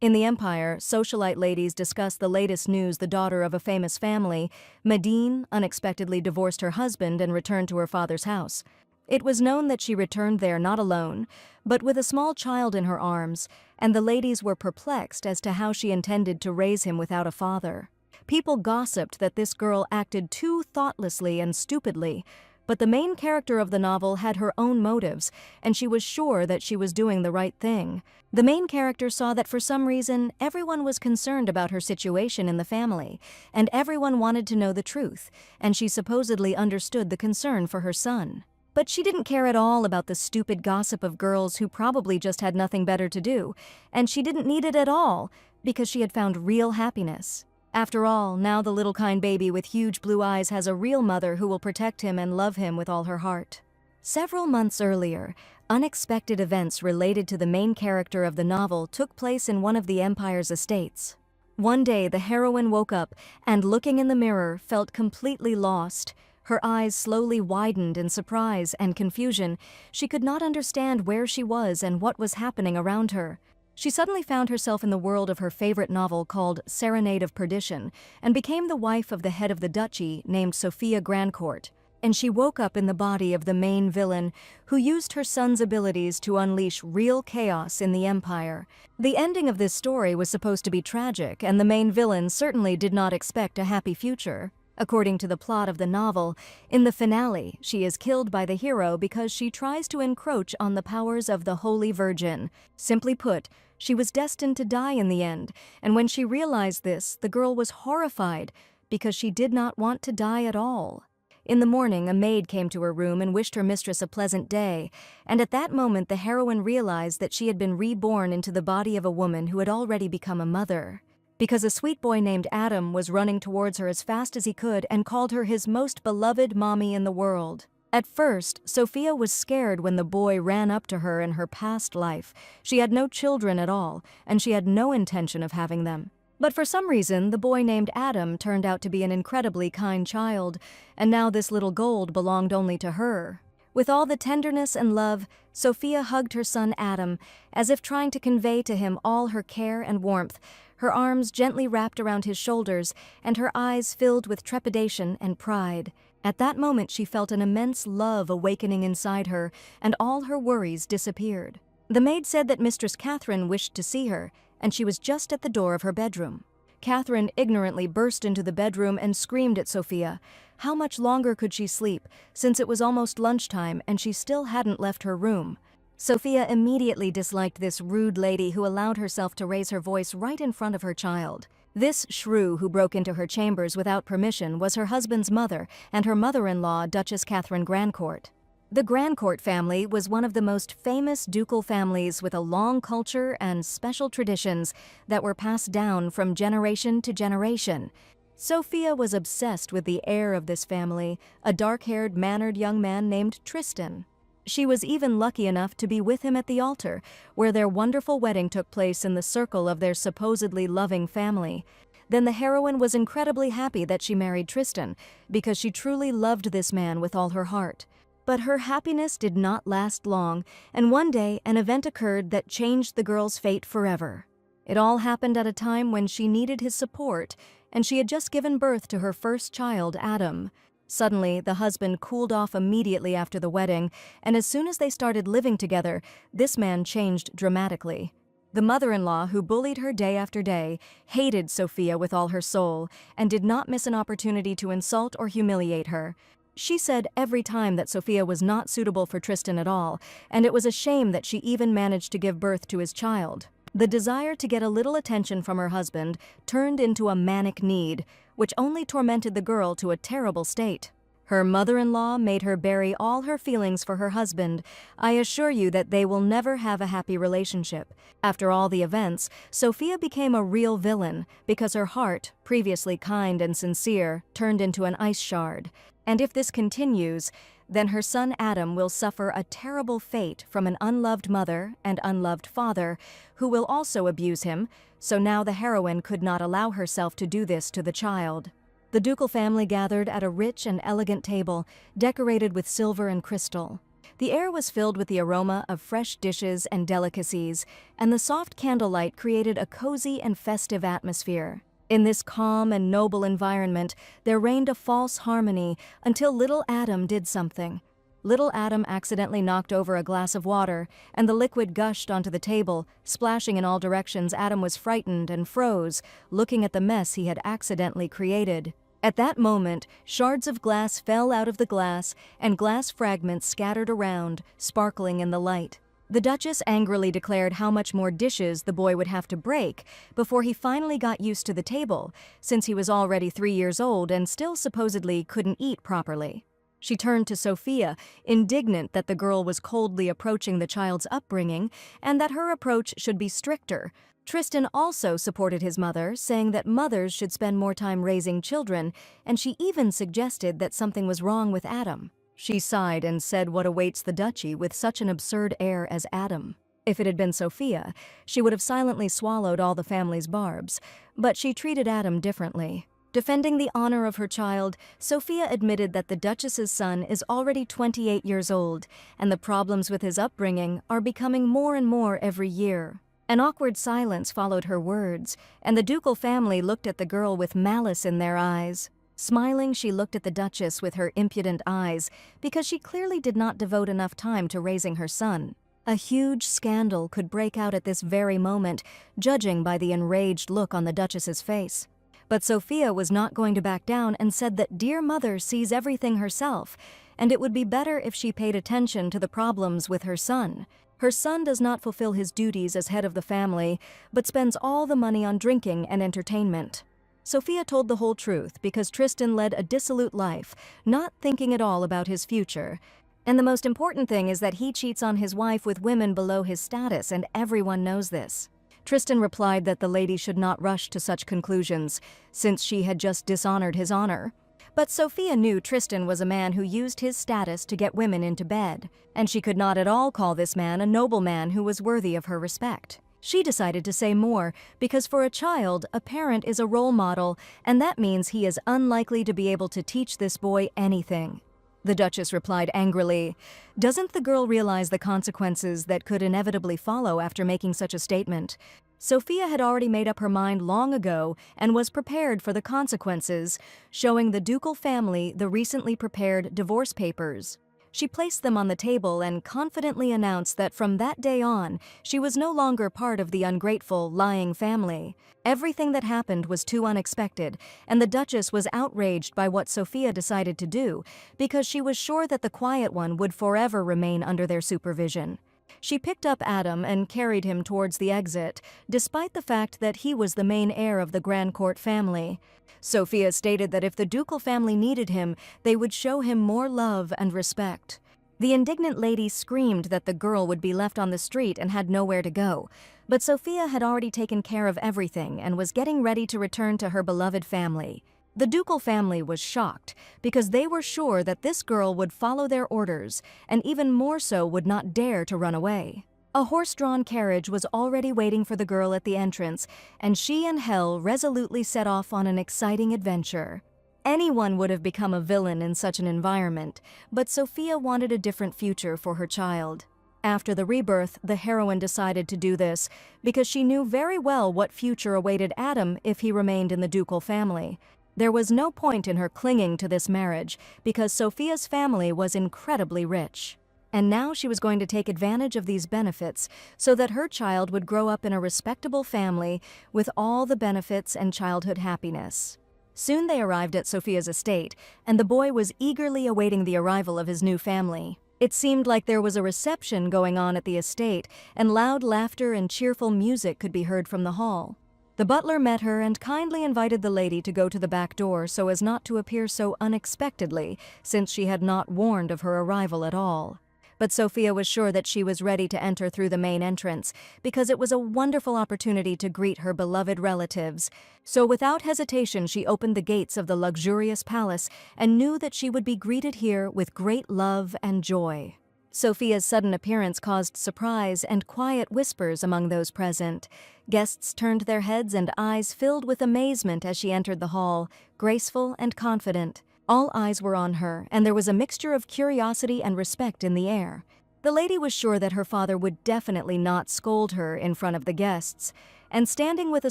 In the Empire, socialite ladies discuss the latest news. The daughter of a famous family, Medine, unexpectedly divorced her husband and returned to her father's house. It was known that she returned there not alone, but with a small child in her arms, and the ladies were perplexed as to how she intended to raise him without a father. People gossiped that this girl acted too thoughtlessly and stupidly, but the main character of the novel had her own motives, and she was sure that she was doing the right thing. The main character saw that for some reason everyone was concerned about her situation in the family, and everyone wanted to know the truth, and she supposedly understood the concern for her son. But she didn't care at all about the stupid gossip of girls who probably just had nothing better to do, and she didn't need it at all because she had found real happiness. After all, now the little kind baby with huge blue eyes has a real mother who will protect him and love him with all her heart. Several months earlier, unexpected events related to the main character of the novel took place in one of the Empire's estates. One day, the heroine woke up and, looking in the mirror, felt completely lost. Her eyes slowly widened in surprise and confusion. She could not understand where she was and what was happening around her. She suddenly found herself in the world of her favorite novel called Serenade of Perdition and became the wife of the head of the duchy named Sophia Grandcourt. And she woke up in the body of the main villain who used her son's abilities to unleash real chaos in the Empire. The ending of this story was supposed to be tragic, and the main villain certainly did not expect a happy future. According to the plot of the novel, in the finale, she is killed by the hero because she tries to encroach on the powers of the Holy Virgin. Simply put, she was destined to die in the end, and when she realized this, the girl was horrified because she did not want to die at all. In the morning, a maid came to her room and wished her mistress a pleasant day, and at that moment the heroine realized that she had been reborn into the body of a woman who had already become a mother. Because a sweet boy named Adam was running towards her as fast as he could and called her his most beloved mommy in the world. At first, Sophia was scared when the boy ran up to her in her past life. She had no children at all, and she had no intention of having them. But for some reason, the boy named Adam turned out to be an incredibly kind child, and now this little gold belonged only to her. With all the tenderness and love, Sophia hugged her son Adam, as if trying to convey to him all her care and warmth, her arms gently wrapped around his shoulders, and her eyes filled with trepidation and pride. At that moment, she felt an immense love awakening inside her, and all her worries disappeared. The maid said that Mistress Catherine wished to see her, and she was just at the door of her bedroom. Catherine ignorantly burst into the bedroom and screamed at Sophia. How much longer could she sleep, since it was almost lunchtime and she still hadn't left her room? Sophia immediately disliked this rude lady who allowed herself to raise her voice right in front of her child. This shrew who broke into her chambers without permission was her husband's mother and her mother-in-law, Duchess Catherine Grandcourt. The Grandcourt family was one of the most famous ducal families with a long culture and special traditions that were passed down from generation to generation. Sophia was obsessed with the heir of this family, a dark-haired, mannered young man named Tristan. She was even lucky enough to be with him at the altar, where their wonderful wedding took place in the circle of their supposedly loving family. Then the heroine was incredibly happy that she married Tristan, because she truly loved this man with all her heart. But her happiness did not last long, and one day an event occurred that changed the girl's fate forever. It all happened at a time when she needed his support, and she had just given birth to her first child, Adam. Suddenly, the husband cooled off immediately after the wedding, and as soon as they started living together, this man changed dramatically. The mother-in-law, who bullied her day after day, hated Sophia with all her soul, and did not miss an opportunity to insult or humiliate her. She said every time that Sophia was not suitable for Tristan at all, and it was a shame that she even managed to give birth to his child. The desire to get a little attention from her husband turned into a manic need, which only tormented the girl to a terrible state. Her mother-in-law made her bury all her feelings for her husband. I assure you that they will never have a happy relationship. After all the events, Sophia became a real villain because her heart, previously kind and sincere, turned into an ice shard. And if this continues, then her son Adam will suffer a terrible fate from an unloved mother and unloved father who will also abuse him, so now the heroine could not allow herself to do this to the child. The ducal family gathered at a rich and elegant table, decorated with silver and crystal. The air was filled with the aroma of fresh dishes and delicacies, and the soft candlelight created a cozy and festive atmosphere. In this calm and noble environment, there reigned a false harmony until little Adam did something. Little Adam accidentally knocked over a glass of water, and the liquid gushed onto the table, splashing in all directions. Adam was frightened and froze, looking at the mess he had accidentally created. At that moment, shards of glass fell out of the glass, and glass fragments scattered around, sparkling in the light. The Duchess angrily declared how much more dishes the boy would have to break before he finally got used to the table, since he was already 3 years old and still supposedly couldn't eat properly. She turned to Sophia, indignant that the girl was coldly approaching the child's upbringing and that her approach should be stricter. Tristan also supported his mother, saying that mothers should spend more time raising children, and she even suggested that something was wrong with Adam. She sighed and said what awaits the duchy with such an absurd air as Adam. If it had been Sophia, she would have silently swallowed all the family's barbs, but she treated Adam differently. Defending the honor of her child, Sophia admitted that the Duchess's son is already 28 years old, and the problems with his upbringing are becoming more and more every year. An awkward silence followed her words, and the ducal family looked at the girl with malice in their eyes. Smiling, she looked at the Duchess with her impudent eyes, because she clearly did not devote enough time to raising her son. A huge scandal could break out at this very moment, judging by the enraged look on the Duchess's face. But Sophia was not going to back down and said that dear mother sees everything herself, and it would be better if she paid attention to the problems with her son. Her son does not fulfill his duties as head of the family, but spends all the money on drinking and entertainment. Sophia told the whole truth because Tristan led a dissolute life, not thinking at all about his future. And the most important thing is that he cheats on his wife with women below his status, and everyone knows this. Tristan replied that the lady should not rush to such conclusions, since she had just dishonored his honor. But Sophia knew Tristan was a man who used his status to get women into bed, and she could not at all call this man a nobleman who was worthy of her respect. She decided to say more, because for a child, a parent is a role model, and that means he is unlikely to be able to teach this boy anything. The Duchess replied angrily, "Doesn't the girl realize the consequences that could inevitably follow after making such a statement?" Sophia had already made up her mind long ago and was prepared for the consequences, showing the ducal family the recently prepared divorce papers. She placed them on the table and confidently announced that from that day on, she was no longer part of the ungrateful, lying family. Everything that happened was too unexpected, and the Duchess was outraged by what Sophia decided to do, because she was sure that the quiet one would forever remain under their supervision. She picked up Adam and carried him towards the exit, despite the fact that he was the main heir of the Grand Court family. Sophia stated that if the ducal family needed him, they would show him more love and respect. The indignant lady screamed that the girl would be left on the street and had nowhere to go, but Sophia had already taken care of everything and was getting ready to return to her beloved family. The ducal family was shocked because they were sure that this girl would follow their orders, and even more so would not dare to run away. A horse-drawn carriage was already waiting for the girl at the entrance, and she and Hel resolutely set off on an exciting adventure. Anyone would have become a villain in such an environment, but Sophia wanted a different future for her child. After the rebirth, the heroine decided to do this because she knew very well what future awaited Adam if he remained in the ducal family. There was no point in her clinging to this marriage because Sophia's family was incredibly rich. And now she was going to take advantage of these benefits so that her child would grow up in a respectable family with all the benefits and childhood happiness. Soon they arrived at Sophia's estate, and the boy was eagerly awaiting the arrival of his new family. It seemed like there was a reception going on at the estate, and loud laughter and cheerful music could be heard from the hall. The butler met her and kindly invited the lady to go to the back door so as not to appear so unexpectedly, since she had not warned of her arrival at all. But Sophia was sure that she was ready to enter through the main entrance, because it was a wonderful opportunity to greet her beloved relatives. So without hesitation she opened the gates of the luxurious palace and knew that she would be greeted here with great love and joy. Sophia's sudden appearance caused surprise and quiet whispers among those present. Guests turned their heads and eyes filled with amazement as she entered the hall, graceful and confident. All eyes were on her, and there was a mixture of curiosity and respect in the air. The lady was sure that her father would definitely not scold her in front of the guests, and standing with a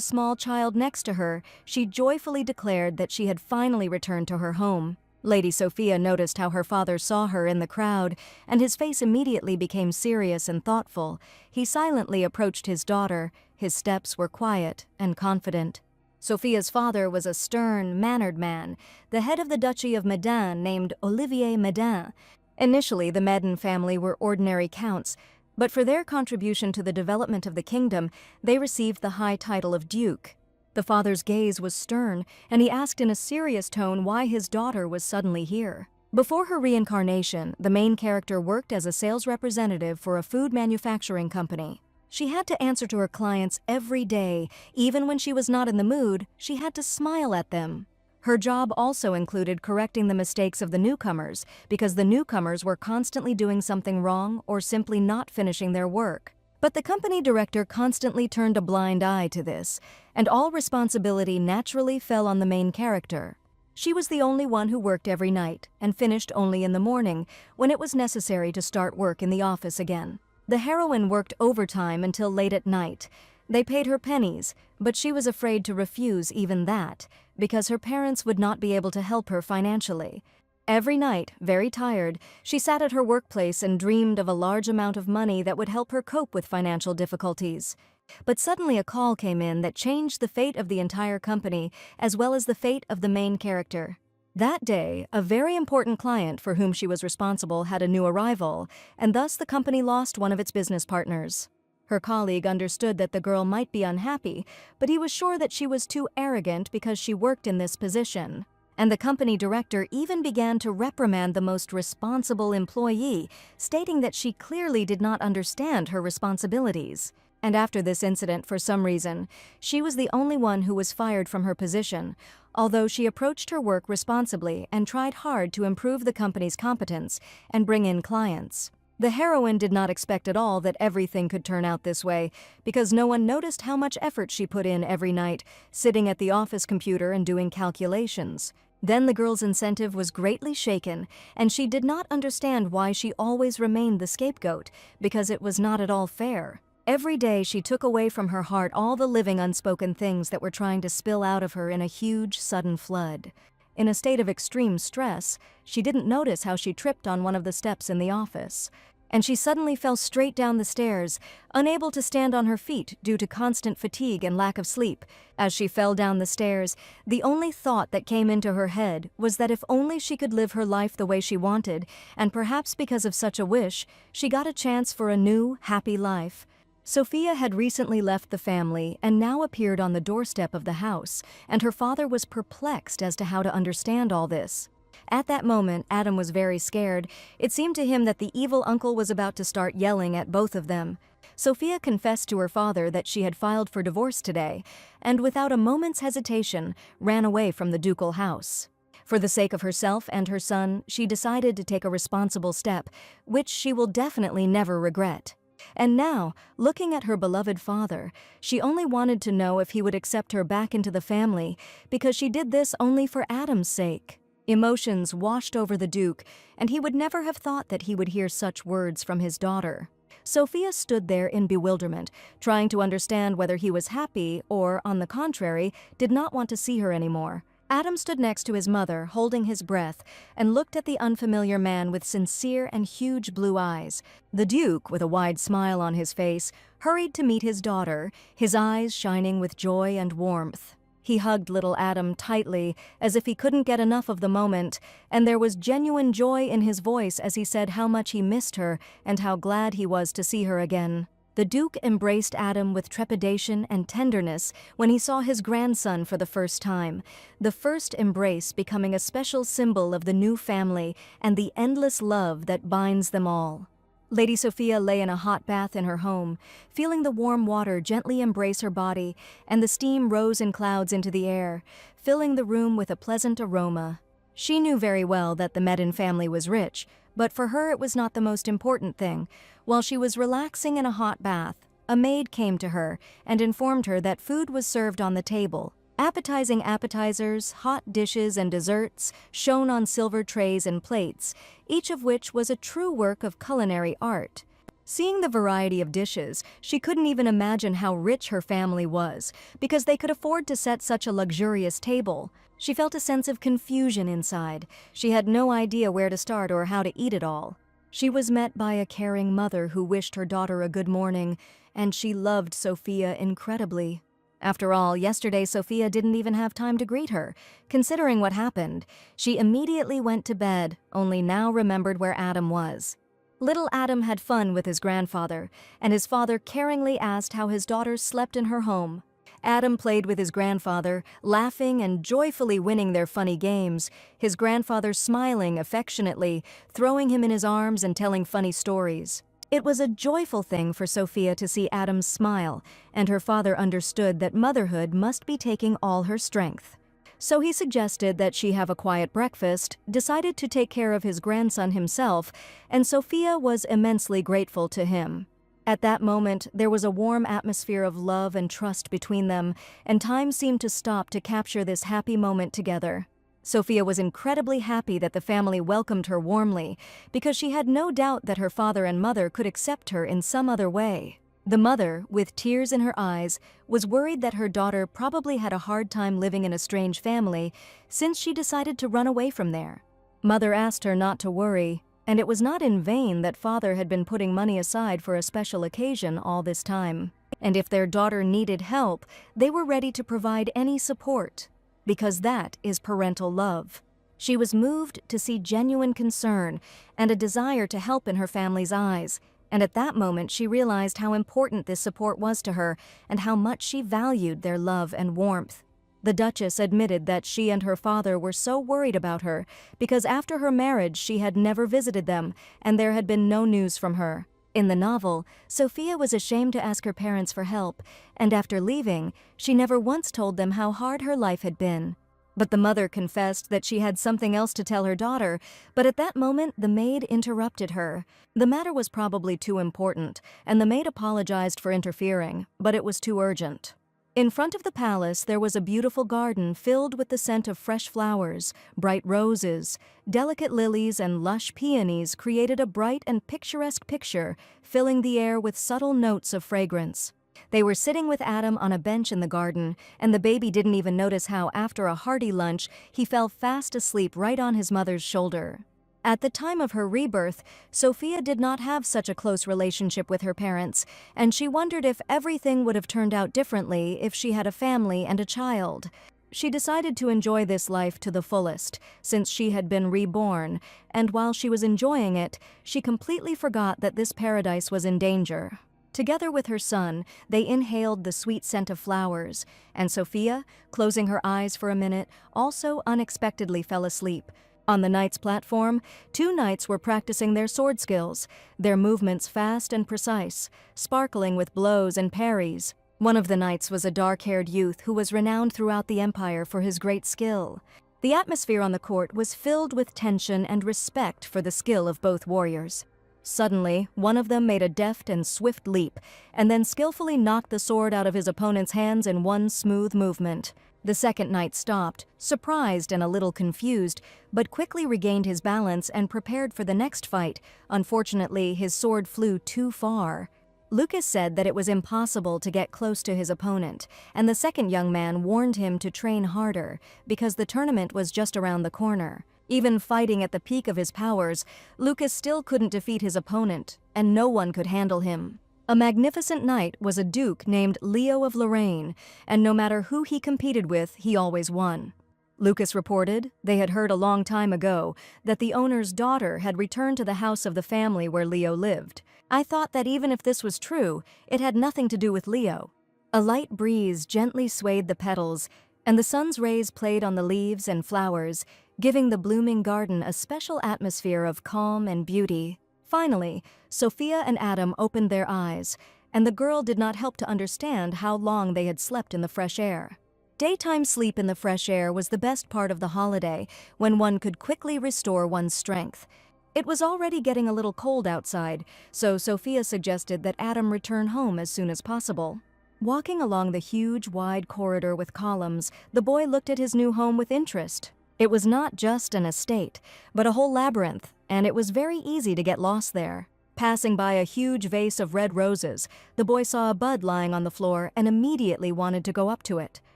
small child next to her, she joyfully declared that she had finally returned to her home. Lady Sophia noticed how her father saw her in the crowd, and his face immediately became serious and thoughtful. He silently approached his daughter. His steps were quiet and confident. Sophia's father was a stern, mannered man, the head of the Duchy of Médin named Olivier Médin. Initially, the Médin family were ordinary counts, but for their contribution to the development of the kingdom, they received the high title of duke. The father's gaze was stern, and he asked in a serious tone why his daughter was suddenly here. Before her reincarnation, the main character worked as a sales representative for a food manufacturing company. She had to answer to her clients every day. Even when she was not in the mood, she had to smile at them. Her job also included correcting the mistakes of the newcomers, because the newcomers were constantly doing something wrong or simply not finishing their work. But the company director constantly turned a blind eye to this, and all responsibility naturally fell on the main character. She was the only one who worked every night and finished only in the morning, when it was necessary to start work in the office again. The heroine worked overtime until late at night. They paid her pennies, but she was afraid to refuse even that, because her parents would not be able to help her financially. Every night, very tired, she sat at her workplace and dreamed of a large amount of money that would help her cope with financial difficulties. But suddenly a call came in that changed the fate of the entire company, as well as the fate of the main character. That day, a very important client for whom she was responsible had a new arrival, and thus the company lost one of its business partners. Her colleague understood that the girl might be unhappy, but he was sure that she was too arrogant because she worked in this position. And the company director even began to reprimand the most responsible employee, stating that she clearly did not understand her responsibilities. And after this incident, for some reason, she was the only one who was fired from her position, although she approached her work responsibly and tried hard to improve the company's competence and bring in clients. The heroine did not expect at all that everything could turn out this way, because no one noticed how much effort she put in every night, sitting at the office computer and doing calculations. Then the girl's incentive was greatly shaken, and she did not understand why she always remained the scapegoat, because it was not at all fair. Every day she took away from her heart all the living unspoken things that were trying to spill out of her in a huge, sudden flood. In a state of extreme stress, she didn't notice how she tripped on one of the steps in the office, and she suddenly fell straight down the stairs, unable to stand on her feet due to constant fatigue and lack of sleep. As she fell down the stairs, the only thought that came into her head was that if only she could live her life the way she wanted, and perhaps because of such a wish, she got a chance for a new, happy life. Sophia had recently left the family and now appeared on the doorstep of the house, and her father was perplexed as to how to understand all this. At that moment, Adam was very scared. It seemed to him that the evil uncle was about to start yelling at both of them. Sophia confessed to her father that she had filed for divorce today, and without a moment's hesitation, ran away from the ducal house. For the sake of herself and her son, she decided to take a responsible step, which she will definitely never regret. And now, looking at her beloved father, she only wanted to know if he would accept her back into the family, because she did this only for Adam's sake. Emotions washed over the Duke, and he would never have thought that he would hear such words from his daughter. Sophia stood there in bewilderment, trying to understand whether he was happy or, on the contrary, did not want to see her anymore. Adam stood next to his mother, holding his breath, and looked at the unfamiliar man with sincere and huge blue eyes. The Duke, with a wide smile on his face, hurried to meet his daughter, his eyes shining with joy and warmth. He hugged little Adam tightly, as if he couldn't get enough of the moment, and there was genuine joy in his voice as he said how much he missed her and how glad he was to see her again. The Duke embraced Adam with trepidation and tenderness when he saw his grandson for the first time, the first embrace becoming a special symbol of the new family and the endless love that binds them all. Lady Sophia lay in a hot bath in her home, feeling the warm water gently embrace her body, and the steam rose in clouds into the air, filling the room with a pleasant aroma. She knew very well that the Médin family was rich, but for her it was not the most important thing. While she was relaxing in a hot bath, a maid came to her and informed her that food was served on the table. Appetizing appetizers, hot dishes, and desserts shone on silver trays and plates, each of which was a true work of culinary art. Seeing the variety of dishes, she couldn't even imagine how rich her family was, because they could afford to set such a luxurious table. She felt a sense of confusion inside. She had no idea where to start or how to eat it all. She was met by a caring mother who wished her daughter a good morning, and she loved Sophia incredibly. After all, yesterday Sophia didn't even have time to greet her. Considering what happened, she immediately went to bed, only now remembered where Adam was. Little Adam had fun with his grandfather, and his father caringly asked how his daughter slept in her home. Adam played with his grandfather, laughing and joyfully winning their funny games, his grandfather smiling affectionately, throwing him in his arms and telling funny stories. It was a joyful thing for Sophia to see Adam smile, and her father understood that motherhood must be taking all her strength. So he suggested that she have a quiet breakfast, decided to take care of his grandson himself, and Sophia was immensely grateful to him. At that moment, there was a warm atmosphere of love and trust between them, and time seemed to stop to capture this happy moment together. Sophia was incredibly happy that the family welcomed her warmly, because she had no doubt that her father and mother could accept her in some other way. The mother, with tears in her eyes, was worried that her daughter probably had a hard time living in a strange family since she decided to run away from there. Mother asked her not to worry, and it was not in vain that father had been putting money aside for a special occasion all this time. And if their daughter needed help, they were ready to provide any support, because that is parental love. She was moved to see genuine concern and a desire to help in her family's eyes, and at that moment she realized how important this support was to her and how much she valued their love and warmth. The Duchess admitted that she and her father were so worried about her because after her marriage she had never visited them and there had been no news from her. In the novel, Sophia was ashamed to ask her parents for help, and after leaving, she never once told them how hard her life had been. But the mother confessed that she had something else to tell her daughter, but at that moment the maid interrupted her. The matter was probably too important, and the maid apologized for interfering, but it was too urgent. In front of the palace there was a beautiful garden filled with the scent of fresh flowers, bright roses, delicate lilies, and lush peonies created a bright and picturesque picture, filling the air with subtle notes of fragrance. They were sitting with Adam on a bench in the garden, and the baby didn't even notice how, after a hearty lunch, he fell fast asleep right on his mother's shoulder. At the time of her rebirth, Sophia did not have such a close relationship with her parents, and she wondered if everything would have turned out differently if she had a family and a child. She decided to enjoy this life to the fullest, since she had been reborn, and while she was enjoying it, she completely forgot that this paradise was in danger. Together with her son, they inhaled the sweet scent of flowers, and Sophia, closing her eyes for a minute, also unexpectedly fell asleep. On the knight's platform, 2 knights were practicing their sword skills, their movements fast and precise, sparkling with blows and parries. One of the knights was a dark-haired youth who was renowned throughout the empire for his great skill. The atmosphere on the court was filled with tension and respect for the skill of both warriors. Suddenly, one of them made a deft and swift leap, and then skillfully knocked the sword out of his opponent's hands in one smooth movement. The second knight stopped, surprised and a little confused, but quickly regained his balance and prepared for the next fight. Unfortunately, his sword flew too far. Lucas said that it was impossible to get close to his opponent, and the second young man warned him to train harder, because the tournament was just around the corner. Even fighting at the peak of his powers, Lucas still couldn't defeat his opponent, and no one could handle him. A magnificent knight was a duke named Leo of Lorraine, and no matter who he competed with, he always won. Lucas reported they had heard a long time ago that the owner's daughter had returned to the house of the family where Leo lived. I thought that even if this was true, it had nothing to do with Leo. A light breeze gently swayed the petals, and the sun's rays played on the leaves and flowers, giving the blooming garden a special atmosphere of calm and beauty. Finally, Sophia and Adam opened their eyes, and the girl did not help to understand how long they had slept in the fresh air. Daytime sleep in the fresh air was the best part of the holiday, when one could quickly restore one's strength. It was already getting a little cold outside, so Sophia suggested that Adam return home as soon as possible. Walking along the huge, wide corridor with columns, the boy looked at his new home with interest. It was not just an estate, but a whole labyrinth, and it was very easy to get lost there. Passing by a huge vase of red roses, the boy saw a bud lying on the floor and immediately wanted to go up to it.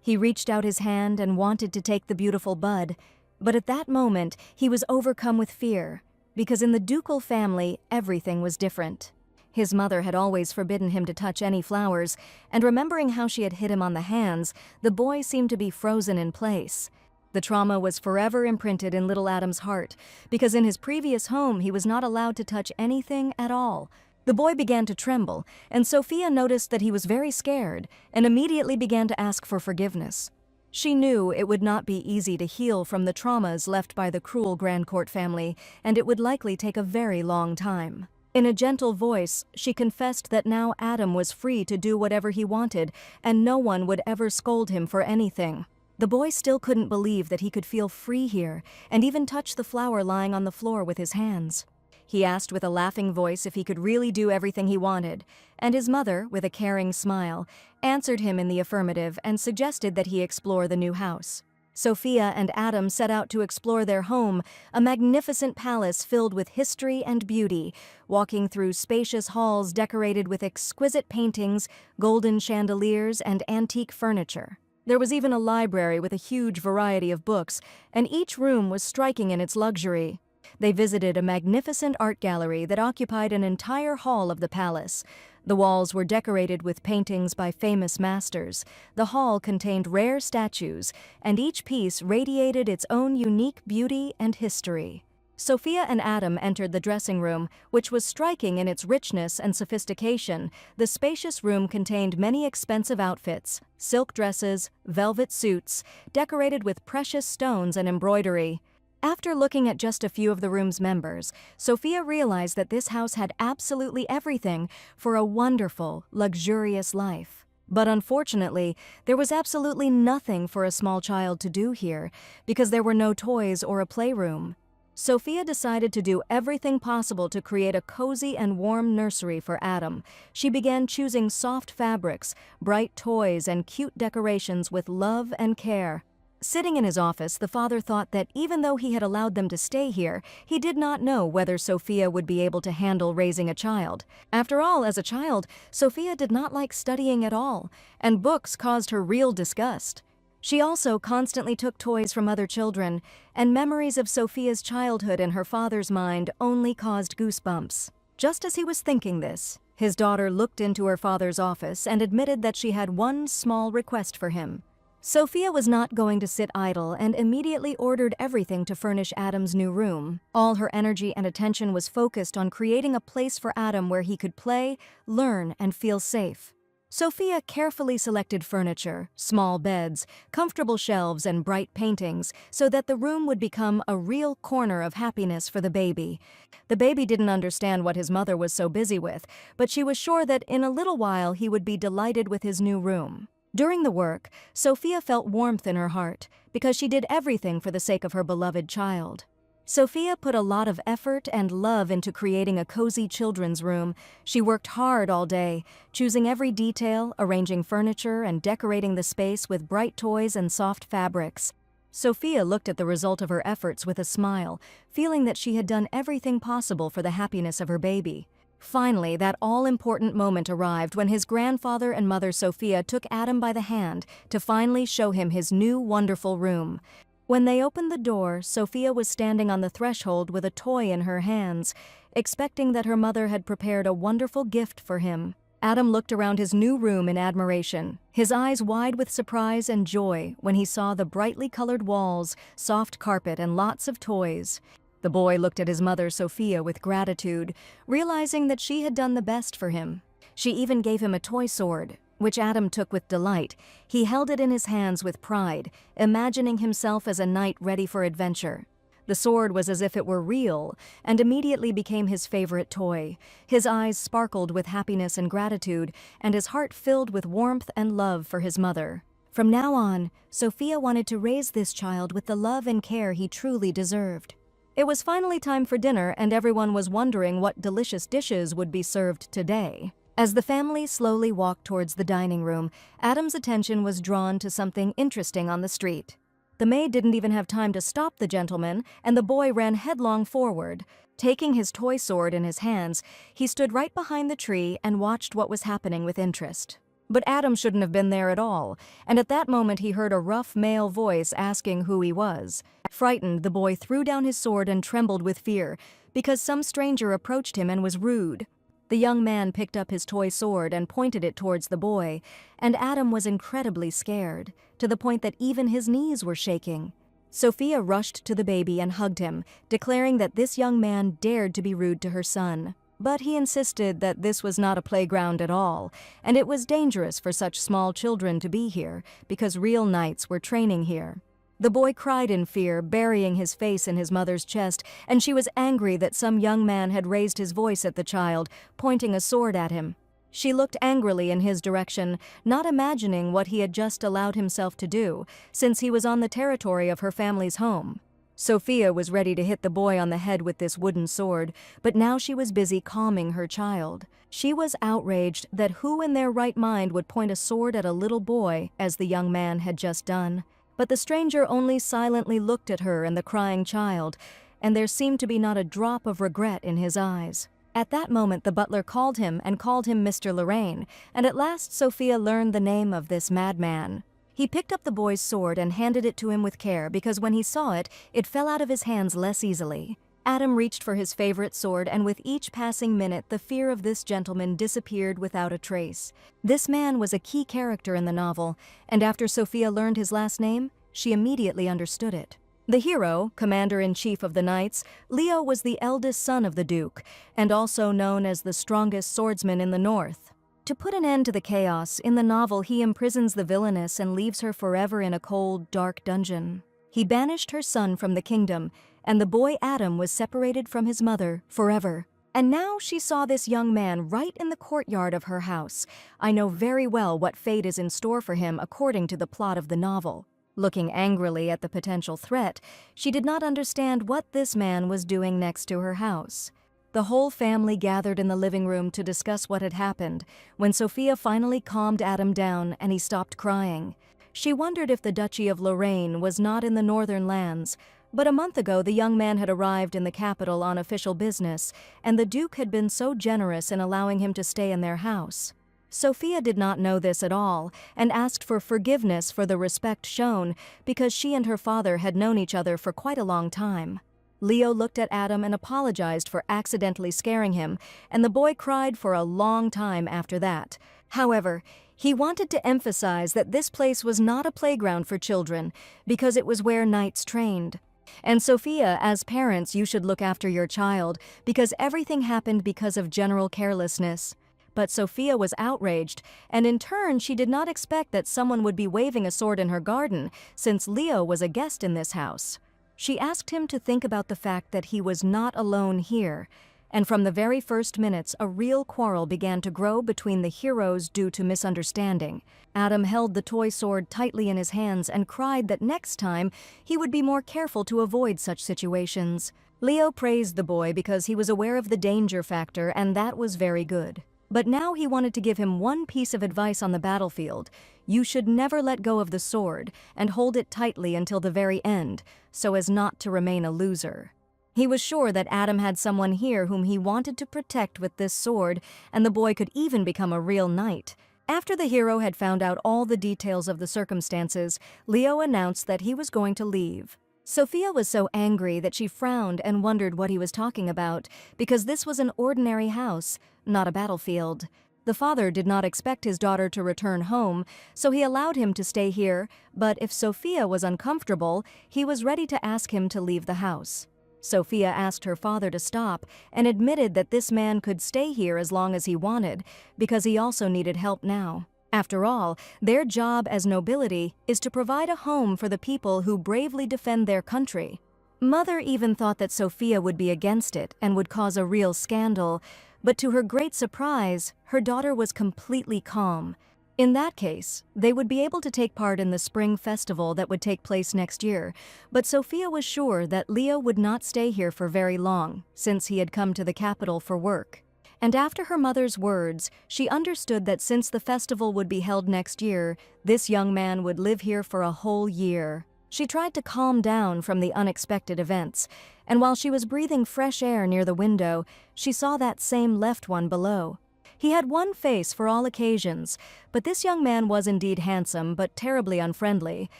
He reached out his hand and wanted to take the beautiful bud, but at that moment he was overcome with fear, because in the ducal family everything was different. His mother had always forbidden him to touch any flowers, and remembering how she had hit him on the hands, the boy seemed to be frozen in place. The trauma was forever imprinted in little Adam's heart, because in his previous home he was not allowed to touch anything at all. The boy began to tremble, and Sophia noticed that he was very scared and immediately began to ask for forgiveness. She knew it would not be easy to heal from the traumas left by the cruel Grandcourt family, and it would likely take a very long time. In a gentle voice, she confessed that now Adam was free to do whatever he wanted, and no one would ever scold him for anything. The boy still couldn't believe that he could feel free here, and even touch the flower lying on the floor with his hands. He asked with a laughing voice if he could really do everything he wanted, and his mother, with a caring smile, answered him in the affirmative and suggested that he explore the new house. Sophia and Adam set out to explore their home, a magnificent palace filled with history and beauty, walking through spacious halls decorated with exquisite paintings, golden chandeliers, and antique furniture. There was even a library with a huge variety of books, and each room was striking in its luxury. They visited a magnificent art gallery that occupied an entire hall of the palace. The walls were decorated with paintings by famous masters. The hall contained rare statues, and each piece radiated its own unique beauty and history. Sophia and Adam entered the dressing room, which was striking in its richness and sophistication. The spacious room contained many expensive outfits, silk dresses, velvet suits, decorated with precious stones and embroidery. After looking at just a few of the room's members, Sophia realized that this house had absolutely everything for a wonderful, luxurious life. But unfortunately, there was absolutely nothing for a small child to do here, because there were no toys or a playroom. Sophia decided to do everything possible to create a cozy and warm nursery for Adam. She began choosing soft fabrics, bright toys, and cute decorations with love and care. Sitting in his office, the father thought that even though he had allowed them to stay here, he did not know whether Sophia would be able to handle raising a child. After all, as a child, Sophia did not like studying at all, and books caused her real disgust. She also constantly took toys from other children, and memories of Sophia's childhood in her father's mind only caused goosebumps. Just as he was thinking this, his daughter looked into her father's office and admitted that she had one small request for him. Sophia was not going to sit idle and immediately ordered everything to furnish Adam's new room. All her energy and attention was focused on creating a place for Adam where he could play, learn, and feel safe. Sophia carefully selected furniture, small beds, comfortable shelves, and bright paintings so that the room would become a real corner of happiness for the baby. The baby didn't understand what his mother was so busy with, but she was sure that in a little while he would be delighted with his new room. During the work, Sophia felt warmth in her heart because she did everything for the sake of her beloved child. Sophia put a lot of effort and love into creating a cozy children's room. She worked hard all day, choosing every detail, arranging furniture, and decorating the space with bright toys and soft fabrics. Sophia looked at the result of her efforts with a smile, feeling that she had done everything possible for the happiness of her baby. Finally, that all-important moment arrived when his grandfather and mother Sophia took Adam by the hand to finally show him his new wonderful room. When they opened the door, Sophia was standing on the threshold with a toy in her hands, expecting that her mother had prepared a wonderful gift for him. Adam looked around his new room in admiration, his eyes wide with surprise and joy when he saw the brightly colored walls, soft carpet, and lots of toys. The boy looked at his mother, Sophia, with gratitude, realizing that she had done the best for him. She even gave him a toy sword, which Adam took with delight. He held it in his hands with pride, imagining himself as a knight ready for adventure. The sword was as if it were real, and immediately became his favorite toy. His eyes sparkled with happiness and gratitude, and his heart filled with warmth and love for his mother. From now on, Sophia wanted to raise this child with the love and care he truly deserved. It was finally time for dinner, and everyone was wondering what delicious dishes would be served today. As the family slowly walked towards the dining room, Adam's attention was drawn to something interesting on the street. The maid didn't even have time to stop the gentleman, and the boy ran headlong forward. Taking his toy sword in his hands, he stood right behind the tree and watched what was happening with interest. But Adam shouldn't have been there at all, and at that moment he heard a rough male voice asking who he was. Frightened, the boy threw down his sword and trembled with fear, because some stranger approached him and was rude. The young man picked up his toy sword and pointed it towards the boy, and Adam was incredibly scared, to the point that even his knees were shaking. Sophia rushed to the baby and hugged him, declaring that this young man dared to be rude to her son. But he insisted that this was not a playground at all, and it was dangerous for such small children to be here, because real knights were training here. The boy cried in fear, burying his face in his mother's chest, and she was angry that some young man had raised his voice at the child, pointing a sword at him. She looked angrily in his direction, not imagining what he had just allowed himself to do, since he was on the territory of her family's home. Sophia was ready to hit the boy on the head with this wooden sword, but now she was busy calming her child. She was outraged that who in their right mind would point a sword at a little boy, as the young man had just done. But the stranger only silently looked at her and the crying child, and there seemed to be not a drop of regret in his eyes. At that moment the butler called him Mr. Lorraine, and at last Sophia learned the name of this madman. He picked up the boy's sword and handed it to him with care because when he saw it, it fell out of his hands less easily. Adam reached for his favorite sword, and with each passing minute the fear of this gentleman disappeared without a trace. This man was a key character in the novel, and after Sophia learned his last name, she immediately understood it. The hero, commander-in-chief of the knights, Leo was the eldest son of the duke, and also known as the strongest swordsman in the north. To put an end to the chaos, in the novel he imprisons the villainess and leaves her forever in a cold, dark dungeon. He banished her son from the kingdom, and the boy Adam was separated from his mother forever. And now she saw this young man right in the courtyard of her house. I know very well what fate is in store for him according to the plot of the novel. Looking angrily at the potential threat, she did not understand what this man was doing next to her house. The whole family gathered in the living room to discuss what had happened, when Sophia finally calmed Adam down and he stopped crying. She wondered if the Duchy of Lorraine was not in the northern lands, but a month ago the young man had arrived in the capital on official business, and the Duke had been so generous in allowing him to stay in their house. Sophia did not know this at all, and asked for forgiveness for the respect shown, because she and her father had known each other for quite a long time. Leo looked at Adam and apologized for accidentally scaring him, and the boy cried for a long time after that. However, he wanted to emphasize that this place was not a playground for children, because it was where knights trained. And Sophia, as parents, you should look after your child, because everything happened because of general carelessness. But Sophia was outraged, and in turn she did not expect that someone would be waving a sword in her garden, since Leo was a guest in this house. She asked him to think about the fact that he was not alone here, and from the very first minutes a real quarrel began to grow between the heroes due to misunderstanding. Adam held the toy sword tightly in his hands and cried that next time he would be more careful to avoid such situations. Leo praised the boy because he was aware of the danger factor, and that was very good. But now he wanted to give him one piece of advice on the battlefield. You should never let go of the sword and hold it tightly until the very end, so as not to remain a loser. He was sure that Adam had someone here whom he wanted to protect with this sword, and the boy could even become a real knight. After the hero had found out all the details of the circumstances, Leo announced that he was going to leave. Sophia was so angry that she frowned and wondered what he was talking about, because this was an ordinary house, not a battlefield. The father did not expect his daughter to return home, so he allowed him to stay here, but if Sophia was uncomfortable, he was ready to ask him to leave the house. Sophia asked her father to stop and admitted that this man could stay here as long as he wanted, because he also needed help now. After all, their job as nobility is to provide a home for the people who bravely defend their country. Mother even thought that Sophia would be against it and would cause a real scandal, but to her great surprise, her daughter was completely calm. In that case, they would be able to take part in the spring festival that would take place next year, but Sophia was sure that Leo would not stay here for very long, since he had come to the capital for work. And after her mother's words, she understood that since the festival would be held next year, this young man would live here for a whole year. She tried to calm down from the unexpected events, and while she was breathing fresh air near the window, she saw that same left one below. He had one face for all occasions, but this young man was indeed handsome but terribly unfriendly.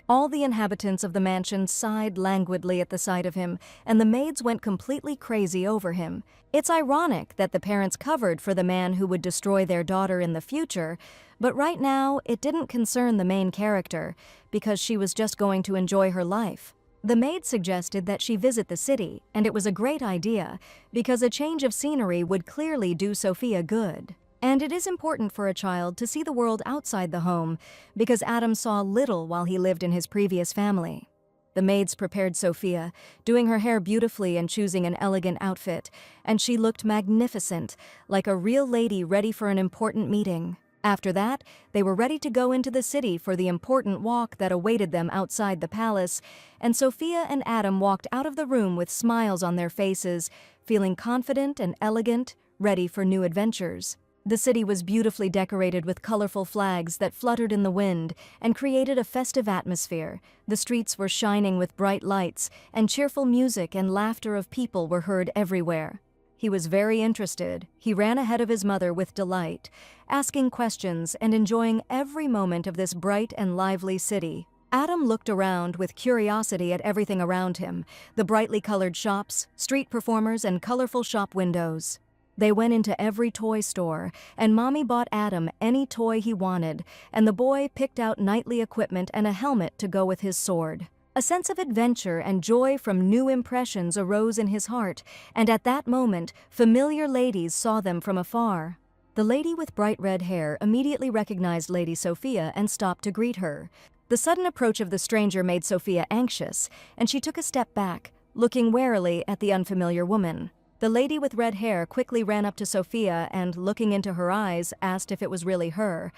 All the inhabitants of the mansion sighed languidly at the sight of him, and the maids went completely crazy over him. It's ironic that the parents covered for the man who would destroy their daughter in the future, but right now it didn't concern the main character, because she was just going to enjoy her life. The maid suggested that she visit the city, and it was a great idea, because a change of scenery would clearly do Sophia good. And it is important for a child to see the world outside the home, because Adam saw little while he lived in his previous family. The maids prepared Sophia, doing her hair beautifully and choosing an elegant outfit, and she looked magnificent, like a real lady ready for an important meeting. After that, they were ready to go into the city for the important walk that awaited them outside the palace, and Sophia and Adam walked out of the room with smiles on their faces, feeling confident and elegant, ready for new adventures. The city was beautifully decorated with colorful flags that fluttered in the wind and created a festive atmosphere. The streets were shining with bright lights, and cheerful music and laughter of people were heard everywhere. He was very interested. He ran ahead of his mother with delight, asking questions and enjoying every moment of this bright and lively city. Adam looked around with curiosity at everything around him, the brightly colored shops, street performers, and colorful shop windows. They went into every toy store, and Mommy bought Adam any toy he wanted, and the boy picked out knightly equipment and a helmet to go with his sword. A sense of adventure and joy from new impressions arose in his heart, and at that moment, familiar ladies saw them from afar. The lady with bright red hair immediately recognized Lady Sophia and stopped to greet her. The sudden approach of the stranger made Sophia anxious, and she took a step back, looking warily at the unfamiliar woman. The lady with red hair quickly ran up to Sophia and, looking into her eyes, asked if it was really her.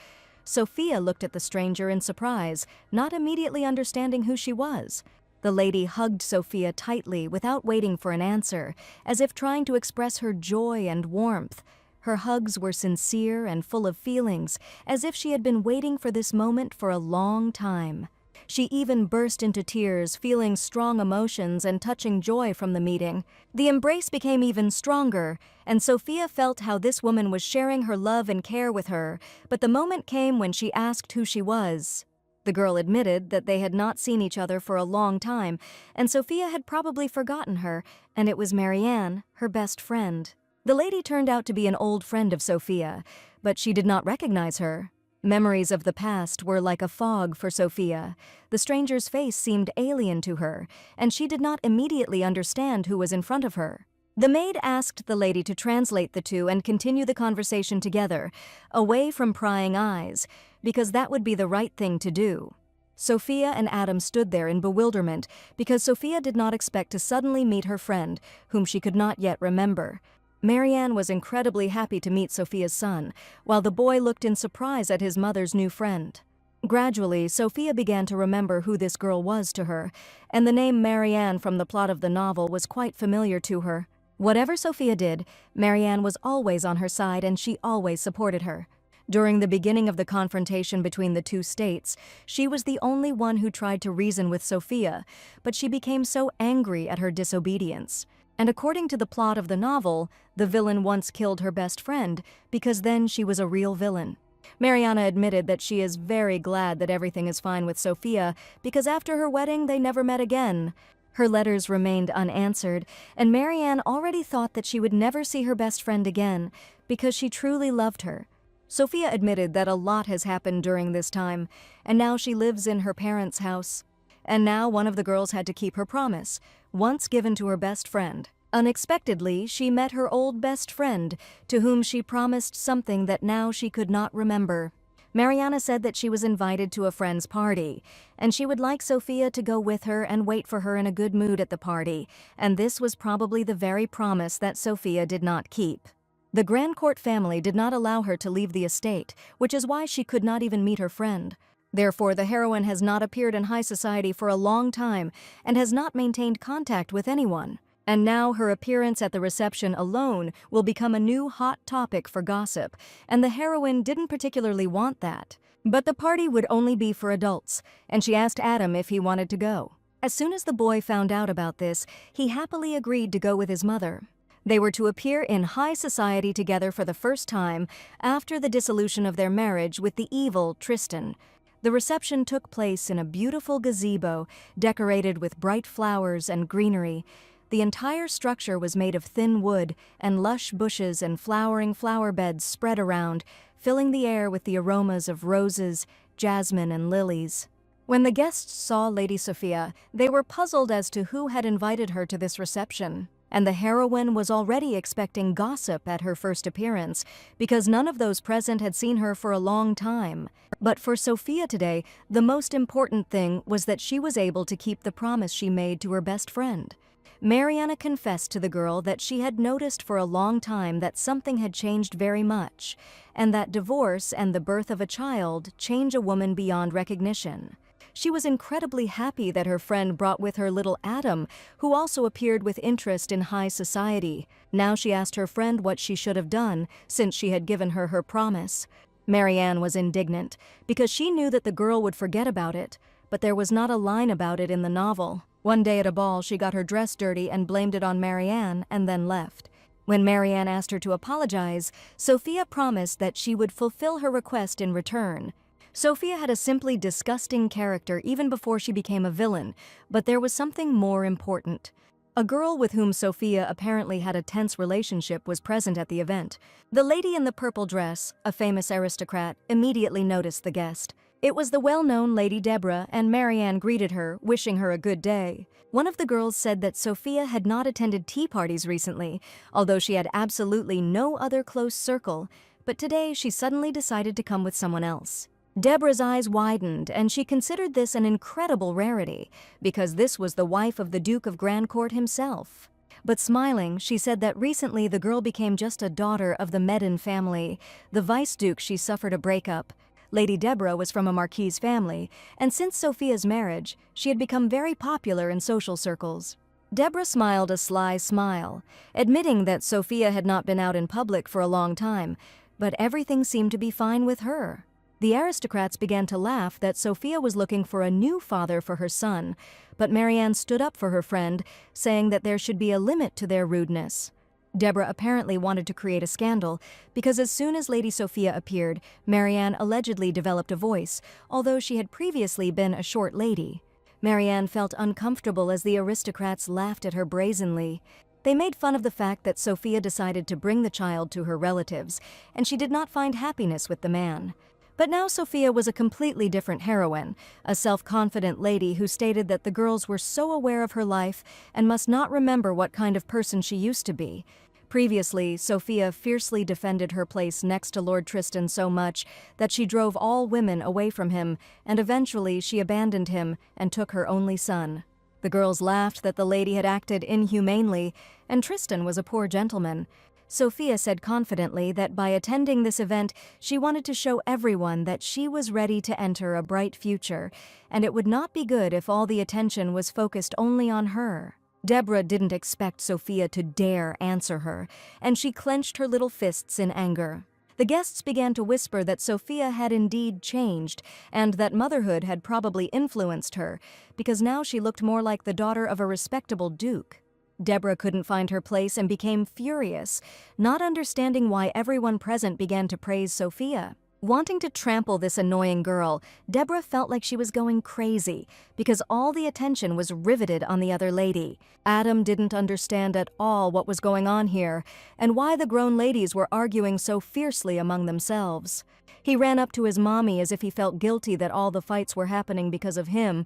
Sophia looked at the stranger in surprise, not immediately understanding who she was. The lady hugged Sophia tightly without waiting for an answer, as if trying to express her joy and warmth. Her hugs were sincere and full of feelings, as if she had been waiting for this moment for a long time. She even burst into tears, feeling strong emotions and touching joy from the meeting. The embrace became even stronger, and Sophia felt how this woman was sharing her love and care with her, but the moment came when she asked who she was. The girl admitted that they had not seen each other for a long time, and Sophia had probably forgotten her, and it was Marianne, her best friend. The lady turned out to be an old friend of Sophia, but she did not recognize her. Memories of the past were like a fog for Sophia. The stranger's face seemed alien to her, and she did not immediately understand who was in front of her. The maid asked the lady to translate the two and continue the conversation together, away from prying eyes, because that would be the right thing to do. Sophia and Adam stood there in bewilderment, because Sophia did not expect to suddenly meet her friend, whom she could not yet remember. Marianne was incredibly happy to meet Sophia's son, while the boy looked in surprise at his mother's new friend. Gradually, Sophia began to remember who this girl was to her, and the name Marianne from the plot of the novel was quite familiar to her. Whatever Sophia did, Marianne was always on her side and she always supported her. During the beginning of the confrontation between the two states, she was the only one who tried to reason with Sophia, but she became so angry at her disobedience. And according to the plot of the novel, the villain once killed her best friend, because then she was a real villain. Mariana admitted that she is very glad that everything is fine with Sophia, because after her wedding they never met again. Her letters remained unanswered, and Marianne already thought that she would never see her best friend again, because she truly loved her. Sophia admitted that a lot has happened during this time, and now she lives in her parents' house. And now one of the girls had to keep her promise, once given to her best friend. Unexpectedly, she met her old best friend, to whom she promised something that now she could not remember. Mariana said that she was invited to a friend's party, and she would like Sophia to go with her and wait for her in a good mood at the party, and this was probably the very promise that Sophia did not keep. The Grand Court family did not allow her to leave the estate, which is why she could not even meet her friend. Therefore, the heroine has not appeared in high society for a long time and has not maintained contact with anyone. And now her appearance at the reception alone will become a new hot topic for gossip, and the heroine didn't particularly want that. But the party would only be for adults, and she asked Adam if he wanted to go. As soon as the boy found out about this, he happily agreed to go with his mother. They were to appear in high society together for the first time after the dissolution of their marriage with the evil Tristan. The reception took place in a beautiful gazebo decorated with bright flowers and greenery. The entire structure was made of thin wood, and lush bushes and flowering flower beds spread around, filling the air with the aromas of roses, jasmine, and lilies. When the guests saw Lady Sophia, they were puzzled as to who had invited her to this reception. And the heroine was already expecting gossip at her first appearance, because none of those present had seen her for a long time. But for Sophia today, the most important thing was that she was able to keep the promise she made to her best friend. Mariana confessed to the girl that she had noticed for a long time that something had changed very much, and that divorce and the birth of a child change a woman beyond recognition. She was incredibly happy that her friend brought with her little Adam, who also appeared with interest in high society. Now she asked her friend what she should have done, since she had given her her promise. Marianne was indignant, because she knew that the girl would forget about it, but there was not a line about it in the novel. One day at a ball, she got her dress dirty and blamed it on Marianne, and then left. When Marianne asked her to apologize, Sophia promised that she would fulfill her request in return. Sophia had a simply disgusting character even before she became a villain, but there was something more important. A girl with whom Sophia apparently had a tense relationship was present at the event. The lady in the purple dress, a famous aristocrat, immediately noticed the guest. It was the well-known Lady Deborah, and Marianne greeted her, wishing her a good day. One of the girls said that Sophia had not attended tea parties recently, although she had absolutely no other close circle, but today she suddenly decided to come with someone else. Deborah's eyes widened, and she considered this an incredible rarity, because this was the wife of the Duke of Grandcourt himself. But smiling, she said that recently the girl became just a daughter of the Medin family. The Vice-Duke she suffered a breakup. Lady Deborah was from a Marquise family, and since Sophia's marriage, she had become very popular in social circles. Deborah smiled a sly smile, admitting that Sophia had not been out in public for a long time, but everything seemed to be fine with her. The aristocrats began to laugh that Sophia was looking for a new father for her son, but Marianne stood up for her friend, saying that there should be a limit to their rudeness. Deborah apparently wanted to create a scandal, because as soon as Lady Sophia appeared, Marianne allegedly developed a voice, although she had previously been a short lady. Marianne felt uncomfortable as the aristocrats laughed at her brazenly. They made fun of the fact that Sophia decided to bring the child to her relatives, and she did not find happiness with the man. But now Sophia was a completely different heroine, a self-confident lady who stated that the girls were so aware of her life and must not remember what kind of person she used to be. Previously, Sophia fiercely defended her place next to Lord Tristan so much that she drove all women away from him, and eventually she abandoned him and took her only son. The girls laughed that the lady had acted inhumanely, and Tristan was a poor gentleman. Sophia said confidently that by attending this event, she wanted to show everyone that she was ready to enter a bright future, and it would not be good if all the attention was focused only on her. Deborah didn't expect Sophia to dare answer her, and she clenched her little fists in anger. The guests began to whisper that Sophia had indeed changed, and that motherhood had probably influenced her, because now she looked more like the daughter of a respectable duke. Deborah couldn't find her place and became furious, not understanding why everyone present began to praise Sophia. Wanting to trample this annoying girl, Deborah felt like she was going crazy, because all the attention was riveted on the other lady. Adam didn't understand at all what was going on here, and why the grown ladies were arguing so fiercely among themselves. He ran up to his mommy as if he felt guilty that all the fights were happening because of him.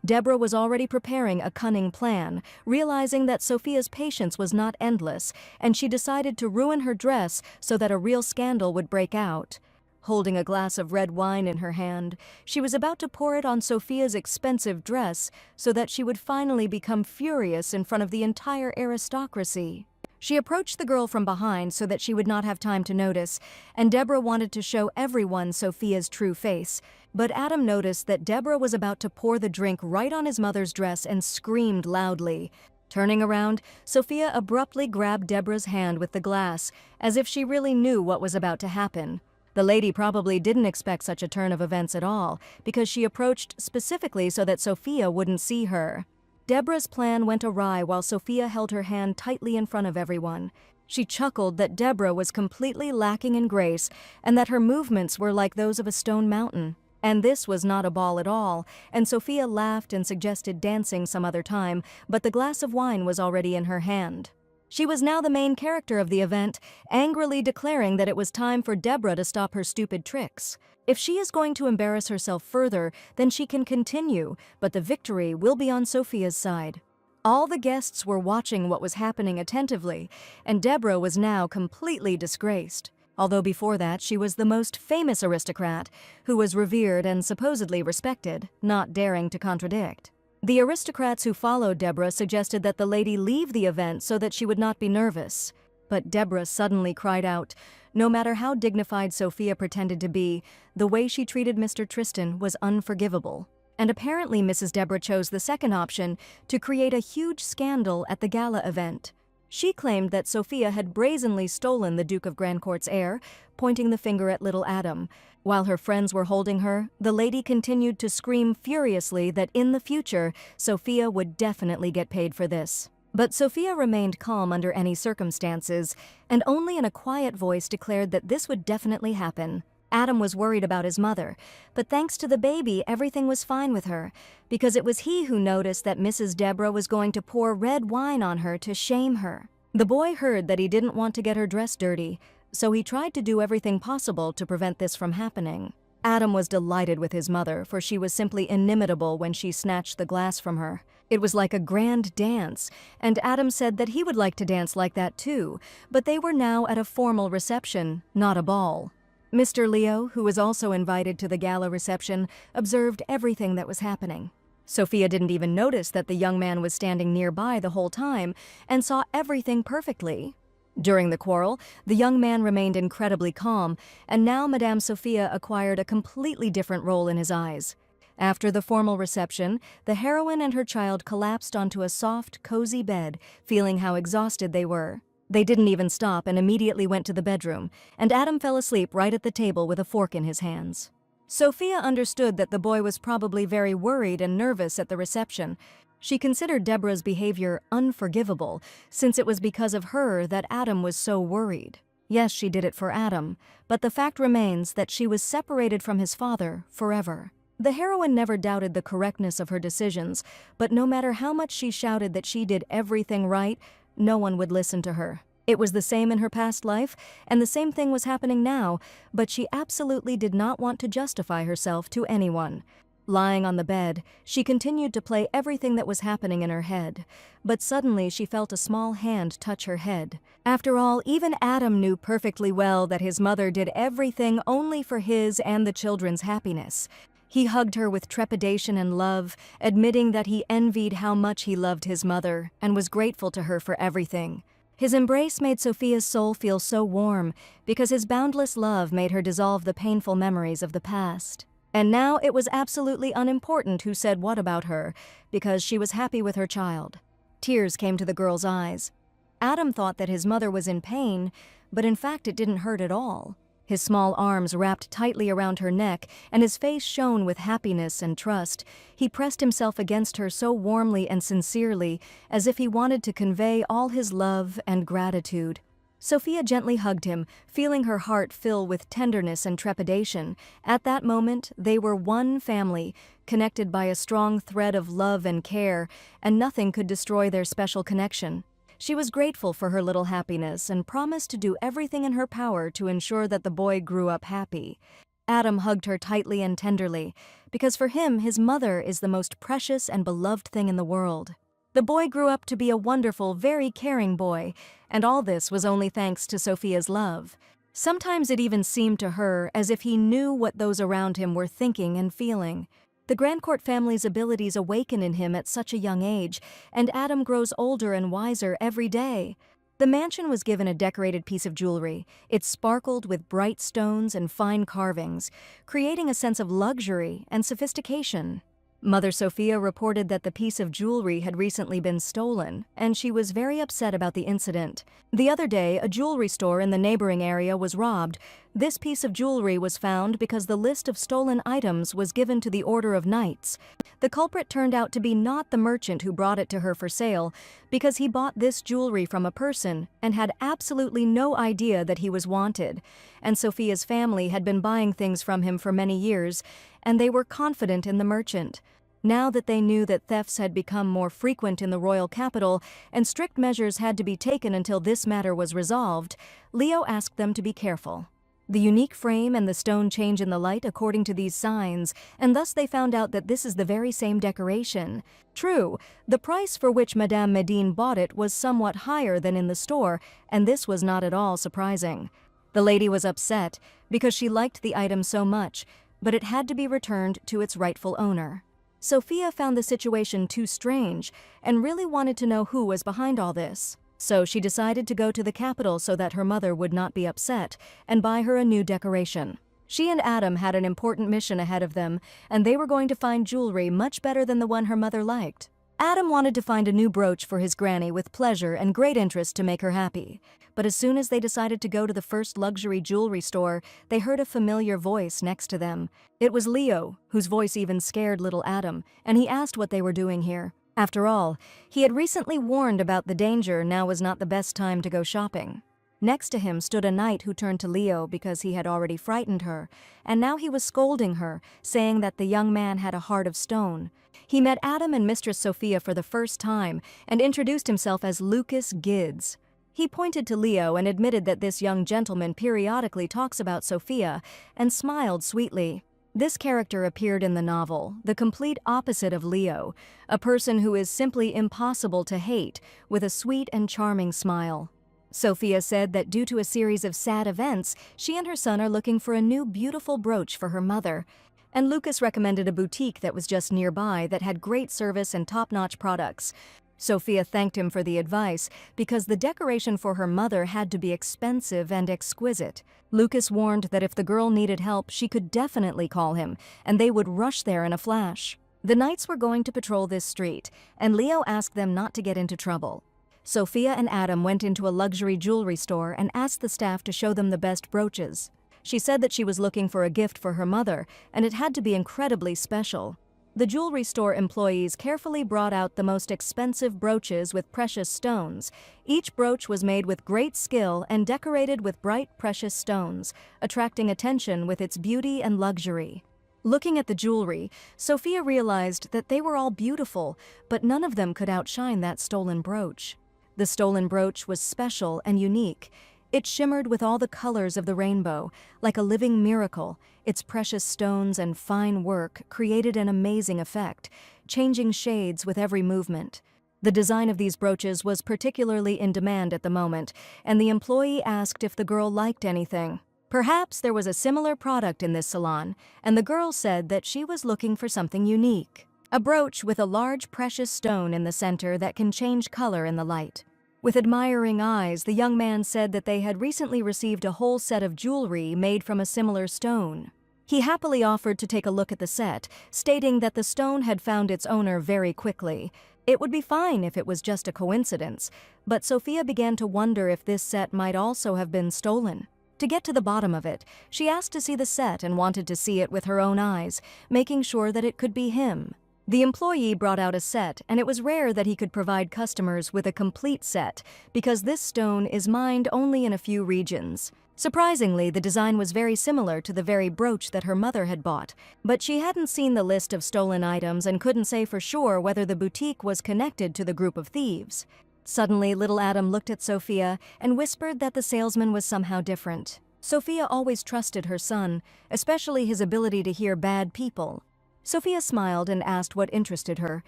Deborah was already preparing a cunning plan, realizing that Sophia's patience was not endless, and she decided to ruin her dress so that a real scandal would break out. Holding a glass of red wine in her hand, she was about to pour it on Sophia's expensive dress so that she would finally become furious in front of the entire aristocracy. She approached the girl from behind so that she would not have time to notice, and Deborah wanted to show everyone Sophia's true face. But Adam noticed that Deborah was about to pour the drink right on his mother's dress and screamed loudly. Turning around, Sophia abruptly grabbed Deborah's hand with the glass, as if she really knew what was about to happen. The lady probably didn't expect such a turn of events at all, because she approached specifically so that Sophia wouldn't see her. Deborah's plan went awry while Sophia held her hand tightly in front of everyone. She chuckled that Deborah was completely lacking in grace and that her movements were like those of a stone mountain. And this was not a ball at all, and Sophia laughed and suggested dancing some other time, but the glass of wine was already in her hand. She was now the main character of the event, angrily declaring that it was time for Deborah to stop her stupid tricks. If she is going to embarrass herself further, then she can continue, but the victory will be on Sophia's side. All the guests were watching what was happening attentively, and Deborah was now completely disgraced. Although before that she was the most famous aristocrat, who was revered and supposedly respected, not daring to contradict. The aristocrats who followed Deborah suggested that the lady leave the event so that she would not be nervous. But Deborah suddenly cried out. No matter how dignified Sophia pretended to be, the way she treated Mr. Tristan was unforgivable. And apparently Mrs. Deborah chose the second option, to create a huge scandal at the gala event. She claimed that Sophia had brazenly stolen the Duke of Grandcourt's heir, pointing the finger at little Adam. While her friends were holding her, the lady continued to scream furiously that in the future, Sophia would definitely get paid for this. But Sophia remained calm under any circumstances, and only in a quiet voice declared that this would definitely happen. Adam was worried about his mother, but thanks to the baby, everything was fine with her, because it was he who noticed that Mrs. Deborah was going to pour red wine on her to shame her. The boy heard that he didn't want to get her dress dirty, so he tried to do everything possible to prevent this from happening. Adam was delighted with his mother, for she was simply inimitable when she snatched the glass from her. It was like a grand dance, and Adam said that he would like to dance like that too, but they were now at a formal reception, not a ball. Mr. Leo, who was also invited to the gala reception, observed everything that was happening. Sophia didn't even notice that the young man was standing nearby the whole time and saw everything perfectly. During the quarrel, the young man remained incredibly calm, and now Madame Sophia acquired a completely different role in his eyes. After the formal reception, the heroine and her child collapsed onto a soft, cozy bed, feeling how exhausted they were. They didn't even stop and immediately went to the bedroom, and Adam fell asleep right at the table with a fork in his hands. Sophia understood that the boy was probably very worried and nervous at the reception. She considered Deborah's behavior unforgivable, since it was because of her that Adam was so worried. Yes, she did it for Adam, but the fact remains that she was separated from his father forever. The heroine never doubted the correctness of her decisions, but no matter how much she shouted that she did everything right, no one would listen to her. It was the same in her past life, and the same thing was happening now, but she absolutely did not want to justify herself to anyone. Lying on the bed, she continued to play everything that was happening in her head, but suddenly she felt a small hand touch her head. After all, even Adam knew perfectly well that his mother did everything only for his and the children's happiness. He hugged her with trepidation and love, admitting that he envied how much he loved his mother and was grateful to her for everything. His embrace made Sophia's soul feel so warm because his boundless love made her dissolve the painful memories of the past. And now it was absolutely unimportant who said what about her, because she was happy with her child. Tears came to the girl's eyes. Adam thought that his mother was in pain, but in fact it didn't hurt at all. His small arms wrapped tightly around her neck, and his face shone with happiness and trust. He pressed himself against her so warmly and sincerely, as if he wanted to convey all his love and gratitude. Sophia gently hugged him, feeling her heart fill with tenderness and trepidation. At that moment, they were one family, connected by a strong thread of love and care, and nothing could destroy their special connection. She was grateful for her little happiness and promised to do everything in her power to ensure that the boy grew up happy. Adam hugged her tightly and tenderly, because for him, his mother is the most precious and beloved thing in the world. The boy grew up to be a wonderful, very caring boy, and all this was only thanks to Sophia's love. Sometimes it even seemed to her as if he knew what those around him were thinking and feeling. The Grandcourt family's abilities awaken in him at such a young age, and Adam grows older and wiser every day. The mansion was given a decorated piece of jewelry. It sparkled with bright stones and fine carvings, creating a sense of luxury and sophistication. Mother Sophia reported that the piece of jewelry had recently been stolen, and she was very upset about the incident. The other day, a jewelry store in the neighboring area was robbed. This piece of jewelry was found because the list of stolen items was given to the Order of Knights. The culprit turned out to be not the merchant who brought it to her for sale, because he bought this jewelry from a person and had absolutely no idea that he was wanted. And Sophia's family had been buying things from him for many years, and they were confident in the merchant. Now that they knew that thefts had become more frequent in the royal capital and strict measures had to be taken until this matter was resolved, Leo asked them to be careful. The unique frame and the stone change in the light according to these signs, and thus they found out that this is the very same decoration. True, the price for which Madame Medine bought it was somewhat higher than in the store, and this was not at all surprising. The lady was upset because she liked the item so much, but it had to be returned to its rightful owner. Sophia found the situation too strange and really wanted to know who was behind all this. So she decided to go to the capital so that her mother would not be upset and buy her a new decoration. She and Adam had an important mission ahead of them, and they were going to find jewelry much better than the one her mother liked. Adam wanted to find a new brooch for his granny with pleasure and great interest to make her happy. But as soon as they decided to go to the first luxury jewelry store, they heard a familiar voice next to them. It was Leo, whose voice even scared little Adam, and he asked what they were doing here. After all, he had recently warned about the danger. Now was not the best time to go shopping. Next to him stood a knight who turned to Leo because he had already frightened her, and now he was scolding her, saying that the young man had a heart of stone. He met Adam and Mistress Sophia for the first time and introduced himself as Lucas Gids. He pointed to Leo and admitted that this young gentleman periodically talks about Sophia and smiled sweetly. This character appeared in the novel, the complete opposite of Leo, a person who is simply impossible to hate, with a sweet and charming smile. Sophia said that due to a series of sad events, she and her son are looking for a new beautiful brooch for her mother. And Lucas recommended a boutique that was just nearby that had great service and top-notch products. Sophia thanked him for the advice because the decoration for her mother had to be expensive and exquisite. Lucas warned that if the girl needed help, she could definitely call him, and they would rush there in a flash. The knights were going to patrol this street, and Leo asked them not to get into trouble. Sophia and Adam went into a luxury jewelry store and asked the staff to show them the best brooches. She said that she was looking for a gift for her mother, and it had to be incredibly special. The jewelry store employees carefully brought out the most expensive brooches with precious stones. Each brooch was made with great skill and decorated with bright, precious stones, attracting attention with its beauty and luxury. Looking at the jewelry, Sophia realized that they were all beautiful, but none of them could outshine that stolen brooch. The stolen brooch was special and unique. It shimmered with all the colors of the rainbow, like a living miracle. Its precious stones and fine work created an amazing effect, changing shades with every movement. The design of these brooches was particularly in demand at the moment, and the employee asked if the girl liked anything. Perhaps there was a similar product in this salon, and the girl said that she was looking for something unique. A brooch with a large precious stone in the center that can change color in the light. With admiring eyes, the young man said that they had recently received a whole set of jewelry made from a similar stone. He happily offered to take a look at the set, stating that the stone had found its owner very quickly. It would be fine if it was just a coincidence, but Sophia began to wonder if this set might also have been stolen. To get to the bottom of it, she asked to see the set and wanted to see it with her own eyes, making sure that it could be him. The employee brought out a set, and it was rare that he could provide customers with a complete set because this stone is mined only in a few regions. Surprisingly, the design was very similar to the very brooch that her mother had bought, but she hadn't seen the list of stolen items and couldn't say for sure whether the boutique was connected to the group of thieves. Suddenly, little Adam looked at Sophia and whispered that the salesman was somehow different. Sophia always trusted her son, especially his ability to hear bad people. Sophia smiled and asked what interested her,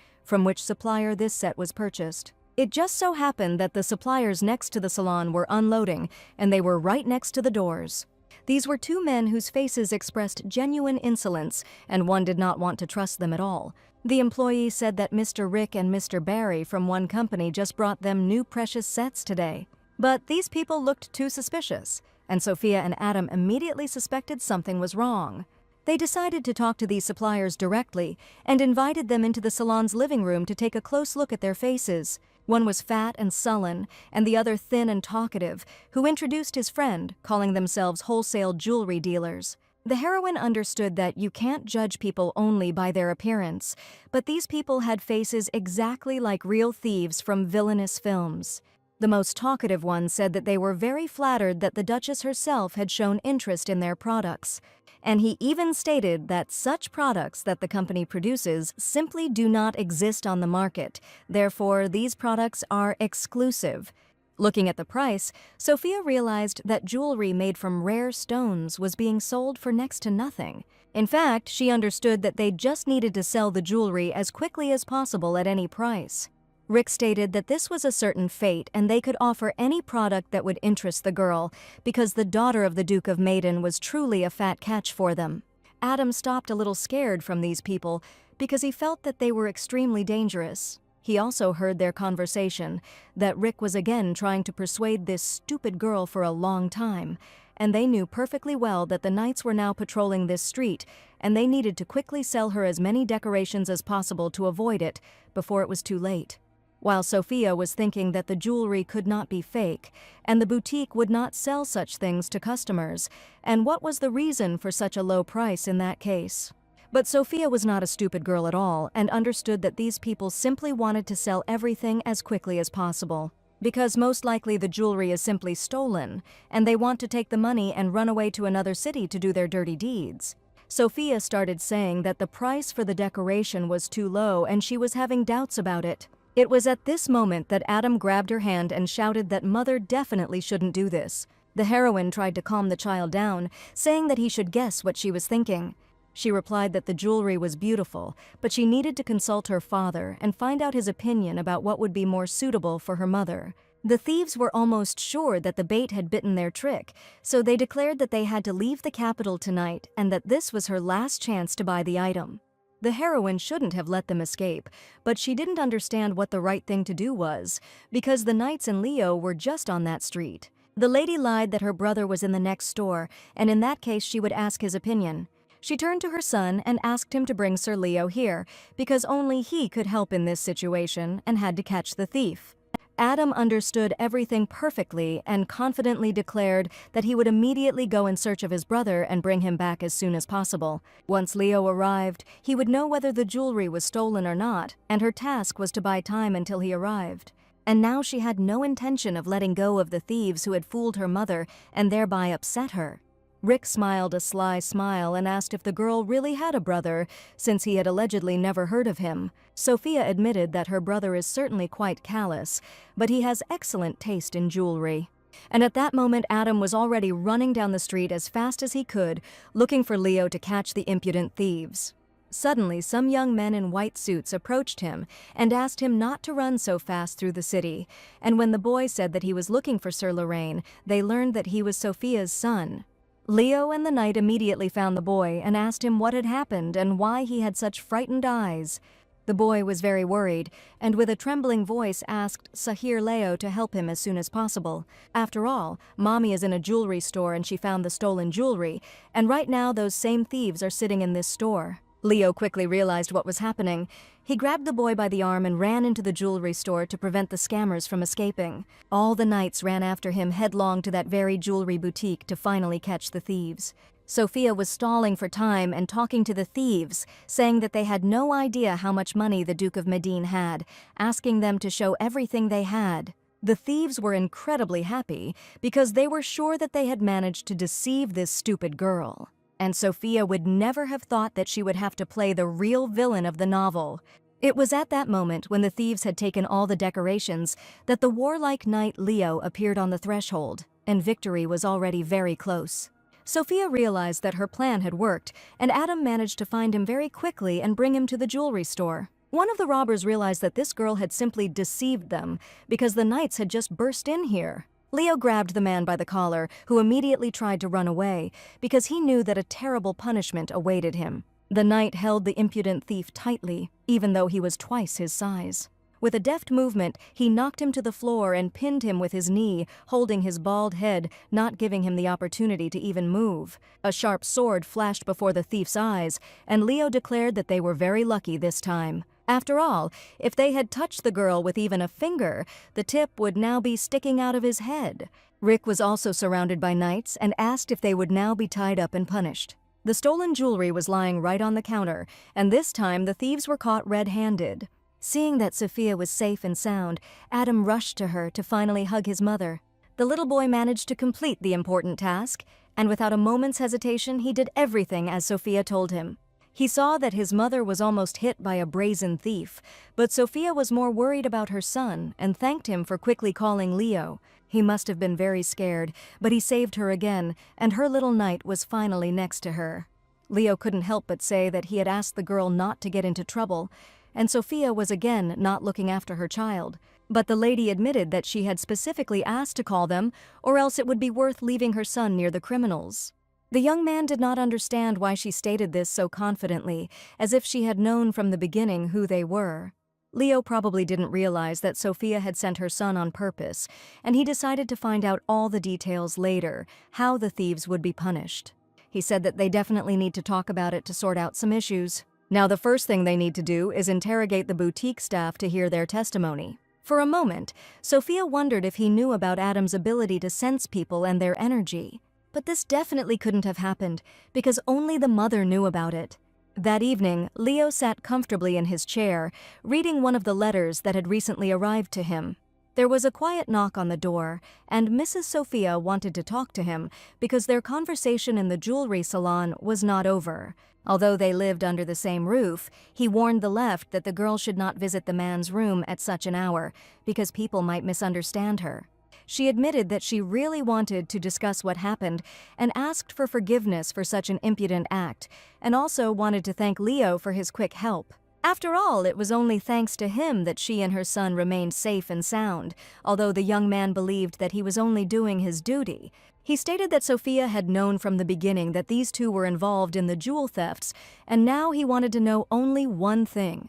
from which supplier this set was purchased. It just so happened that the suppliers next to the salon were unloading, and they were right next to the doors. These were two men whose faces expressed genuine insolence, and one did not want to trust them at all. The employee said that Mr. Rick and Mr. Barry from one company just brought them new precious sets today. But these people looked too suspicious, and Sophia and Adam immediately suspected something was wrong. They decided to talk to these suppliers directly and invited them into the salon's living room to take a close look at their faces. One was fat and sullen, and the other thin and talkative, who introduced his friend, calling themselves wholesale jewelry dealers. The heroine understood that you can't judge people only by their appearance, but these people had faces exactly like real thieves from villainous films. The most talkative one said that they were very flattered that the Duchess herself had shown interest in their products, and he even stated that such products that the company produces simply do not exist on the market. Therefore, these products are exclusive. Looking at the price, Sophia realized that jewelry made from rare stones was being sold for next to nothing. In fact, she understood that they just needed to sell the jewelry as quickly as possible at any price. Rick stated that this was a certain fate and they could offer any product that would interest the girl because the daughter of the Duke of Maiden was truly a fat catch for them. Adam stopped a little scared from these people because he felt that they were extremely dangerous. He also heard their conversation, that Rick was again trying to persuade this stupid girl for a long time, and they knew perfectly well that the knights were now patrolling this street, and they needed to quickly sell her as many decorations as possible to avoid it before it was too late. While Sophia was thinking that the jewelry could not be fake, and the boutique would not sell such things to customers, and what was the reason for such a low price in that case? But Sophia was not a stupid girl at all and understood that these people simply wanted to sell everything as quickly as possible, because most likely the jewelry is simply stolen, and they want to take the money and run away to another city to do their dirty deeds. Sophia started saying that the price for the decoration was too low and she was having doubts about it. It was at this moment that Adam grabbed her hand and shouted that Mother definitely shouldn't do this. The heroine tried to calm the child down, saying that he should guess what she was thinking. She replied that the jewelry was beautiful, but she needed to consult her father and find out his opinion about what would be more suitable for her mother. The thieves were almost sure that the bait had bitten their trick, so they declared that they had to leave the capital tonight and that this was her last chance to buy the item. The heroine shouldn't have let them escape, but she didn't understand what the right thing to do was, because the knights and Leo were just on that street. The lady lied that her brother was in the next store, and in that case she would ask his opinion. She turned to her son and asked him to bring Sir Leo here, because only he could help in this situation and had to catch the thief. Adam understood everything perfectly and confidently declared that he would immediately go in search of his brother and bring him back as soon as possible. Once Leo arrived, he would know whether the jewelry was stolen or not, and her task was to buy time until he arrived. And now she had no intention of letting go of the thieves who had fooled her mother and thereby upset her. Rick smiled a sly smile and asked if the girl really had a brother, since he had allegedly never heard of him. Sophia admitted that her brother is certainly quite callous, but he has excellent taste in jewelry. And at that moment Adam was already running down the street as fast as he could, looking for Leo to catch the impudent thieves. Suddenly, some young men in white suits approached him and asked him not to run so fast through the city, and when the boy said that he was looking for Sir Lorraine, they learned that he was Sophia's son. Leo and the knight immediately found the boy and asked him what had happened and why he had such frightened eyes. The boy was very worried, and with a trembling voice asked Sahir Leo to help him as soon as possible. After all, Mommy is in a jewelry store and she found the stolen jewelry, and right now those same thieves are sitting in this store. Leo quickly realized what was happening. He grabbed the boy by the arm and ran into the jewelry store to prevent the scammers from escaping. All the knights ran after him headlong to that very jewelry boutique to finally catch the thieves. Sophia was stalling for time and talking to the thieves, saying that they had no idea how much money the Duke of Medine had, asking them to show everything they had. The thieves were incredibly happy because they were sure that they had managed to deceive this stupid girl. And Sophia would never have thought that she would have to play the real villain of the novel. It was at that moment, when the thieves had taken all the decorations, that the warlike knight Leo appeared on the threshold, and victory was already very close. Sophia realized that her plan had worked, and Adam managed to find him very quickly and bring him to the jewelry store. One of the robbers realized that this girl had simply deceived them, because the knights had just burst in here. Leo grabbed the man by the collar, who immediately tried to run away, because he knew that a terrible punishment awaited him. The knight held the impudent thief tightly, even though he was twice his size. With a deft movement, he knocked him to the floor and pinned him with his knee, holding his bald head, not giving him the opportunity to even move. A sharp sword flashed before the thief's eyes, and Leo declared that they were very lucky this time. After all, if they had touched the girl with even a finger, the tip would now be sticking out of his head. Rick was also surrounded by knights and asked if they would now be tied up and punished. The stolen jewelry was lying right on the counter, and this time the thieves were caught red-handed. Seeing that Sophia was safe and sound, Adam rushed to her to finally hug his mother. The little boy managed to complete the important task, and without a moment's hesitation he did everything as Sophia told him. He saw that his mother was almost hit by a brazen thief, but Sophia was more worried about her son and thanked him for quickly calling Leo. He must have been very scared, but he saved her again, and her little knight was finally next to her. Leo couldn't help but say that he had asked the girl not to get into trouble, and Sophia was again not looking after her child. But the lady admitted that she had specifically asked to call them, or else it would be worth leaving her son near the criminals. The young man did not understand why she stated this so confidently, as if she had known from the beginning who they were. Leo probably didn't realize that Sophia had sent her son on purpose, and he decided to find out all the details later, how the thieves would be punished. He said that they definitely need to talk about it to sort out some issues. Now the first thing they need to do is interrogate the boutique staff to hear their testimony. For a moment, Sophia wondered if he knew about Adam's ability to sense people and their energy. But this definitely couldn't have happened, because only the mother knew about it. That evening, Leo sat comfortably in his chair, reading one of the letters that had recently arrived to him. There was a quiet knock on the door, and Mrs. Sophia wanted to talk to him because their conversation in the jewelry salon was not over. Although they lived under the same roof, he warned the left that the girl should not visit the man's room at such an hour because people might misunderstand her. She admitted that she really wanted to discuss what happened and asked for forgiveness for such an impudent act, and also wanted to thank Leo for his quick help. After all, it was only thanks to him that she and her son remained safe and sound, although the young man believed that he was only doing his duty. He stated that Sophia had known from the beginning that these two were involved in the jewel thefts, and now he wanted to know only one thing.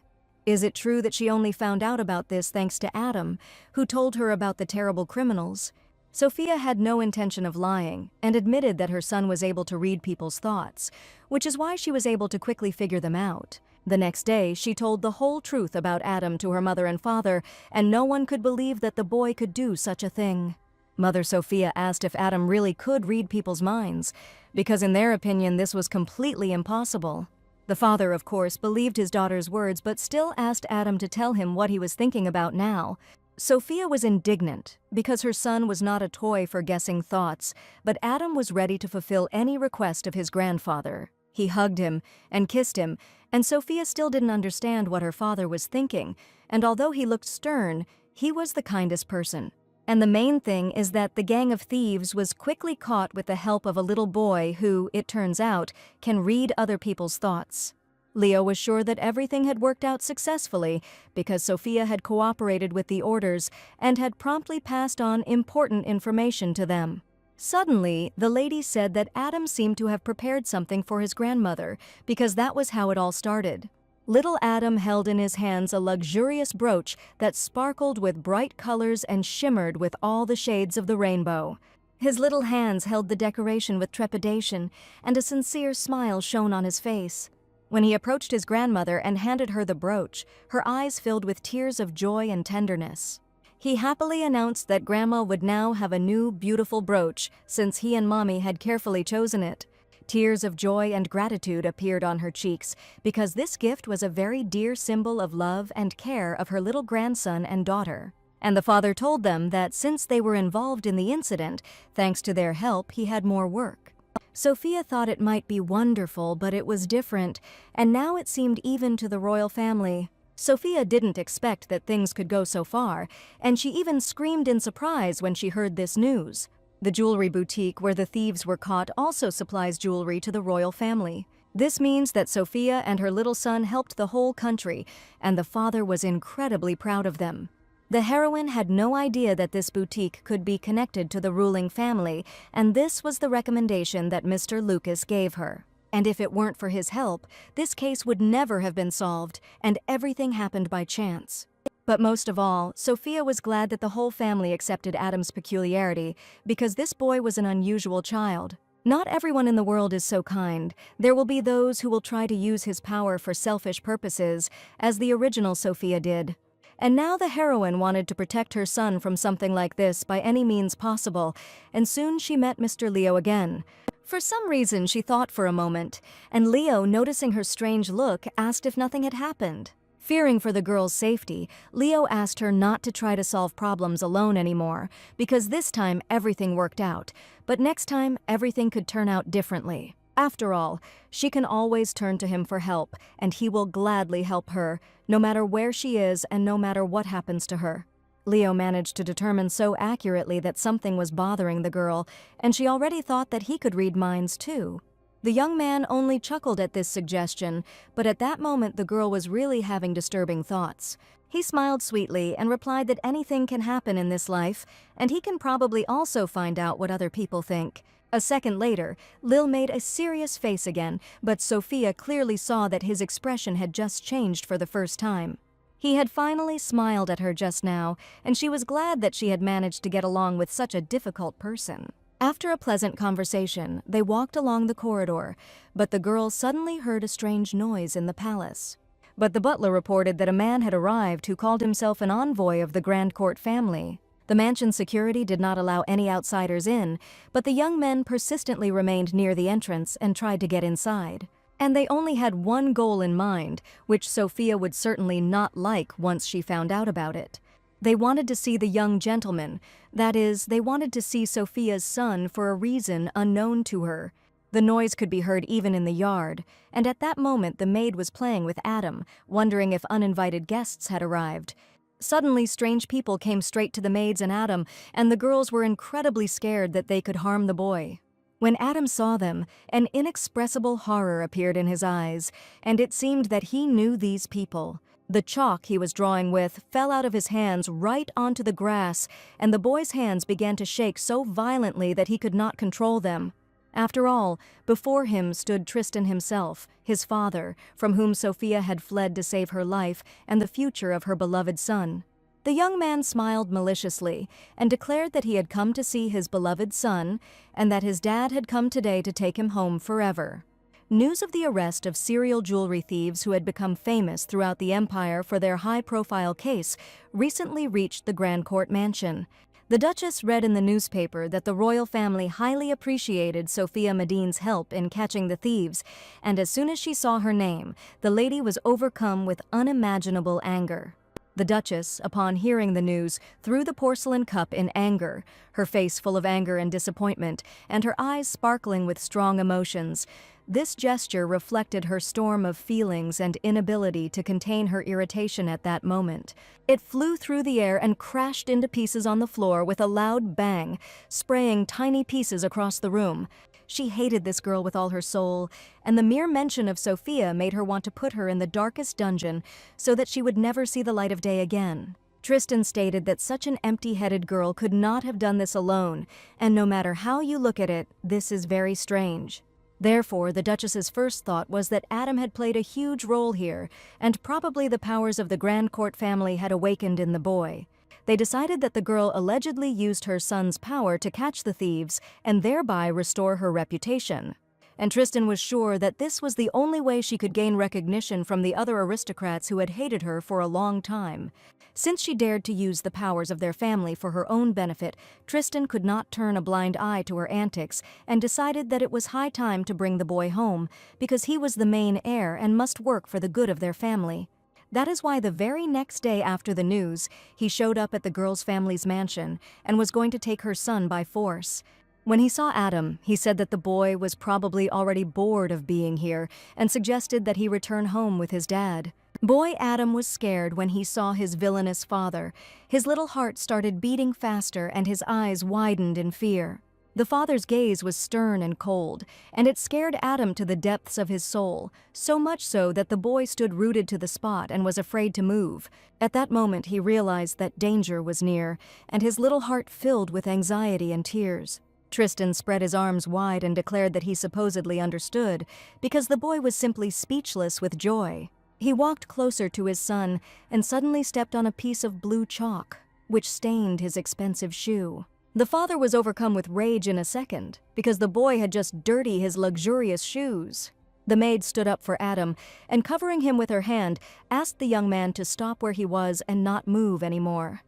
Is it true that she only found out about this thanks to Adam, who told her about the terrible criminals? Sophia had no intention of lying and admitted that her son was able to read people's thoughts, which is why she was able to quickly figure them out. The next day, she told the whole truth about Adam to her mother and father, and no one could believe that the boy could do such a thing. Mother Sophia asked if Adam really could read people's minds, because in their opinion this was completely impossible. The father, of course, believed his daughter's words but still asked Adam to tell him what he was thinking about now. Sophia was indignant because her son was not a toy for guessing thoughts, but Adam was ready to fulfill any request of his grandfather. He hugged him and kissed him, and Sophia still didn't understand what her father was thinking, and although he looked stern, he was the kindest person. And the main thing is that the gang of thieves was quickly caught with the help of a little boy who, it turns out, can read other people's thoughts. Leo was sure that everything had worked out successfully because Sophia had cooperated with the orders and had promptly passed on important information to them. Suddenly, the lady said that Adam seemed to have prepared something for his grandmother because that was how it all started. Little Adam held in his hands a luxurious brooch that sparkled with bright colors and shimmered with all the shades of the rainbow. His little hands held the decoration with trepidation, and a sincere smile shone on his face. When he approached his grandmother and handed her the brooch, her eyes filled with tears of joy and tenderness. He happily announced that Grandma would now have a new, beautiful brooch since he and Mommy had carefully chosen it. Tears of joy and gratitude appeared on her cheeks because this gift was a very dear symbol of love and care of her little grandson and daughter. And the father told them that since they were involved in the incident, thanks to their help, he had more work. Sophia thought it might be wonderful, but it was different, and now it seemed even to the royal family. Sophia didn't expect that things could go so far, and she even screamed in surprise when she heard this news. The jewelry boutique where the thieves were caught also supplies jewelry to the royal family. This means that Sophia and her little son helped the whole country, and the father was incredibly proud of them. The heroine had no idea that this boutique could be connected to the ruling family, and this was the recommendation that Mr. Lucas gave her. And if it weren't for his help, this case would never have been solved, and everything happened by chance. But most of all, Sophia was glad that the whole family accepted Adam's peculiarity, because this boy was an unusual child. Not everyone in the world is so kind. There will be those who will try to use his power for selfish purposes, as the original Sophia did. And now the heroine wanted to protect her son from something like this by any means possible, and soon she met Mr. Leo again. For some reason she thought for a moment, and Leo, noticing her strange look, asked if nothing had happened. Fearing for the girl's safety, Leo asked her not to try to solve problems alone anymore, because this time everything worked out, but next time everything could turn out differently. After all, she can always turn to him for help, and he will gladly help her, no matter where she is and no matter what happens to her. Leo managed to determine so accurately that something was bothering the girl, and she already thought that he could read minds too. The young man only chuckled at this suggestion, but at that moment the girl was really having disturbing thoughts. He smiled sweetly and replied that anything can happen in this life, and he can probably also find out what other people think. A second later, Lil made a serious face again, but Sophia clearly saw that his expression had just changed for the first time. He had finally smiled at her just now, and she was glad that she had managed to get along with such a difficult person. After a pleasant conversation, they walked along the corridor, but the girl suddenly heard a strange noise in the palace. But the butler reported that a man had arrived who called himself an envoy of the Grand Court family. The mansion's security did not allow any outsiders in, but the young men persistently remained near the entrance and tried to get inside. And they only had one goal in mind, which Sophia would certainly not like once she found out about it. They wanted to see the young gentleman. That is, they wanted to see Sophia's son for a reason unknown to her. The noise could be heard even in the yard, and at that moment the maid was playing with Adam, wondering if uninvited guests had arrived. Suddenly, strange people came straight to the maids and Adam, and the girls were incredibly scared that they could harm the boy. When Adam saw them, an inexpressible horror appeared in his eyes, and it seemed that he knew these people. The chalk he was drawing with fell out of his hands right onto the grass, and the boy's hands began to shake so violently that he could not control them. After all, before him stood Tristan himself, his father, from whom Sophia had fled to save her life and the future of her beloved son. The young man smiled maliciously and declared that he had come to see his beloved son and that his dad had come today to take him home forever. News of the arrest of serial jewelry thieves who had become famous throughout the empire for their high-profile case recently reached the Grand Court mansion. The Duchess read in the newspaper that the royal family highly appreciated Sophia Medine's help in catching the thieves, and as soon as she saw her name, the lady was overcome with unimaginable anger. The Duchess, upon hearing the news, threw the porcelain cup in anger, her face full of anger and disappointment, and her eyes sparkling with strong emotions. This gesture reflected her storm of feelings and inability to contain her irritation at that moment. It flew through the air and crashed into pieces on the floor with a loud bang, spraying tiny pieces across the room. She hated this girl with all her soul, and the mere mention of Sophia made her want to put her in the darkest dungeon so that she would never see the light of day again. Tristan stated that such an empty-headed girl could not have done this alone, and no matter how you look at it, this is very strange. Therefore, the Duchess's first thought was that Adam had played a huge role here, and probably the powers of the Grand Court family had awakened in the boy. They decided that the girl allegedly used her son's power to catch the thieves and thereby restore her reputation. And Tristan was sure that this was the only way she could gain recognition from the other aristocrats who had hated her for a long time. Since she dared to use the powers of their family for her own benefit, Tristan could not turn a blind eye to her antics and decided that it was high time to bring the boy home, because he was the main heir and must work for the good of their family. That is why the very next day after the news, he showed up at the girl's family's mansion and was going to take her son by force. When he saw Adam, he said that the boy was probably already bored of being here and suggested that he return home with his dad. Boy Adam was scared when he saw his villainous father. His little heart started beating faster and his eyes widened in fear. The father's gaze was stern and cold, and it scared Adam to the depths of his soul, so much so that the boy stood rooted to the spot and was afraid to move. At that moment he realized that danger was near, and his little heart filled with anxiety and tears. Tristan spread his arms wide and declared that he supposedly understood, because the boy was simply speechless with joy. He walked closer to his son and suddenly stepped on a piece of blue chalk, which stained his expensive shoe. The father was overcome with rage in a second, because the boy had just dirtied his luxurious shoes. The maid stood up for Adam, and covering him with her hand, asked the young man to stop where he was and not move anymore.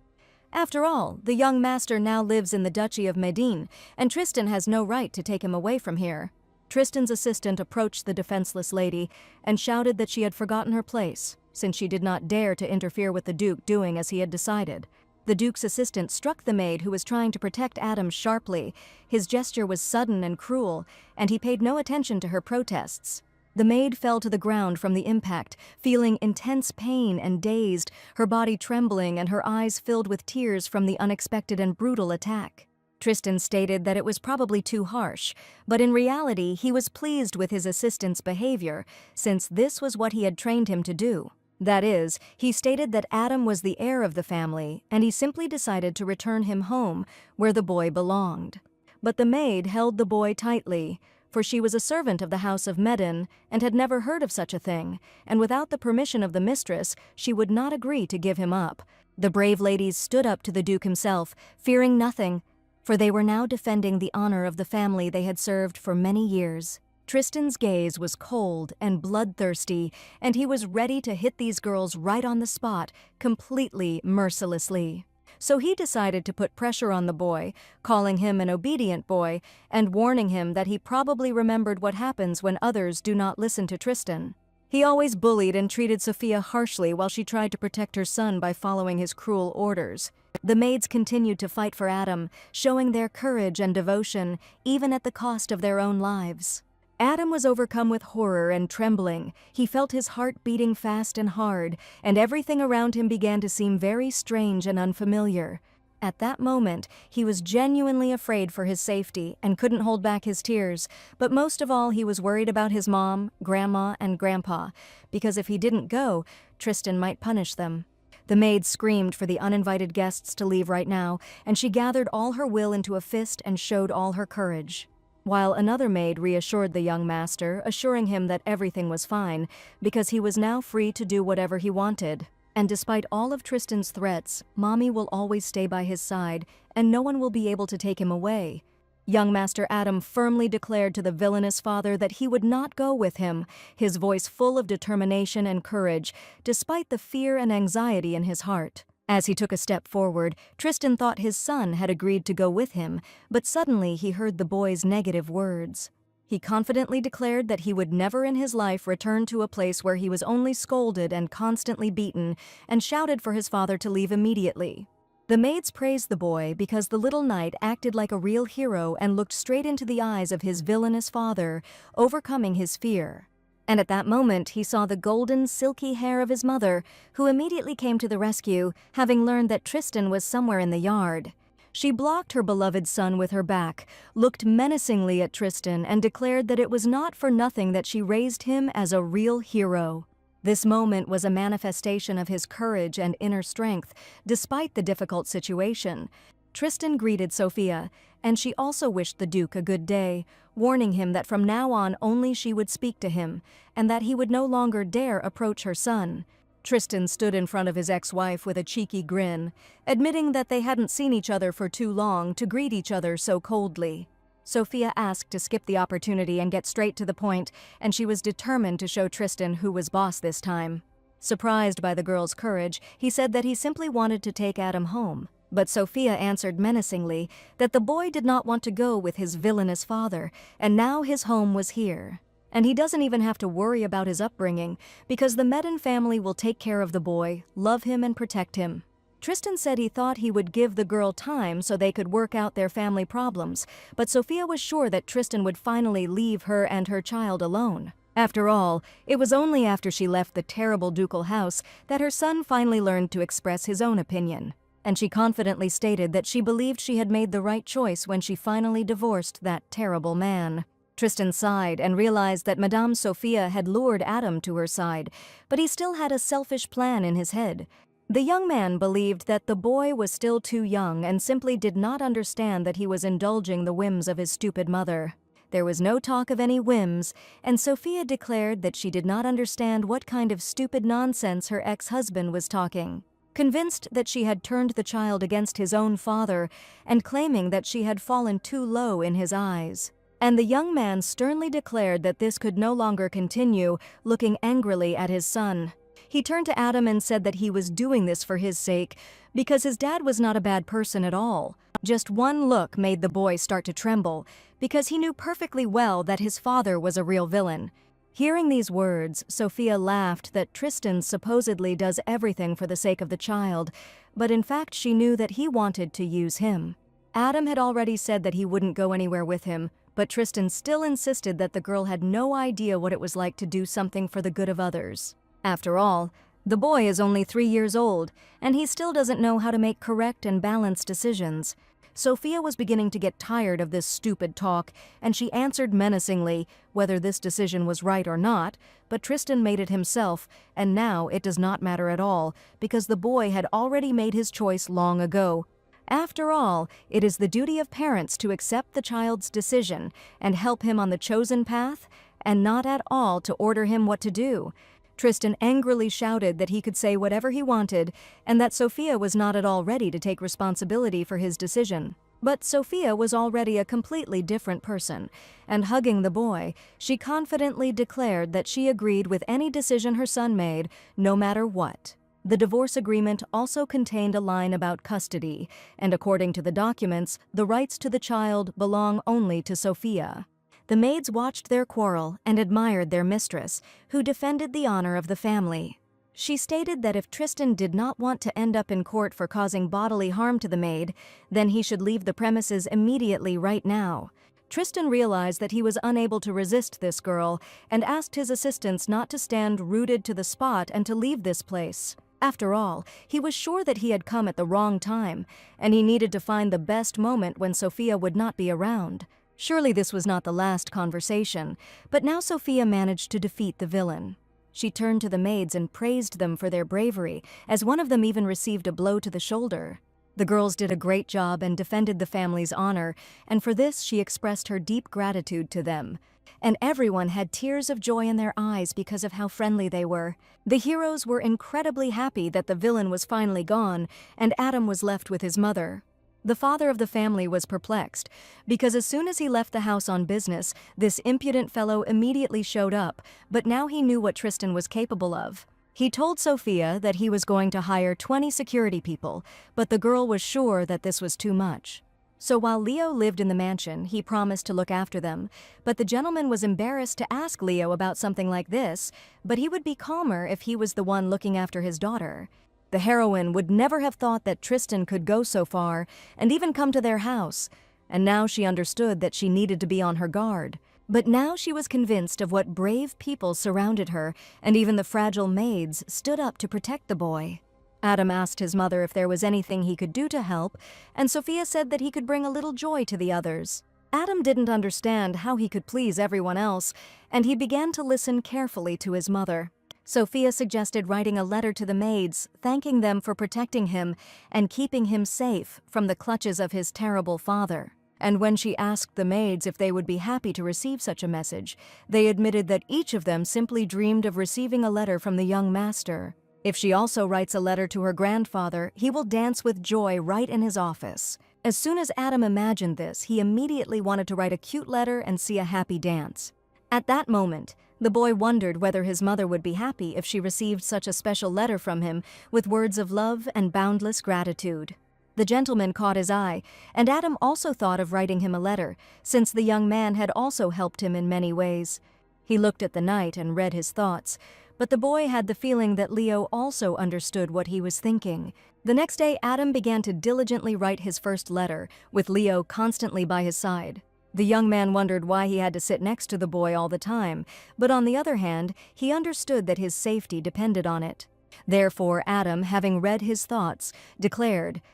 After all, the young master now lives in the Duchy of Medine, and Tristan has no right to take him away from here. Tristan's assistant approached the defenseless lady and shouted that she had forgotten her place, since she did not dare to interfere with the Duke doing as he had decided. The Duke's assistant struck the maid who was trying to protect Adam sharply. His gesture was sudden and cruel, and he paid no attention to her protests. The maid fell to the ground from the impact, feeling intense pain and dazed, her body trembling and her eyes filled with tears from the unexpected and brutal attack. Tristan stated that it was probably too harsh, but in reality he was pleased with his assistant's behavior, since this was what he had trained him to do. That is, he stated that Adam was the heir of the family, and he simply decided to return him home, where the boy belonged. But the maid held the boy tightly, for she was a servant of the house of Medin and had never heard of such a thing, and without the permission of the mistress, she would not agree to give him up. The brave ladies stood up to the Duke himself, fearing nothing, for they were now defending the honor of the family they had served for many years. Tristan's gaze was cold and bloodthirsty, and he was ready to hit these girls right on the spot, completely mercilessly. So he decided to put pressure on the boy, calling him an obedient boy, and warning him that he probably remembered what happens when others do not listen to Tristan. He always bullied and treated Sophia harshly while she tried to protect her son by following his cruel orders. The maids continued to fight for Adam, showing their courage and devotion, even at the cost of their own lives. Adam was overcome with horror and trembling. He felt his heart beating fast and hard, and everything around him began to seem very strange and unfamiliar. At that moment, he was genuinely afraid for his safety and couldn't hold back his tears, but most of all he was worried about his mom, grandma, and grandpa, because if he didn't go, Tristan might punish them. The maid screamed for the uninvited guests to leave right now, and she gathered all her will into a fist and showed all her courage. While another maid reassured the young master, assuring him that everything was fine, because he was now free to do whatever he wanted. And despite all of Tristan's threats, Mommy will always stay by his side, and no one will be able to take him away. Young Master Adam firmly declared to the villainous father that he would not go with him, his voice full of determination and courage, despite the fear and anxiety in his heart. As he took a step forward, Tristan thought his son had agreed to go with him, but suddenly he heard the boy's negative words. He confidently declared that he would never in his life return to a place where he was only scolded and constantly beaten, and shouted for his father to leave immediately. The maids praised the boy because the little knight acted like a real hero and looked straight into the eyes of his villainous father, overcoming his fear. And at that moment he saw the golden, silky hair of his mother, who immediately came to the rescue, having learned that Tristan was somewhere in the yard. She blocked her beloved son with her back, looked menacingly at Tristan, and declared that it was not for nothing that she raised him as a real hero. This moment was a manifestation of his courage and inner strength, despite the difficult situation. Tristan greeted Sophia, and she also wished the Duke a good day, warning him that from now on only she would speak to him, and that he would no longer dare approach her son. Tristan stood in front of his ex-wife with a cheeky grin, admitting that they hadn't seen each other for too long to greet each other so coldly. Sophia asked to skip the opportunity and get straight to the point, and she was determined to show Tristan who was boss this time. Surprised by the girl's courage, he said that he simply wanted to take Adam home. But Sophia answered menacingly that the boy did not want to go with his villainous father, and now his home was here. And he doesn't even have to worry about his upbringing, because the Medin family will take care of the boy, love him, and protect him. Tristan said he thought he would give the girl time so they could work out their family problems, but Sophia was sure that Tristan would finally leave her and her child alone. After all, it was only after she left the terrible ducal house that her son finally learned to express his own opinion. And she confidently stated that she believed she had made the right choice when she finally divorced that terrible man. Tristan sighed and realized that Madame Sophia had lured Adam to her side, but he still had a selfish plan in his head. The young man believed that the boy was still too young and simply did not understand that he was indulging the whims of his stupid mother. There was no talk of any whims, and Sophia declared that she did not understand what kind of stupid nonsense her ex-husband was talking. Convinced that she had turned the child against his own father and claiming that she had fallen too low in his eyes. And the young man sternly declared that this could no longer continue, looking angrily at his son. He turned to Adam and said that he was doing this for his sake, because his dad was not a bad person at all. Just one look made the boy start to tremble, because he knew perfectly well that his father was a real villain. Hearing these words, Sophia laughed that Tristan supposedly does everything for the sake of the child, but in fact she knew that he wanted to use him. Adam had already said that he wouldn't go anywhere with him, but Tristan still insisted that the girl had no idea what it was like to do something for the good of others. After all, the boy is only 3 years old, and he still doesn't know how to make correct and balanced decisions. Sophia was beginning to get tired of this stupid talk, and she answered menacingly whether this decision was right or not, but Tristan made it himself, and now it does not matter at all, because the boy had already made his choice long ago. After all, it is the duty of parents to accept the child's decision and help him on the chosen path, and not at all to order him what to do. Tristan angrily shouted that he could say whatever he wanted and that Sophia was not at all ready to take responsibility for his decision. But Sophia was already a completely different person, and hugging the boy, she confidently declared that she agreed with any decision her son made, no matter what. The divorce agreement also contained a line about custody, and according to the documents, the rights to the child belong only to Sophia. The maids watched their quarrel and admired their mistress, who defended the honor of the family. She stated that if Tristan did not want to end up in court for causing bodily harm to the maid, then he should leave the premises immediately right now. Tristan realized that he was unable to resist this girl and asked his assistants not to stand rooted to the spot and to leave this place. After all, he was sure that he had come at the wrong time, and he needed to find the best moment when Sophia would not be around. Surely this was not the last conversation, but now Sophia managed to defeat the villain. She turned to the maids and praised them for their bravery, as one of them even received a blow to the shoulder. The girls did a great job and defended the family's honor, and for this she expressed her deep gratitude to them. And everyone had tears of joy in their eyes because of how friendly they were. The heroes were incredibly happy that the villain was finally gone, and Adam was left with his mother. The father of the family was perplexed, because as soon as he left the house on business, this impudent fellow immediately showed up, but now he knew what Tristan was capable of. He told Sophia that he was going to hire 20 security people, but the girl was sure that this was too much. So while Leo lived in the mansion, he promised to look after them, but the gentleman was embarrassed to ask Leo about something like this, but he would be calmer if he was the one looking after his daughter. The heroine would never have thought that Tristan could go so far and even come to their house, and now she understood that she needed to be on her guard. But now she was convinced of what brave people surrounded her, and even the fragile maids stood up to protect the boy. Adam asked his mother if there was anything he could do to help, and Sophia said that he could bring a little joy to the others. Adam didn't understand how he could please everyone else, and he began to listen carefully to his mother. Sophia suggested writing a letter to the maids, thanking them for protecting him and keeping him safe from the clutches of his terrible father. And when she asked the maids if they would be happy to receive such a message, they admitted that each of them simply dreamed of receiving a letter from the young master. If she also writes a letter to her grandfather, he will dance with joy right in his office. As soon as Adam imagined this, he immediately wanted to write a cute letter and see a happy dance. At that moment, the boy wondered whether his mother would be happy if she received such a special letter from him with words of love and boundless gratitude. The gentleman caught his eye, and Adam also thought of writing him a letter, since the young man had also helped him in many ways. He looked at the knight and read his thoughts, but the boy had the feeling that Leo also understood what he was thinking. The next day, Adam began to diligently write his first letter, with Leo constantly by his side. The young man wondered why he had to sit next to the boy all the time, but on the other hand, he understood that his safety depended on it. Therefore, Adam, having read his thoughts,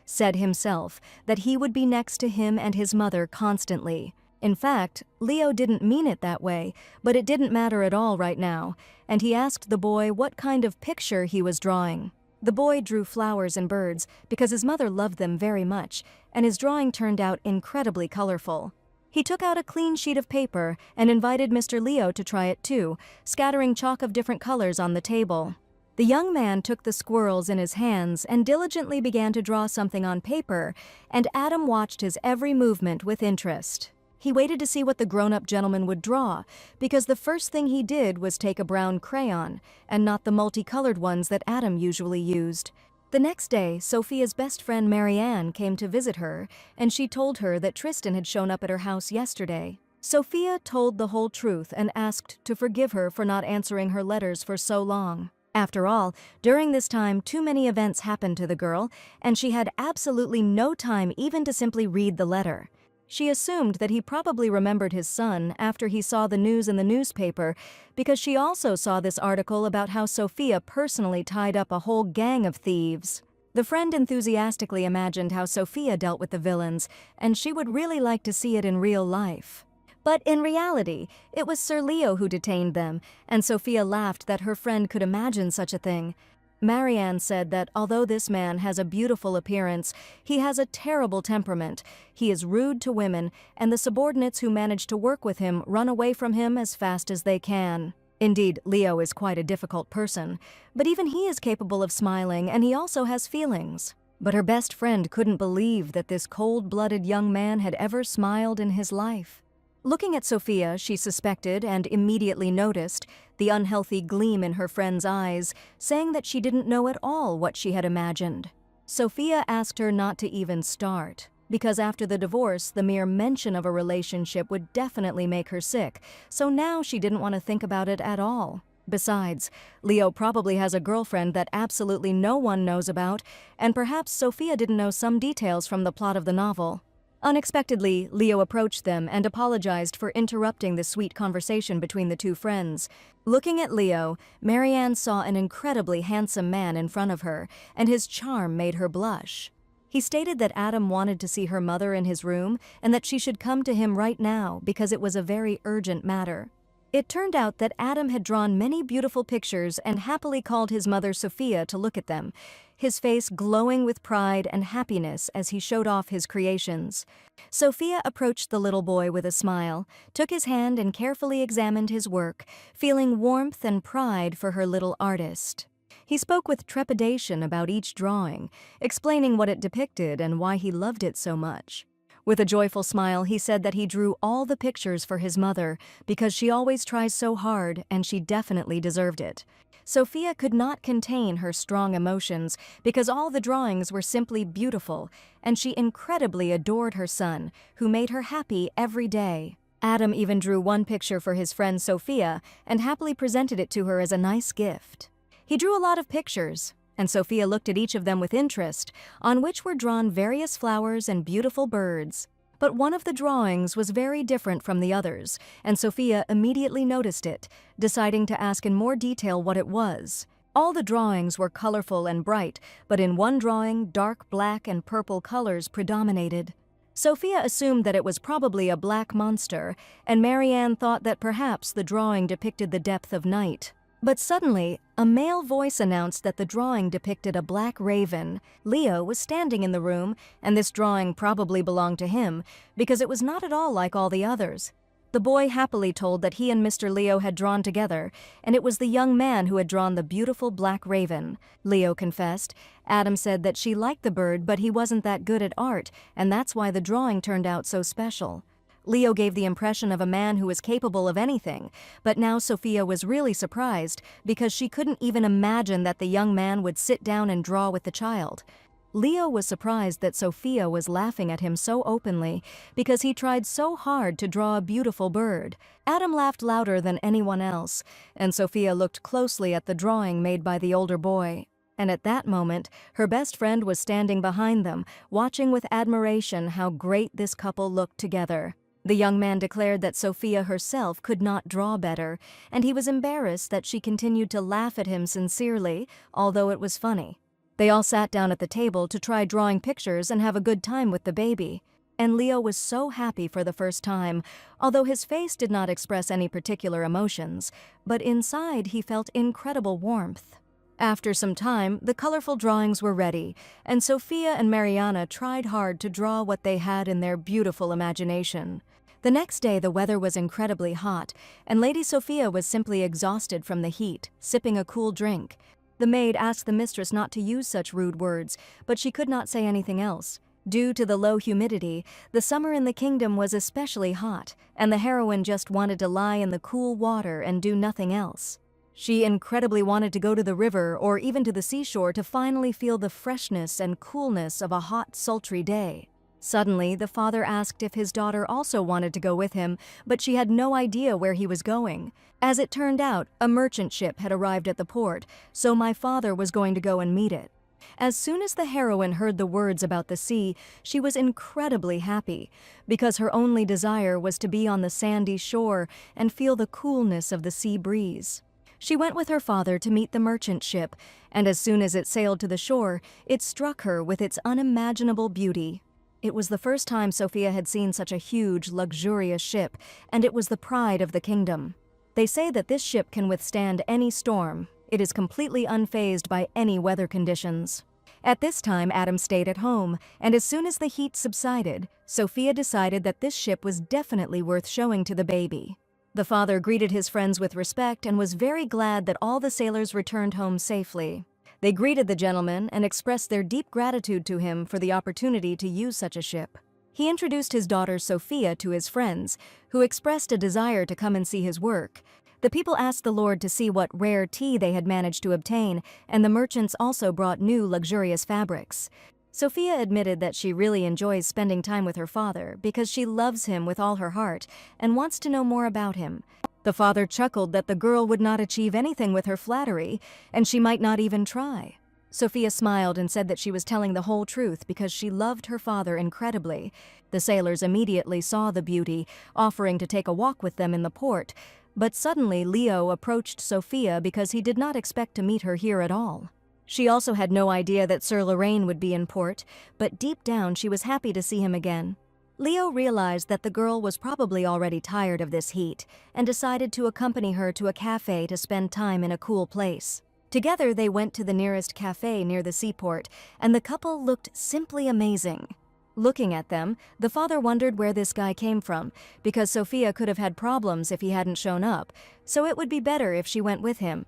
said himself, that he would be next to him and his mother constantly. In fact, Leo didn't mean it that way, but it didn't matter at all right now, and he asked the boy what kind of picture he was drawing. The boy drew flowers and birds because his mother loved them very much, and his drawing turned out incredibly colorful. He took out a clean sheet of paper and invited Mr. Leo to try it too, scattering chalk of different colors on the table. The young man took the squirrels in his hands and diligently began to draw something on paper, and Adam watched his every movement with interest. He waited to see what the grown-up gentleman would draw, because the first thing he did was take a brown crayon, and not the multicolored ones that Adam usually used. The next day, Sophia's best friend Marianne came to visit her, and she told her that Tristan had shown up at her house yesterday. Sophia told the whole truth and asked to forgive her for not answering her letters for so long. After all, during this time, too many events happened to the girl, and she had absolutely no time even to simply read the letter. She assumed that he probably remembered his son after he saw the news in the newspaper, because she also saw this article about how Sophia personally tied up a whole gang of thieves. The friend enthusiastically imagined how Sophia dealt with the villains, and she would really like to see it in real life. But in reality, it was Sir Leo who detained them, and Sophia laughed that her friend could imagine such a thing. Marianne said that although this man has a beautiful appearance, he has a terrible temperament. He is rude to women, and the subordinates who manage to work with him run away from him as fast as they can. Indeed, Leo is quite a difficult person, but even he is capable of smiling, and he also has feelings. But her best friend couldn't believe that this cold-blooded young man had ever smiled in his life. Looking at Sophia, she suspected and immediately noticed the unhealthy gleam in her friend's eyes, saying that she didn't know at all what she had imagined. Sophia asked her not to even start, because after the divorce, the mere mention of a relationship would definitely make her sick, so now she didn't want to think about it at all. Besides, Leo probably has a girlfriend that absolutely no one knows about, and perhaps Sophia didn't know some details from the plot of the novel. Unexpectedly, Leo approached them and apologized for interrupting the sweet conversation between the two friends. Looking at Leo, Marianne saw an incredibly handsome man in front of her, and his charm made her blush. He stated that Adam wanted to see her mother in his room and that she should come to him right now because it was a very urgent matter. It turned out that Adam had drawn many beautiful pictures and happily called his mother Sophia to look at them, his face glowing with pride and happiness as he showed off his creations. Sophia approached the little boy with a smile, took his hand and carefully examined his work, feeling warmth and pride for her little artist. He spoke with trepidation about each drawing, explaining what it depicted and why he loved it so much. With a joyful smile, he said that he drew all the pictures for his mother because she always tries so hard and she definitely deserved it. Sophia could not contain her strong emotions because all the drawings were simply beautiful, and she incredibly adored her son, who made her happy every day. Adam even drew one picture for his friend Sophia and happily presented it to her as a nice gift. He drew a lot of pictures, and Sophia looked at each of them with interest, on which were drawn various flowers and beautiful birds. But one of the drawings was very different from the others, and Sophia immediately noticed it, deciding to ask in more detail what it was. All the drawings were colorful and bright, but in one drawing, dark black and purple colors predominated. Sophia assumed that it was probably a black monster, and Marianne thought that perhaps the drawing depicted the depth of night. But suddenly, a male voice announced that the drawing depicted a black raven. Leo was standing in the room, and this drawing probably belonged to him, because it was not at all like all the others. The boy happily told that he and Mr. Leo had drawn together, and it was the young man who had drawn the beautiful black raven. Leo confessed. Adam said that she liked the bird, but he wasn't that good at art, and that's why the drawing turned out so special. Leo gave the impression of a man who was capable of anything, but now Sophia was really surprised because she couldn't even imagine that the young man would sit down and draw with the child. Leo was surprised that Sophia was laughing at him so openly because he tried so hard to draw a beautiful bird. Adam laughed louder than anyone else, and Sophia looked closely at the drawing made by the older boy. And at that moment, her best friend was standing behind them, watching with admiration how great this couple looked together. The young man declared that Sophia herself could not draw better, and he was embarrassed that she continued to laugh at him sincerely, although it was funny. They all sat down at the table to try drawing pictures and have a good time with the baby. And Leo was so happy for the first time, although his face did not express any particular emotions, but inside he felt incredible warmth. After some time, the colorful drawings were ready, and Sophia and Mariana tried hard to draw what they had in their beautiful imagination. The next day the weather was incredibly hot, and Lady Sophia was simply exhausted from the heat, sipping a cool drink. The maid asked the mistress not to use such rude words, but she could not say anything else. Due to the low humidity, the summer in the kingdom was especially hot, and the heroine just wanted to lie in the cool water and do nothing else. She incredibly wanted to go to the river or even to the seashore to finally feel the freshness and coolness of a hot, sultry day. Suddenly, the father asked if his daughter also wanted to go with him, but she had no idea where he was going. As it turned out, a merchant ship had arrived at the port, so my father was going to go and meet it. As soon as the heroine heard the words about the sea, she was incredibly happy, because her only desire was to be on the sandy shore and feel the coolness of the sea breeze. She went with her father to meet the merchant ship, and as soon as it sailed to the shore, it struck her with its unimaginable beauty. It was the first time Sophia had seen such a huge, luxurious ship, and it was the pride of the kingdom. They say that this ship can withstand any storm. It is completely unfazed by any weather conditions. At this time, Adam stayed at home, and as soon as the heat subsided, Sophia decided that this ship was definitely worth showing to the baby. The father greeted his friends with respect and was very glad that all the sailors returned home safely. They greeted the gentleman and expressed their deep gratitude to him for the opportunity to use such a ship. He introduced his daughter Sophia to his friends, who expressed a desire to come and see his work. The people asked the Lord to see what rare tea they had managed to obtain, and the merchants also brought new luxurious fabrics. Sophia admitted that she really enjoys spending time with her father because she loves him with all her heart and wants to know more about him. The father chuckled that the girl would not achieve anything with her flattery, and she might not even try. Sophia smiled and said that she was telling the whole truth because she loved her father incredibly. The sailors immediately saw the beauty, offering to take a walk with them in the port, but suddenly Leo approached Sophia because he did not expect to meet her here at all. She also had no idea that Sir Lorraine would be in port, but deep down she was happy to see him again. Leo realized that the girl was probably already tired of this heat and decided to accompany her to a cafe to spend time in a cool place. Together they went to the nearest cafe near the seaport, and the couple looked simply amazing. Looking at them, the father wondered where this guy came from, because Sophia could have had problems if he hadn't shown up, so it would be better if she went with him.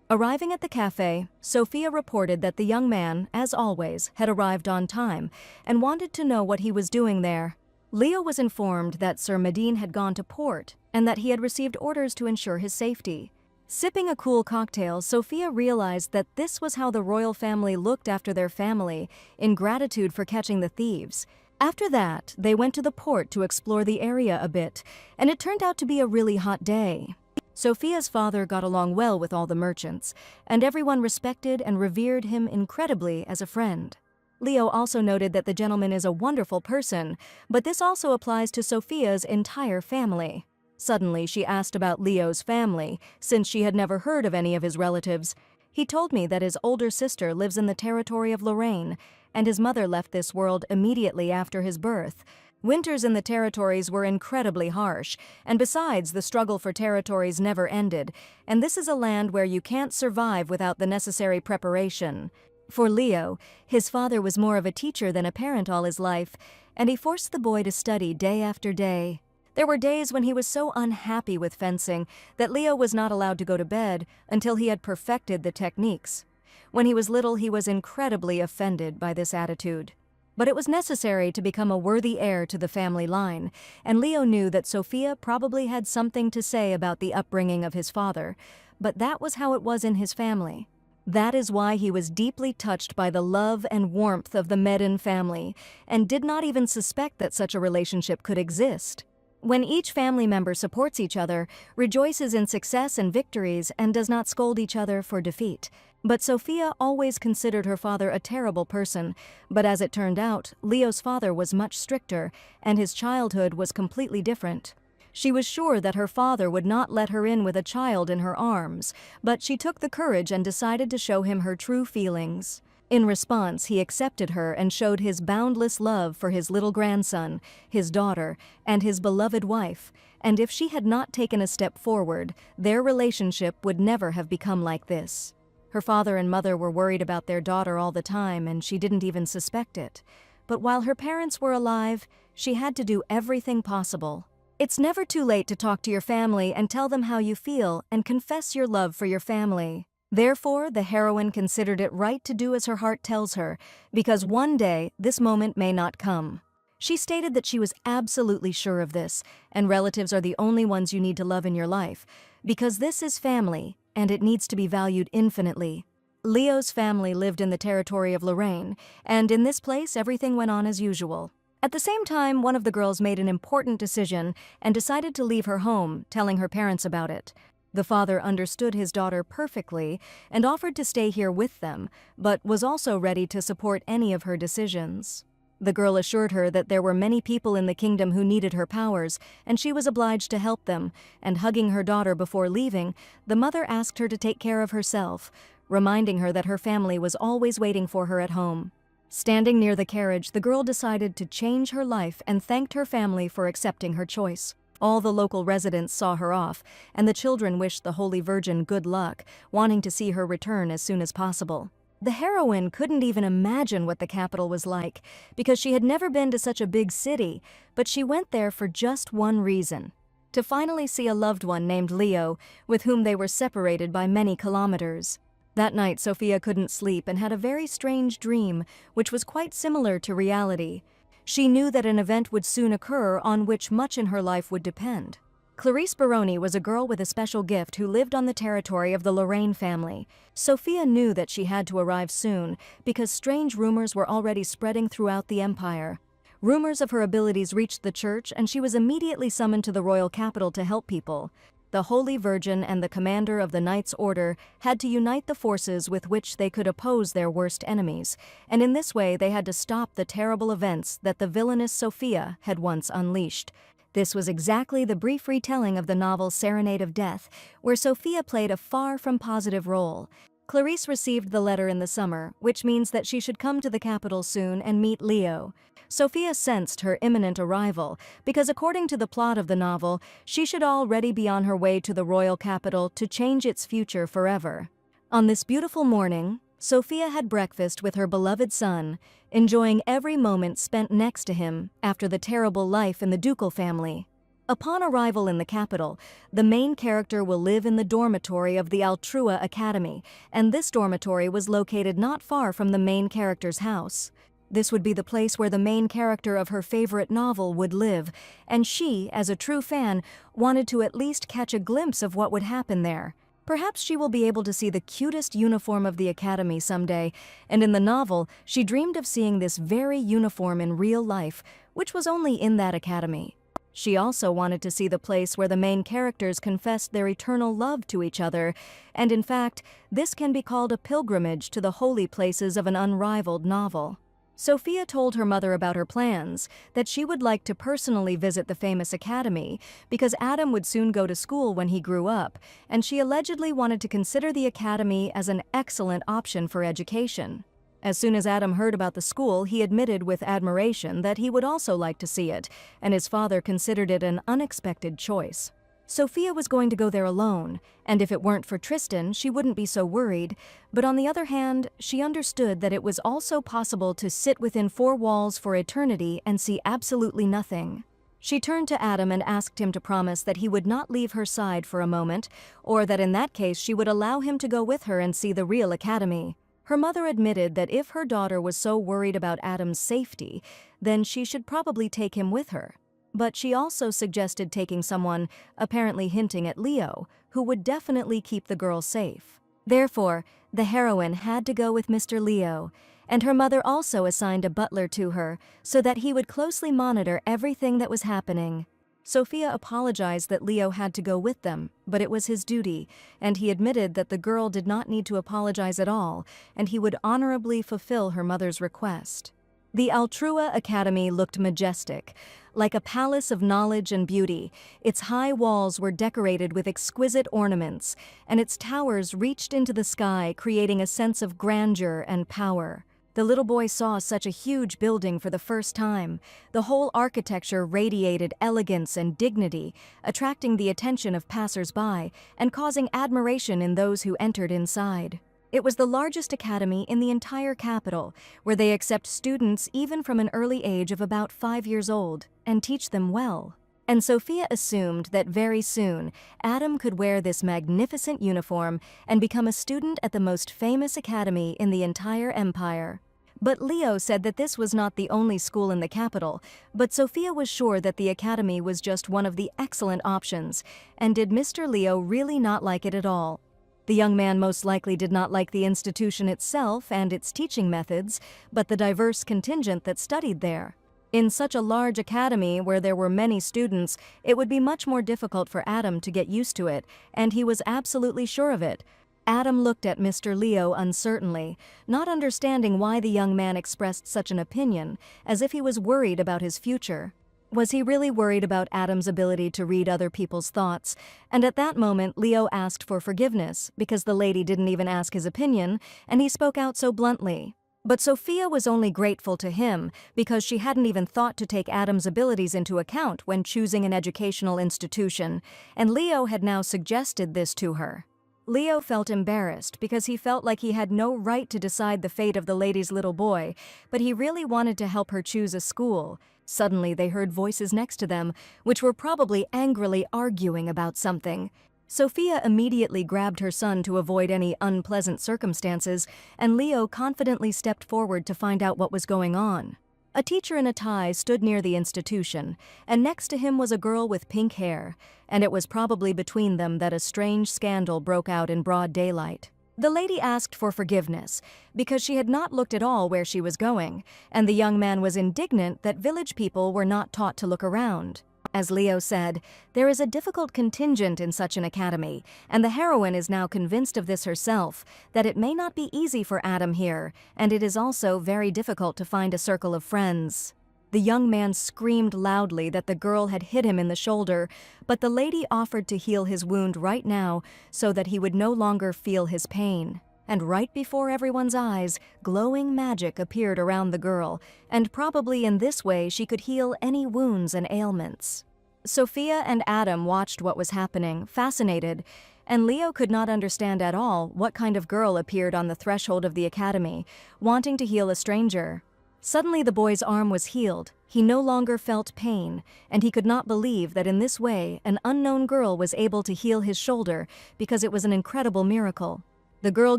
Arriving at the cafe, Sophia reported that the young man, as always, had arrived on time and wanted to know what he was doing there. Leo was informed that Sir Medine had gone to port and that he had received orders to ensure his safety. Sipping a cool cocktail, Sophia realized that this was how the royal family looked after their family, in gratitude for catching the thieves. After that, they went to the port to explore the area a bit, and it turned out to be a really hot day. Sophia's father got along well with all the merchants, and everyone respected and revered him incredibly as a friend. Leo also noted that the gentleman is a wonderful person, but this also applies to Sophia's entire family. Suddenly, she asked about Leo's family, since she had never heard of any of his relatives. He told me that his older sister lives in the territory of Lorraine, and his mother left this world immediately after his birth. Winters in the territories were incredibly harsh, and besides, the struggle for territories never ended, and this is a land where you can't survive without the necessary preparation. For Leo, his father was more of a teacher than a parent all his life, and he forced the boy to study day after day. There were days when he was so unhappy with fencing that Leo was not allowed to go to bed until he had perfected the techniques. When he was little, he was incredibly offended by this attitude. But it was necessary to become a worthy heir to the family line, and Leo knew that Sophia probably had something to say about the upbringing of his father, but that was how it was in his family. That is why he was deeply touched by the love and warmth of the Medine family, and did not even suspect that such a relationship could exist. When each family member supports each other, rejoices in success and victories, and does not scold each other for defeat. But Sophia always considered her father a terrible person, but as it turned out, Leo's father was much stricter, and his childhood was completely different. She was sure that her father would not let her in with a child in her arms, but she took the courage and decided to show him her true feelings. In response, he accepted her and showed his boundless love for his little grandson, his daughter, and his beloved wife, and if she had not taken a step forward, their relationship would never have become like this. Her father and mother were worried about their daughter all the time, and she didn't even suspect it. But while her parents were alive, she had to do everything possible. It's never too late to talk to your family and tell them how you feel and confess your love for your family. Therefore, the heroine considered it right to do as her heart tells her, because one day this moment may not come. She stated that she was absolutely sure of this, and relatives are the only ones you need to love in your life, because this is family, and it needs to be valued infinitely. Leo's family lived in the territory of Lorraine, and in this place everything went on as usual. At the same time, one of the girls made an important decision and decided to leave her home, telling her parents about it. The father understood his daughter perfectly and offered to stay here with them, but was also ready to support any of her decisions. The girl assured her that there were many people in the kingdom who needed her powers, and she was obliged to help them, and hugging her daughter before leaving, the mother asked her to take care of herself, reminding her that her family was always waiting for her at home. Standing near the carriage, the girl decided to change her life and thanked her family for accepting her choice. All the local residents saw her off, and the children wished the Holy Virgin good luck, wanting to see her return as soon as possible. The heroine couldn't even imagine what the capital was like, because she had never been to such a big city, but she went there for just one reason: to finally see a loved one named Leo, with whom they were separated by many kilometers. That night, Sophia couldn't sleep and had a very strange dream, which was quite similar to reality. She knew that an event would soon occur on which much in her life would depend. Clarice Baroni was a girl with a special gift who lived on the territory of the Lorraine family. Sophia knew that she had to arrive soon because strange rumors were already spreading throughout the empire. Rumors of her abilities reached the church, and she was immediately summoned to the royal capital to help people. The Holy Virgin and the commander of the Knights' Order had to unite the forces with which they could oppose their worst enemies, and in this way they had to stop the terrible events that the villainous Sophia had once unleashed. This was exactly the brief retelling of the novel Serenade of Death, where Sophia played a far from positive role. Clarice received the letter in the summer, which means that she should come to the capital soon and meet Leo. Sophia sensed her imminent arrival, because according to the plot of the novel, she should already be on her way to the royal capital to change its future forever. On this beautiful morning, Sophia had breakfast with her beloved son, enjoying every moment spent next to him after the terrible life in the ducal family. Upon arrival in the capital, the main character will live in the dormitory of the Altrua Academy, and this dormitory was located not far from the main character's house. This would be the place where the main character of her favorite novel would live, and she, as a true fan, wanted to at least catch a glimpse of what would happen there. Perhaps she will be able to see the cutest uniform of the academy someday, and in the novel, she dreamed of seeing this very uniform in real life, which was only in that academy. She also wanted to see the place where the main characters confessed their eternal love to each other, and in fact, this can be called a pilgrimage to the holy places of an unrivaled novel. Sophia told her mother about her plans, that she would like to personally visit the famous academy, because Adam would soon go to school when he grew up, and she allegedly wanted to consider the academy as an excellent option for education. As soon as Adam heard about the school, he admitted with admiration that he would also like to see it, and his father considered it an unexpected choice. Sophia was going to go there alone, and if it weren't for Tristan, she wouldn't be so worried, but on the other hand, she understood that it was also possible to sit within four walls for eternity and see absolutely nothing. She turned to Adam and asked him to promise that he would not leave her side for a moment, or that in that case she would allow him to go with her and see the real academy. Her mother admitted that if her daughter was so worried about Adam's safety, then she should probably take him with her. But she also suggested taking someone, apparently hinting at Leo, who would definitely keep the girl safe. Therefore, the heroine had to go with Mr. Leo, and her mother also assigned a butler to her so that he would closely monitor everything that was happening. Sophia apologized that Leo had to go with them, but it was his duty, and he admitted that the girl did not need to apologize at all, and he would honorably fulfill her mother's request. The Altrua Academy looked majestic, like a palace of knowledge and beauty. Its high walls were decorated with exquisite ornaments, and its towers reached into the sky, creating a sense of grandeur and power. The little boy saw such a huge building for the first time. The whole architecture radiated elegance and dignity, attracting the attention of passers-by and causing admiration in those who entered inside. It was the largest academy in the entire capital, where they accept students even from an early age of about 5 years old and teach them well. And Sophia assumed that very soon Adam could wear this magnificent uniform and become a student at the most famous academy in the entire empire. But Leo said that this was not the only school in the capital, but Sophia was sure that the academy was just one of the excellent options, and did Mr. Leo really not like it at all? The young man most likely did not like the institution itself and its teaching methods, but the diverse contingent that studied there. In such a large academy where there were many students, it would be much more difficult for Adam to get used to it, and he was absolutely sure of it. Adam looked at Mr. Leo uncertainly, not understanding why the young man expressed such an opinion, as if he was worried about his future. Was he really worried about Adam's ability to read other people's thoughts? And at that moment, Leo asked for forgiveness, because the lady didn't even ask his opinion, and he spoke out so bluntly. But Sophia was only grateful to him because she hadn't even thought to take Adam's abilities into account when choosing an educational institution, and Leo had now suggested this to her. Leo felt embarrassed because he felt like he had no right to decide the fate of the lady's little boy, but he really wanted to help her choose a school. Suddenly they heard voices next to them, which were probably angrily arguing about something. Sophia immediately grabbed her son to avoid any unpleasant circumstances, and Leo confidently stepped forward to find out what was going on. A teacher in a tie stood near the institution, and next to him was a girl with pink hair, and it was probably between them that a strange scandal broke out in broad daylight. The lady asked for forgiveness, because she had not looked at all where she was going, and the young man was indignant that village people were not taught to look around. As Leo said, there is a difficult contingent in such an academy, and the heroine is now convinced of this herself, that it may not be easy for Adam here, and it is also very difficult to find a circle of friends. The young man screamed loudly that the girl had hit him in the shoulder, but the lady offered to heal his wound right now so that he would no longer feel his pain. And right before everyone's eyes, glowing magic appeared around the girl, and probably in this way she could heal any wounds and ailments. Sophia and Adam watched what was happening, fascinated, and Leo could not understand at all what kind of girl appeared on the threshold of the academy, wanting to heal a stranger. Suddenly the boy's arm was healed. He no longer felt pain, and he could not believe that in this way an unknown girl was able to heal his shoulder, because it was an incredible miracle. The girl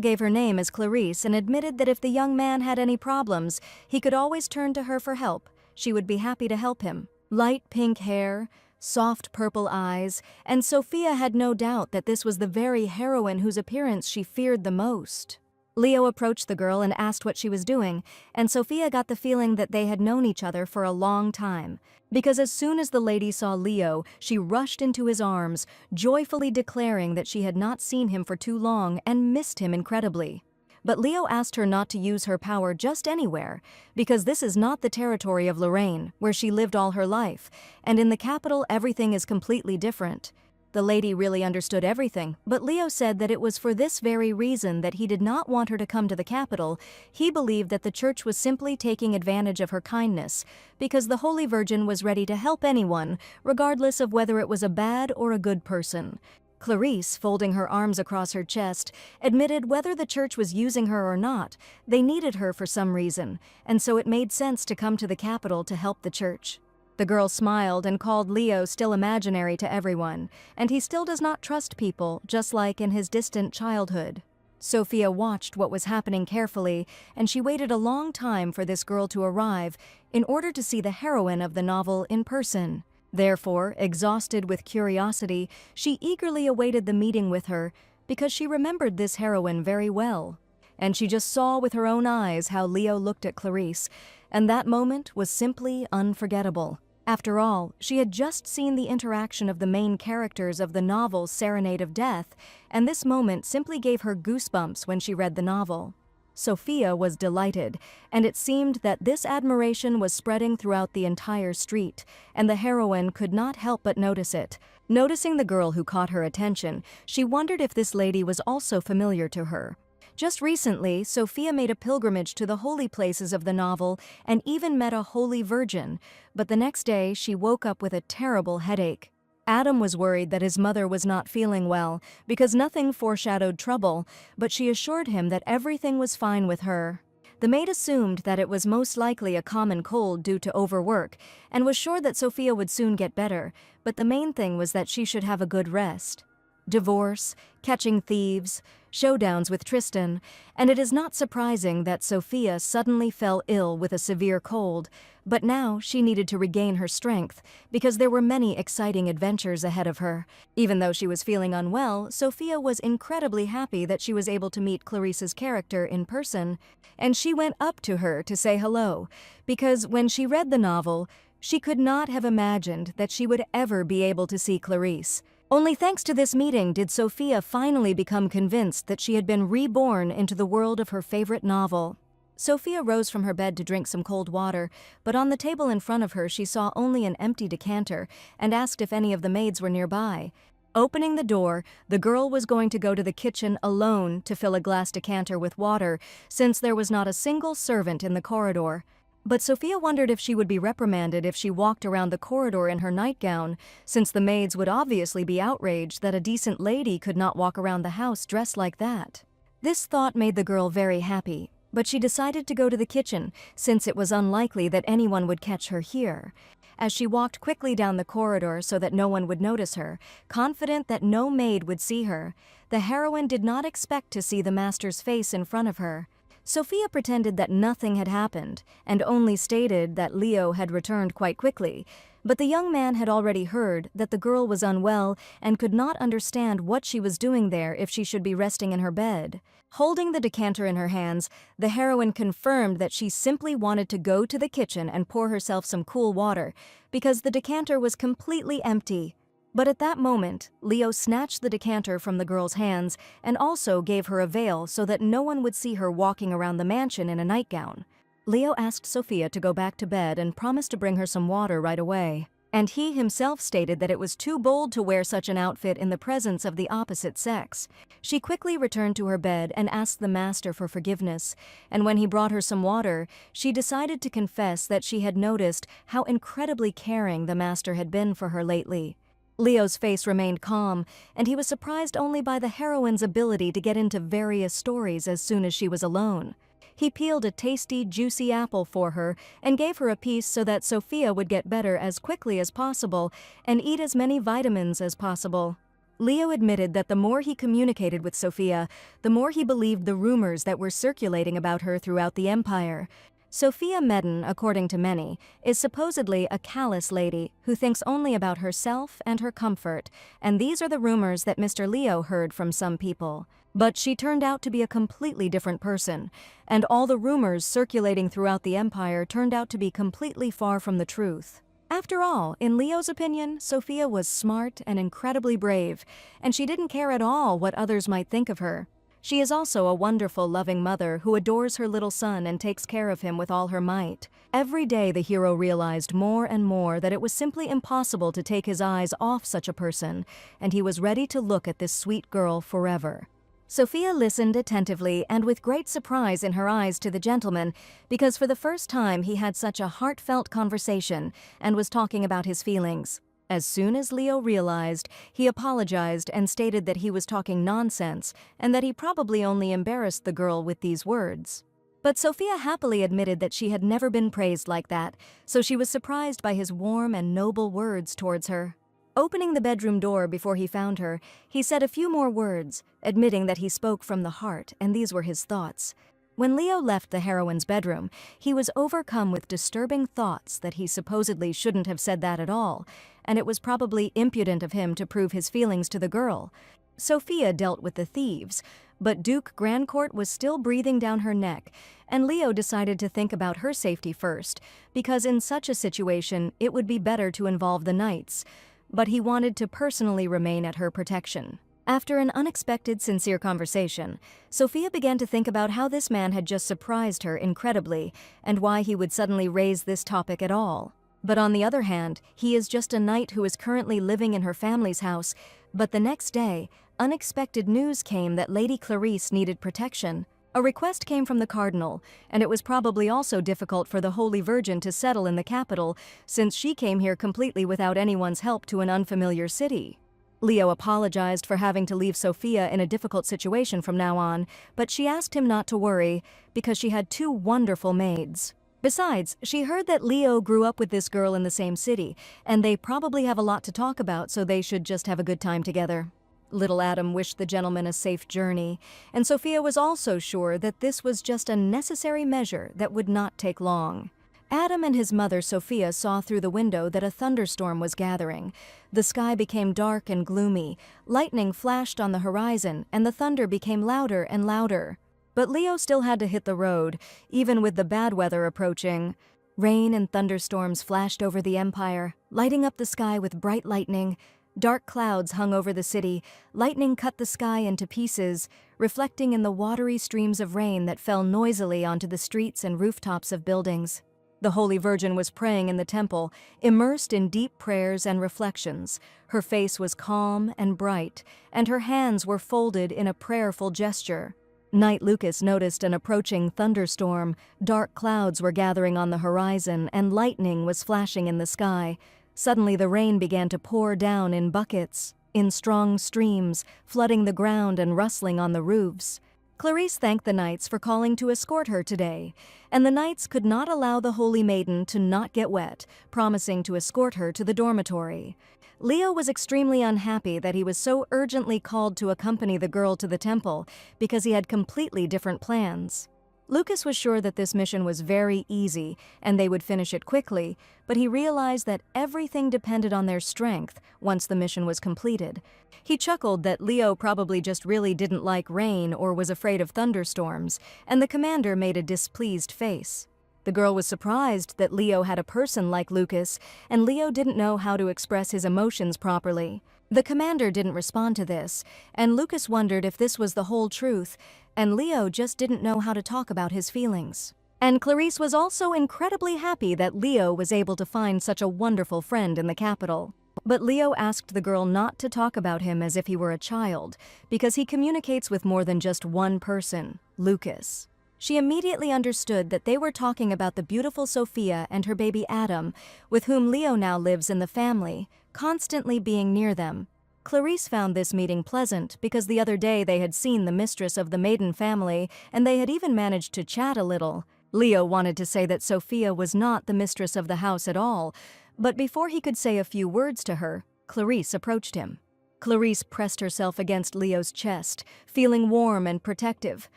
gave her name as Clarice and admitted that if the young man had any problems, he could always turn to her for help. She would be happy to help him. Light pink hair, soft purple eyes, and Sophia had no doubt that this was the very heroine whose appearance she feared the most. Leo approached the girl and asked what she was doing, and Sophia got the feeling that they had known each other for a long time. Because as soon as the lady saw Leo, she rushed into his arms, joyfully declaring that she had not seen him for too long and missed him incredibly. But Leo asked her not to use her power just anywhere, because this is not the territory of Lorraine, where she lived all her life, and in the capital everything is completely different. The lady really understood everything, but Leo said that it was for this very reason that he did not want her to come to the capital. He believed that the church was simply taking advantage of her kindness, because the Holy Virgin was ready to help anyone, regardless of whether it was a bad or a good person. Clarice, folding her arms across her chest, admitted whether the church was using her or not, they needed her for some reason, and so it made sense to come to the capital to help the church. The girl smiled and called Leo still imaginary to everyone, and he still does not trust people, just like in his distant childhood. Sophia watched what was happening carefully, and she waited a long time for this girl to arrive in order to see the heroine of the novel in person. Therefore, exhausted with curiosity, she eagerly awaited the meeting with her, because she remembered this heroine very well. And she just saw with her own eyes how Leo looked at Clarice, and that moment was simply unforgettable. After all, she had just seen the interaction of the main characters of the novel Serenade of Death, and this moment simply gave her goosebumps when she read the novel. Sophia was delighted, and it seemed that this admiration was spreading throughout the entire street, and the heroine could not help but notice it. Noticing the girl who caught her attention, she wondered if this lady was also familiar to her. Just recently, Sophia made a pilgrimage to the holy places of the novel and even met a holy virgin, but the next day she woke up with a terrible headache. Adam was worried that his mother was not feeling well because nothing foreshadowed trouble, but she assured him that everything was fine with her. The maid assumed that it was most likely a common cold due to overwork and was sure that Sophia would soon get better, but the main thing was that she should have a good rest. Divorce, catching thieves, showdowns with Tristan, and it is not surprising that Sophia suddenly fell ill with a severe cold, but now she needed to regain her strength because there were many exciting adventures ahead of her. Even though she was feeling unwell, Sophia was incredibly happy that she was able to meet Clarice's character in person, and she went up to her to say hello, because when she read the novel, she could not have imagined that she would ever be able to see Clarice. Only thanks to this meeting did Sophia finally become convinced that she had been reborn into the world of her favorite novel. Sophia rose from her bed to drink some cold water, but on the table in front of her she saw only an empty decanter and asked if any of the maids were nearby. Opening the door, the girl was going to go to the kitchen alone to fill a glass decanter with water, since there was not a single servant in the corridor. But Sophia wondered if she would be reprimanded if she walked around the corridor in her nightgown, since the maids would obviously be outraged that a decent lady could not walk around the house dressed like that. This thought made the girl very happy, but she decided to go to the kitchen, since it was unlikely that anyone would catch her here. As she walked quickly down the corridor so that no one would notice her, confident that no maid would see her, the heroine did not expect to see the master's face in front of her. Sophia pretended that nothing had happened, and only stated that Leo had returned quite quickly, but the young man had already heard that the girl was unwell and could not understand what she was doing there if she should be resting in her bed. Holding the decanter in her hands, the heroine confirmed that she simply wanted to go to the kitchen and pour herself some cool water, because the decanter was completely empty. But at that moment, Leo snatched the decanter from the girl's hands and also gave her a veil so that no one would see her walking around the mansion in a nightgown. Leo asked Sophia to go back to bed and promised to bring her some water right away. And he himself stated that it was too bold to wear such an outfit in the presence of the opposite sex. She quickly returned to her bed and asked the master for forgiveness, and when he brought her some water, she decided to confess that she had noticed how incredibly caring the master had been for her lately. Leo's face remained calm, and he was surprised only by the heroine's ability to get into various stories as soon as she was alone. He peeled a tasty, juicy apple for her and gave her a piece so that Sophia would get better as quickly as possible and eat as many vitamins as possible. Leo admitted that the more he communicated with Sophia, the more he believed the rumors that were circulating about her throughout the empire. Sophia Medon, according to many, is supposedly a callous lady who thinks only about herself and her comfort, and these are the rumors that Mr. Leo heard from some people. But she turned out to be a completely different person, and all the rumors circulating throughout the empire turned out to be completely far from the truth. After all, in Leo's opinion, Sophia was smart and incredibly brave, and she didn't care at all what others might think of her. She is also a wonderful, loving mother who adores her little son and takes care of him with all her might. Every day the hero realized more and more that it was simply impossible to take his eyes off such a person, and he was ready to look at this sweet girl forever. Sophia listened attentively and with great surprise in her eyes to the gentleman, because for the first time he had such a heartfelt conversation and was talking about his feelings. As soon as Leo realized, he apologized and stated that he was talking nonsense and that he probably only embarrassed the girl with these words. But Sophia happily admitted that she had never been praised like that, so she was surprised by his warm and noble words towards her. Opening the bedroom door before he found her, he said a few more words, admitting that he spoke from the heart, and these were his thoughts. When Leo left the heroine's bedroom, he was overcome with disturbing thoughts that he supposedly shouldn't have said that at all, and it was probably impudent of him to prove his feelings to the girl. Sophia dealt with the thieves, but Duke Grandcourt was still breathing down her neck, and Leo decided to think about her safety first, because in such a situation it would be better to involve the knights, but he wanted to personally remain at her protection. After an unexpected, sincere conversation, Sophia began to think about how this man had just surprised her incredibly and why he would suddenly raise this topic at all. But on the other hand, he is just a knight who is currently living in her family's house, but the next day, unexpected news came that Lady Clarice needed protection. A request came from the cardinal, and it was probably also difficult for the Holy Virgin to settle in the capital, since she came here completely without anyone's help to an unfamiliar city. Leo apologized for having to leave Sophia in a difficult situation from now on, but she asked him not to worry because she had two wonderful maids. Besides, she heard that Leo grew up with this girl in the same city, and they probably have a lot to talk about, so they should just have a good time together. Little Adam wished the gentleman a safe journey, and Sophia was also sure that this was just a necessary measure that would not take long. Adam and his mother Sophia saw through the window that a thunderstorm was gathering. The sky became dark and gloomy, lightning flashed on the horizon, and the thunder became louder and louder. But Leo still had to hit the road, even with the bad weather approaching. Rain and thunderstorms flashed over the empire, lighting up the sky with bright lightning. Dark clouds hung over the city, lightning cut the sky into pieces, reflecting in the watery streams of rain that fell noisily onto the streets and rooftops of buildings. The Holy Virgin was praying in the temple, immersed in deep prayers and reflections. Her face was calm and bright, and her hands were folded in a prayerful gesture. Knight Lucas noticed an approaching thunderstorm. Dark clouds were gathering on the horizon, and lightning was flashing in the sky. Suddenly the rain began to pour down in buckets, in strong streams, flooding the ground and rustling on the roofs. Clarice thanked the knights for calling to escort her today, and the knights could not allow the Holy Maiden to not get wet, promising to escort her to the dormitory. Leo was extremely unhappy that he was so urgently called to accompany the girl to the temple because he had completely different plans. Lucas was sure that this mission was very easy and they would finish it quickly, but he realized that everything depended on their strength once the mission was completed. He chuckled that Leo probably just really didn't like rain or was afraid of thunderstorms, and the commander made a displeased face. The girl was surprised that Leo had a person like Lucas, and Leo didn't know how to express his emotions properly. The commander didn't respond to this, and Lucas wondered if this was the whole truth, and Leo just didn't know how to talk about his feelings. And Clarice was also incredibly happy that Leo was able to find such a wonderful friend in the capital. But Leo asked the girl not to talk about him as if he were a child, because he communicates with more than just one person, Lucas. She immediately understood that they were talking about the beautiful Sophia and her baby Adam, with whom Leo now lives in the family, constantly being near them. Clarice found this meeting pleasant because the other day they had seen the mistress of the Maiden family and they had even managed to chat a little. Leo wanted to say that Sophia was not the mistress of the house at all, but before he could say a few words to her, Clarice approached him. Clarice pressed herself against Leo's chest, feeling warm and protective,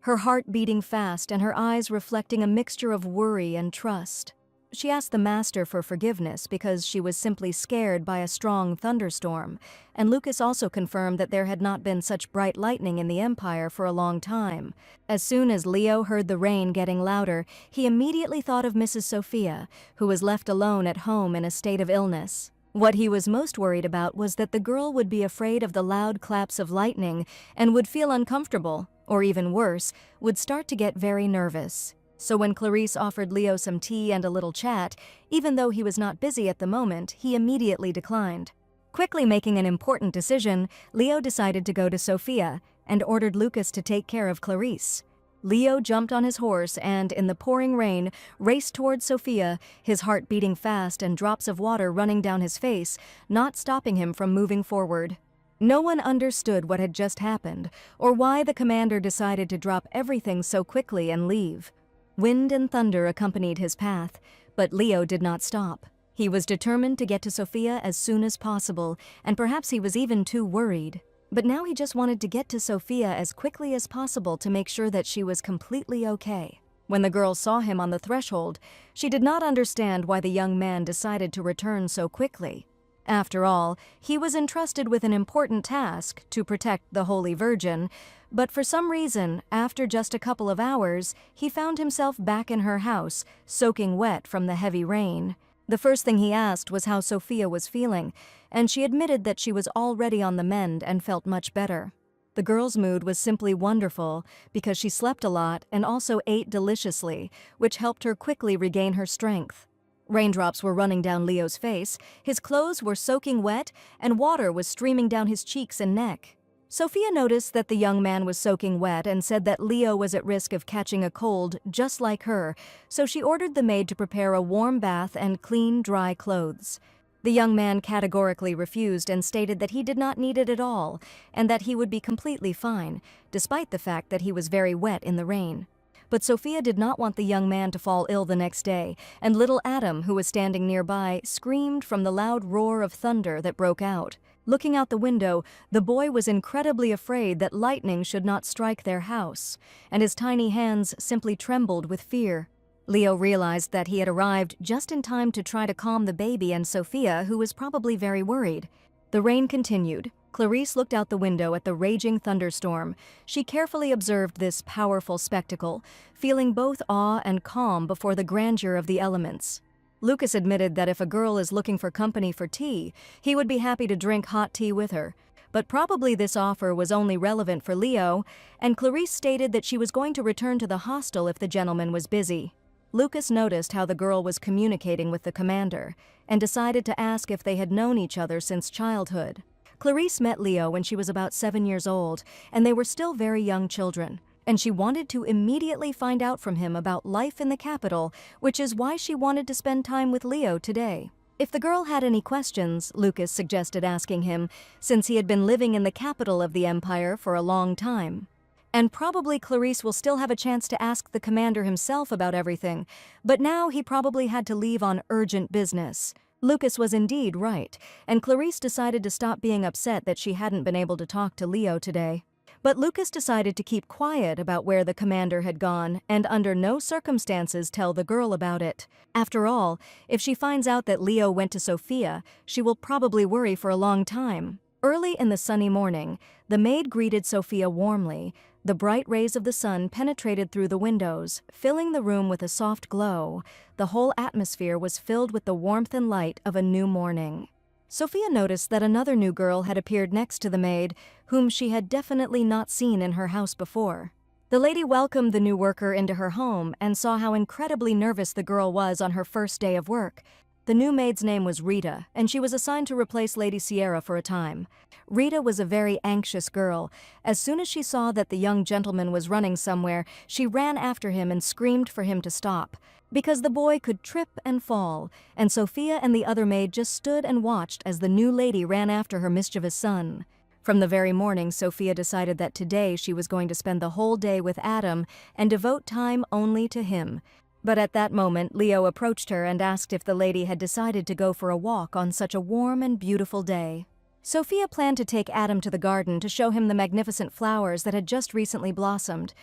her heart beating fast and her eyes reflecting a mixture of worry and trust. She asked the master for forgiveness because she was simply scared by a strong thunderstorm, and Lucas also confirmed that there had not been such bright lightning in the empire for a long time. As soon as Leo heard the rain getting louder, he immediately thought of Mrs. Sophia, who was left alone at home in a state of illness. What he was most worried about was that the girl would be afraid of the loud claps of lightning and would feel uncomfortable, or even worse, would start to get very nervous. So when Clarice offered Leo some tea and a little chat, even though he was not busy at the moment, he immediately declined. Quickly making an important decision, Leo decided to go to Sophia and ordered Lucas to take care of Clarice. Leo jumped on his horse and, in the pouring rain, raced towards Sophia, his heart beating fast and drops of water running down his face, not stopping him from moving forward. No one understood what had just happened, or why the commander decided to drop everything so quickly and leave. Wind and thunder accompanied his path, but Leo did not stop. He was determined to get to Sophia as soon as possible, and perhaps he was even too worried. But now he just wanted to get to Sophia as quickly as possible to make sure that she was completely okay. When the girl saw him on the threshold, she did not understand why the young man decided to return so quickly. After all, he was entrusted with an important task to protect the Holy Virgin, but for some reason, after just a couple of hours, he found himself back in her house, soaking wet from the heavy rain. The first thing he asked was how Sophia was feeling, and she admitted that she was already on the mend and felt much better. The girl's mood was simply wonderful because she slept a lot and also ate deliciously, which helped her quickly regain her strength. Raindrops were running down Leo's face, his clothes were soaking wet, and water was streaming down his cheeks and neck. Sophia noticed that the young man was soaking wet and said that Leo was at risk of catching a cold just like her, so she ordered the maid to prepare a warm bath and clean, dry clothes. The young man categorically refused and stated that he did not need it at all and that he would be completely fine, despite the fact that he was very wet in the rain. But Sophia did not want the young man to fall ill the next day, and little Adam, who was standing nearby, screamed from the loud roar of thunder that broke out. Looking out the window, the boy was incredibly afraid that lightning should not strike their house, and his tiny hands simply trembled with fear. Leo realized that he had arrived just in time to try to calm the baby and Sophia, who was probably very worried. The rain continued. Clarice looked out the window at the raging thunderstorm. She carefully observed this powerful spectacle, feeling both awe and calm before the grandeur of the elements. Lucas admitted that if a girl is looking for company for tea, he would be happy to drink hot tea with her. But probably this offer was only relevant for Leo, and Clarice stated that she was going to return to the hostel if the gentleman was busy. Lucas noticed how the girl was communicating with the commander, and decided to ask if they had known each other since childhood. Clarice met Leo when she was about 7 years old, and they were still very young children, and she wanted to immediately find out from him about life in the capital, which is why she wanted to spend time with Leo today. If the girl had any questions, Lucas suggested asking him, since he had been living in the capital of the empire for a long time. And probably Clarice will still have a chance to ask the commander himself about everything, but now he probably had to leave on urgent business. Lucas was indeed right, and Clarice decided to stop being upset that she hadn't been able to talk to Leo today. But Lucas decided to keep quiet about where the commander had gone and under no circumstances tell the girl about it. After all, if she finds out that Leo went to Sophia, she will probably worry for a long time. Early in the sunny morning, the maid greeted Sophia warmly. The bright rays of the sun penetrated through the windows, filling the room with a soft glow. The whole atmosphere was filled with the warmth and light of a new morning. Sophia noticed that another new girl had appeared next to the maid, whom she had definitely not seen in her house before. The lady welcomed the new worker into her home and saw how incredibly nervous the girl was on her first day of work. The new maid's name was Rita, and she was assigned to replace Lady Sierra for a time. Rita was a very anxious girl. As soon as she saw that the young gentleman was running somewhere, she ran after him and screamed for him to stop, because the boy could trip and fall, and Sophia and the other maid just stood and watched as the new lady ran after her mischievous son. From the very morning, Sophia decided that today she was going to spend the whole day with Adam and devote time only to him. But at that moment, Leo approached her and asked if the lady had decided to go for a walk on such a warm and beautiful day. Sophia planned to take Adam to the garden to show him the magnificent flowers that had just recently blossomed.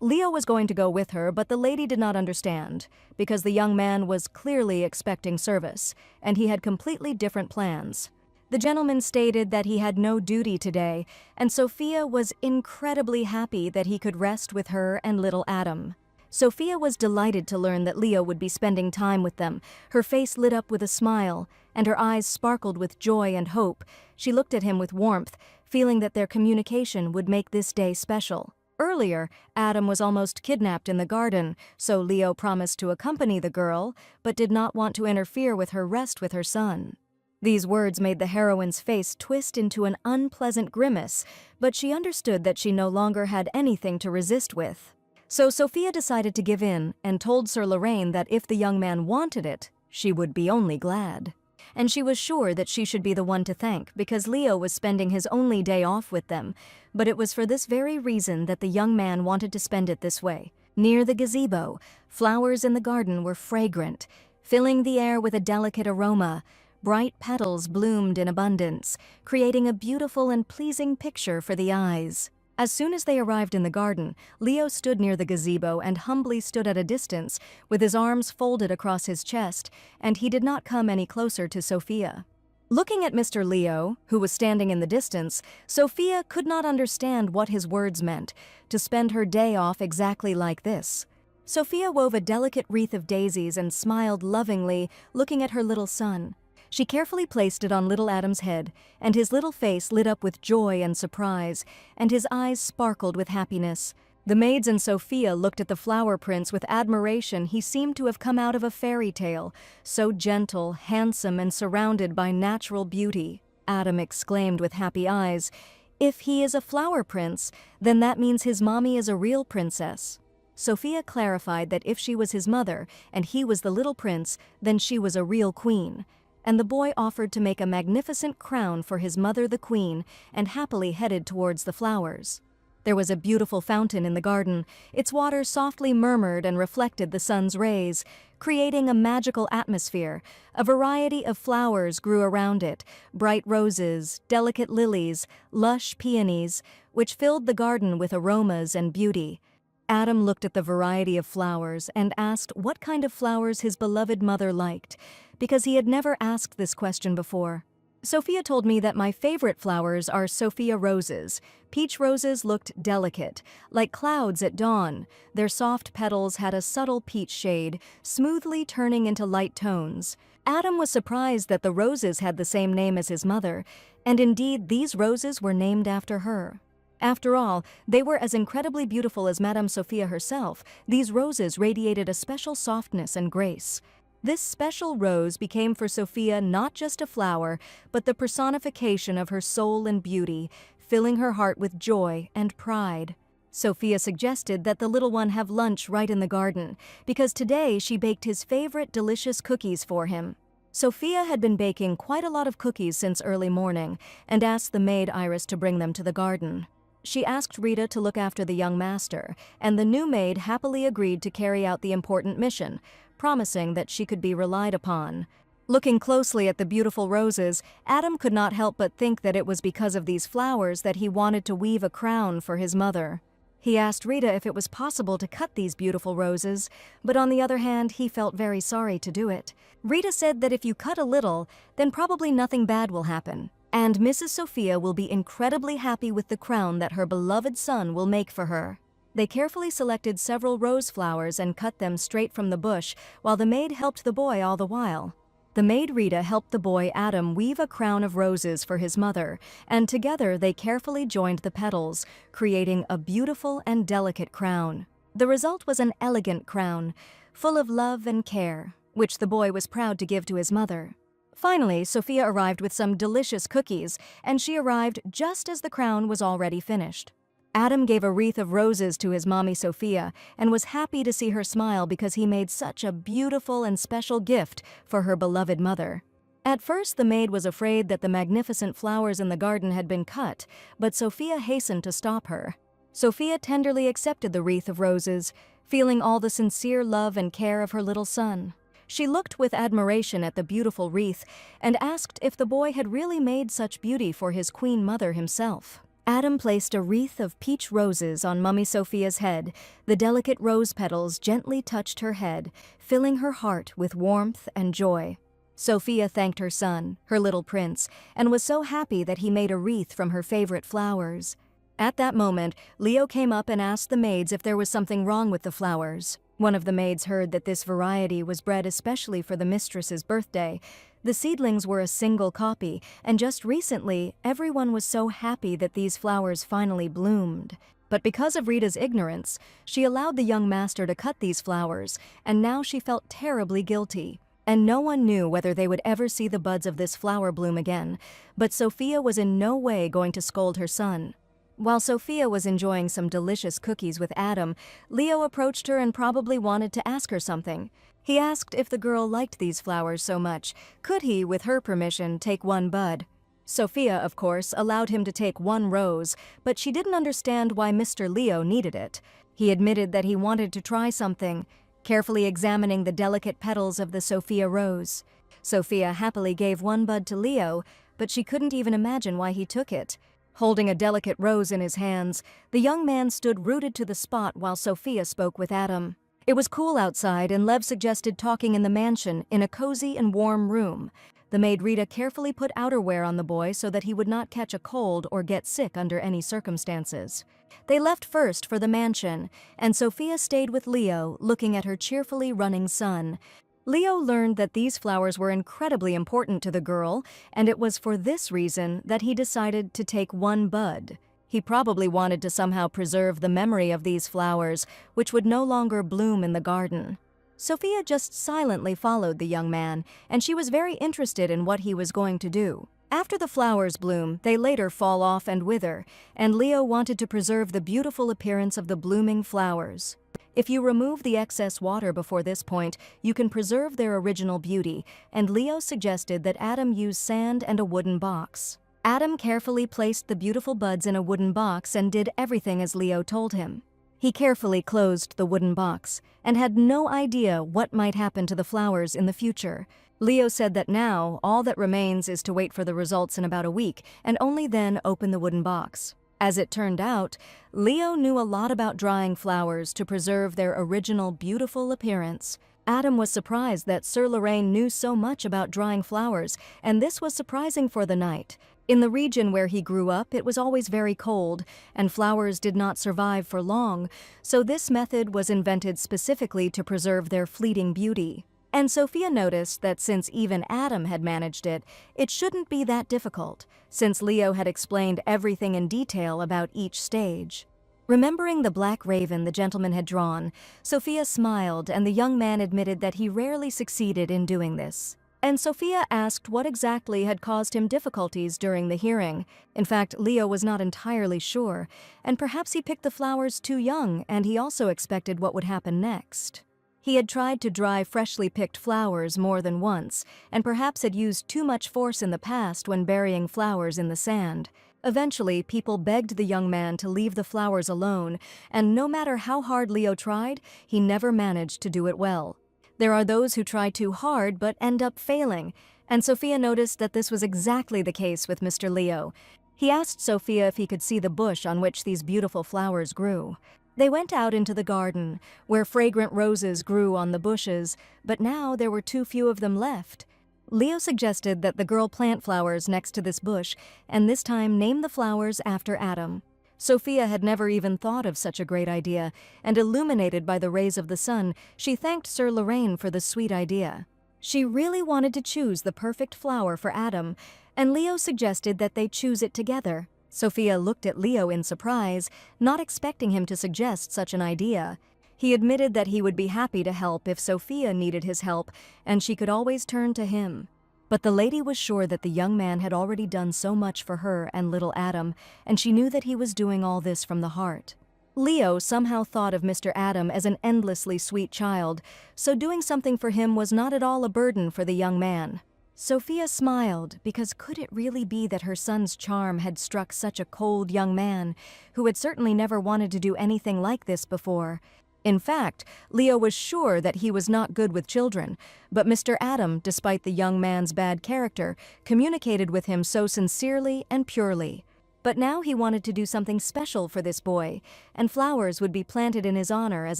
Leo was going to go with her, but the lady did not understand, because the young man was clearly expecting service, and he had completely different plans. The gentleman stated that he had no duty today, and Sophia was incredibly happy that he could rest with her and little Adam. Sophia was delighted to learn that Leo would be spending time with them. Her face lit up with a smile, and her eyes sparkled with joy and hope. She looked at him with warmth, feeling that their communication would make this day special. Earlier, Adam was almost kidnapped in the garden, so Leo promised to accompany the girl, but did not want to interfere with her rest with her son. These words made the heroine's face twist into an unpleasant grimace, but she understood that she no longer had anything to resist with. So Sophia decided to give in and told Sir Lorraine that if the young man wanted it, she would be only glad. And she was sure that she should be the one to thank because Leo was spending his only day off with them, but it was for this very reason that the young man wanted to spend it this way. Near the gazebo, flowers in the garden were fragrant, filling the air with a delicate aroma. Bright petals bloomed in abundance, creating a beautiful and pleasing picture for the eyes. As soon as they arrived in the garden, Leo stood near the gazebo and humbly stood at a distance, with his arms folded across his chest, and he did not come any closer to Sophia. Looking at Mr. Leo, who was standing in the distance, Sophia could not understand what his words meant, to spend her day off exactly like this. Sophia wove a delicate wreath of daisies and smiled lovingly, looking at her little son. She carefully placed it on little Adam's head, and his little face lit up with joy and surprise, and his eyes sparkled with happiness. The maids and Sophia looked at the flower prince with admiration. He seemed to have come out of a fairy tale, so gentle, handsome, and surrounded by natural beauty. Adam exclaimed with happy eyes, "If he is a flower prince, then that means his mommy is a real princess." Sophia clarified that if she was his mother and he was the little prince, then she was a real queen. and the boy offered to make a magnificent crown for his mother the queen and happily headed towards the flowers. There was a beautiful fountain in the garden. Its water softly murmured and reflected the sun's rays, creating a magical atmosphere. A variety of flowers grew around it, bright roses, delicate lilies, lush peonies, which filled the garden with aromas and beauty. Adam looked at the variety of flowers and asked what kind of flowers his beloved mother liked, because he had never asked this question before. Sophia told me that my favorite flowers are Sophia roses. Peach roses looked delicate, like clouds at dawn. Their soft petals had a subtle peach shade, smoothly turning into light tones. Adam was surprised that the roses had the same name as his mother, and indeed these roses were named after her. After all, they were as incredibly beautiful as Madame Sophia herself. These roses radiated a special softness and grace. This special rose became for Sophia not just a flower, but the personification of her soul and beauty, filling her heart with joy and pride. Sophia suggested that the little one have lunch right in the garden, because today she baked his favorite delicious cookies for him. Sophia had been baking quite a lot of cookies since early morning, and asked the maid Iris to bring them to the garden. She asked Rita to look after the young master, and the new maid happily agreed to carry out the important mission, promising that she could be relied upon. Looking closely at the beautiful roses, Adam could not help but think that it was because of these flowers that he wanted to weave a crown for his mother. He asked Rita if it was possible to cut these beautiful roses, but on the other hand, he felt very sorry to do it. Rita said that if you cut a little, then probably nothing bad will happen, and Mrs. Sophia will be incredibly happy with the crown that her beloved son will make for her. They carefully selected several rose flowers and cut them straight from the bush, while the maid helped the boy all the while. The maid Rita helped the boy Adam weave a crown of roses for his mother, and together they carefully joined the petals, creating a beautiful and delicate crown. The result was an elegant crown, full of love and care, which the boy was proud to give to his mother. Finally, Sophia arrived with some delicious cookies, and she arrived just as the crown was already finished. Adam gave a wreath of roses to his mommy Sophia and was happy to see her smile because he made such a beautiful and special gift for her beloved mother. At first, the maid was afraid that the magnificent flowers in the garden had been cut, but Sophia hastened to stop her. Sophia tenderly accepted the wreath of roses, feeling all the sincere love and care of her little son. She looked with admiration at the beautiful wreath and asked if the boy had really made such beauty for his queen mother himself. Adam placed a wreath of peach roses on Mummy Sophia's head. The delicate rose petals gently touched her head, filling her heart with warmth and joy. Sophia thanked her son, her little prince, and was so happy that he made a wreath from her favorite flowers. At that moment, Leo came up and asked the maids if there was something wrong with the flowers. One of the maids heard that this variety was bred especially for the mistress's birthday. The seedlings were a single copy, and just recently, everyone was so happy that these flowers finally bloomed. But because of Rita's ignorance, she allowed the young master to cut these flowers, and now she felt terribly guilty. And no one knew whether they would ever see the buds of this flower bloom again, but Sophia was in no way going to scold her son. While Sophia was enjoying some delicious cookies with Adam, Leo approached her and probably wanted to ask her something. He asked if the girl liked these flowers so much. Could he, with her permission, take one bud? Sophia, of course, allowed him to take one rose, but she didn't understand why Mr. Leo needed it. He admitted that he wanted to try something, carefully examining the delicate petals of the Sophia rose. Sophia happily gave one bud to Leo, but she couldn't even imagine why he took it. Holding a delicate rose in his hands, the young man stood rooted to the spot while Sophia spoke with Adam. It was cool outside, and Lev suggested talking in the mansion in a cozy and warm room. The maid Rita carefully put outerwear on the boy so that he would not catch a cold or get sick under any circumstances. They left first for the mansion, and Sophia stayed with Leo, looking at her cheerfully running son. Leo learned that these flowers were incredibly important to the girl, and it was for this reason that he decided to take one bud. He probably wanted to somehow preserve the memory of these flowers, which would no longer bloom in the garden. Sophia just silently followed the young man, and she was very interested in what he was going to do. After the flowers bloom, they later fall off and wither, and Leo wanted to preserve the beautiful appearance of the blooming flowers. If you remove the excess water before this point, you can preserve their original beauty, and Leo suggested that Adam use sand and a wooden box. Adam carefully placed the beautiful buds in a wooden box and did everything as Leo told him. He carefully closed the wooden box and had no idea what might happen to the flowers in the future. Leo said that now all that remains is to wait for the results in about a week and only then open the wooden box. As it turned out, Leo knew a lot about drying flowers to preserve their original beautiful appearance. Adam was surprised that Sir Lorraine knew so much about drying flowers, and this was surprising for the knight. In the region where he grew up, it was always very cold, and flowers did not survive for long, so this method was invented specifically to preserve their fleeting beauty. And Sophia noticed that since even Adam had managed it, it shouldn't be that difficult, since Leo had explained everything in detail about each stage. Remembering the black raven the gentleman had drawn, Sophia smiled, and the young man admitted that he rarely succeeded in doing this. And Sophia asked what exactly had caused him difficulties during the hearing. In fact, Leo was not entirely sure, and perhaps he picked the flowers too young, and he also expected what would happen next. He had tried to dry freshly picked flowers more than once, and perhaps had used too much force in the past when burying flowers in the sand. Eventually, people begged the young man to leave the flowers alone, and no matter how hard Leo tried, he never managed to do it well. There are those who try too hard but end up failing, and Sophia noticed that this was exactly the case with Mr. Leo. He asked Sophia if he could see the bush on which these beautiful flowers grew. They went out into the garden, where fragrant roses grew on the bushes, but now there were too few of them left. Leo suggested that the girl plant flowers next to this bush, and this time name the flowers after Adam. Sophia had never even thought of such a great idea, and illuminated by the rays of the sun, she thanked Sir Lorraine for the sweet idea. She really wanted to choose the perfect flower for Adam, and Leo suggested that they choose it together. Sophia looked at Leo in surprise, not expecting him to suggest such an idea. He admitted that he would be happy to help if Sophia needed his help, and she could always turn to him. But the lady was sure that the young man had already done so much for her and little Adam, and she knew that he was doing all this from the heart. Leo somehow thought of Mr. Adam as an endlessly sweet child, so doing something for him was not at all a burden for the young man. Sophia smiled, because could it really be that her son's charm had struck such a cold young man, who had certainly never wanted to do anything like this before? In fact, Leo was sure that he was not good with children, but Mr. Adam, despite the young man's bad character, communicated with him so sincerely and purely. But now he wanted to do something special for this boy, and flowers would be planted in his honor as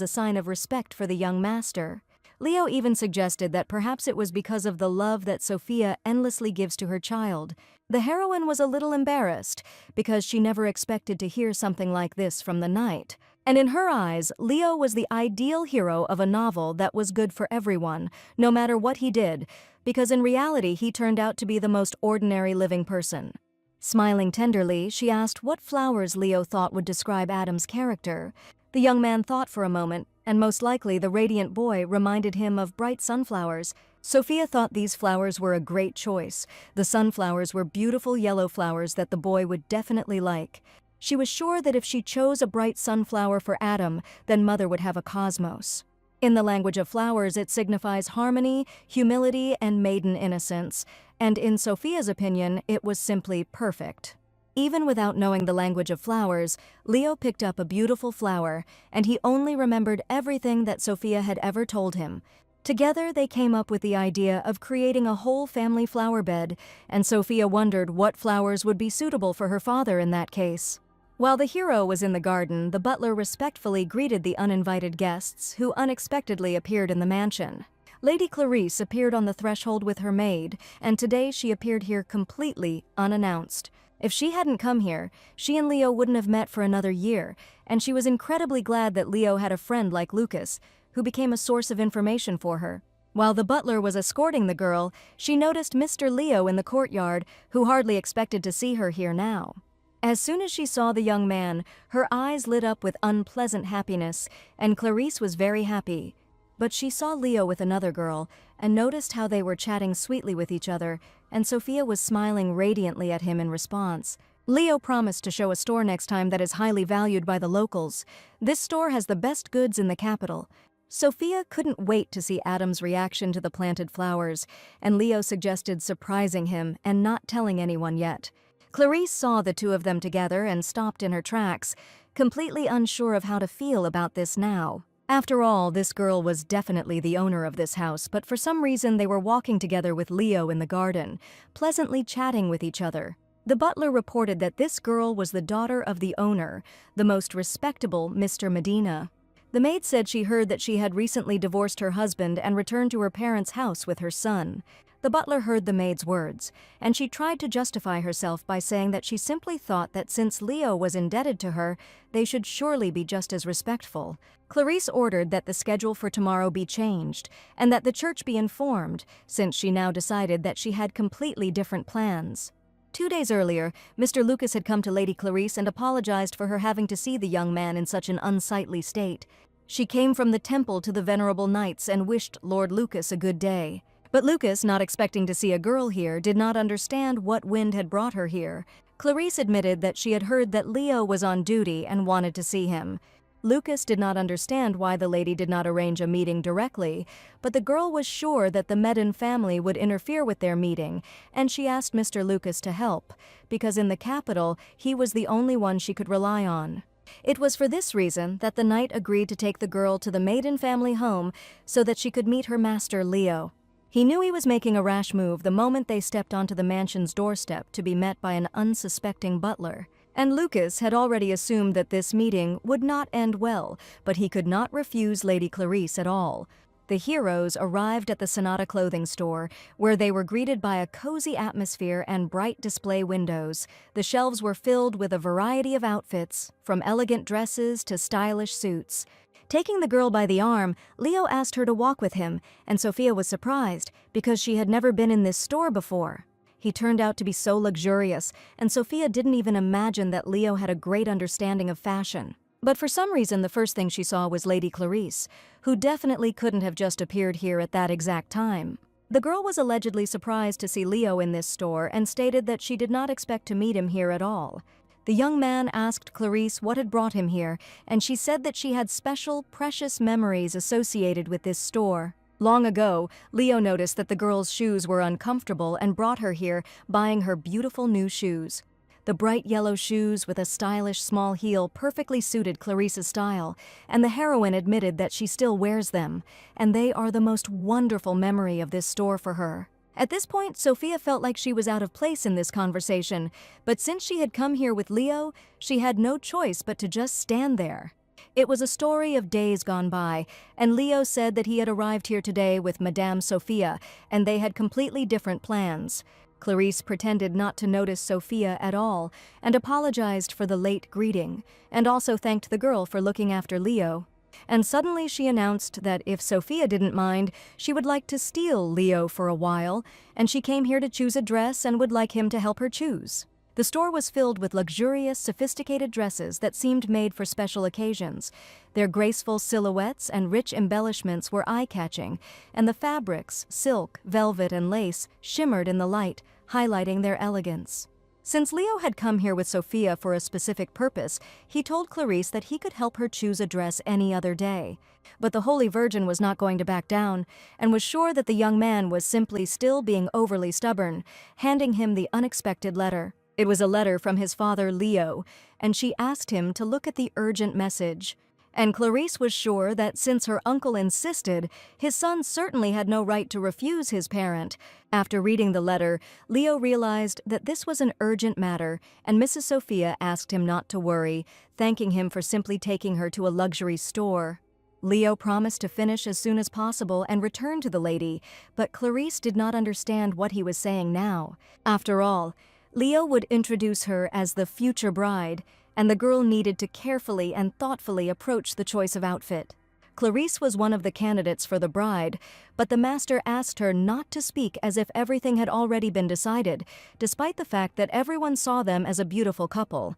a sign of respect for the young master. Leo even suggested that perhaps it was because of the love that Sophia endlessly gives to her child. The heroine was a little embarrassed, because she never expected to hear something like this from the knight. And in her eyes, Leo was the ideal hero of a novel that was good for everyone, no matter what he did, because in reality he turned out to be the most ordinary living person. Smiling tenderly, she asked what flowers Leo thought would describe Adam's character. The young man thought for a moment, and most likely the radiant boy reminded him of bright sunflowers. Sophia thought these flowers were a great choice. The sunflowers were beautiful yellow flowers that the boy would definitely like. She was sure that if she chose a bright sunflower for Adam, then Mother would have a cosmos. In the language of flowers, it signifies harmony, humility, and maiden innocence, and in Sophia's opinion, it was simply perfect. Even without knowing the language of flowers, Leo picked up a beautiful flower, and he only remembered everything that Sophia had ever told him. Together, they came up with the idea of creating a whole family flower bed, and Sophia wondered what flowers would be suitable for her father in that case. While the hero was in the garden, the butler respectfully greeted the uninvited guests who unexpectedly appeared in the mansion. Lady Clarice appeared on the threshold with her maid, and today she appeared here completely unannounced. If she hadn't come here, she and Leo wouldn't have met for another year, and she was incredibly glad that Leo had a friend like Lucas, who became a source of information for her. While the butler was escorting the girl, she noticed Mr. Leo in the courtyard, who hardly expected to see her here now. As soon as she saw the young man, her eyes lit up with unpleasant happiness, and Clarice was very happy. But she saw Leo with another girl and noticed how they were chatting sweetly with each other, and Sophia was smiling radiantly at him in response. Leo promised to show a store next time that is highly valued by the locals. This store has the best goods in the capital. Sophia couldn't wait to see Adam's reaction to the planted flowers, and Leo suggested surprising him and not telling anyone yet. Clarice saw the two of them together and stopped in her tracks, completely unsure of how to feel about this now. After all, this girl was definitely the owner of this house, but for some reason they were walking together with Leo in the garden, pleasantly chatting with each other. The butler reported that this girl was the daughter of the owner, the most respectable Mr. Medina. The maid said she heard that she had recently divorced her husband and returned to her parents' house with her son. The butler heard the maid's words, and she tried to justify herself by saying that she simply thought that since Leo was indebted to her, they should surely be just as respectful. Clarice ordered that the schedule for tomorrow be changed, and that the church be informed, since she now decided that she had completely different plans. 2 days earlier, Mr. Lucas had come to Lady Clarice and apologized for her having to see the young man in such an unsightly state. She came from the temple to the venerable knights and wished Lord Lucas a good day. But Lucas, not expecting to see a girl here, did not understand what wind had brought her here. Clarice admitted that she had heard that Leo was on duty and wanted to see him. Lucas did not understand why the lady did not arrange a meeting directly, but the girl was sure that the Medin family would interfere with their meeting, and she asked Mr. Lucas to help, because in the capital he was the only one she could rely on. It was for this reason that the knight agreed to take the girl to the Maiden family home so that she could meet her master Leo. He knew he was making a rash move the moment they stepped onto the mansion's doorstep to be met by an unsuspecting butler. And Lucas had already assumed that this meeting would not end well, but he could not refuse Lady Clarice at all. The heroes arrived at the Sonata clothing store, where they were greeted by a cozy atmosphere and bright display windows. The shelves were filled with a variety of outfits, from elegant dresses to stylish suits. Taking the girl by the arm, Leo asked her to walk with him, and Sophia was surprised because she had never been in this store before. He turned out to be so luxurious, and Sophia didn't even imagine that Leo had a great understanding of fashion. But for some reason, the first thing she saw was Lady Clarice, who definitely couldn't have just appeared here at that exact time. The girl was allegedly surprised to see Leo in this store and stated that she did not expect to meet him here at all. The young man asked Clarice what had brought him here, and she said that she had special, precious memories associated with this store. Long ago, Leo noticed that the girl's shoes were uncomfortable and brought her here, buying her beautiful new shoes. The bright yellow shoes with a stylish small heel perfectly suited Clarice's style, and the heroine admitted that she still wears them, and they are the most wonderful memory of this store for her. At this point, Sophia felt like she was out of place in this conversation, but since she had come here with Leo, she had no choice but to just stand there. It was a story of days gone by, and Leo said that he had arrived here today with Madame Sophia, and they had completely different plans. Clarice pretended not to notice Sophia at all, and apologized for the late greeting, and also thanked the girl for looking after Leo. And suddenly she announced that if Sophia didn't mind, she would like to steal Leo for a while, and she came here to choose a dress and would like him to help her choose. The store was filled with luxurious, sophisticated dresses that seemed made for special occasions. Their graceful silhouettes and rich embellishments were eye-catching, and the fabrics, silk, velvet, and lace, shimmered in the light, highlighting their elegance. Since Leo had come here with Sophia for a specific purpose, he told Clarice that he could help her choose a dress any other day. But the Holy Virgin was not going to back down, and was sure that the young man was simply still being overly stubborn, handing him the unexpected letter. It was a letter from his father, Leo, and she asked him to look at the urgent message. And Clarice was sure that since her uncle insisted, his son certainly had no right to refuse his parent. After reading the letter, Leo realized that this was an urgent matter, and Mrs. Sophia asked him not to worry, thanking him for simply taking her to a luxury store. Leo promised to finish as soon as possible and return to the lady, but Clarice did not understand what he was saying now. After all, Leo would introduce her as the future bride, and the girl needed to carefully and thoughtfully approach the choice of outfit. Clarice was one of the candidates for the bride, but the master asked her not to speak as if everything had already been decided, despite the fact that everyone saw them as a beautiful couple.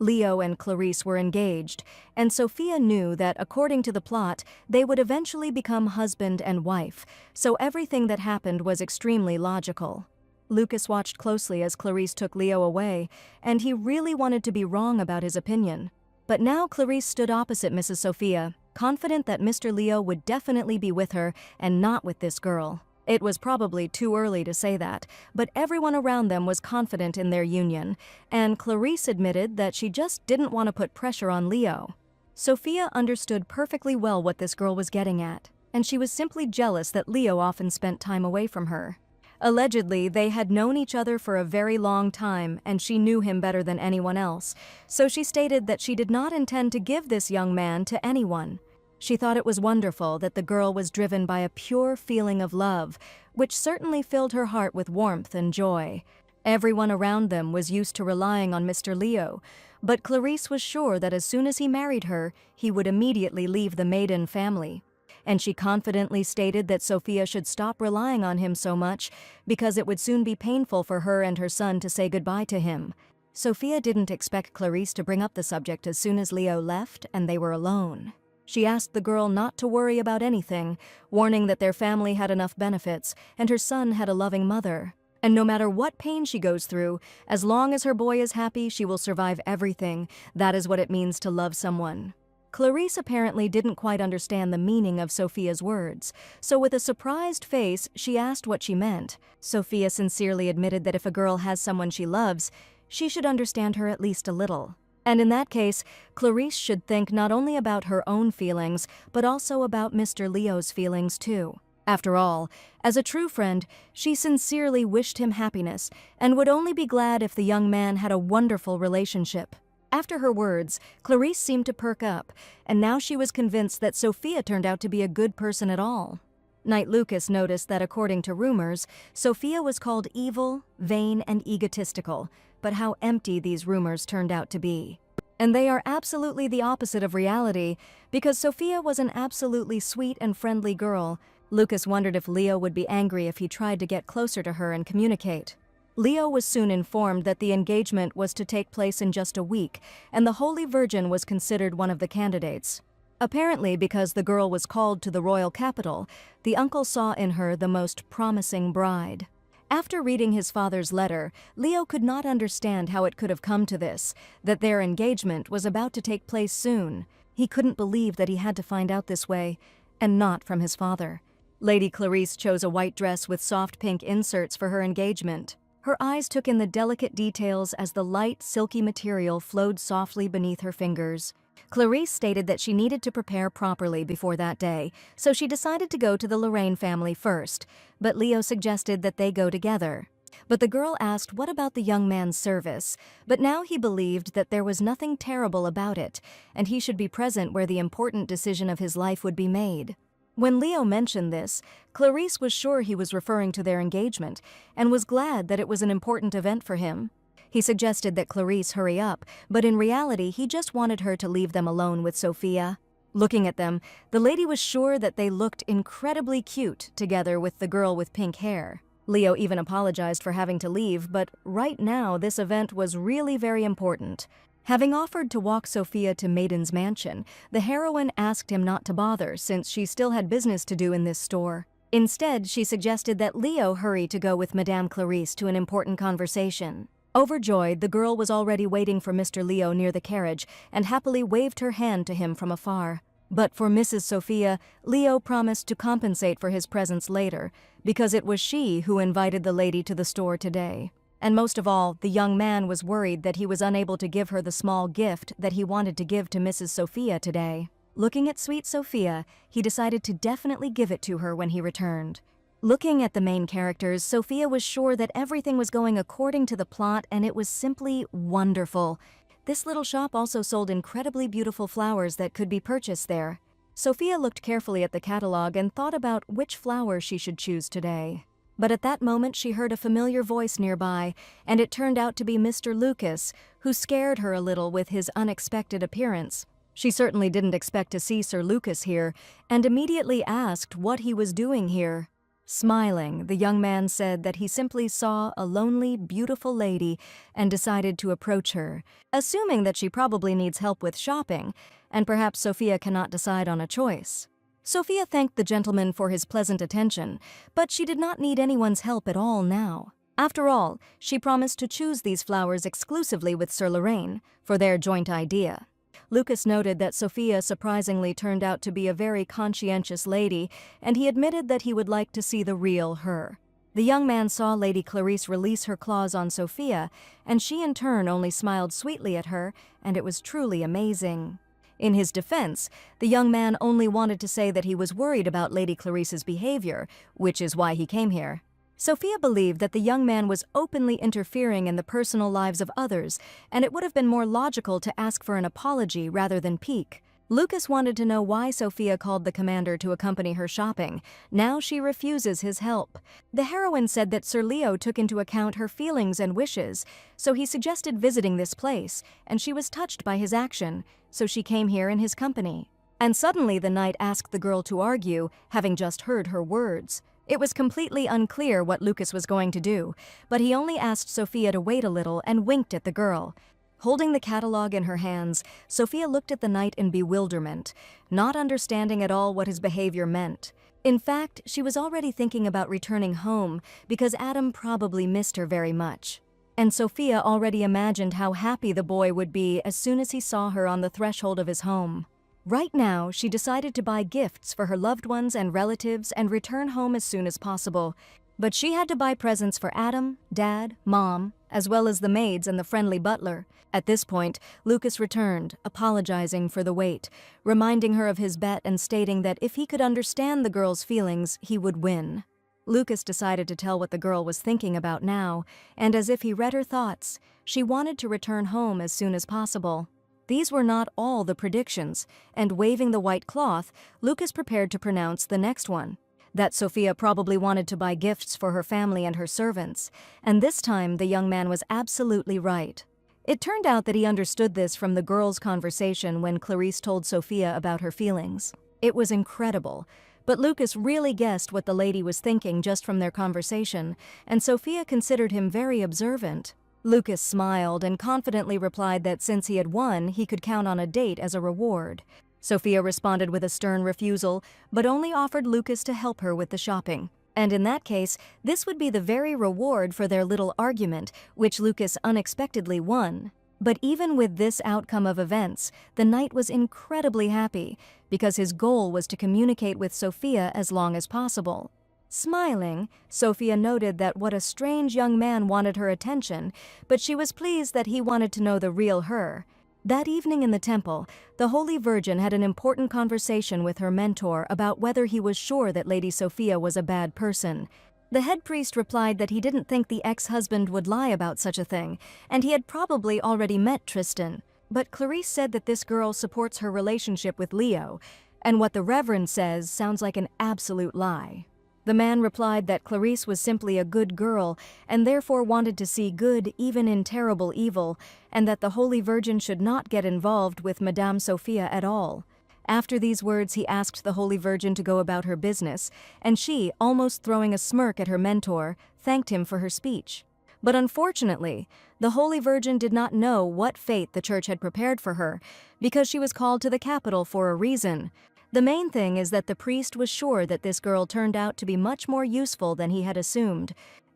Leo and Clarice were engaged, and Sophia knew that, according to the plot, they would eventually become husband and wife, so everything that happened was extremely logical. Lucas watched closely as Clarice took Leo away, and he really wanted to be wrong about his opinion. But now Clarice stood opposite Mrs. Sophia, confident that Mr. Leo would definitely be with her and not with this girl. It was probably too early to say that, but everyone around them was confident in their union, and Clarice admitted that she just didn't want to put pressure on Leo. Sophia understood perfectly well what this girl was getting at, and she was simply jealous that Leo often spent time away from her. Allegedly, they had known each other for a very long time, and she knew him better than anyone else, so she stated that she did not intend to give this young man to anyone. She thought it was wonderful that the girl was driven by a pure feeling of love, which certainly filled her heart with warmth and joy. Everyone around them was used to relying on Mr. Leo, but Clarice was sure that as soon as he married her, he would immediately leave the Maiden family. And she confidently stated that Sophia should stop relying on him so much because it would soon be painful for her and her son to say goodbye to him. Sophia didn't expect Clarice to bring up the subject as soon as Leo left and they were alone. She asked the girl not to worry about anything, warning that their family had enough benefits and her son had a loving mother. And no matter what pain she goes through, as long as her boy is happy, she will survive everything. That is what it means to love someone. Clarice apparently didn't quite understand the meaning of Sophia's words, so with a surprised face, she asked what she meant. Sophia sincerely admitted that if a girl has someone she loves, she should understand her at least a little. And in that case, Clarice should think not only about her own feelings, but also about Mr. Leo's feelings too. After all, as a true friend, she sincerely wished him happiness and would only be glad if the young man had a wonderful relationship. After her words, Clarice seemed to perk up, and now she was convinced that Sophia turned out to be a good person at all. Knight Lucas noticed that according to rumors, Sophia was called evil, vain, and egotistical, but how empty these rumors turned out to be. And they are absolutely the opposite of reality, because Sophia was an absolutely sweet and friendly girl. Lucas wondered if Leo would be angry if he tried to get closer to her and communicate. Leo was soon informed that the engagement was to take place in just a week, and the Holy Virgin was considered one of the candidates. Apparently, because the girl was called to the royal capital, the uncle saw in her the most promising bride. After reading his father's letter, Leo could not understand how it could have come to this, that their engagement was about to take place soon. He couldn't believe that he had to find out this way, and not from his father. Lady Clarice chose a white dress with soft pink inserts for her engagement. Her eyes took in the delicate details as the light, silky material flowed softly beneath her fingers. Clarice stated that she needed to prepare properly before that day, so she decided to go to the Lorraine family first, but Leo suggested that they go together. But the girl asked what about the young man's service, but now he believed that there was nothing terrible about it, and he should be present where the important decision of his life would be made. When Leo mentioned this, Clarice was sure he was referring to their engagement and was glad that it was an important event for him. He suggested that Clarice hurry up, but in reality he just wanted her to leave them alone with Sophia. Looking at them, the lady was sure that they looked incredibly cute together with the girl with pink hair. Leo even apologized for having to leave, but right now this event was really very important. Having offered to walk Sophia to Maiden's mansion, the heroine asked him not to bother since she still had business to do in this store. Instead, she suggested that Leo hurry to go with Madame Clarice to an important conversation. Overjoyed, the girl was already waiting for Mr. Leo near the carriage and happily waved her hand to him from afar. But for Mrs. Sophia, Leo promised to compensate for his presence later, because it was she who invited the lady to the store today. And most of all, the young man was worried that he was unable to give her the small gift that he wanted to give to Mrs. Sophia today. Looking at sweet Sophia, he decided to definitely give it to her when he returned. Looking at the main characters, Sophia was sure that everything was going according to the plot, and it was simply wonderful. This little shop also sold incredibly beautiful flowers that could be purchased there. Sophia looked carefully at the catalog and thought about which flower she should choose today. But at that moment she heard a familiar voice nearby, and it turned out to be Mr. Lucas, who scared her a little with his unexpected appearance. She certainly didn't expect to see Sir Lucas here, and immediately asked what he was doing here. Smiling, the young man said that he simply saw a lonely, beautiful lady and decided to approach her, assuming that she probably needs help with shopping, and perhaps Sophia cannot decide on a choice. Sophia thanked the gentleman for his pleasant attention, but she did not need anyone's help at all now. After all, she promised to choose these flowers exclusively with Sir Lorraine for their joint idea. Lucas noted that Sophia surprisingly turned out to be a very conscientious lady, and he admitted that he would like to see the real her. The young man saw Lady Clarice release her claws on Sophia, and she in turn only smiled sweetly at her, and it was truly amazing. In his defense, the young man only wanted to say that he was worried about Lady Clarice's behavior, which is why he came here. Sophia believed that the young man was openly interfering in the personal lives of others, and it would have been more logical to ask for an apology rather than pique. Lucas wanted to know why Sophia called the commander to accompany her shopping. Now she refuses his help. The heroine said that Sir Leo took into account her feelings and wishes, so he suggested visiting this place, and she was touched by his action, so she came here in his company. And suddenly the knight asked the girl to argue, having just heard her words. It was completely unclear what Lucas was going to do, but he only asked Sophia to wait a little and winked at the girl. Holding the catalogue in her hands, Sophia looked at the knight in bewilderment, not understanding at all what his behavior meant. In fact, she was already thinking about returning home because Adam probably missed her very much. And Sophia already imagined how happy the boy would be as soon as he saw her on the threshold of his home. Right now, she decided to buy gifts for her loved ones and relatives and return home as soon as possible. But she had to buy presents for Adam, Dad, Mom, as well as the maids and the friendly butler. At this point, Lucas returned, apologizing for the wait, reminding her of his bet and stating that if he could understand the girl's feelings, he would win. Lucas decided to tell what the girl was thinking about now, and as if he read her thoughts, she wanted to return home as soon as possible. These were not all the predictions, and waving the white cloth, Lucas prepared to pronounce the next one. That Sophia probably wanted to buy gifts for her family and her servants, and this time the young man was absolutely right. It turned out that he understood this from the girls' conversation when Clarice told Sophia about her feelings. It was incredible, but Lucas really guessed what the lady was thinking just from their conversation, and Sophia considered him very observant. Lucas smiled and confidently replied that since he had won, he could count on a date as a reward. Sophia responded with a stern refusal, but only offered Lucas to help her with the shopping. And in that case, this would be the very reward for their little argument, which Lucas unexpectedly won. But even with this outcome of events, the knight was incredibly happy, because his goal was to communicate with Sophia as long as possible. Smiling, Sophia noted that what a strange young man wanted her attention, but she was pleased that he wanted to know the real her. That evening in the temple, the Holy Virgin had an important conversation with her mentor about whether he was sure that Lady Sophia was a bad person. The head priest replied that he didn't think the ex-husband would lie about such a thing, and he had probably already met Tristan. But Clarice said that this girl supports her relationship with Leo, and what the Reverend says sounds like an absolute lie. The man replied that Clarice was simply a good girl and therefore wanted to see good even in terrible evil, and that the Holy Virgin should not get involved with Madame Sophia at all. After these words, he asked the Holy Virgin to go about her business, and she, almost throwing a smirk at her mentor, thanked him for her speech. But unfortunately, the Holy Virgin did not know what fate the Church had prepared for her, because she was called to the capital for a reason. The main thing is that the priest was sure that this girl turned out to be much more useful than he had assumed,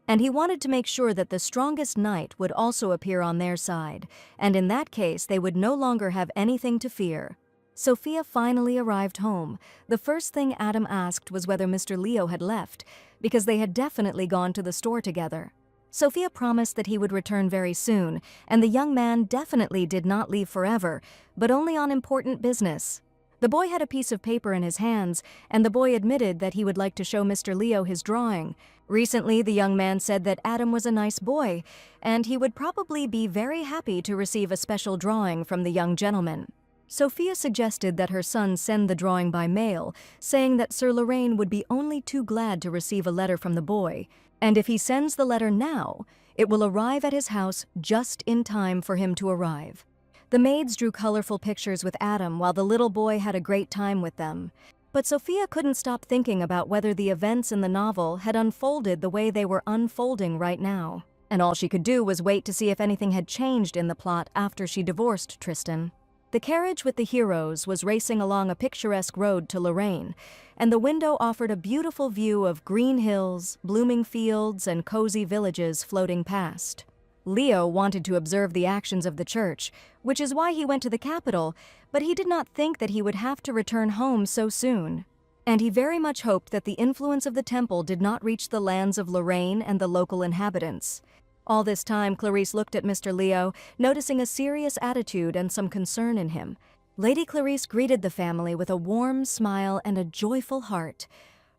and he wanted to make sure that the strongest knight would also appear on their side, and in that case they would no longer have anything to fear. Sophia finally arrived home. The first thing Adam asked was whether Mr. Leo had left, because they had definitely gone to the store together. Sophia promised that he would return very soon, and the young man definitely did not leave forever, but only on important business. The boy had a piece of paper in his hands, and the boy admitted that he would like to show Mr. Leo his drawing. Recently, the young man said that Adam was a nice boy, and he would probably be very happy to receive a special drawing from the young gentleman. Sophia suggested that her son send the drawing by mail, saying that Sir Lorraine would be only too glad to receive a letter from the boy, and if he sends the letter now, it will arrive at his house just in time for him to arrive. The maids drew colorful pictures with Adam while the little boy had a great time with them. But Sophia couldn't stop thinking about whether the events in the novel had unfolded the way they were unfolding right now. And all she could do was wait to see if anything had changed in the plot after she divorced Tristan. The carriage with the heroes was racing along a picturesque road to Lorraine, and the window offered a beautiful view of green hills, blooming fields, and cozy villages floating past. Leo wanted to observe the actions of the church, which is why he went to the capital, but he did not think that he would have to return home so soon. And he very much hoped that the influence of the temple did not reach the lands of Lorraine and the local inhabitants. All this time, Clarice looked at Mr. Leo, noticing a serious attitude and some concern in him. Lady Clarice greeted the family with a warm smile and a joyful heart.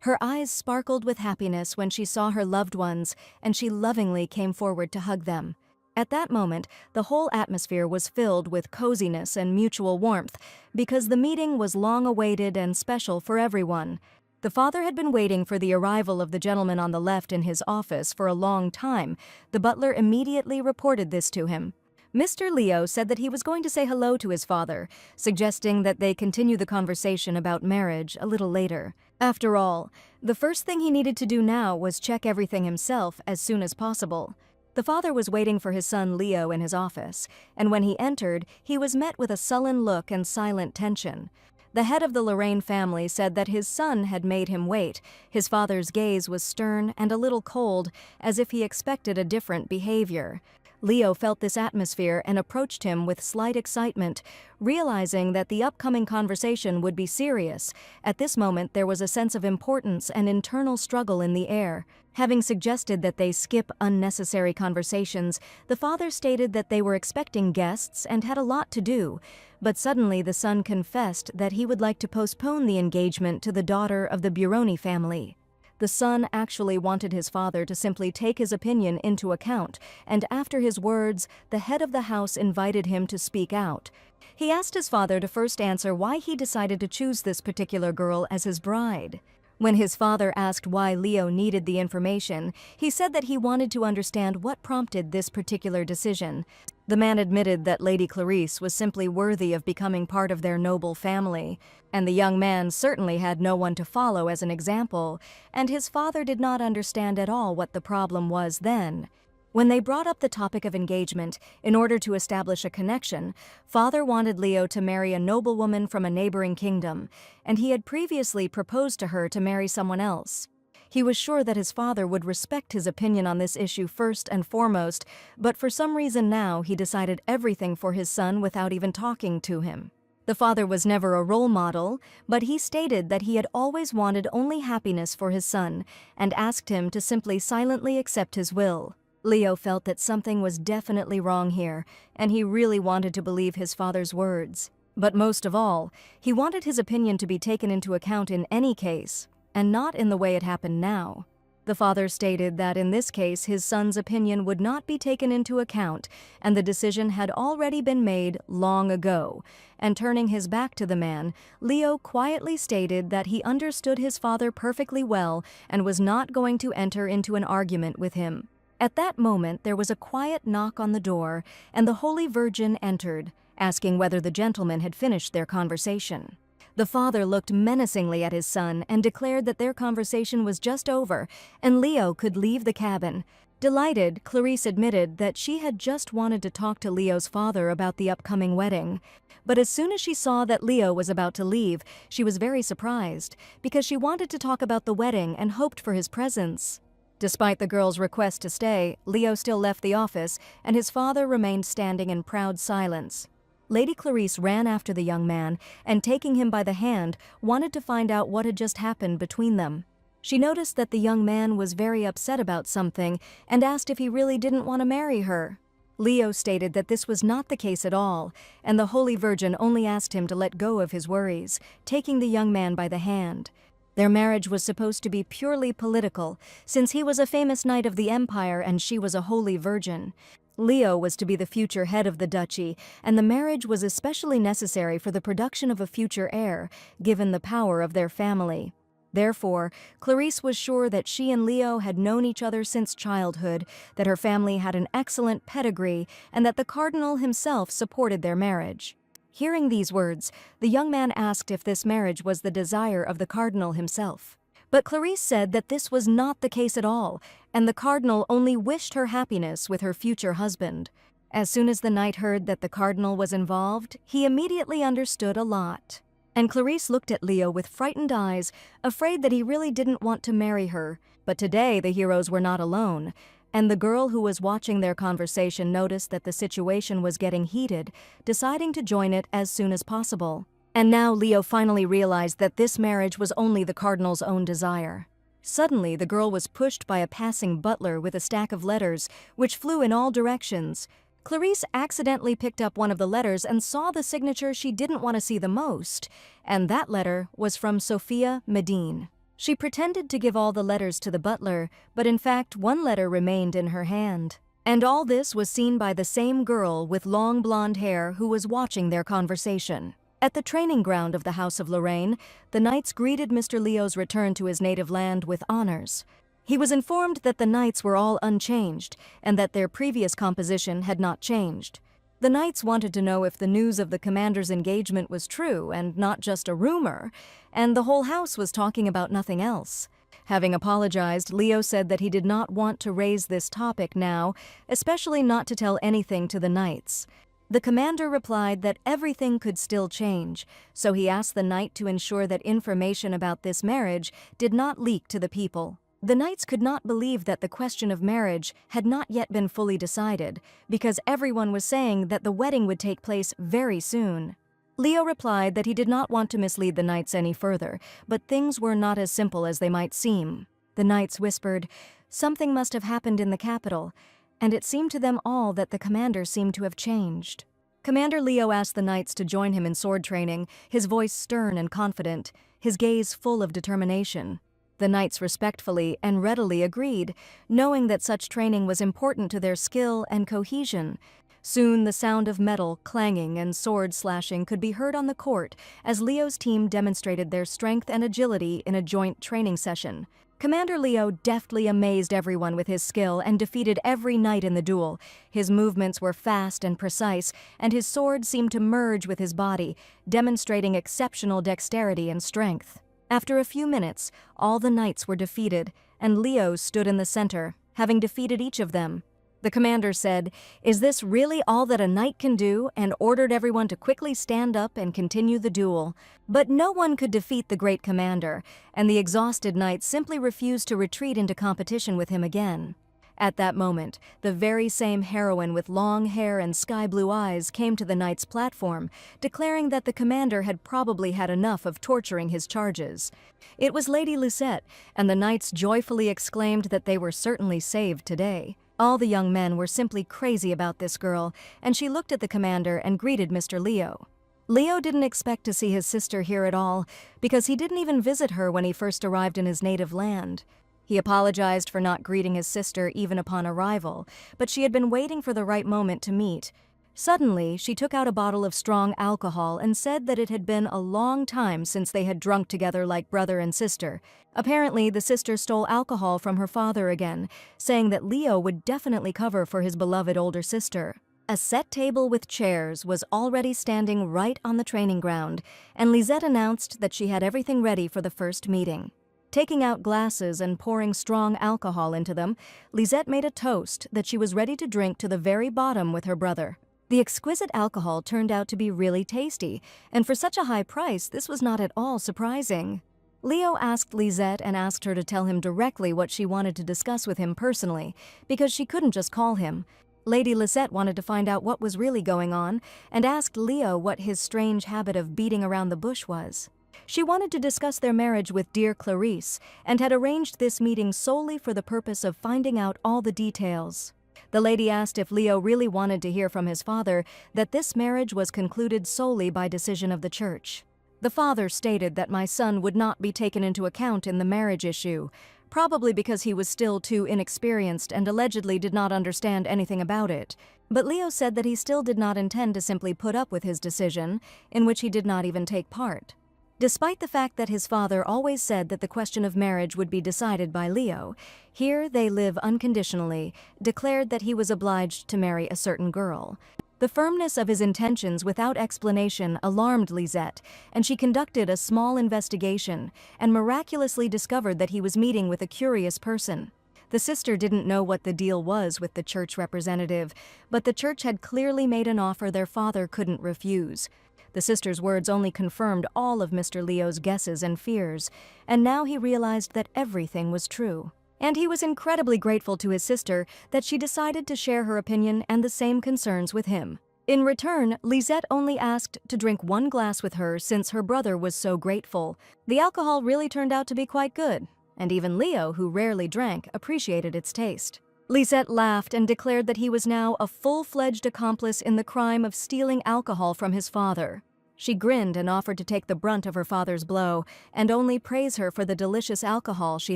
Her eyes sparkled with happiness when she saw her loved ones, and she lovingly came forward to hug them. At that moment, the whole atmosphere was filled with coziness and mutual warmth, because the meeting was long awaited and special for everyone. The father had been waiting for the arrival of the gentleman on the left in his office for a long time. The butler immediately reported this to him. Mr. Leo said that he was going to say hello to his father, suggesting that they continue the conversation about marriage a little later. After all, the first thing he needed to do now was check everything himself as soon as possible. The father was waiting for his son Leo in his office, and when he entered, he was met with a sullen look and silent tension. The head of the Lorraine family said that his son had made him wait. His father's gaze was stern and a little cold, as if he expected a different behavior. Leo felt this atmosphere and approached him with slight excitement, realizing that the upcoming conversation would be serious. At this moment, there was a sense of importance and internal struggle in the air. Having suggested that they skip unnecessary conversations, the father stated that they were expecting guests and had a lot to do. But suddenly the son confessed that he would like to postpone the engagement to the daughter of the Buroni family. The son actually wanted his father to simply take his opinion into account, and after his words, the head of the house invited him to speak out. He asked his father to first answer why he decided to choose this particular girl as his bride. When his father asked why Leo needed the information, he said that he wanted to understand what prompted this particular decision. The man admitted that Lady Clarice was simply worthy of becoming part of their noble family, and the young man certainly had no one to follow as an example, and his father did not understand at all what the problem was then. When they brought up the topic of engagement, in order to establish a connection, father wanted Leo to marry a noblewoman from a neighboring kingdom, and he had previously proposed to her to marry someone else. He was sure that his father would respect his opinion on this issue first and foremost, but for some reason now he decided everything for his son without even talking to him. The father was never a role model, but he stated that he had always wanted only happiness for his son, and asked him to simply silently accept his will. Leo felt that something was definitely wrong here, and he really wanted to believe his father's words. But most of all, he wanted his opinion to be taken into account in any case, and not in the way it happened now. The father stated that in this case his son's opinion would not be taken into account, and the decision had already been made long ago. And turning his back to the man, Leo quietly stated that he understood his father perfectly well and was not going to enter into an argument with him. At that moment, there was a quiet knock on the door, and the Holy Virgin entered, asking whether the gentlemen had finished their conversation. The father looked menacingly at his son and declared that their conversation was just over, and Leo could leave the cabin. Delighted, Clarice admitted that she had just wanted to talk to Leo's father about the upcoming wedding. But as soon as she saw that Leo was about to leave, she was very surprised, because she wanted to talk about the wedding and hoped for his presence. Despite the girl's request to stay, Leo still left the office, and his father remained standing in proud silence. Lady Clarice ran after the young man, and taking him by the hand, wanted to find out what had just happened between them. She noticed that the young man was very upset about something, and asked if he really didn't want to marry her. Leo stated that this was not the case at all, and the Holy Virgin only asked him to let go of his worries, taking the young man by the hand. Their marriage was supposed to be purely political, since he was a famous knight of the empire and she was a holy virgin. Leo was to be the future head of the duchy, and the marriage was especially necessary for the production of a future heir, given the power of their family. Therefore, Clarice was sure that she and Leo had known each other since childhood, that her family had an excellent pedigree, and that the cardinal himself supported their marriage. Hearing these words, the young man asked if this marriage was the desire of the cardinal himself. But Clarice said that this was not the case at all, and the cardinal only wished her happiness with her future husband. As soon as the knight heard that the cardinal was involved, he immediately understood a lot. And Clarice looked at Leo with frightened eyes, afraid that he really didn't want to marry her. But today the heroes were not alone, and the girl who was watching their conversation noticed that the situation was getting heated, deciding to join it as soon as possible. And now Leo finally realized that this marriage was only the cardinal's own desire. Suddenly, the girl was pushed by a passing butler with a stack of letters, which flew in all directions. Clarice accidentally picked up one of the letters and saw the signature she didn't want to see the most, and that letter was from Sophia Medine. She pretended to give all the letters to the butler, but in fact one letter remained in her hand. And all this was seen by the same girl with long blonde hair who was watching their conversation. At the training ground of the House of Lorraine, the knights greeted Mr. Leo's return to his native land with honors. He was informed that the knights were all unchanged, and that their previous composition had not changed. The knights wanted to know if the news of the commander's engagement was true and not just a rumor, and the whole house was talking about nothing else. Having apologized, Leo said that he did not want to raise this topic now, especially not to tell anything to the knights. The commander replied that everything could still change, so he asked the knight to ensure that information about this marriage did not leak to the people. The knights could not believe that the question of marriage had not yet been fully decided, because everyone was saying that the wedding would take place very soon. Leo replied that he did not want to mislead the knights any further, but things were not as simple as they might seem. The knights whispered, "Something must have happened in the capital," and it seemed to them all that the commander seemed to have changed. Commander Leo asked the knights to join him in sword training, his voice stern and confident, his gaze full of determination. The knights respectfully and readily agreed, knowing that such training was important to their skill and cohesion. Soon the sound of metal clanging and sword slashing could be heard on the court as Leo's team demonstrated their strength and agility in a joint training session. Commander Leo deftly amazed everyone with his skill and defeated every knight in the duel. His movements were fast and precise, and his sword seemed to merge with his body, demonstrating exceptional dexterity and strength. After a few minutes, all the knights were defeated, and Leo stood in the center, having defeated each of them. The commander said, "Is this really all that a knight can do?" and ordered everyone to quickly stand up and continue the duel. But no one could defeat the great commander, and the exhausted knights simply refused to retreat into competition with him again. At that moment, the very same heroine with long hair and sky-blue eyes came to the knight's platform, declaring that the commander had probably had enough of torturing his charges. It was Lady Lucette, and the knights joyfully exclaimed that they were certainly saved today. All the young men were simply crazy about this girl, and she looked at the commander and greeted Mr. Leo. Leo didn't expect to see his sister here at all, because he didn't even visit her when he first arrived in his native land. He apologized for not greeting his sister even upon arrival, but she had been waiting for the right moment to meet. Suddenly, she took out a bottle of strong alcohol and said that it had been a long time since they had drunk together like brother and sister. Apparently, the sister stole alcohol from her father again, saying that Leo would definitely cover for his beloved older sister. A set table with chairs was already standing right on the training ground, and Lisette announced that she had everything ready for the first meeting. Taking out glasses and pouring strong alcohol into them, Lisette made a toast that she was ready to drink to the very bottom with her brother. The exquisite alcohol turned out to be really tasty, and for such a high price, this was not at all surprising. Leo asked Lisette and asked her to tell him directly what she wanted to discuss with him personally, because she couldn't just call him. Lady Lisette wanted to find out what was really going on, and asked Leo what his strange habit of beating around the bush was. She wanted to discuss their marriage with dear Clarice, and had arranged this meeting solely for the purpose of finding out all the details. The lady asked if Leo really wanted to hear from his father that this marriage was concluded solely by decision of the church. The father stated that my son would not be taken into account in the marriage issue, probably because he was still too inexperienced and allegedly did not understand anything about it. But Leo said that he still did not intend to simply put up with his decision, in which he did not even take part. Despite the fact that his father always said that the question of marriage would be decided by Leo, here they live unconditionally, declared that he was obliged to marry a certain girl. The firmness of his intentions without explanation alarmed Lisette, and she conducted a small investigation and miraculously discovered that he was meeting with a curious person. The sister didn't know what the deal was with the church representative, but the church had clearly made an offer their father couldn't refuse. The sister's words only confirmed all of Mr. Leo's guesses and fears, and now he realized that everything was true. And he was incredibly grateful to his sister that she decided to share her opinion and the same concerns with him. In return, Lisette only asked to drink one glass with her since her brother was so grateful. The alcohol really turned out to be quite good, and even Leo, who rarely drank, appreciated its taste. Lisette laughed and declared that he was now a full-fledged accomplice in the crime of stealing alcohol from his father. She grinned and offered to take the brunt of her father's blow and only praise her for the delicious alcohol she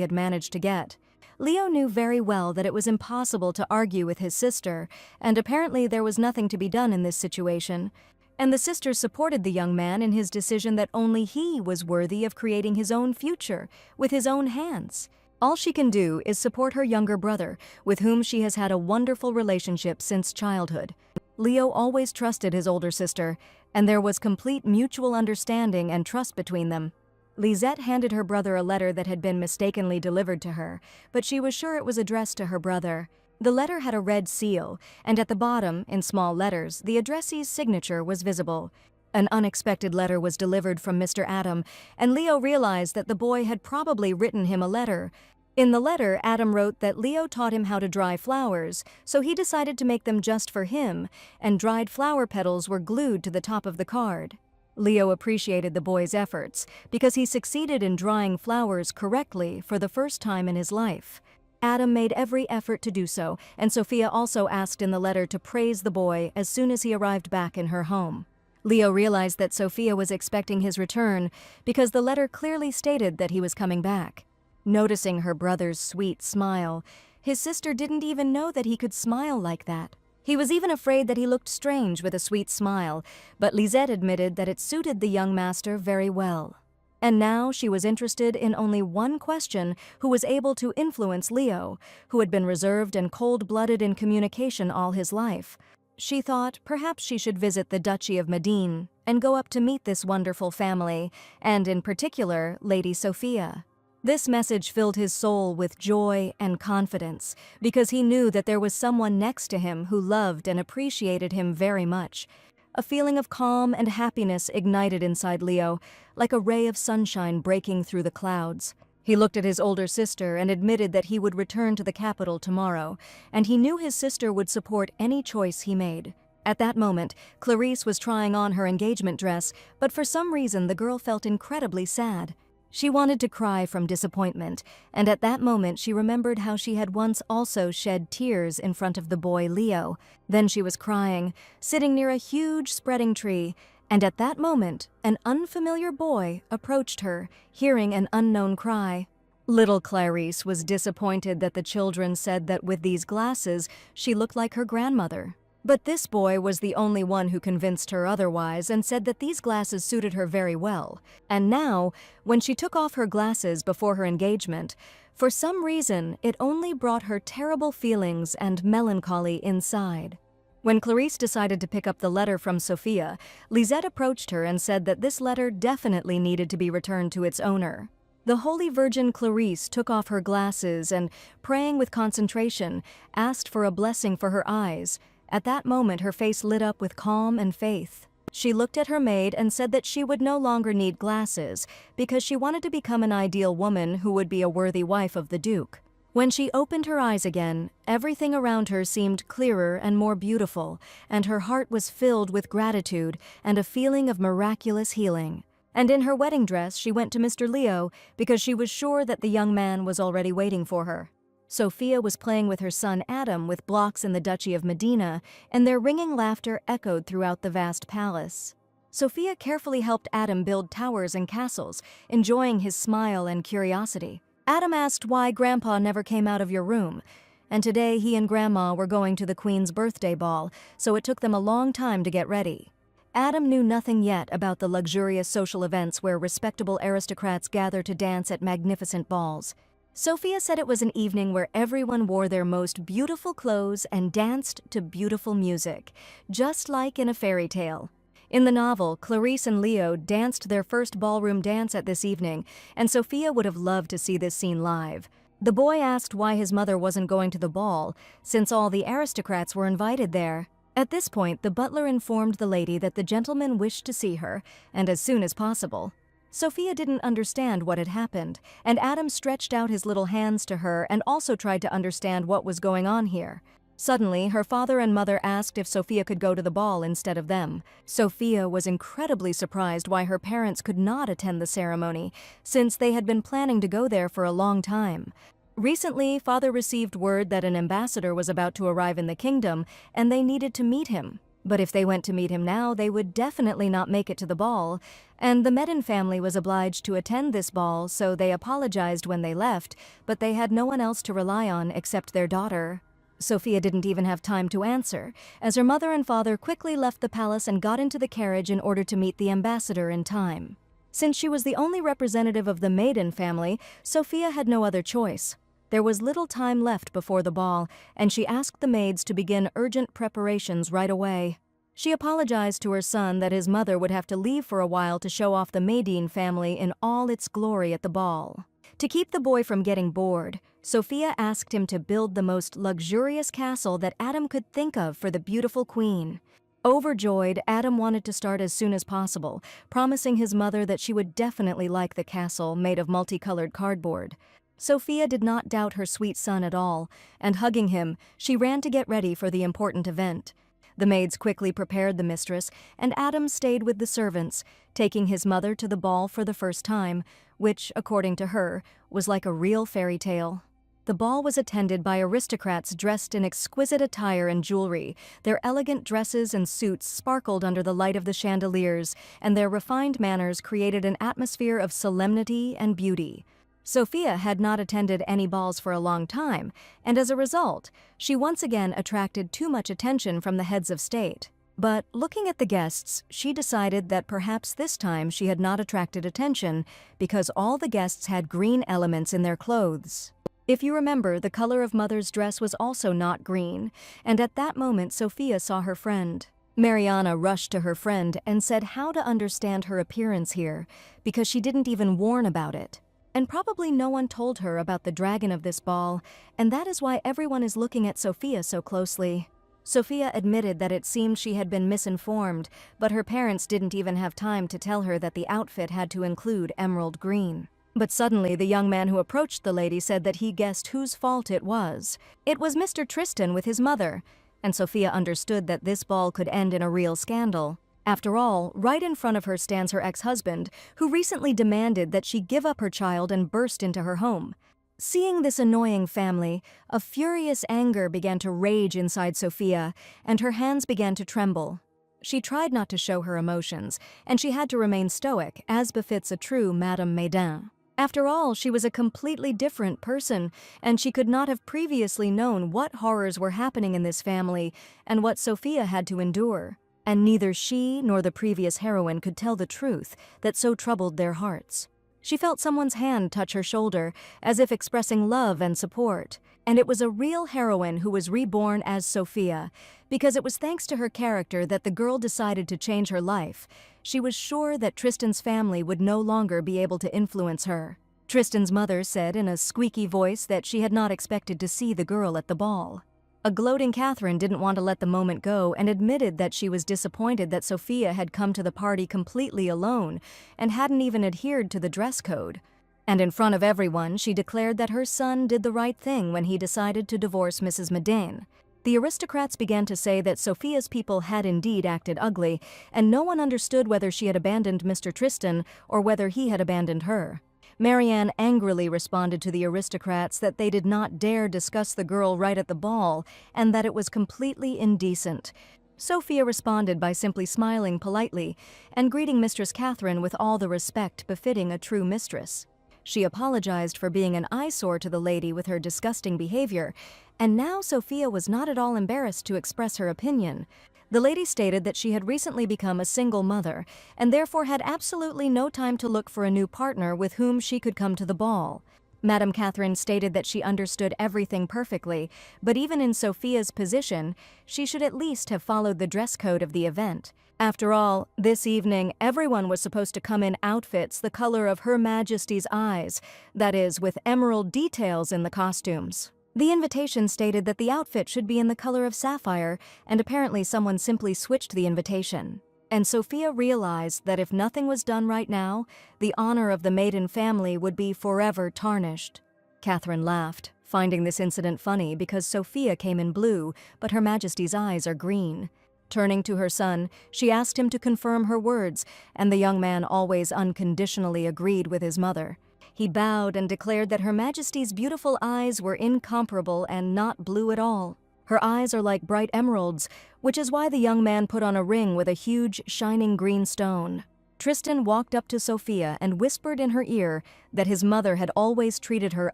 had managed to get. Leo knew very well that it was impossible to argue with his sister, and apparently there was nothing to be done in this situation. And the sister supported the young man in his decision that only he was worthy of creating his own future with his own hands. All she can do is support her younger brother, with whom she has had a wonderful relationship since childhood. Leo always trusted his older sister, and there was complete mutual understanding and trust between them. Lisette handed her brother a letter that had been mistakenly delivered to her, but she was sure it was addressed to her brother. The letter had a red seal, and at the bottom, in small letters, the addressee's signature was visible. An unexpected letter was delivered from Mr. Adam, and Leo realized that the boy had probably written him a letter. In the letter, Adam wrote that Leo taught him how to dry flowers, so he decided to make them just for him, and dried flower petals were glued to the top of the card. Leo appreciated the boy's efforts because he succeeded in drying flowers correctly for the first time in his life. Adam made every effort to do so, and Sophia also asked in the letter to praise the boy as soon as he arrived back in her home. Leo realized that Sophia was expecting his return because the letter clearly stated that he was coming back. Noticing her brother's sweet smile, his sister didn't even know that he could smile like that. He was even afraid that he looked strange with a sweet smile, but Lisette admitted that it suited the young master very well. And now she was interested in only one question who was able to influence Leo, who had been reserved and cold-blooded in communication all his life. She thought perhaps she should visit the Duchy of Medine and go up to meet this wonderful family, and in particular, Lady Sophia. This message filled his soul with joy and confidence because he knew that there was someone next to him who loved and appreciated him very much. A feeling of calm and happiness ignited inside Leo, like a ray of sunshine breaking through the clouds. He looked at his older sister and admitted that he would return to the capital tomorrow, and he knew his sister would support any choice he made. At that moment, Clarice was trying on her engagement dress, but for some reason the girl felt incredibly sad. She wanted to cry from disappointment, and at that moment she remembered how she had once also shed tears in front of the boy Leo. Then she was crying, sitting near a huge spreading tree, and at that moment an unfamiliar boy approached her, hearing an unknown cry. Little Clarice was disappointed that the children said that with these glasses she looked like her grandmother. But this boy was the only one who convinced her otherwise and said that these glasses suited her very well. And now, when she took off her glasses before her engagement, for some reason it only brought her terrible feelings and melancholy inside. When Clarice decided to pick up the letter from Sophia, Lisette approached her and said that this letter definitely needed to be returned to its owner. The Holy Virgin Clarice took off her glasses and, praying with concentration, asked for a blessing for her eyes. At that moment, her face lit up with calm and faith. She looked at her maid and said that she would no longer need glasses because she wanted to become an ideal woman who would be a worthy wife of the Duke. When she opened her eyes again, everything around her seemed clearer and more beautiful, and her heart was filled with gratitude and a feeling of miraculous healing. And in her wedding dress, she went to Mr. Leo because she was sure that the young man was already waiting for her. Sophia was playing with her son Adam with blocks in the Duchy of Medina, and their ringing laughter echoed throughout the vast palace. Sophia carefully helped Adam build towers and castles, enjoying his smile and curiosity. Adam asked why Grandpa never came out of your room, and today he and Grandma were going to the Queen's birthday ball, so it took them a long time to get ready. Adam knew nothing yet about the luxurious social events where respectable aristocrats gather to dance at magnificent balls. Sophia said it was an evening where everyone wore their most beautiful clothes and danced to beautiful music, just like in a fairy tale. In the novel, Clarice and Leo danced their first ballroom dance at this evening, and Sophia would have loved to see this scene live. The boy asked why his mother wasn't going to the ball, since all the aristocrats were invited there. At this point, the butler informed the lady that the gentleman wished to see her, and as soon as possible. Sophia didn't understand what had happened, and Adam stretched out his little hands to her and also tried to understand what was going on here. Suddenly, her father and mother asked if Sophia could go to the ball instead of them. Sophia was incredibly surprised why her parents could not attend the ceremony, since they had been planning to go there for a long time. Recently, father received word that an ambassador was about to arrive in the kingdom, and they needed to meet him. But if they went to meet him now, they would definitely not make it to the ball, and the Medin family was obliged to attend this ball, so they apologized when they left, but they had no one else to rely on except their daughter. Sophia didn't even have time to answer, as her mother and father quickly left the palace and got into the carriage in order to meet the ambassador in time. Since she was the only representative of the Medin family, Sophia had no other choice. There was little time left before the ball, and she asked the maids to begin urgent preparations right away. She apologized to her son that his mother would have to leave for a while to show off the Medin family in all its glory at the ball. To keep the boy from getting bored, Sophia asked him to build the most luxurious castle that Adam could think of for the beautiful queen. Overjoyed, Adam wanted to start as soon as possible, promising his mother that she would definitely like the castle made of multicolored cardboard. Sophia did not doubt her sweet son at all, and hugging him, she ran to get ready for the important event. The maids quickly prepared the mistress, and Adam stayed with the servants, taking his mother to the ball for the first time, which, according to her, was like a real fairy tale. The ball was attended by aristocrats dressed in exquisite attire and jewelry. Their elegant dresses and suits sparkled under the light of the chandeliers, and their refined manners created an atmosphere of solemnity and beauty. Sophia had not attended any balls for a long time, and as a result, she once again attracted too much attention from the heads of state. But looking at the guests, she decided that perhaps this time she had not attracted attention because all the guests had green elements in their clothes. If you remember, the color of Mother's dress was also not green, and at that moment Sophia saw her friend. Mariana rushed to her friend and said how to understand her appearance here, because she didn't even warn about it. And probably no one told her about the dragon of this ball, and that is why everyone is looking at Sophia so closely. Sophia admitted that it seemed she had been misinformed, but her parents didn't even have time to tell her that the outfit had to include emerald green. But suddenly the young man who approached the lady said that he guessed whose fault it was. It was Mr. Tristan with his mother, and Sophia understood that this ball could end in a real scandal. After all, right in front of her stands her ex-husband, who recently demanded that she give up her child and burst into her home. Seeing this annoying family, a furious anger began to rage inside Sophia, and her hands began to tremble. She tried not to show her emotions, and she had to remain stoic, as befits a true Madame Medin. After all, she was a completely different person, and she could not have previously known what horrors were happening in this family and what Sophia had to endure. And neither she nor the previous heroine could tell the truth that so troubled their hearts. She felt someone's hand touch her shoulder, as if expressing love and support. And it was a real heroine who was reborn as Sophia, because it was thanks to her character that the girl decided to change her life. She was sure that Tristan's family would no longer be able to influence her. Tristan's mother said in a squeaky voice that she had not expected to see the girl at the ball. A gloating Catherine didn't want to let the moment go and admitted that she was disappointed that Sophia had come to the party completely alone and hadn't even adhered to the dress code. And in front of everyone, she declared that her son did the right thing when he decided to divorce Mrs. Medin. The aristocrats began to say that Sophia's people had indeed acted ugly, and no one understood whether she had abandoned Mr. Tristan or whether he had abandoned her. Marianne angrily responded to the aristocrats that they did not dare discuss the girl right at the ball and that it was completely indecent. Sophia responded by simply smiling politely and greeting Mistress Catherine with all the respect befitting a true mistress. She apologized for being an eyesore to the lady with her disgusting behavior, and now Sophia was not at all embarrassed to express her opinion. The lady stated that she had recently become a single mother and therefore had absolutely no time to look for a new partner with whom she could come to the ball. Madame Catherine stated that she understood everything perfectly, but even in Sophia's position, she should at least have followed the dress code of the event. After all, this evening, everyone was supposed to come in outfits the color of Her Majesty's eyes, that is, with emerald details in the costumes. The invitation stated that the outfit should be in the color of sapphire, and apparently someone simply switched the invitation. And Sophia realized that if nothing was done right now, the honor of the maiden family would be forever tarnished. Catherine laughed, finding this incident funny because Sophia came in blue, but Her Majesty's eyes are green. Turning to her son, she asked him to confirm her words, and the young man always unconditionally agreed with his mother. He bowed and declared that Her Majesty's beautiful eyes were incomparable and not blue at all. Her eyes are like bright emeralds, which is why the young man put on a ring with a huge, shining green stone. Tristan walked up to Sophia and whispered in her ear that his mother had always treated her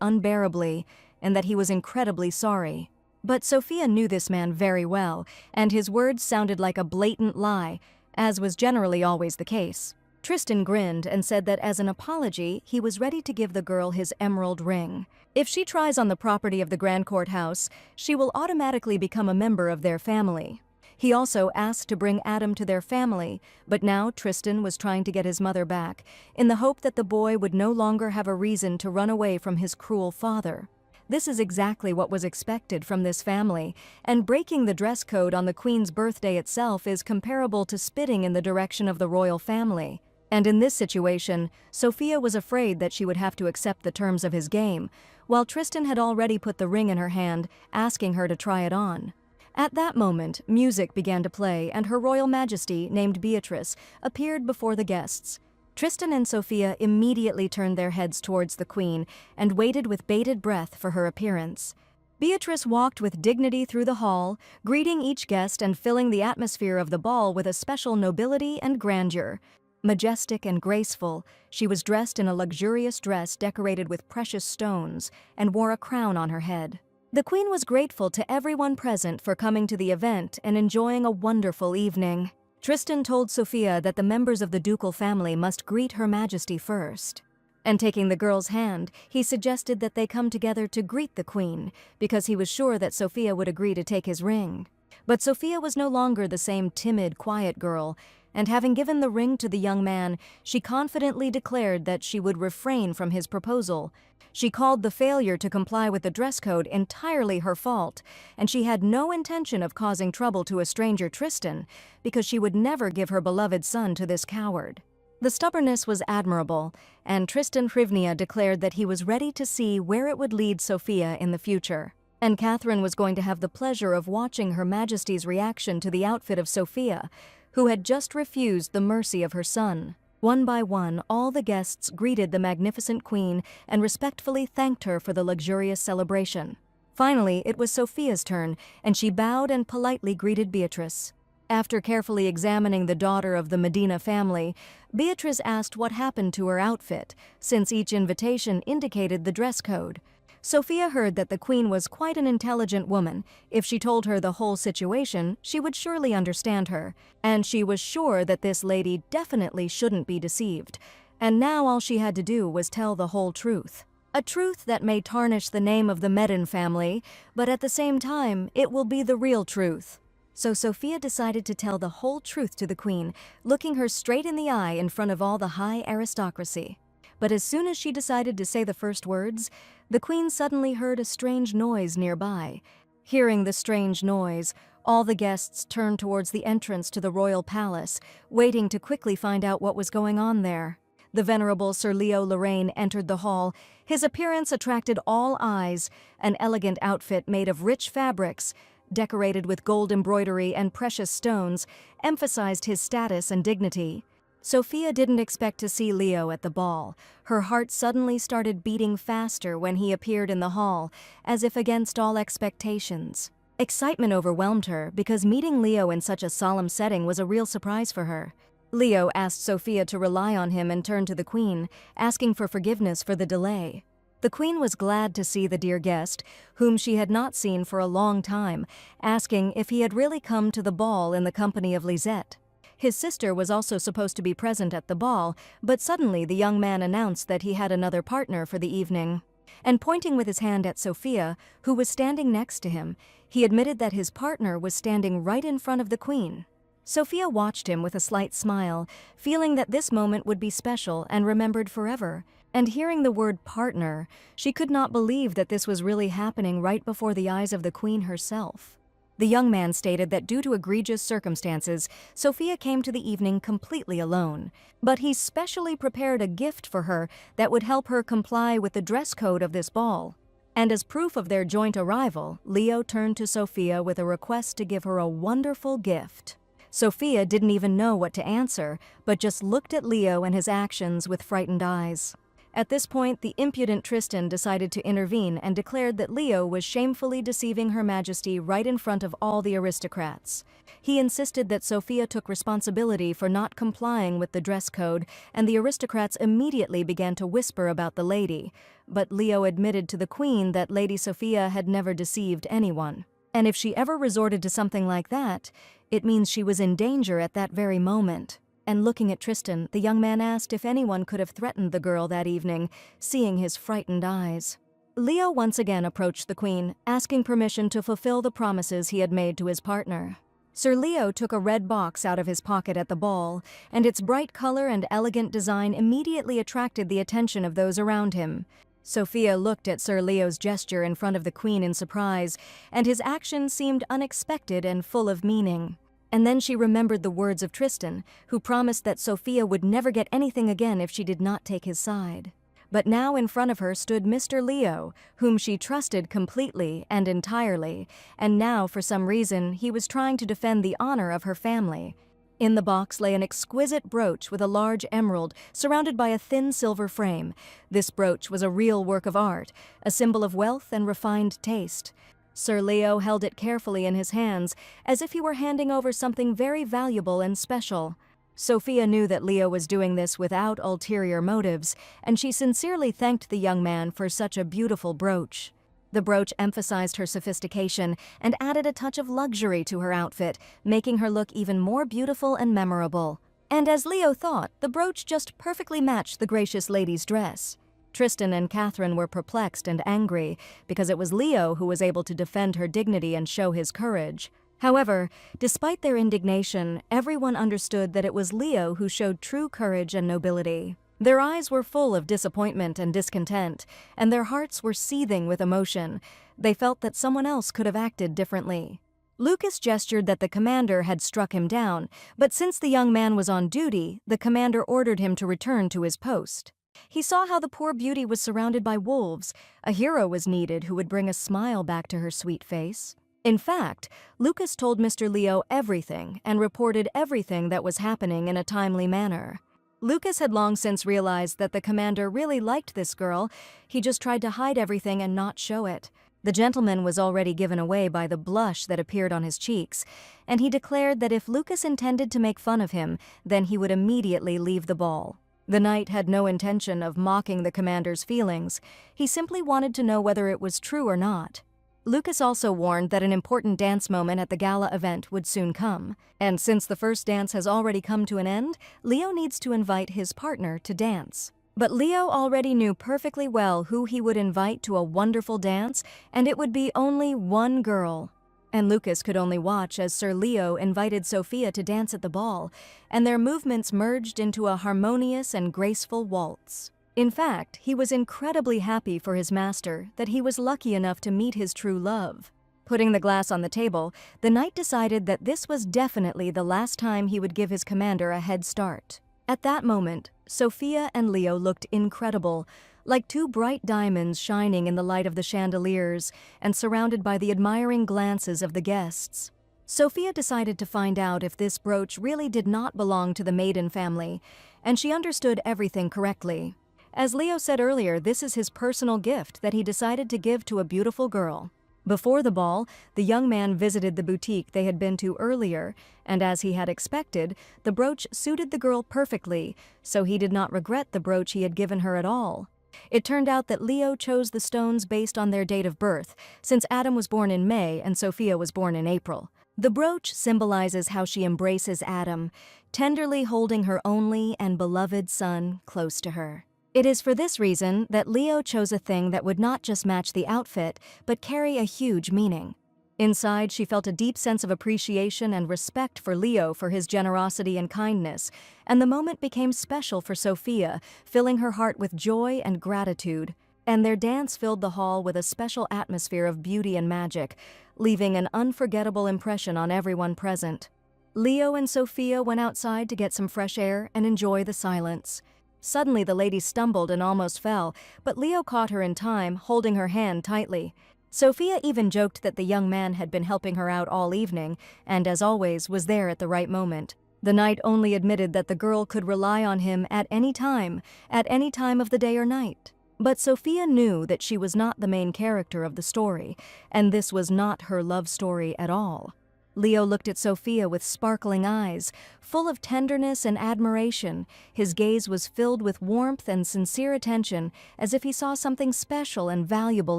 unbearably and that he was incredibly sorry. But Sophia knew this man very well, and his words sounded like a blatant lie, as was generally always the case. Tristan grinned and said that as an apology, he was ready to give the girl his emerald ring. If she tries on the property of the Grand Court House, she will automatically become a member of their family. He also asked to bring Adam to their family, but now Tristan was trying to get his mother back, in the hope that the boy would no longer have a reason to run away from his cruel father. This is exactly what was expected from this family, and breaking the dress code on the Queen's birthday itself is comparable to spitting in the direction of the royal family. And in this situation, Sophia was afraid that she would have to accept the terms of his game, while Tristan had already put the ring in her hand, asking her to try it on. At that moment, music began to play, and Her Royal Majesty, named Beatrice, appeared before the guests. Tristan and Sophia immediately turned their heads towards the Queen and waited with bated breath for her appearance. Beatrice walked with dignity through the hall, greeting each guest and filling the atmosphere of the ball with a special nobility and grandeur. Majestic and graceful, she was dressed in a luxurious dress decorated with precious stones and wore a crown on her head. The Queen was grateful to everyone present for coming to the event and enjoying a wonderful evening. Tristan told Sophia that the members of the ducal family must greet Her Majesty first. And taking the girl's hand, he suggested that they come together to greet the Queen, because he was sure that Sophia would agree to take his ring. But Sophia was no longer the same timid, quiet girl, and having given the ring to the young man, she confidently declared that she would refrain from his proposal. She called the failure to comply with the dress code entirely her fault, and she had no intention of causing trouble to a stranger Tristan, because she would never give her beloved son to this coward. The stubbornness was admirable, and Tristan Hrivnia declared that he was ready to see where it would lead Sophia in the future. And Catherine was going to have the pleasure of watching Her Majesty's reaction to the outfit of Sophia, who had just refused the mercy of her son. One by one, all the guests greeted the magnificent Queen and respectfully thanked her for the luxurious celebration. Finally, it was Sophia's turn, and she bowed and politely greeted Beatrice. After carefully examining the daughter of the Medina family, Beatrice asked what happened to her outfit, since each invitation indicated the dress code. Sophia heard that the Queen was quite an intelligent woman. If she told her the whole situation, she would surely understand her, and she was sure that this lady definitely shouldn't be deceived. And now all she had to do was tell the whole truth. A truth that may tarnish the name of the Medin family, but at the same time, it will be the real truth. So Sophia decided to tell the whole truth to the Queen, looking her straight in the eye in front of all the high aristocracy. But as soon as she decided to say the first words, the Queen suddenly heard a strange noise nearby. Hearing the strange noise, all the guests turned towards the entrance to the royal palace, waiting to quickly find out what was going on there. The venerable Sir Leo Lorraine entered the hall. His appearance attracted all eyes, an elegant outfit made of rich fabrics, decorated with gold embroidery and precious stones, emphasized his status and dignity. Sophia didn't expect to see Leo at the ball. Her heart suddenly started beating faster when he appeared in the hall, as if against all expectations. Excitement overwhelmed her because meeting Leo in such a solemn setting was a real surprise for her. Leo asked Sophia to rely on him and turned to the Queen, asking for forgiveness for the delay. The Queen was glad to see the dear guest, whom she had not seen for a long time, asking if he had really come to the ball in the company of Lisette. His sister was also supposed to be present at the ball, but suddenly the young man announced that he had another partner for the evening. And pointing with his hand at Sophia, who was standing next to him, he admitted that his partner was standing right in front of the queen. Sophia watched him with a slight smile, feeling that this moment would be special and remembered forever. And hearing the word partner, she could not believe that this was really happening right before the eyes of the queen herself. The young man stated that due to egregious circumstances, Sophia came to the evening completely alone. But he specially prepared a gift for her that would help her comply with the dress code of this ball. And as proof of their joint arrival, Leo turned to Sophia with a request to give her a wonderful gift. Sophia didn't even know what to answer, but just looked at Leo and his actions with frightened eyes. At this point, the impudent Tristan decided to intervene and declared that Leo was shamefully deceiving Her Majesty right in front of all the aristocrats. He insisted that Sophia took responsibility for not complying with the dress code, and the aristocrats immediately began to whisper about the lady. But Leo admitted to the queen that Lady Sophia had never deceived anyone. And if she ever resorted to something like that, it means she was in danger at that very moment. And looking at Tristan, the young man asked if anyone could have threatened the girl that evening, seeing his frightened eyes. Leo once again approached the queen, asking permission to fulfill the promises he had made to his partner. Sir Leo took a red box out of his pocket at the ball, and its bright color and elegant design immediately attracted the attention of those around him. Sophia looked at Sir Leo's gesture in front of the queen in surprise, and his action seemed unexpected and full of meaning. And then she remembered the words of Tristan, who promised that Sophia would never get anything again if she did not take his side. But now in front of her stood Mr. Leo, whom she trusted completely and entirely, and now for some reason he was trying to defend the honor of her family. In the box lay an exquisite brooch with a large emerald surrounded by a thin silver frame. This brooch was a real work of art, a symbol of wealth and refined taste. Sir Leo held it carefully in his hands, as if he were handing over something very valuable and special. Sophia knew that Leo was doing this without ulterior motives, and she sincerely thanked the young man for such a beautiful brooch. The brooch emphasized her sophistication and added a touch of luxury to her outfit, making her look even more beautiful and memorable. And as Leo thought, the brooch just perfectly matched the gracious lady's dress. Tristan and Catherine were perplexed and angry, because it was Leo who was able to defend her dignity and show his courage. However, despite their indignation, everyone understood that it was Leo who showed true courage and nobility. Their eyes were full of disappointment and discontent, and their hearts were seething with emotion. They felt that someone else could have acted differently. Lucas gestured that the commander had struck him down, but since the young man was on duty, the commander ordered him to return to his post. He saw how the poor beauty was surrounded by wolves. A hero was needed who would bring a smile back to her sweet face. In fact, Lucas told Mr. Leo everything and reported everything that was happening in a timely manner. Lucas had long since realized that the commander really liked this girl. He just tried to hide everything and not show it. The gentleman was already given away by the blush that appeared on his cheeks, and he declared that if Lucas intended to make fun of him, then he would immediately leave the ball. The knight had no intention of mocking the commander's feelings. He simply wanted to know whether it was true or not. Lucas also warned that an important dance moment at the gala event would soon come. And since the first dance has already come to an end, Leo needs to invite his partner to dance. But Leo already knew perfectly well who he would invite to a wonderful dance, and it would be only one girl. And Lucas could only watch as Sir Leo invited Sophia to dance at the ball, and their movements merged into a harmonious and graceful waltz. In fact, he was incredibly happy for his master that he was lucky enough to meet his true love. Putting the glass on the table, the knight decided that this was definitely the last time he would give his commander a head start. At that moment, Sophia and Leo looked incredible, like two bright diamonds shining in the light of the chandeliers and surrounded by the admiring glances of the guests. Sophia decided to find out if this brooch really did not belong to the maiden family, and she understood everything correctly. As Leo said earlier, this is his personal gift that he decided to give to a beautiful girl. Before the ball, the young man visited the boutique they had been to earlier, and as he had expected, the brooch suited the girl perfectly, so he did not regret the brooch he had given her at all. It turned out that Leo chose the stones based on their date of birth, since Adam was born in May and Sophia was born in April. The brooch symbolizes how she embraces Adam, tenderly holding her only and beloved son close to her. It is for this reason that Leo chose a thing that would not just match the outfit, but carry a huge meaning. Inside, she felt a deep sense of appreciation and respect for Leo for his generosity and kindness, and the moment became special for Sophia, filling her heart with joy and gratitude. And their dance filled the hall with a special atmosphere of beauty and magic, leaving an unforgettable impression on everyone present. Leo and Sophia went outside to get some fresh air and enjoy the silence. Suddenly the lady stumbled and almost fell, but Leo caught her in time, holding her hand tightly. Sophia even joked that the young man had been helping her out all evening, and as always, was there at the right moment. The knight only admitted that the girl could rely on him at any time of the day or night. But Sophia knew that she was not the main character of the story, and this was not her love story at all. Leo looked at Sophia with sparkling eyes, full of tenderness and admiration. His gaze was filled with warmth and sincere attention, as if he saw something special and valuable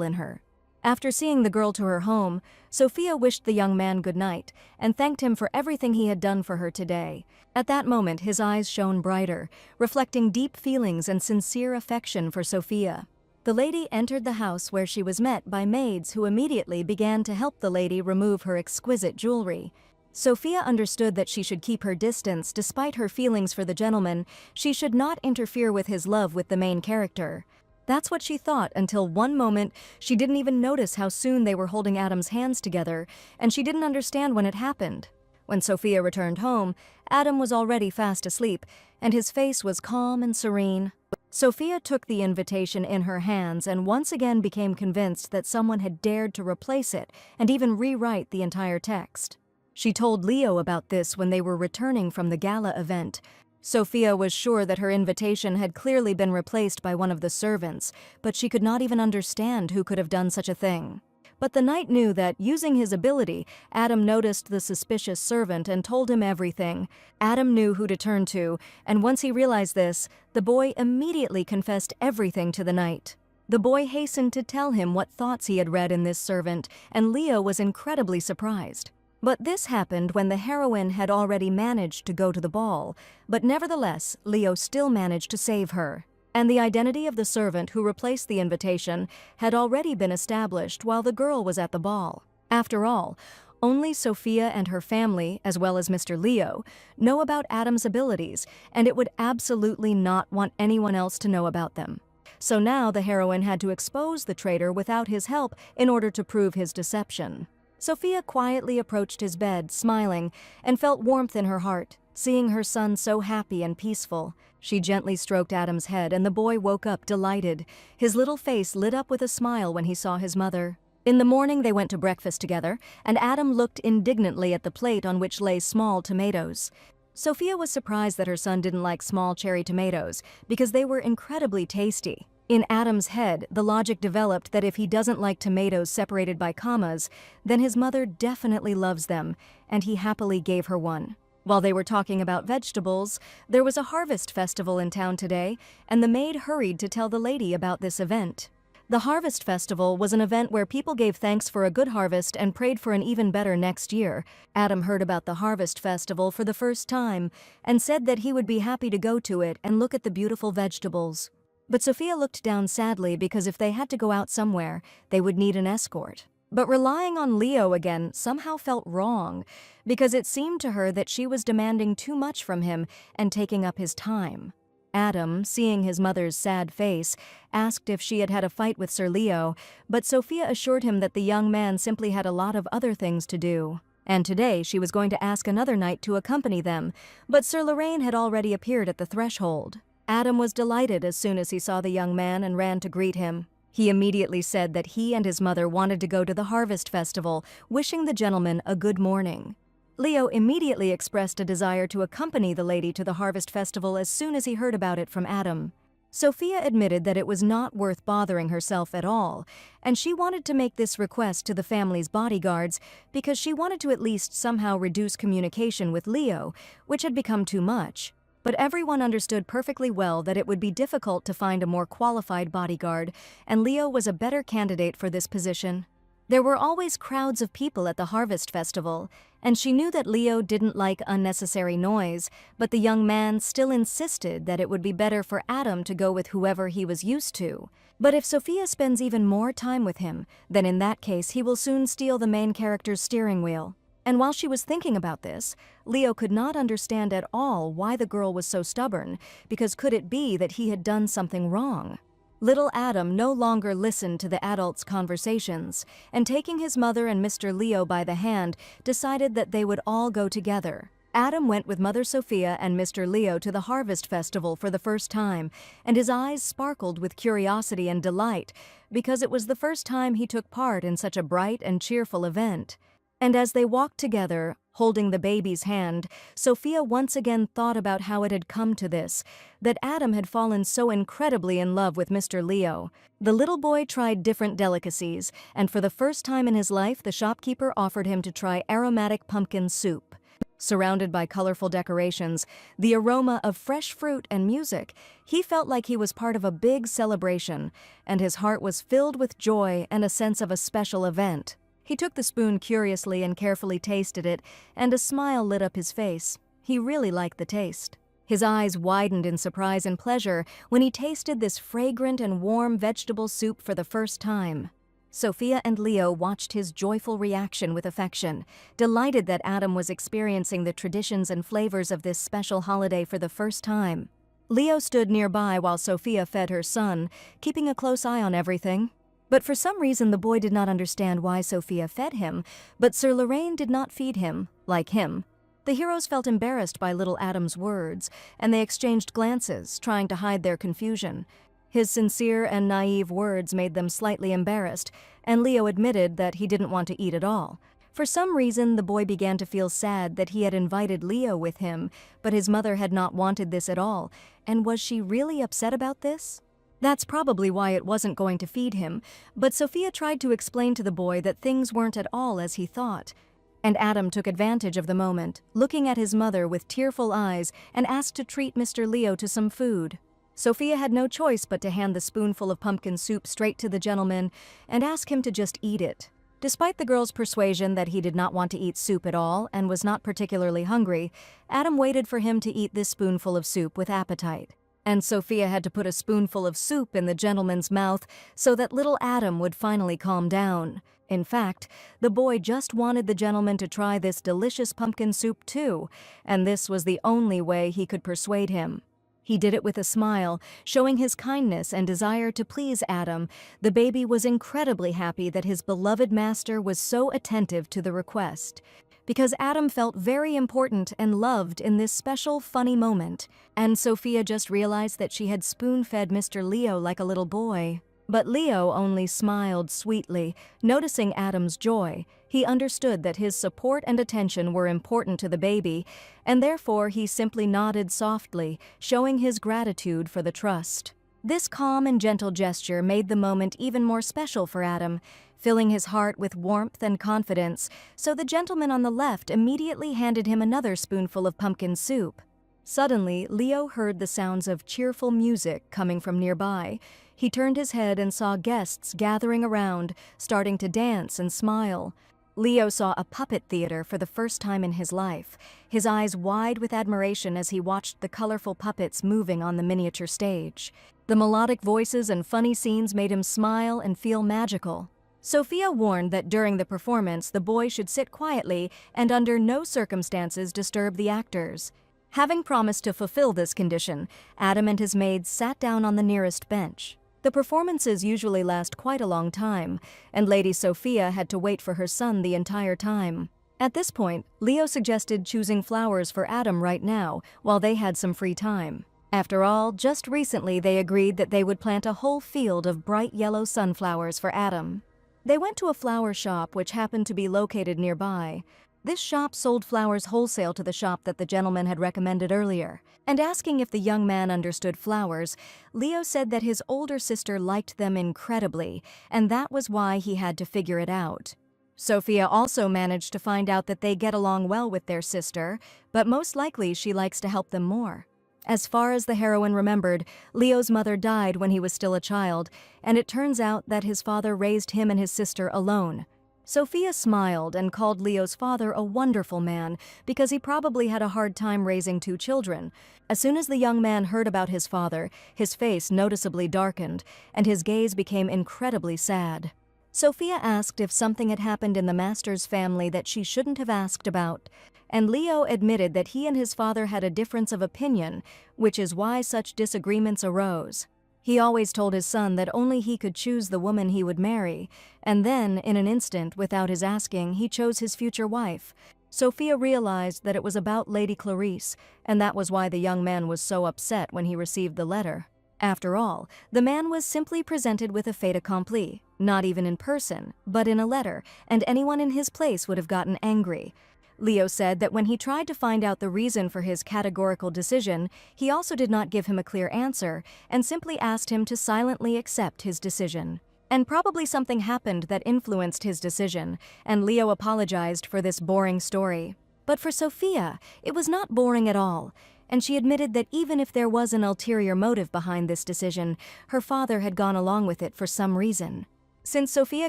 in her. After seeing the girl to her home, Sophia wished the young man good night and thanked him for everything he had done for her today. At that moment, his eyes shone brighter, reflecting deep feelings and sincere affection for Sophia. The lady entered the house where she was met by maids who immediately began to help the lady remove her exquisite jewelry. Sophia understood that she should keep her distance despite her feelings for the gentleman. She should not interfere with his love with the main character. That's what she thought until one moment she didn't even notice how soon they were holding Adam's hands together, and she didn't understand when it happened. When Sophia returned home, Adam was already fast asleep, and his face was calm and serene. Sophia took the invitation in her hands and once again became convinced that someone had dared to replace it and even rewrite the entire text. She told Leo about this when they were returning from the gala event. Sophia was sure that her invitation had clearly been replaced by one of the servants, but she could not even understand who could have done such a thing. But the knight knew that, using his ability, Adam noticed the suspicious servant and told him everything. Adam knew who to turn to, and once he realized this, the boy immediately confessed everything to the knight. The boy hastened to tell him what thoughts he had read in this servant, and Leo was incredibly surprised. But this happened when the heroine had already managed to go to the ball, but nevertheless, Leo still managed to save her. And the identity of the servant who replaced the invitation had already been established while the girl was at the ball. After all, only Sophia and her family, as well as Mr. Leo, know about Adam's abilities, and it would absolutely not want anyone else to know about them. So now the heroine had to expose the traitor without his help in order to prove his deception. Sophia quietly approached his bed, smiling, and felt warmth in her heart, seeing her son so happy and peaceful. She gently stroked Adam's head, and the boy woke up delighted. His little face lit up with a smile when he saw his mother. In the morning, they went to breakfast together, and Adam looked indignantly at the plate on which lay small tomatoes. Sophia was surprised that her son didn't like small cherry tomatoes, because they were incredibly tasty. In Adam's head, the logic developed that if he doesn't like tomatoes separated by commas, then his mother definitely loves them, and he happily gave her one. While they were talking about vegetables, there was a harvest festival in town today, and the maid hurried to tell the lady about this event. The harvest festival was an event where people gave thanks for a good harvest and prayed for an even better next year. Adam heard about the harvest festival for the first time and said that he would be happy to go to it and look at the beautiful vegetables. But Sophia looked down sadly because if they had to go out somewhere, they would need an escort. But relying on Leo again somehow felt wrong, because it seemed to her that she was demanding too much from him and taking up his time. Adam, seeing his mother's sad face, asked if she had had a fight with Sir Leo, but Sophia assured him that the young man simply had a lot of other things to do. And today she was going to ask another knight to accompany them, but Sir Lorraine had already appeared at the threshold. Adam was delighted as soon as he saw the young man and ran to greet him. He immediately said that he and his mother wanted to go to the harvest festival, wishing the gentleman a good morning. Leo immediately expressed a desire to accompany the lady to the harvest festival as soon as he heard about it from Adam. Sophia admitted that it was not worth bothering herself at all, and she wanted to make this request to the family's bodyguards because she wanted to at least somehow reduce communication with Leo, which had become too much. But everyone understood perfectly well that it would be difficult to find a more qualified bodyguard, and Leo was a better candidate for this position. There were always crowds of people at the harvest festival, And she knew that Leo didn't like unnecessary noise, but the young man still insisted that it would be better for Adam to go with whoever he was used to. But if Sophia spends even more time with him, then in that case he will soon steal the main character's steering wheel. And while she was thinking about this, Leo could not understand at all why the girl was so stubborn, because could it be that he had done something wrong? Little Adam no longer listened to the adults' conversations, and taking his mother and Mr. Leo by the hand, decided that they would all go together. Adam went with Mother Sophia and Mr. Leo to the Harvest Festival for the first time, and his eyes sparkled with curiosity and delight, because it was the first time he took part in such a bright and cheerful event. And as they walked together, holding the baby's hand, Sophia once again thought about how it had come to this, that Adam had fallen so incredibly in love with Mr. Leo. The little boy tried different delicacies, and for the first time in his life, the shopkeeper offered him to try aromatic pumpkin soup. Surrounded by colorful decorations, the aroma of fresh fruit and music, he felt like he was part of a big celebration, and his heart was filled with joy and a sense of a special event. He took the spoon curiously and carefully tasted it, and a smile lit up his face. He really liked the taste. His eyes widened in surprise and pleasure when he tasted this fragrant and warm vegetable soup for the first time. Sophia and Leo watched his joyful reaction with affection, delighted that Adam was experiencing the traditions and flavors of this special holiday for the first time. Leo stood nearby while Sophia fed her son, keeping a close eye on everything. But for some reason the boy did not understand why Sophia fed him, but Sir Lorraine did not feed him, like him. The heroes felt embarrassed by little Adam's words, and they exchanged glances, trying to hide their confusion. His sincere and naive words made them slightly embarrassed, and Leo admitted that he didn't want to eat at all. For some reason, the boy began to feel sad that he had invited Leo with him, but his mother had not wanted this at all, and was she really upset about this? That's probably why it wasn't going to feed him, but Sophia tried to explain to the boy that things weren't at all as he thought. And Adam took advantage of the moment, looking at his mother with tearful eyes, and asked to treat Mr. Leo to some food. Sophia had no choice but to hand the spoonful of pumpkin soup straight to the gentleman and ask him to just eat it. Despite the girl's persuasion that he did not want to eat soup at all and was not particularly hungry, Adam waited for him to eat this spoonful of soup with appetite. And Sophia had to put a spoonful of soup in the gentleman's mouth so that little Adam would finally calm down. In fact, the boy just wanted the gentleman to try this delicious pumpkin soup too, and this was the only way he could persuade him. He did it with a smile, showing his kindness and desire to please Adam. The baby was incredibly happy that his beloved master was so attentive to the request, because Adam felt very important and loved in this special, funny moment. And Sophia just realized that she had spoon-fed Mr. Leo like a little boy. But Leo only smiled sweetly, noticing Adam's joy. He understood that his support and attention were important to the baby, and therefore he simply nodded softly, showing his gratitude for the trust. This calm and gentle gesture made the moment even more special for Adam, filling his heart with warmth and confidence, so the gentleman on the left immediately handed him another spoonful of pumpkin soup. Suddenly, Leo heard the sounds of cheerful music coming from nearby. He turned his head and saw guests gathering around, starting to dance and smile. Leo saw a puppet theater for the first time in his life, his eyes wide with admiration as he watched the colorful puppets moving on the miniature stage. The melodic voices and funny scenes made him smile and feel magical. Sophia warned that during the performance the boy should sit quietly and under no circumstances disturb the actors. Having promised to fulfill this condition, Adam and his maids sat down on the nearest bench. The performances usually last quite a long time, and Lady Sophia had to wait for her son the entire time. At this point, Leo suggested choosing flowers for Adam right now, while they had some free time. After all, just recently they agreed that they would plant a whole field of bright yellow sunflowers for Adam. They went to a flower shop which happened to be located nearby. This shop sold flowers wholesale to the shop that the gentleman had recommended earlier. And asking if the young man understood flowers, Leo said that his older sister liked them incredibly, and that was why he had to figure it out. Sophia also managed to find out that they get along well with their sister, but most likely she likes to help them more. As far as the heroine remembered, Leo's mother died when he was still a child, and it turns out that his father raised him and his sister alone. Sophia smiled and called Leo's father a wonderful man because he probably had a hard time raising 2 children. As soon as the young man heard about his father, his face noticeably darkened, and his gaze became incredibly sad. Sophia asked if something had happened in the master's family that she shouldn't have asked about, and Leo admitted that he and his father had a difference of opinion, which is why such disagreements arose. He always told his son that only he could choose the woman he would marry, and then, in an instant, without his asking, he chose his future wife. Sophia realized that it was about Lady Clarice, and that was why the young man was so upset when he received the letter. After all, the man was simply presented with a fait accompli, not even in person, but in a letter, and anyone in his place would have gotten angry. Leo said that when he tried to find out the reason for his categorical decision, he also did not give him a clear answer and simply asked him to silently accept his decision. And probably something happened that influenced his decision, and Leo apologized for this boring story. But for Sophia, it was not boring at all, and she admitted that even if there was an ulterior motive behind this decision, her father had gone along with it for some reason. Since Sophia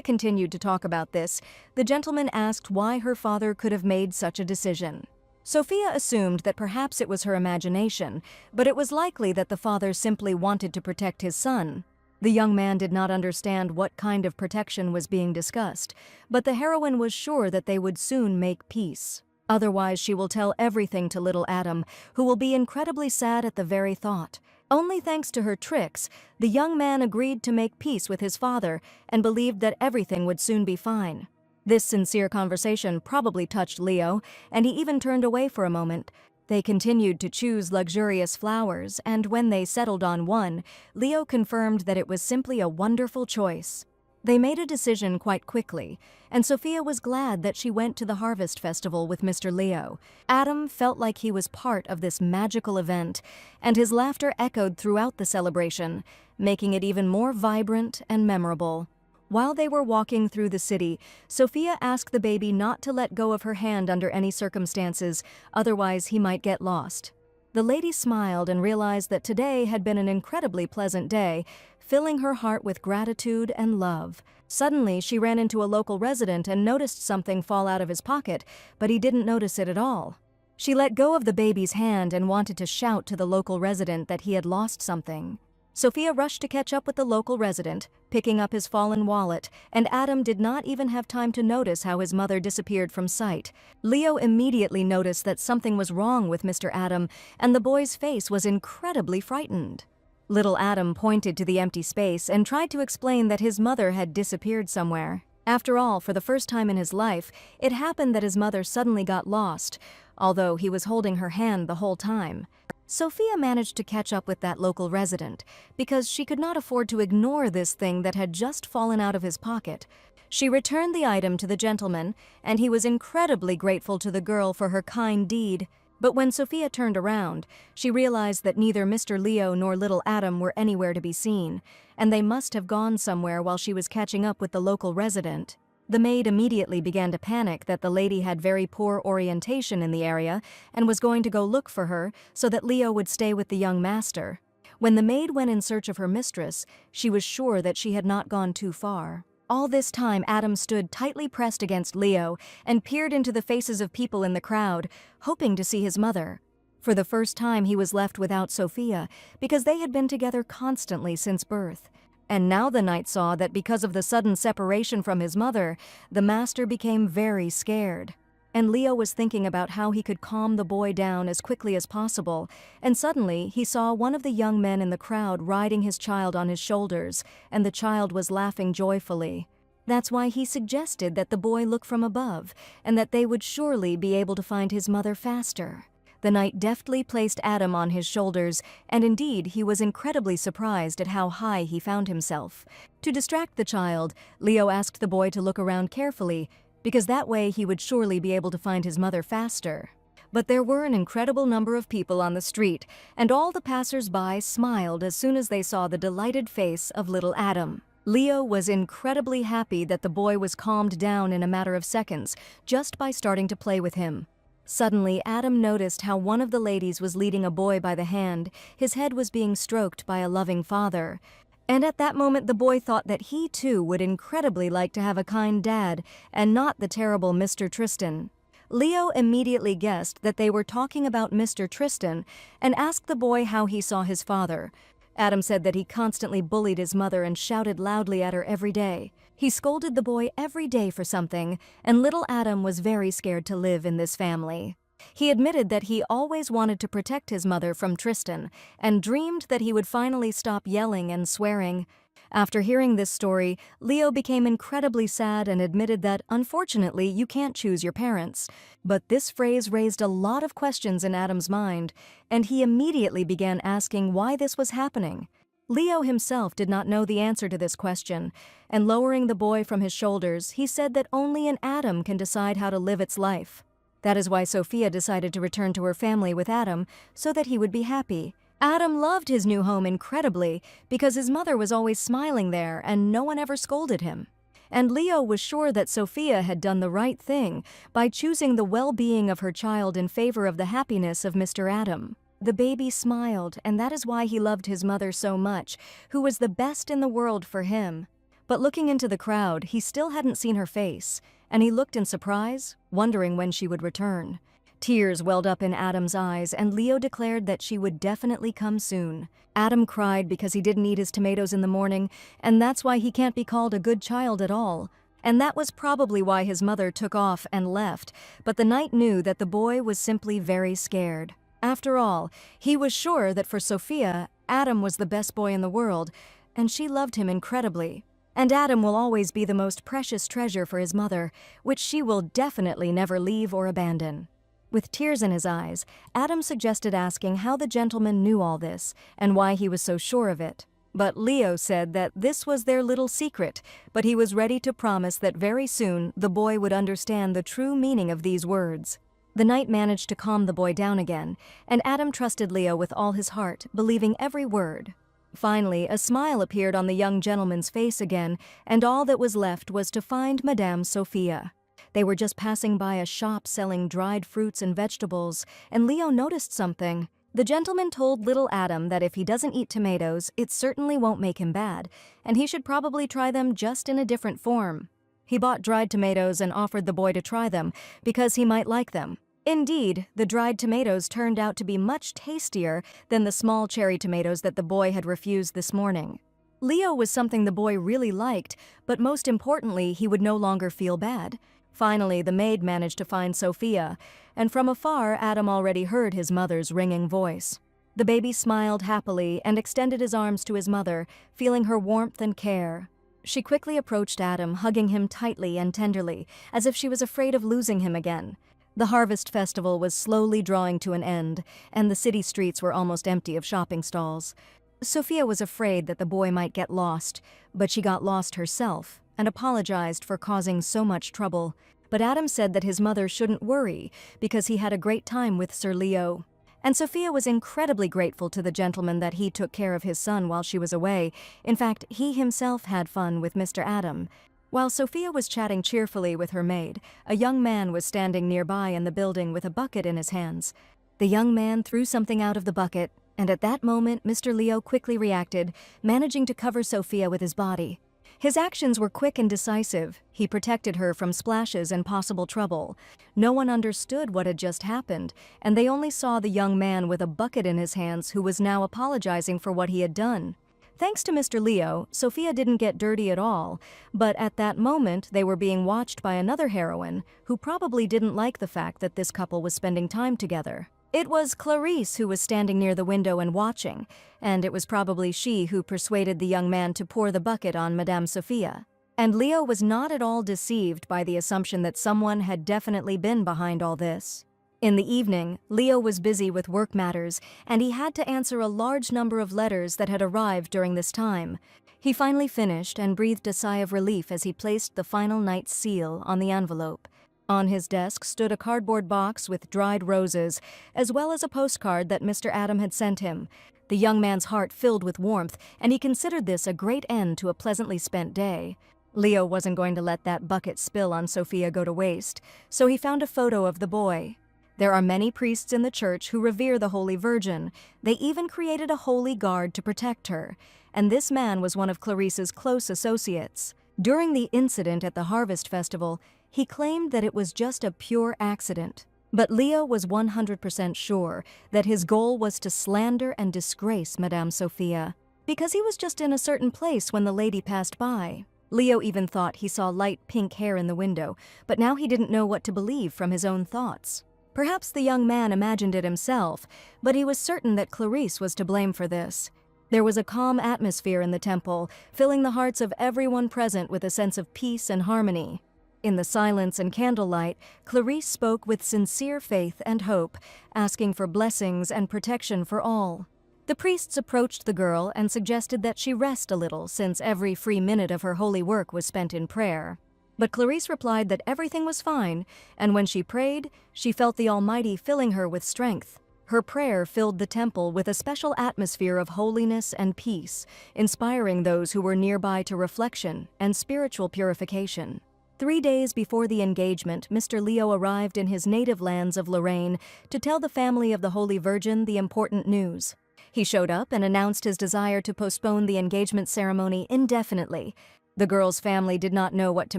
continued to talk about this, the gentleman asked why her father could have made such a decision. Sophia assumed that perhaps it was her imagination, but it was likely that the father simply wanted to protect his son. The young man did not understand what kind of protection was being discussed, but the heroine was sure that they would soon make peace. Otherwise, she will tell everything to little Adam, who will be incredibly sad at the very thought. Only thanks to her tricks, the young man agreed to make peace with his father and believed that everything would soon be fine. This sincere conversation probably touched Leo, and he even turned away for a moment. They continued to choose luxurious flowers, and when they settled on one, Leo confirmed that it was simply a wonderful choice. They made a decision quite quickly, and Sophia was glad that she went to the Harvest Festival with Mr. Leo. Adam felt like he was part of this magical event, and his laughter echoed throughout the celebration, making it even more vibrant and memorable. While they were walking through the city, Sophia asked the baby not to let go of her hand under any circumstances, otherwise he might get lost. The lady smiled and realized that today had been an incredibly pleasant day, filling her heart with gratitude and love. Suddenly, she ran into a local resident and noticed something fall out of his pocket, but he didn't notice it at all. She let go of the baby's hand and wanted to shout to the local resident that he had lost something. Sophia rushed to catch up with the local resident, picking up his fallen wallet, and Adam did not even have time to notice how his mother disappeared from sight. Leo immediately noticed that something was wrong with Mr. Adam, and the boy's face was incredibly frightened. Little Adam pointed to the empty space and tried to explain that his mother had disappeared somewhere. After all, for the first time in his life, it happened that his mother suddenly got lost, although he was holding her hand the whole time. Sophia managed to catch up with that local resident, because she could not afford to ignore this thing that had just fallen out of his pocket. She returned the item to the gentleman, and he was incredibly grateful to the girl for her kind deed. But when Sophia turned around, she realized that neither Mr. Leo nor little Adam were anywhere to be seen, and they must have gone somewhere while she was catching up with the local resident. The maid immediately began to panic that the lady had very poor orientation in the area and was going to go look for her so that Leo would stay with the young master. When the maid went in search of her mistress, she was sure that she had not gone too far. All this time, Adam stood tightly pressed against Leo and peered into the faces of people in the crowd, hoping to see his mother. For the first time, he was left without Sophia, because they had been together constantly since birth. And now the knight saw that because of the sudden separation from his mother, the master became very scared. And Leo was thinking about how he could calm the boy down as quickly as possible, and suddenly he saw one of the young men in the crowd riding his child on his shoulders, and the child was laughing joyfully. That's why he suggested that the boy look from above, and that they would surely be able to find his mother faster. The knight deftly placed Adam on his shoulders, and indeed he was incredibly surprised at how high he found himself. To distract the child, Leo asked the boy to look around carefully, because that way he would surely be able to find his mother faster. But there were an incredible number of people on the street, and all the passers-by smiled as soon as they saw the delighted face of little Adam. Leo was incredibly happy that the boy was calmed down in a matter of seconds, just by starting to play with him. Suddenly, Adam noticed how one of the ladies was leading a boy by the hand. His head was being stroked by a loving father. And at that moment the boy thought that he too would incredibly like to have a kind dad and not the terrible Mr. Tristan. Leo immediately guessed that they were talking about Mr. Tristan and asked the boy how he saw his father. Adam said that he constantly bullied his mother and shouted loudly at her every day. He scolded the boy every day for something, and little Adam was very scared to live in this family. He admitted that he always wanted to protect his mother from Tristan and dreamed that he would finally stop yelling and swearing. After hearing this story, Leo became incredibly sad and admitted that, unfortunately, you can't choose your parents. But this phrase raised a lot of questions in Adam's mind, and he immediately began asking why this was happening. Leo himself did not know the answer to this question, and lowering the boy from his shoulders, he said that only an Adam can decide how to live its life. That is why Sophia decided to return to her family with Adam so that he would be happy. Adam loved his new home incredibly because his mother was always smiling there and no one ever scolded him. And Leo was sure that Sophia had done the right thing by choosing the well-being of her child in favor of the happiness of Mr. Adam. The baby smiled, and that is why he loved his mother so much, who was the best in the world for him. But looking into the crowd, he still hadn't seen her face, and he looked in surprise, wondering when she would return. Tears welled up in Adam's eyes, and Leo declared that she would definitely come soon. Adam cried because he didn't eat his tomatoes in the morning, and that's why he can't be called a good child at all. And that was probably why his mother took off and left, but the knight knew that the boy was simply very scared. After all, he was sure that for Sophia, Adam was the best boy in the world, and she loved him incredibly. And Adam will always be the most precious treasure for his mother, which she will definitely never leave or abandon. With tears in his eyes, Adam suggested asking how the gentleman knew all this and why he was so sure of it. But Leo said that this was their little secret, but he was ready to promise that very soon the boy would understand the true meaning of these words. The knight managed to calm the boy down again, and Adam trusted Leo with all his heart, believing every word. Finally, a smile appeared on the young gentleman's face again, and all that was left was to find Madame Sophia. They were just passing by a shop selling dried fruits and vegetables, and Leo noticed something. The gentleman told little Adam that if he doesn't eat tomatoes, it certainly won't make him bad, and he should probably try them just in a different form. He bought dried tomatoes and offered the boy to try them, because he might like them. Indeed, the dried tomatoes turned out to be much tastier than the small cherry tomatoes that the boy had refused this morning. Leo was something the boy really liked, but most importantly, he would no longer feel bad. Finally, the maid managed to find Sophia, and from afar, Adam already heard his mother's ringing voice. The baby smiled happily and extended his arms to his mother, feeling her warmth and care. She quickly approached Adam, hugging him tightly and tenderly, as if she was afraid of losing him again. The harvest festival was slowly drawing to an end, and the city streets were almost empty of shopping stalls. Sophia was afraid that the boy might get lost, but she got lost herself and apologized for causing so much trouble. But Adam said that his mother shouldn't worry because he had a great time with Sir Leo. And Sophia was incredibly grateful to the gentleman that he took care of his son while she was away. In fact, he himself had fun with Mr. Adam. While Sophia was chatting cheerfully with her maid, a young man was standing nearby in the building with a bucket in his hands. The young man threw something out of the bucket, and at that moment Mr. Leo quickly reacted, managing to cover Sophia with his body. His actions were quick and decisive. He protected her from splashes and possible trouble. No one understood what had just happened, and they only saw the young man with a bucket in his hands who was now apologizing for what he had done. Thanks to Mr. Leo, Sophia didn't get dirty at all, but at that moment they were being watched by another heroine who probably didn't like the fact that this couple was spending time together. It was Clarice who was standing near the window and watching, and it was probably she who persuaded the young man to pour the bucket on Madame Sophia. And Leo was not at all deceived by the assumption that someone had definitely been behind all this. In the evening, Leo was busy with work matters, and he had to answer a large number of letters that had arrived during this time. He finally finished and breathed a sigh of relief as he placed the final night's seal on the envelope. On his desk stood a cardboard box with dried roses, as well as a postcard that Mr. Adam had sent him. The young man's heart filled with warmth, and he considered this a great end to a pleasantly spent day. Leo wasn't going to let that bucket spill on Sophia go to waste, so he found a photo of the boy. There are many priests in the church who revere the Holy Virgin. They even created a holy guard to protect her. and this man was one of Clarice's close associates. During the incident at the Harvest Festival, he claimed that it was just a pure accident. But Leo was 100% sure that his goal was to slander and disgrace Madame Sophia, because he was just in a certain place when the lady passed by. Leo even thought he saw light pink hair in the window, but now he didn't know what to believe from his own thoughts. Perhaps the young man imagined it himself, but he was certain that Clarice was to blame for this. There was a calm atmosphere in the temple, filling the hearts of everyone present with a sense of peace and harmony. In the silence and candlelight, Clarice spoke with sincere faith and hope, asking for blessings and protection for all. The priests approached the girl and suggested that she rest a little, since every free minute of her holy work was spent in prayer. But Clarice replied that everything was fine, and when she prayed, she felt the Almighty filling her with strength. Her prayer filled the temple with a special atmosphere of holiness and peace, inspiring those who were nearby to reflection and spiritual purification. 3 days before the engagement, Mr. Leo arrived in his native lands of Lorraine to tell the family of the Holy Virgin the important news. He showed up and announced his desire to postpone the engagement ceremony indefinitely. The girl's family did not know what to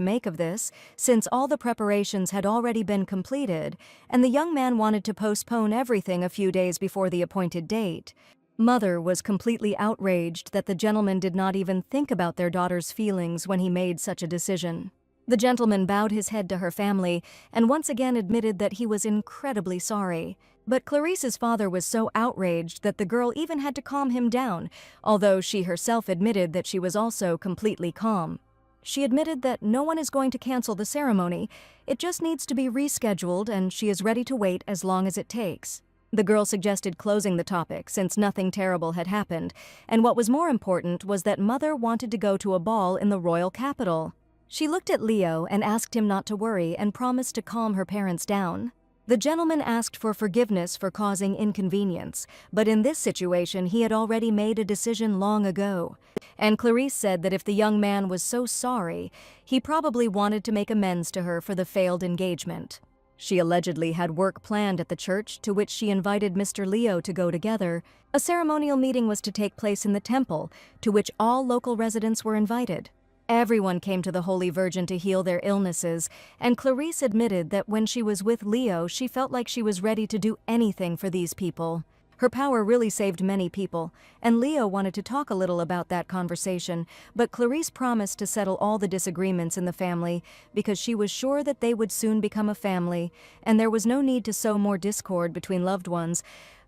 make of this, since all the preparations had already been completed, and the young man wanted to postpone everything a few days before the appointed date. Mother was completely outraged that the gentleman did not even think about their daughter's feelings when he made such a decision. The gentleman bowed his head to her family and once again admitted that he was incredibly sorry. But Clarice's father was so outraged that the girl even had to calm him down, although she herself admitted that she was also completely calm. She admitted that no one is going to cancel the ceremony, it just needs to be rescheduled, and she is ready to wait as long as it takes. The girl suggested closing the topic since nothing terrible had happened, and what was more important was that Mother wanted to go to a ball in the royal capital. She looked at Leo and asked him not to worry and promised to calm her parents down. The gentleman asked for forgiveness for causing inconvenience, but in this situation he had already made a decision long ago. And Clarice said that if the young man was so sorry, he probably wanted to make amends to her for the failed engagement. She allegedly had work planned at the church to which she invited Mr. Leo to go together. A ceremonial meeting was to take place in the temple, to which all local residents were invited. Everyone came to the Holy Virgin to heal their illnesses, and Clarice admitted that when she was with Leo, she felt like she was ready to do anything for these people. Her power really saved many people, and Leo wanted to talk a little about that conversation, but Clarice promised to settle all the disagreements in the family because she was sure that they would soon become a family, and there was no need to sow more discord between loved ones.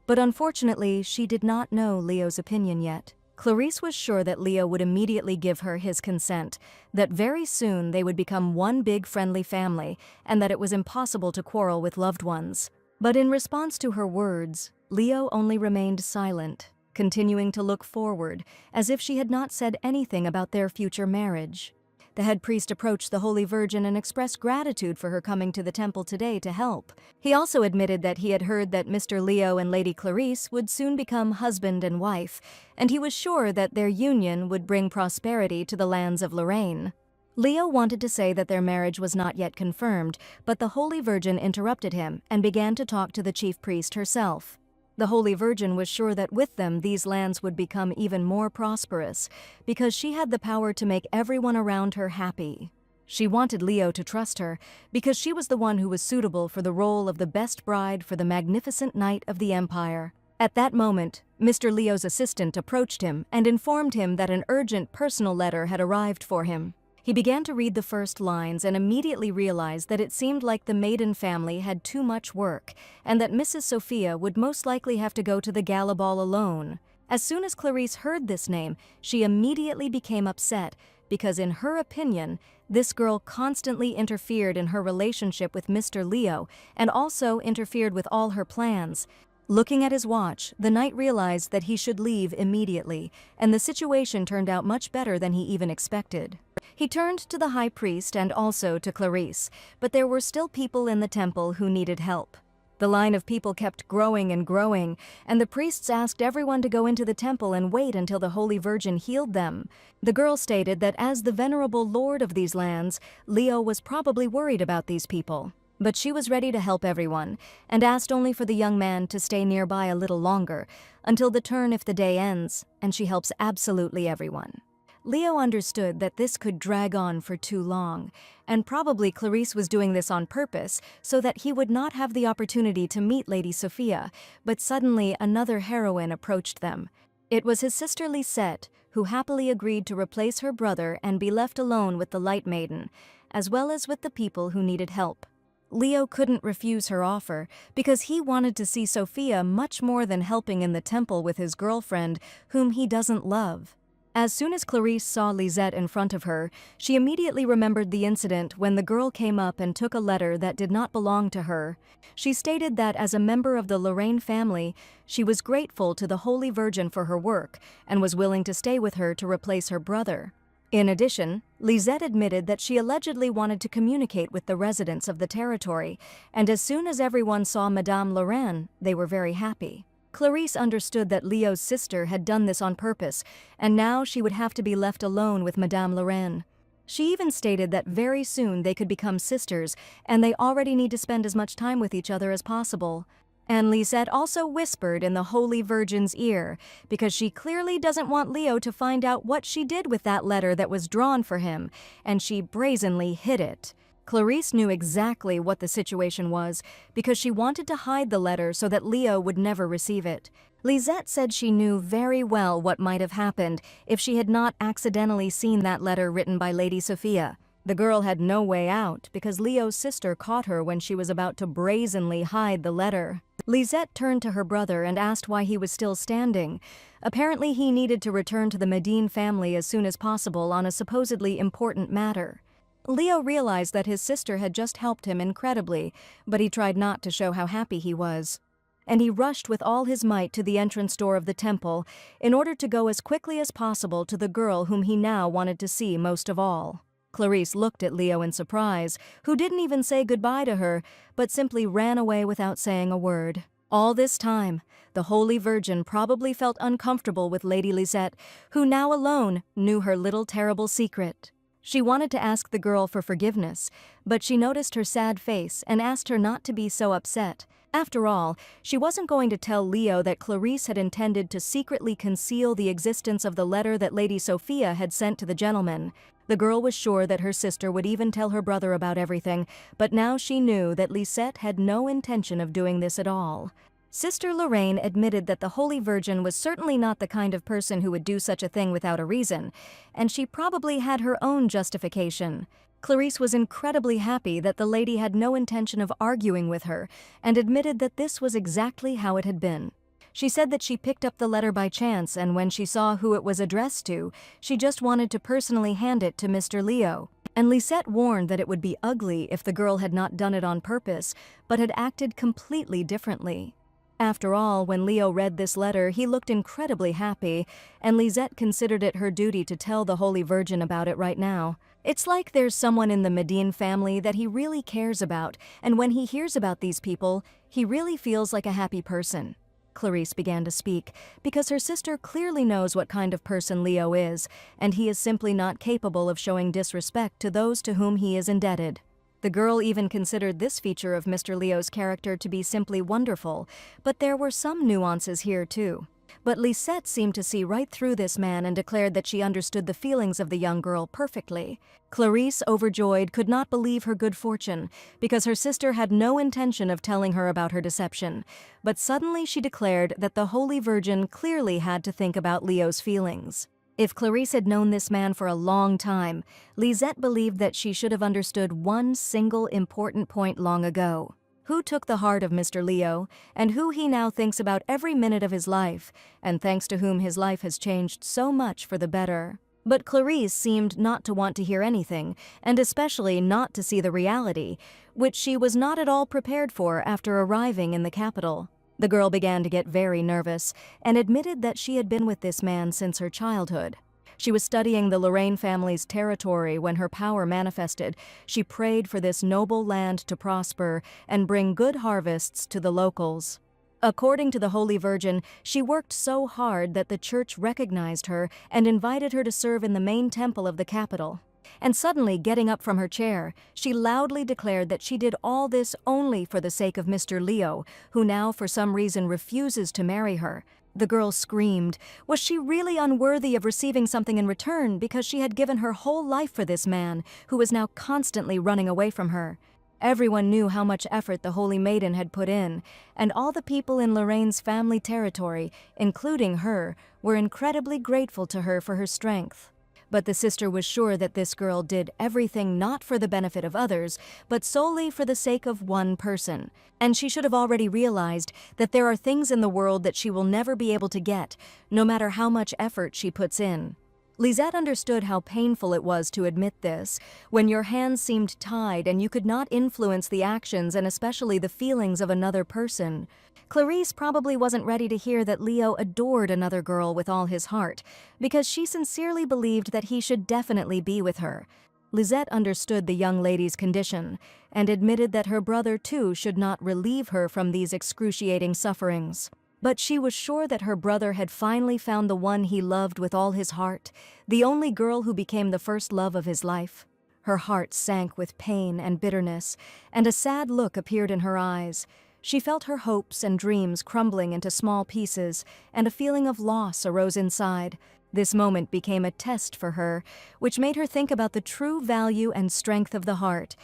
But unfortunately, she did not know Leo's opinion yet. Clarice was sure that Leo would immediately give her his consent, that very soon they would become one big friendly family, and that it was impossible to quarrel with loved ones. But in response to her words, Leo only remained silent, continuing to look forward, as if she had not said anything about their future marriage. The head priest approached the Holy Virgin and expressed gratitude for her coming to the temple today to help. He also admitted that he had heard that Mr. Leo and Lady Clarice would soon become husband and wife, and he was sure that their union would bring prosperity to the lands of Lorraine. Leo wanted to say that their marriage was not yet confirmed, but the Holy Virgin interrupted him and began to talk to the chief priest herself. The Holy Virgin was sure that with them these lands would become even more prosperous, because she had the power to make everyone around her happy. She wanted Leo to trust her, because she was the one who was suitable for the role of the best bride for the magnificent night of the empire. At that moment, Mr. Leo's assistant approached him and informed him that an urgent personal letter had arrived for him. He began to read the first lines and immediately realized that it seemed like the maiden family had too much work, and that Mrs. Sophia would most likely have to go to the gala ball alone. As soon as Clarice heard this name, she immediately became upset, because in her opinion, this girl constantly interfered in her relationship with Mr. Leo and also interfered with all her plans. Looking at his watch, the knight realized that he should leave immediately, and the situation turned out much better than he even expected. He turned to the high priest and also to Clarice, but there were still people in the temple who needed help. The line of people kept growing and growing, and the priests asked everyone to go into the temple and wait until the Holy Virgin healed them. The girl stated that as the venerable lord of these lands, Leo was probably worried about these people. But she was ready to help everyone, and asked only for the young man to stay nearby a little longer, until the turn if the day ends, and she helps absolutely everyone. Leo understood that this could drag on for too long, and probably Clarice was doing this on purpose so that he would not have the opportunity to meet Lady Sophia, but suddenly another heroine approached them. It was his sister Lisette, who happily agreed to replace her brother and be left alone with the Light Maiden, as well as with the people who needed help. Leo couldn't refuse her offer because he wanted to see Sophia much more than helping in the temple with his girlfriend, whom he doesn't love. As soon as Clarice saw Lisette in front of her, she immediately remembered the incident when the girl came up and took a letter that did not belong to her. She stated that as a member of the Lorraine family, she was grateful to the Holy Virgin for her work and was willing to stay with her to replace her brother. In addition, Lisette admitted that she allegedly wanted to communicate with the residents of the territory, and as soon as everyone saw Madame Lorraine, they were very happy. Clarice understood that Leo's sister had done this on purpose, and now she would have to be left alone with Madame Lorraine. She even stated that very soon they could become sisters, and they already need to spend as much time with each other as possible. And Lisette also whispered in the Holy Virgin's ear, because she clearly doesn't want Leo to find out what she did with that letter that was drawn for him, and she brazenly hid it. Clarice knew exactly what the situation was, because she wanted to hide the letter so that Leo would never receive it. Lisette said she knew very well what might have happened if she had not accidentally seen that letter written by Lady Sophia. The girl had no way out because Leo's sister caught her when she was about to brazenly hide the letter. Lisette turned to her brother and asked why he was still standing. Apparently he needed to return to the Medine family as soon as possible on a supposedly important matter. Leo realized that his sister had just helped him incredibly, but he tried not to show how happy he was. And he rushed with all his might to the entrance door of the temple in order to go as quickly as possible to the girl whom he now wanted to see most of all. Clarice looked at Leo in surprise, who didn't even say goodbye to her, but simply ran away without saying a word. All this time, the Holy Virgin probably felt uncomfortable with Lady Lisette, who now alone knew her little terrible secret. She wanted to ask the girl for forgiveness, but she noticed her sad face and asked her not to be so upset. After all, she wasn't going to tell Leo that Clarice had intended to secretly conceal the existence of the letter that Lady Sophia had sent to the gentleman. The girl was sure that her sister would even tell her brother about everything, but now she knew that Lisette had no intention of doing this at all. Sister Lorraine admitted that the Holy Virgin was certainly not the kind of person who would do such a thing without a reason, and she probably had her own justification. Clarice was incredibly happy that the lady had no intention of arguing with her, and admitted that this was exactly how it had been. She said that she picked up the letter by chance, and when she saw who it was addressed to, she just wanted to personally hand it to Mr. Leo. And Lisette warned that it would be ugly if the girl had not done it on purpose, but had acted completely differently. After all, when Leo read this letter, he looked incredibly happy, and Lisette considered it her duty to tell the Holy Virgin about it right now. It's like there's someone in the Medine family that he really cares about, and when he hears about these people, he really feels like a happy person. Clarice began to speak, because her sister clearly knows what kind of person Leo is, and he is simply not capable of showing disrespect to those to whom he is indebted. The girl even considered this feature of Mr. Leo's character to be simply wonderful, but there were some nuances here too. But Lisette seemed to see right through this man and declared that she understood the feelings of the young girl perfectly. Clarice, overjoyed, could not believe her good fortune, because her sister had no intention of telling her about her deception. But suddenly she declared that the Holy Virgin clearly had to think about Leo's feelings. If Clarice had known this man for a long time, Lisette believed that she should have understood one single important point long ago. Who took the heart of Mr. Leo, and who he now thinks about every minute of his life, and thanks to whom his life has changed so much for the better. But Clarice seemed not to want to hear anything, and especially not to see the reality, which she was not at all prepared for after arriving in the capital. The girl began to get very nervous, and admitted that she had been with this man since her childhood. She was studying the Lorraine family's territory when her power manifested. She prayed for this noble land to prosper and bring good harvests to the locals. According to the Holy Virgin, she worked so hard that the church recognized her and invited her to serve in the main temple of the capital. And suddenly, getting up from her chair, she loudly declared that she did all this only for the sake of Mr. Leo, who now for some reason refuses to marry her. The girl screamed. Was she really unworthy of receiving something in return because she had given her whole life for this man, who was now constantly running away from her? Everyone knew how much effort the holy maiden had put in, and all the people in Lorraine's family territory, including her, were incredibly grateful to her for her strength. But the sister was sure that this girl did everything not for the benefit of others, but solely for the sake of one person. And she should have already realized that there are things in the world that she will never be able to get, no matter how much effort she puts in. Lisette understood how painful it was to admit this, when your hands seemed tied and you could not influence the actions and especially the feelings of another person. Clarisse probably wasn't ready to hear that Leo adored another girl with all his heart, because she sincerely believed that he should definitely be with her. Lisette understood the young lady's condition, and admitted that her brother too should not relieve her from these excruciating sufferings. But she was sure that her brother had finally found the one he loved with all his heart, the only girl who became the first love of his life. Her heart sank with pain and bitterness, and a sad look appeared in her eyes. She felt her hopes and dreams crumbling into small pieces, and a feeling of loss arose inside. This moment became a test for her, which made her think about the true value and strength of the heart.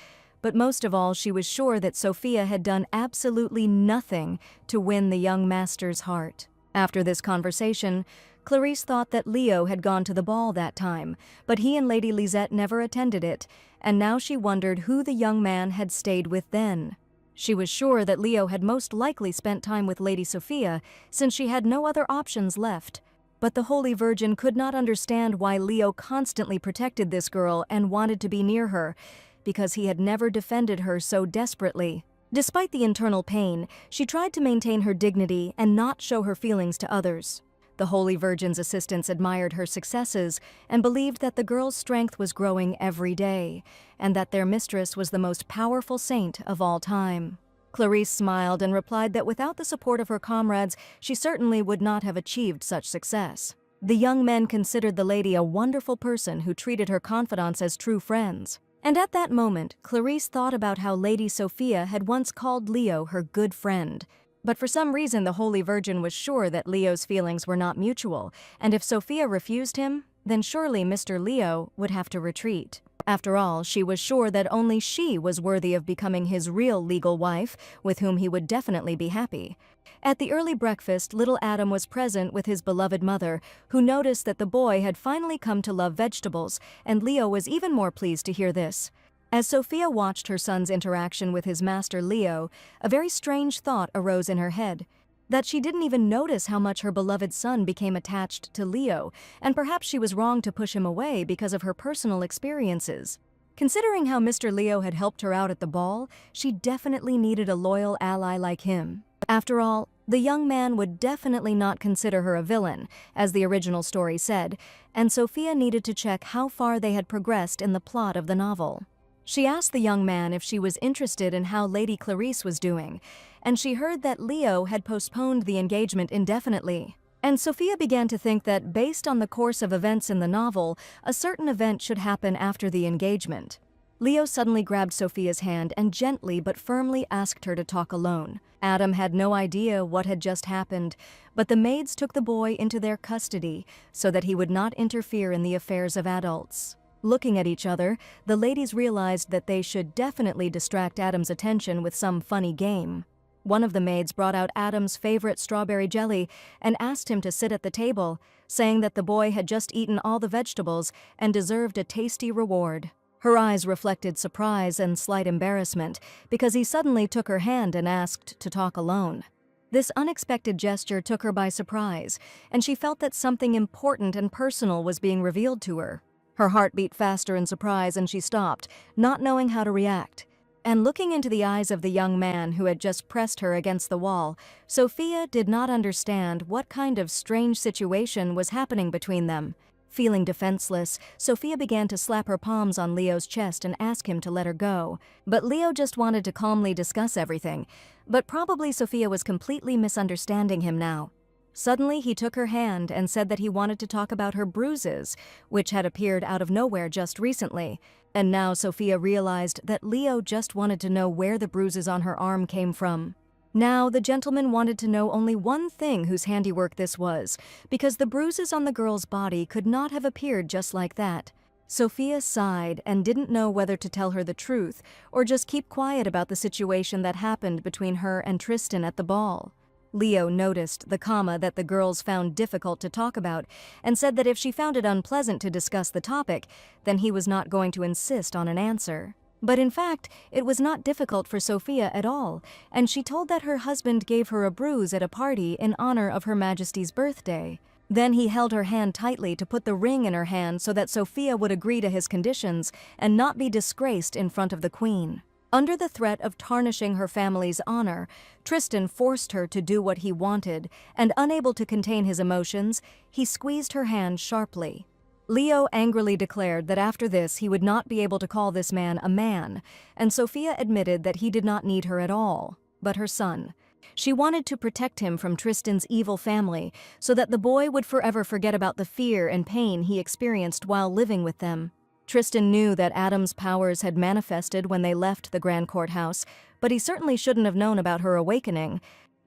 But most of all, she was sure that Sophia had done absolutely nothing to win the young master's heart. After this conversation, Clarisse thought that Leo had gone to the ball that time, but he and Lady Lisette never attended it, and now she wondered who the young man had stayed with then. She was sure that Leo had most likely spent time with Lady Sophia, since she had no other options left. But the Holy Virgin could not understand why Leo constantly protected this girl and wanted to be near her, because he had never defended her so desperately. Despite the internal pain, she tried to maintain her dignity and not show her feelings to others. The Holy Virgin's assistants admired her successes and believed that the girl's strength was growing every day, and that their mistress was the most powerful saint of all time. Clarisse smiled and replied that without the support of her comrades, she certainly would not have achieved such success. The young men considered the lady a wonderful person who treated her confidants as true friends. And at that moment, Clarisse thought about how Lady Sophia had once called Leo her good friend. But for some reason, the Holy Virgin was sure that Leo's feelings were not mutual, and if Sophia refused him, then surely Mr. Leo would have to retreat. After all, she was sure that only she was worthy of becoming his real legal wife, with whom he would definitely be happy. At the early breakfast, little Adam was present with his beloved mother, who noticed that the boy had finally come to love vegetables, and Leo was even more pleased to hear this. As Sophia watched her son's interaction with his master Leo, a very strange thought arose in her head. That she didn't even notice how much her beloved son became attached to Leo, and perhaps she was wrong to push him away because of her personal experiences. Considering how Mr. Leo had helped her out at the ball, she definitely needed a loyal ally like him. After all, the young man would definitely not consider her a villain, as the original story said, and Sophia needed to check how far they had progressed in the plot of the novel. She asked the young man if she was interested in how Lady Clarisse was doing, and she heard that Leo had postponed the engagement indefinitely. And Sophia began to think that, based on the course of events in the novel, a certain event should happen after the engagement. Leo suddenly grabbed Sophia's hand and gently but firmly asked her to talk alone. Adam had no idea what had just happened, but the maids took the boy into their custody so that he would not interfere in the affairs of adults. Looking at each other, the ladies realized that they should definitely distract Adam's attention with some funny game. One of the maids brought out Adam's favorite strawberry jelly and asked him to sit at the table, saying that the boy had just eaten all the vegetables and deserved a tasty reward. Her eyes reflected surprise and slight embarrassment because he suddenly took her hand and asked to talk alone. This unexpected gesture took her by surprise, and she felt that something important and personal was being revealed to her. Her heart beat faster in surprise and she stopped, not knowing how to react. And looking into the eyes of the young man who had just pressed her against the wall, Sophia did not understand what kind of strange situation was happening between them. Feeling defenseless, Sophia began to slap her palms on Leo's chest and ask him to let her go. But Leo just wanted to calmly discuss everything. But probably Sophia was completely misunderstanding him now. Suddenly, he took her hand and said that he wanted to talk about her bruises, which had appeared out of nowhere just recently. And now Sophia realized that Leo just wanted to know where the bruises on her arm came from. Now, the gentleman wanted to know only one thing whose handiwork this was, because the bruises on the girl's body could not have appeared just like that. Sophia sighed and didn't know whether to tell her the truth or just keep quiet about the situation that happened between her and Tristan at the ball. Leo noticed the comma that the girls found difficult to talk about and said that if she found it unpleasant to discuss the topic, then he was not going to insist on an answer. But in fact, it was not difficult for Sophia at all, and she told that her husband gave her a bruise at a party in honor of Her Majesty's birthday. Then he held her hand tightly to put the ring in her hand so that Sophia would agree to his conditions and not be disgraced in front of the queen. Under the threat of tarnishing her family's honor, Tristan forced her to do what he wanted, and unable to contain his emotions, he squeezed her hand sharply. Leo angrily declared that after this he would not be able to call this man a man, and Sophia admitted that he did not need her at all, but her son. She wanted to protect him from Tristan's evil family so that the boy would forever forget about the fear and pain he experienced while living with them. Tristan knew that Adam's powers had manifested when they left the Grand Courthouse, but he certainly shouldn't have known about her awakening.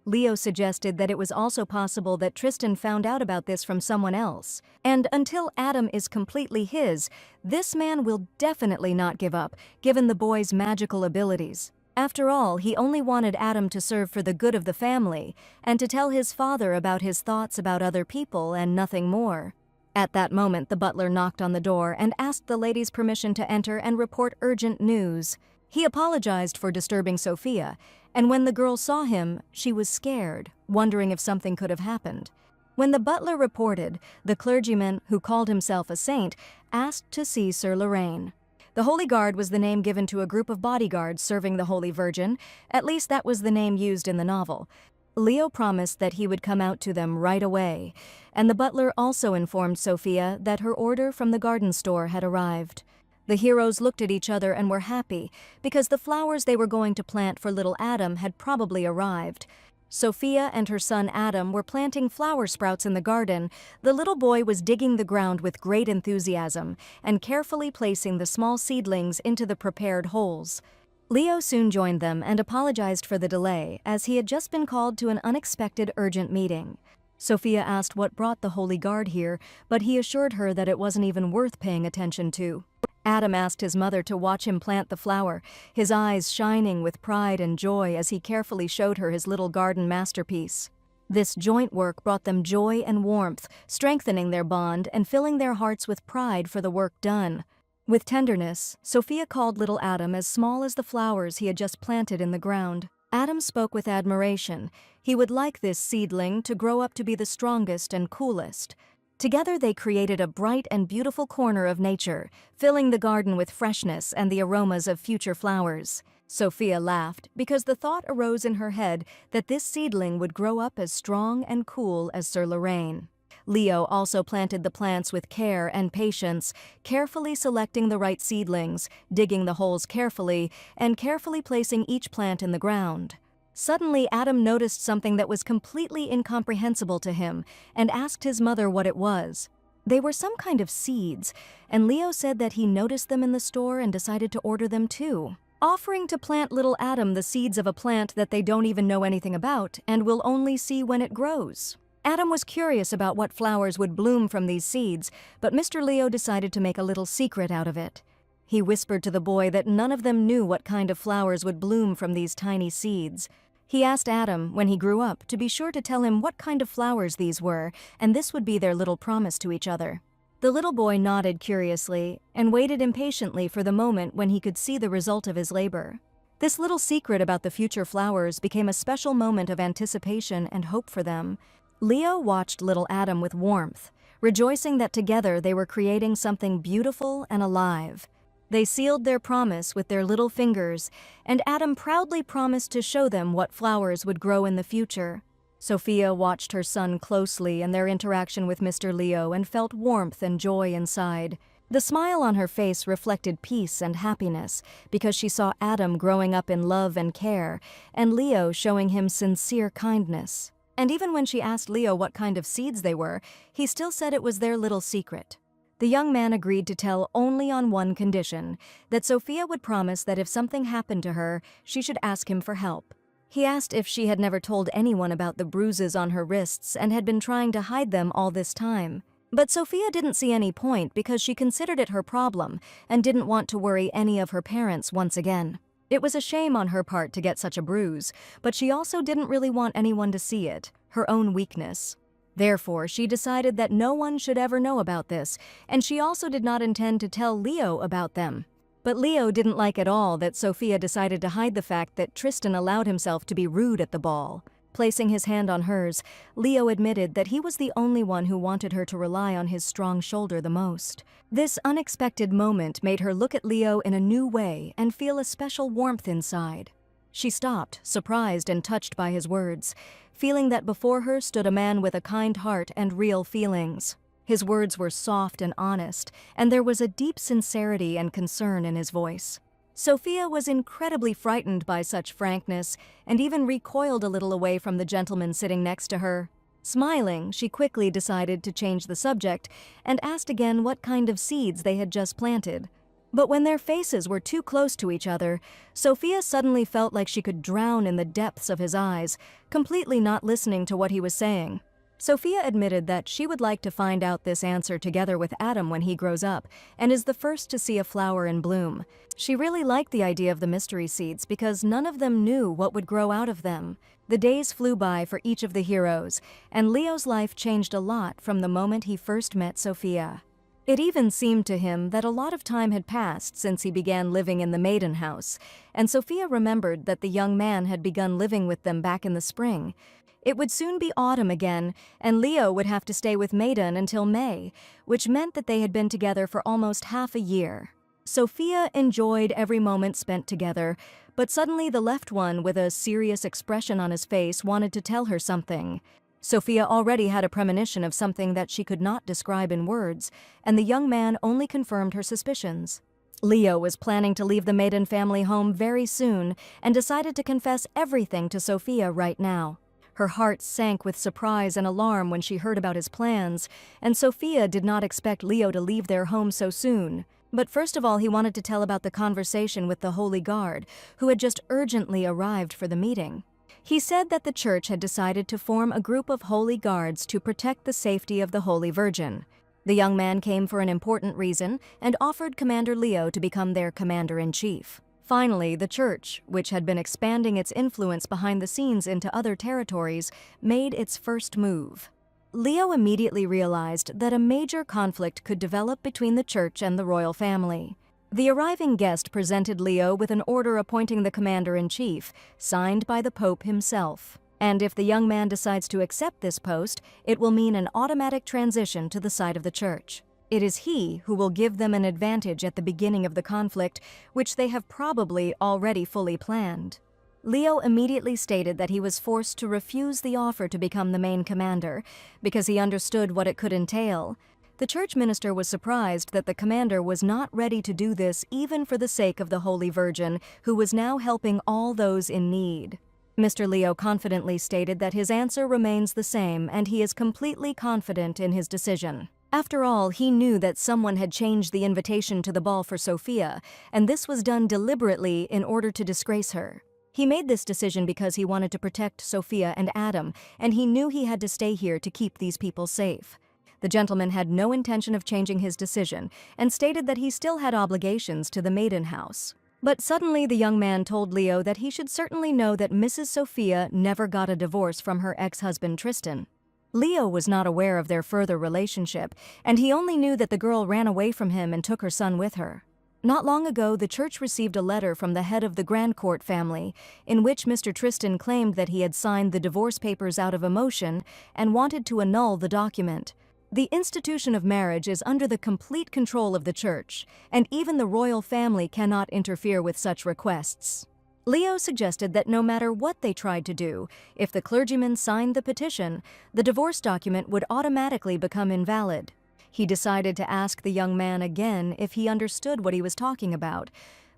Leo suggested that it was also possible that Tristan found out about this from someone else. And until Adam is completely his, this man will definitely not give up, given the boy's magical abilities. After all, he only wanted Adam to serve for the good of the family, and to tell his father about his thoughts about other people and nothing more. At that moment, the butler knocked on the door and asked the lady's permission to enter and report urgent news. He apologized for disturbing Sophia, and when the girl saw him, she was scared, wondering if something could have happened. When the butler reported, the clergyman, who called himself a saint, asked to see Sir Lorraine. The Holy Guard was the name given to a group of bodyguards serving the Holy Virgin, at least that was the name used in the novel. Leo promised that he would come out to them right away, and the butler also informed Sophia that her order from the garden store had arrived. The heroes looked at each other and were happy, because the flowers they were going to plant for little Adam had probably arrived. Sophia and her son Adam were planting flower sprouts in the garden. The little boy was digging the ground with great enthusiasm and carefully placing the small seedlings into the prepared holes. Leo soon joined them and apologized for the delay, as he had just been called to an unexpected urgent meeting. Sophia asked what brought the Holy Guard here, but he assured her that it wasn't even worth paying attention to. Adam asked his mother to watch him plant the flower, his eyes shining with pride and joy as he carefully showed her his little garden masterpiece. This joint work brought them joy and warmth, strengthening their bond and filling their hearts with pride for the work done. With tenderness, Sophia called little Adam as small as the flowers he had just planted in the ground. Adam spoke with admiration. He would like this seedling to grow up to be the strongest and coolest. Together they created a bright and beautiful corner of nature, filling the garden with freshness and the aromas of future flowers. Sophia laughed because the thought arose in her head that this seedling would grow up as strong and cool as Sir Lorraine. Leo also planted the plants with care and patience, carefully selecting the right seedlings, digging the holes carefully, and carefully placing each plant in the ground. Suddenly, Adam noticed something that was completely incomprehensible to him and asked his mother what it was. They were some kind of seeds, and Leo said that he noticed them in the store and decided to order them too, offering to plant little Adam the seeds of a plant that they don't even know anything about and will only see when it grows. Adam was curious about what flowers would bloom from these seeds, but Mr. Leo decided to make a little secret out of it. He whispered to the boy that none of them knew what kind of flowers would bloom from these tiny seeds. He asked Adam, when he grew up, to be sure to tell him what kind of flowers these were, and this would be their little promise to each other. The little boy nodded curiously and waited impatiently for the moment when he could see the result of his labor. This little secret about the future flowers became a special moment of anticipation and hope for them. Leo watched little Adam with warmth, rejoicing that together they were creating something beautiful and alive. They sealed their promise with their little fingers, and Adam proudly promised to show them what flowers would grow in the future. Sophia watched her son closely and their interaction with Mr. Leo and felt warmth and joy inside. The smile on her face reflected peace and happiness because she saw Adam growing up in love and care, and Leo showing him sincere kindness. And even when she asked Leo what kind of seeds they were, he still said it was their little secret. The young man agreed to tell only on one condition, that Sophia would promise that if something happened to her, she should ask him for help. He asked if she had never told anyone about the bruises on her wrists and had been trying to hide them all this time. But Sophia didn't see any point because she considered it her problem and didn't want to worry any of her parents once again. It was a shame on her part to get such a bruise, but she also didn't really want anyone to see it, her own weakness. Therefore, she decided that no one should ever know about this, and she also did not intend to tell Leo about them. But Leo didn't like at all that Sophia decided to hide the fact that Tristan allowed himself to be rude at the ball. Placing his hand on hers, Leo admitted that he was the only one who wanted her to rely on his strong shoulder the most. This unexpected moment made her look at Leo in a new way and feel a special warmth inside. She stopped, surprised and touched by his words, feeling that before her stood a man with a kind heart and real feelings. His words were soft and honest, and there was a deep sincerity and concern in his voice. Sophia was incredibly frightened by such frankness and even recoiled a little away from the gentleman sitting next to her. Smiling, she quickly decided to change the subject and asked again what kind of seeds they had just planted. But when their faces were too close to each other, Sophia suddenly felt like she could drown in the depths of his eyes, completely not listening to what he was saying. Sophia admitted that she would like to find out this answer together with Adam when he grows up and is the first to see a flower in bloom. She really liked the idea of the mystery seeds because none of them knew what would grow out of them. The days flew by for each of the heroes, and Leo's life changed a lot from the moment he first met Sophia. It even seemed to him that a lot of time had passed since he began living in the maiden house, and Sophia remembered that the young man had begun living with them back in the spring. It would soon be autumn again, and Leo would have to stay with Maiden until May, which meant that they had been together for almost half a year. Sophia enjoyed every moment spent together, but suddenly the left one, with a serious expression on his face, wanted to tell her something. Sophia already had a premonition of something that she could not describe in words, and the young man only confirmed her suspicions. Leo was planning to leave the Maiden family home very soon and decided to confess everything to Sophia right now. Her heart sank with surprise and alarm when she heard about his plans, and Sophia did not expect Leo to leave their home so soon. But first of all, he wanted to tell about the conversation with the Holy Guard, who had just urgently arrived for the meeting. He said that the church had decided to form a group of Holy Guards to protect the safety of the Holy Virgin. The young man came for an important reason and offered Commander Leo to become their commander-in-chief. Finally, the church, which had been expanding its influence behind the scenes into other territories, made its first move. Leo immediately realized that a major conflict could develop between the church and the royal family. The arriving guest presented Leo with an order appointing the commander-in-chief, signed by the Pope himself. And if the young man decides to accept this post, it will mean an automatic transition to the side of the church. It is he who will give them an advantage at the beginning of the conflict, which they have probably already fully planned. Leo immediately stated that he was forced to refuse the offer to become the main commander, because he understood what it could entail. The church minister was surprised that the commander was not ready to do this even for the sake of the Holy Virgin, who was now helping all those in need. Mr. Leo confidently stated that his answer remains the same and he is completely confident in his decision. After all, he knew that someone had changed the invitation to the ball for Sophia, and this was done deliberately in order to disgrace her. He made this decision because he wanted to protect Sophia and Adam, and he knew he had to stay here to keep these people safe. The gentleman had no intention of changing his decision, and stated that he still had obligations to the maiden house. But suddenly the young man told Leo that he should certainly know that Mrs. Sophia never got a divorce from her ex-husband Tristan. Leo was not aware of their further relationship, and he only knew that the girl ran away from him and took her son with her. Not long ago, the church received a letter from the head of the Grand Court family, in which Mr. Tristan claimed that he had signed the divorce papers out of emotion and wanted to annul the document. The institution of marriage is under the complete control of the church, and even the royal family cannot interfere with such requests. Leo suggested that no matter what they tried to do, if the clergyman signed the petition, the divorce document would automatically become invalid. He decided to ask the young man again if he understood what he was talking about,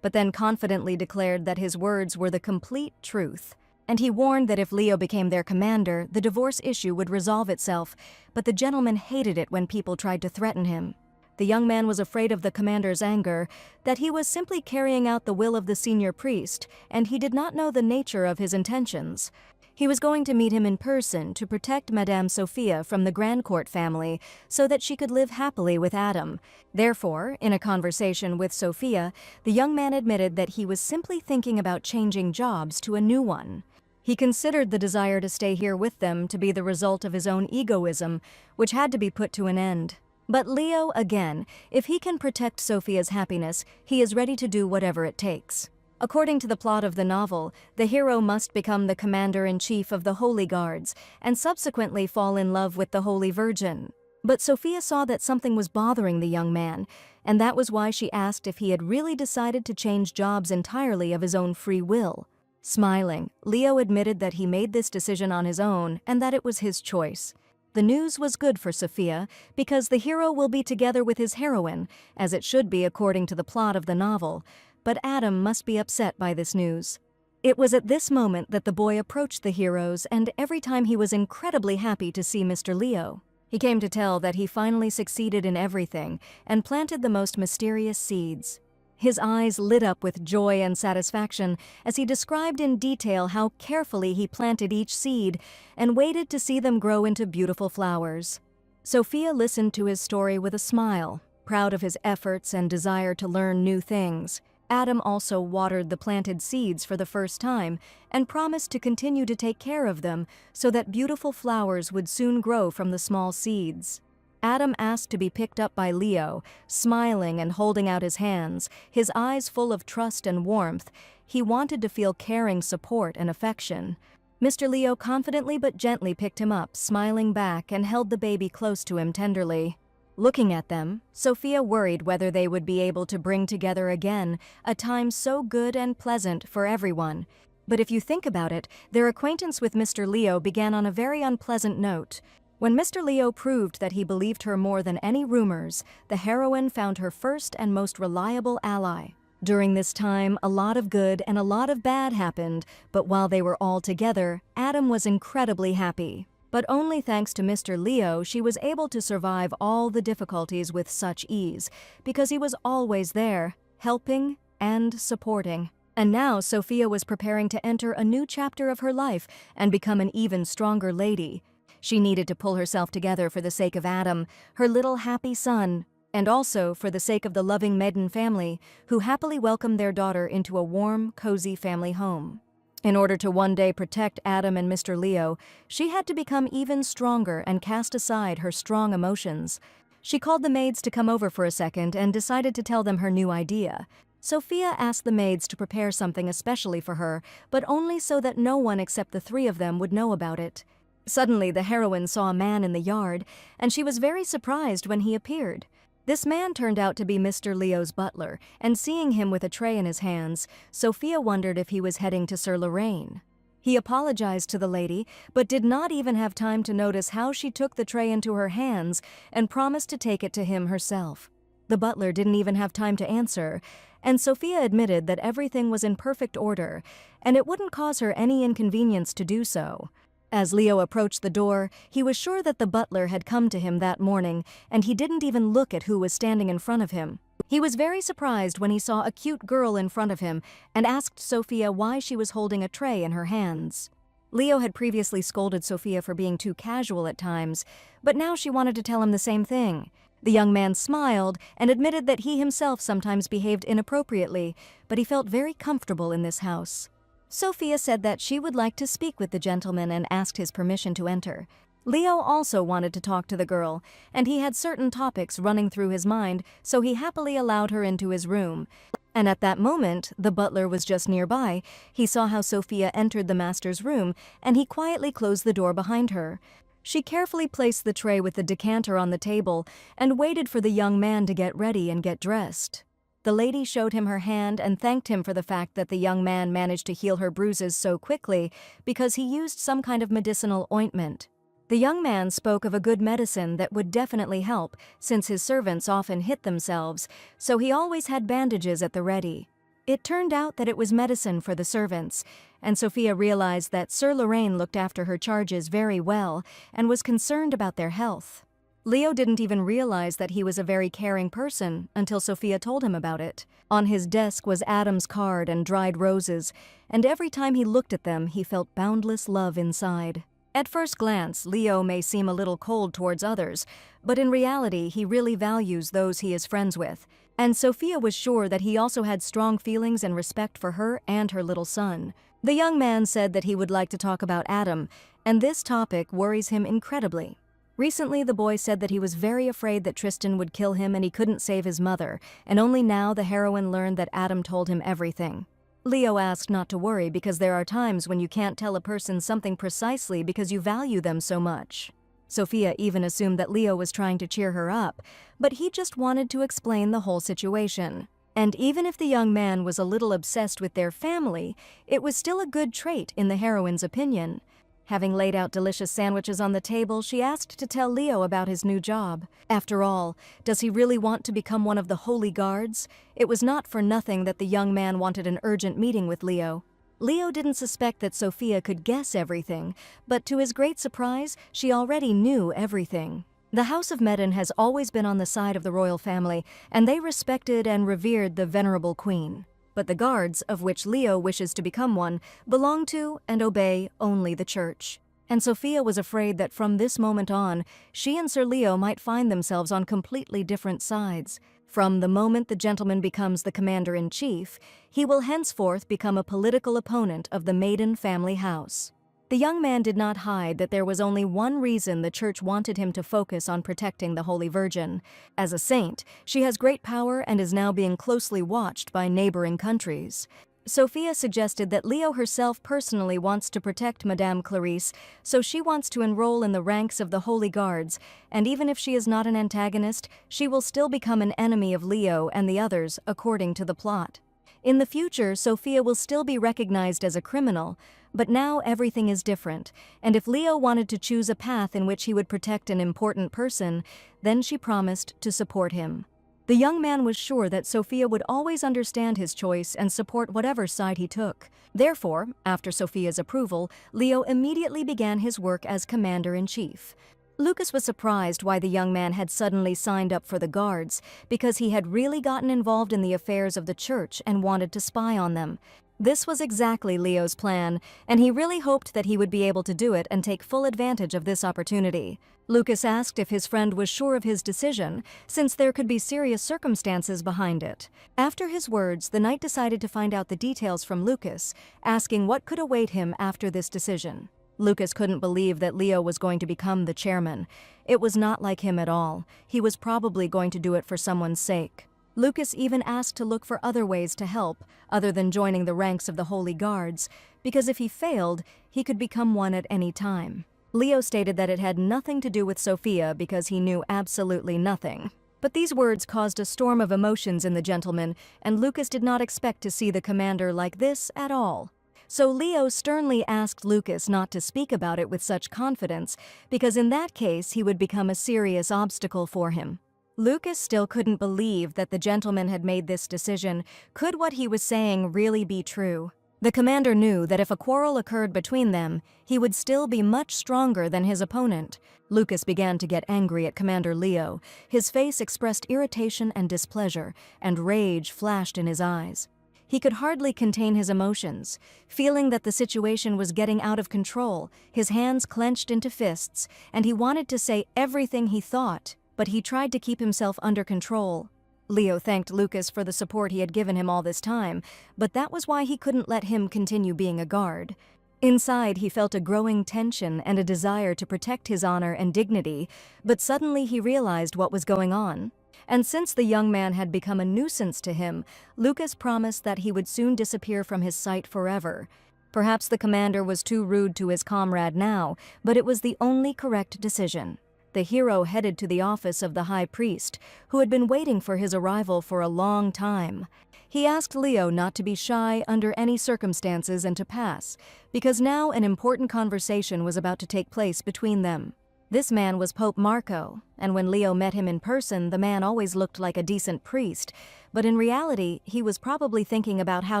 but then confidently declared that his words were the complete truth. and he warned that if Leo became their commander, the divorce issue would resolve itself, but the gentleman hated it when people tried to threaten him. The young man was afraid of the commander's anger, that he was simply carrying out the will of the senior priest, and he did not know the nature of his intentions. He was going to meet him in person to protect Madame Sophia from the Grandcourt family so that she could live happily with Adam. Therefore, in a conversation with Sophia, the young man admitted that he was simply thinking about changing jobs to a new one. He considered the desire to stay here with them to be the result of his own egoism, which had to be put to an end. But Leo, again, if he can protect Sophia's happiness, he is ready to do whatever it takes. According to the plot of the novel, the hero must become the commander-in-chief of the Holy Guards and subsequently fall in love with the Holy Virgin. But Sophia saw that something was bothering the young man, and that was why she asked if he had really decided to change jobs entirely of his own free will. Smiling, Leo admitted that he made this decision on his own and that it was his choice. The news was good for Sophia because the hero will be together with his heroine, as it should be according to the plot of the novel, but Adam must be upset by this news. It was at this moment that the boy approached the heroes, and every time he was incredibly happy to see Mr. Leo. He came to tell that he finally succeeded in everything and planted the most mysterious seeds. His eyes lit up with joy and satisfaction as he described in detail how carefully he planted each seed and waited to see them grow into beautiful flowers. Sophia listened to his story with a smile, proud of his efforts and desire to learn new things. Adam also watered the planted seeds for the first time and promised to continue to take care of them so that beautiful flowers would soon grow from the small seeds. Adam asked to be picked up by Leo, smiling and holding out his hands, his eyes full of trust and warmth. He wanted to feel caring support and affection. Mr. Leo confidently but gently picked him up, smiling back, and held the baby close to him tenderly. Looking at them, Sophia worried whether they would be able to bring together again a time so good and pleasant for everyone. But if you think about it, their acquaintance with Mr. Leo began on a very unpleasant note. When Mr. Leo proved that he believed her more than any rumors, the heroine found her first and most reliable ally. During this time, a lot of good and a lot of bad happened, but while they were all together, Adam was incredibly happy. But only thanks to Mr. Leo, she was able to survive all the difficulties with such ease, because he was always there, helping and supporting. And now Sophia was preparing to enter a new chapter of her life and become an even stronger lady. She needed to pull herself together for the sake of Adam, her little happy son, and also for the sake of the loving Maiden family, who happily welcomed their daughter into a warm, cozy family home. In order to one day protect Adam and Mr. Leo, she had to become even stronger and cast aside her strong emotions. She called the maids to come over for a second and decided to tell them her new idea. Sophia asked the maids to prepare something especially for her, but only so that no one except the three of them would know about it. Suddenly, the heroine saw a man in the yard, and she was very surprised when he appeared. This man turned out to be Mr. Leo's butler, and seeing him with a tray in his hands, Sophia wondered if he was heading to Sir Lorraine. He apologized to the lady, but did not even have time to notice how she took the tray into her hands and promised to take it to him herself. The butler didn't even have time to answer, and Sophia admitted that everything was in perfect order, and it wouldn't cause her any inconvenience to do so. As Leo approached the door, he was sure that the butler had come to him that morning, and he didn't even look at who was standing in front of him. He was very surprised when he saw a cute girl in front of him and asked Sophia why she was holding a tray in her hands. Leo had previously scolded Sophia for being too casual at times, but now she wanted to tell him the same thing. The young man smiled and admitted that he himself sometimes behaved inappropriately, but he felt very comfortable in this house. Sophia said that she would like to speak with the gentleman and asked his permission to enter. Leo also wanted to talk to the girl, and he had certain topics running through his mind, so he happily allowed her into his room. And at that moment, the butler was just nearby. He saw how Sophia entered the master's room, and he quietly closed the door behind her. She carefully placed the tray with the decanter on the table and waited for the young man to get ready and get dressed. The lady showed him her hand and thanked him for the fact that the young man managed to heal her bruises so quickly because he used some kind of medicinal ointment. The young man spoke of a good medicine that would definitely help, since his servants often hit themselves, so he always had bandages at the ready. It turned out that it was medicine for the servants, and Sophia realized that Sir Lorraine looked after her charges very well and was concerned about their health. Leo didn't even realize that he was a very caring person until Sophia told him about it. On his desk was Adam's card and dried roses, and every time he looked at them, he felt boundless love inside. At first glance, Leo may seem a little cold towards others, but in reality, he really values those he is friends with. And Sophia was sure that he also had strong feelings and respect for her and her little son. The young man said that he would like to talk about Adam, and this topic worries him incredibly. Recently, the boy said that he was very afraid that Tristan would kill him and he couldn't save his mother, and only now the heroine learned that Adam told him everything. Leo asked not to worry because there are times when you can't tell a person something precisely because you value them so much. Sophia even assumed that Leo was trying to cheer her up, but he just wanted to explain the whole situation. And even if the young man was a little obsessed with their family, it was still a good trait in the heroine's opinion. Having laid out delicious sandwiches on the table, she asked to tell Leo about his new job. After all, does he really want to become one of the Holy Guards? It was not for nothing that the young man wanted an urgent meeting with Leo. Leo didn't suspect that Sophia could guess everything, but to his great surprise, she already knew everything. The House of Medan has always been on the side of the royal family, and they respected and revered the venerable queen. But the guards, of which Leo wishes to become one, belong to and obey only the church. And Sophia was afraid that from this moment on, she and Sir Leo might find themselves on completely different sides. From the moment the gentleman becomes the commander-in-chief, he will henceforth become a political opponent of the Maiden family house. The young man did not hide that there was only one reason the church wanted him to focus on protecting the Holy Virgin. As a saint, she has great power and is now being closely watched by neighboring countries. Sophia suggested that Leo herself personally wants to protect Madame Clarice, so she wants to enroll in the ranks of the Holy Guards, and even if she is not an antagonist, she will still become an enemy of Leo and the others according to the plot. In the future, Sophia will still be recognized as a criminal, but now everything is different, and if Leo wanted to choose a path in which he would protect an important person, then she promised to support him. The young man was sure that Sophia would always understand his choice and support whatever side he took. Therefore, after Sophia's approval, Leo immediately began his work as commander-in-chief. Lucas was surprised why the young man had suddenly signed up for the guards, because he had really gotten involved in the affairs of the church and wanted to spy on them. This was exactly Leo's plan, and he really hoped that he would be able to do it and take full advantage of this opportunity. Lucas asked if his friend was sure of his decision, since there could be serious circumstances behind it. After his words, the knight decided to find out the details from Lucas, asking what could await him after this decision. Lucas couldn't believe that Leo was going to become the chairman. It was not like him at all. He was probably going to do it for someone's sake. Lucas even asked to look for other ways to help, other than joining the ranks of the Holy Guards, because if he failed, he could become one at any time. Leo stated that it had nothing to do with Sophia because he knew absolutely nothing. But these words caused a storm of emotions in the gentleman, and Lucas did not expect to see the commander like this at all. So Leo sternly asked Lucas not to speak about it with such confidence, because in that case he would become a serious obstacle for him. Lucas still couldn't believe that the gentleman had made this decision. Could what he was saying really be true? The commander knew that if a quarrel occurred between them, he would still be much stronger than his opponent. Lucas began to get angry at Commander Leo. His face expressed irritation and displeasure, and rage flashed in his eyes. He could hardly contain his emotions. Feeling that the situation was getting out of control, his hands clenched into fists, and he wanted to say everything he thought, but he tried to keep himself under control. Leo thanked Lucas for the support he had given him all this time, but that was why he couldn't let him continue being a guard. Inside, he felt a growing tension and a desire to protect his honor and dignity, but suddenly he realized what was going on. And since the young man had become a nuisance to him, Lucas promised that he would soon disappear from his sight forever. Perhaps the commander was too rude to his comrade now, but it was the only correct decision. The hero headed to the office of the high priest, who had been waiting for his arrival for a long time. He asked Leo not to be shy under any circumstances and to pass, because now an important conversation was about to take place between them. This man was Pope Marco, and when Leo met him in person, the man always looked like a decent priest, but in reality, he was probably thinking about how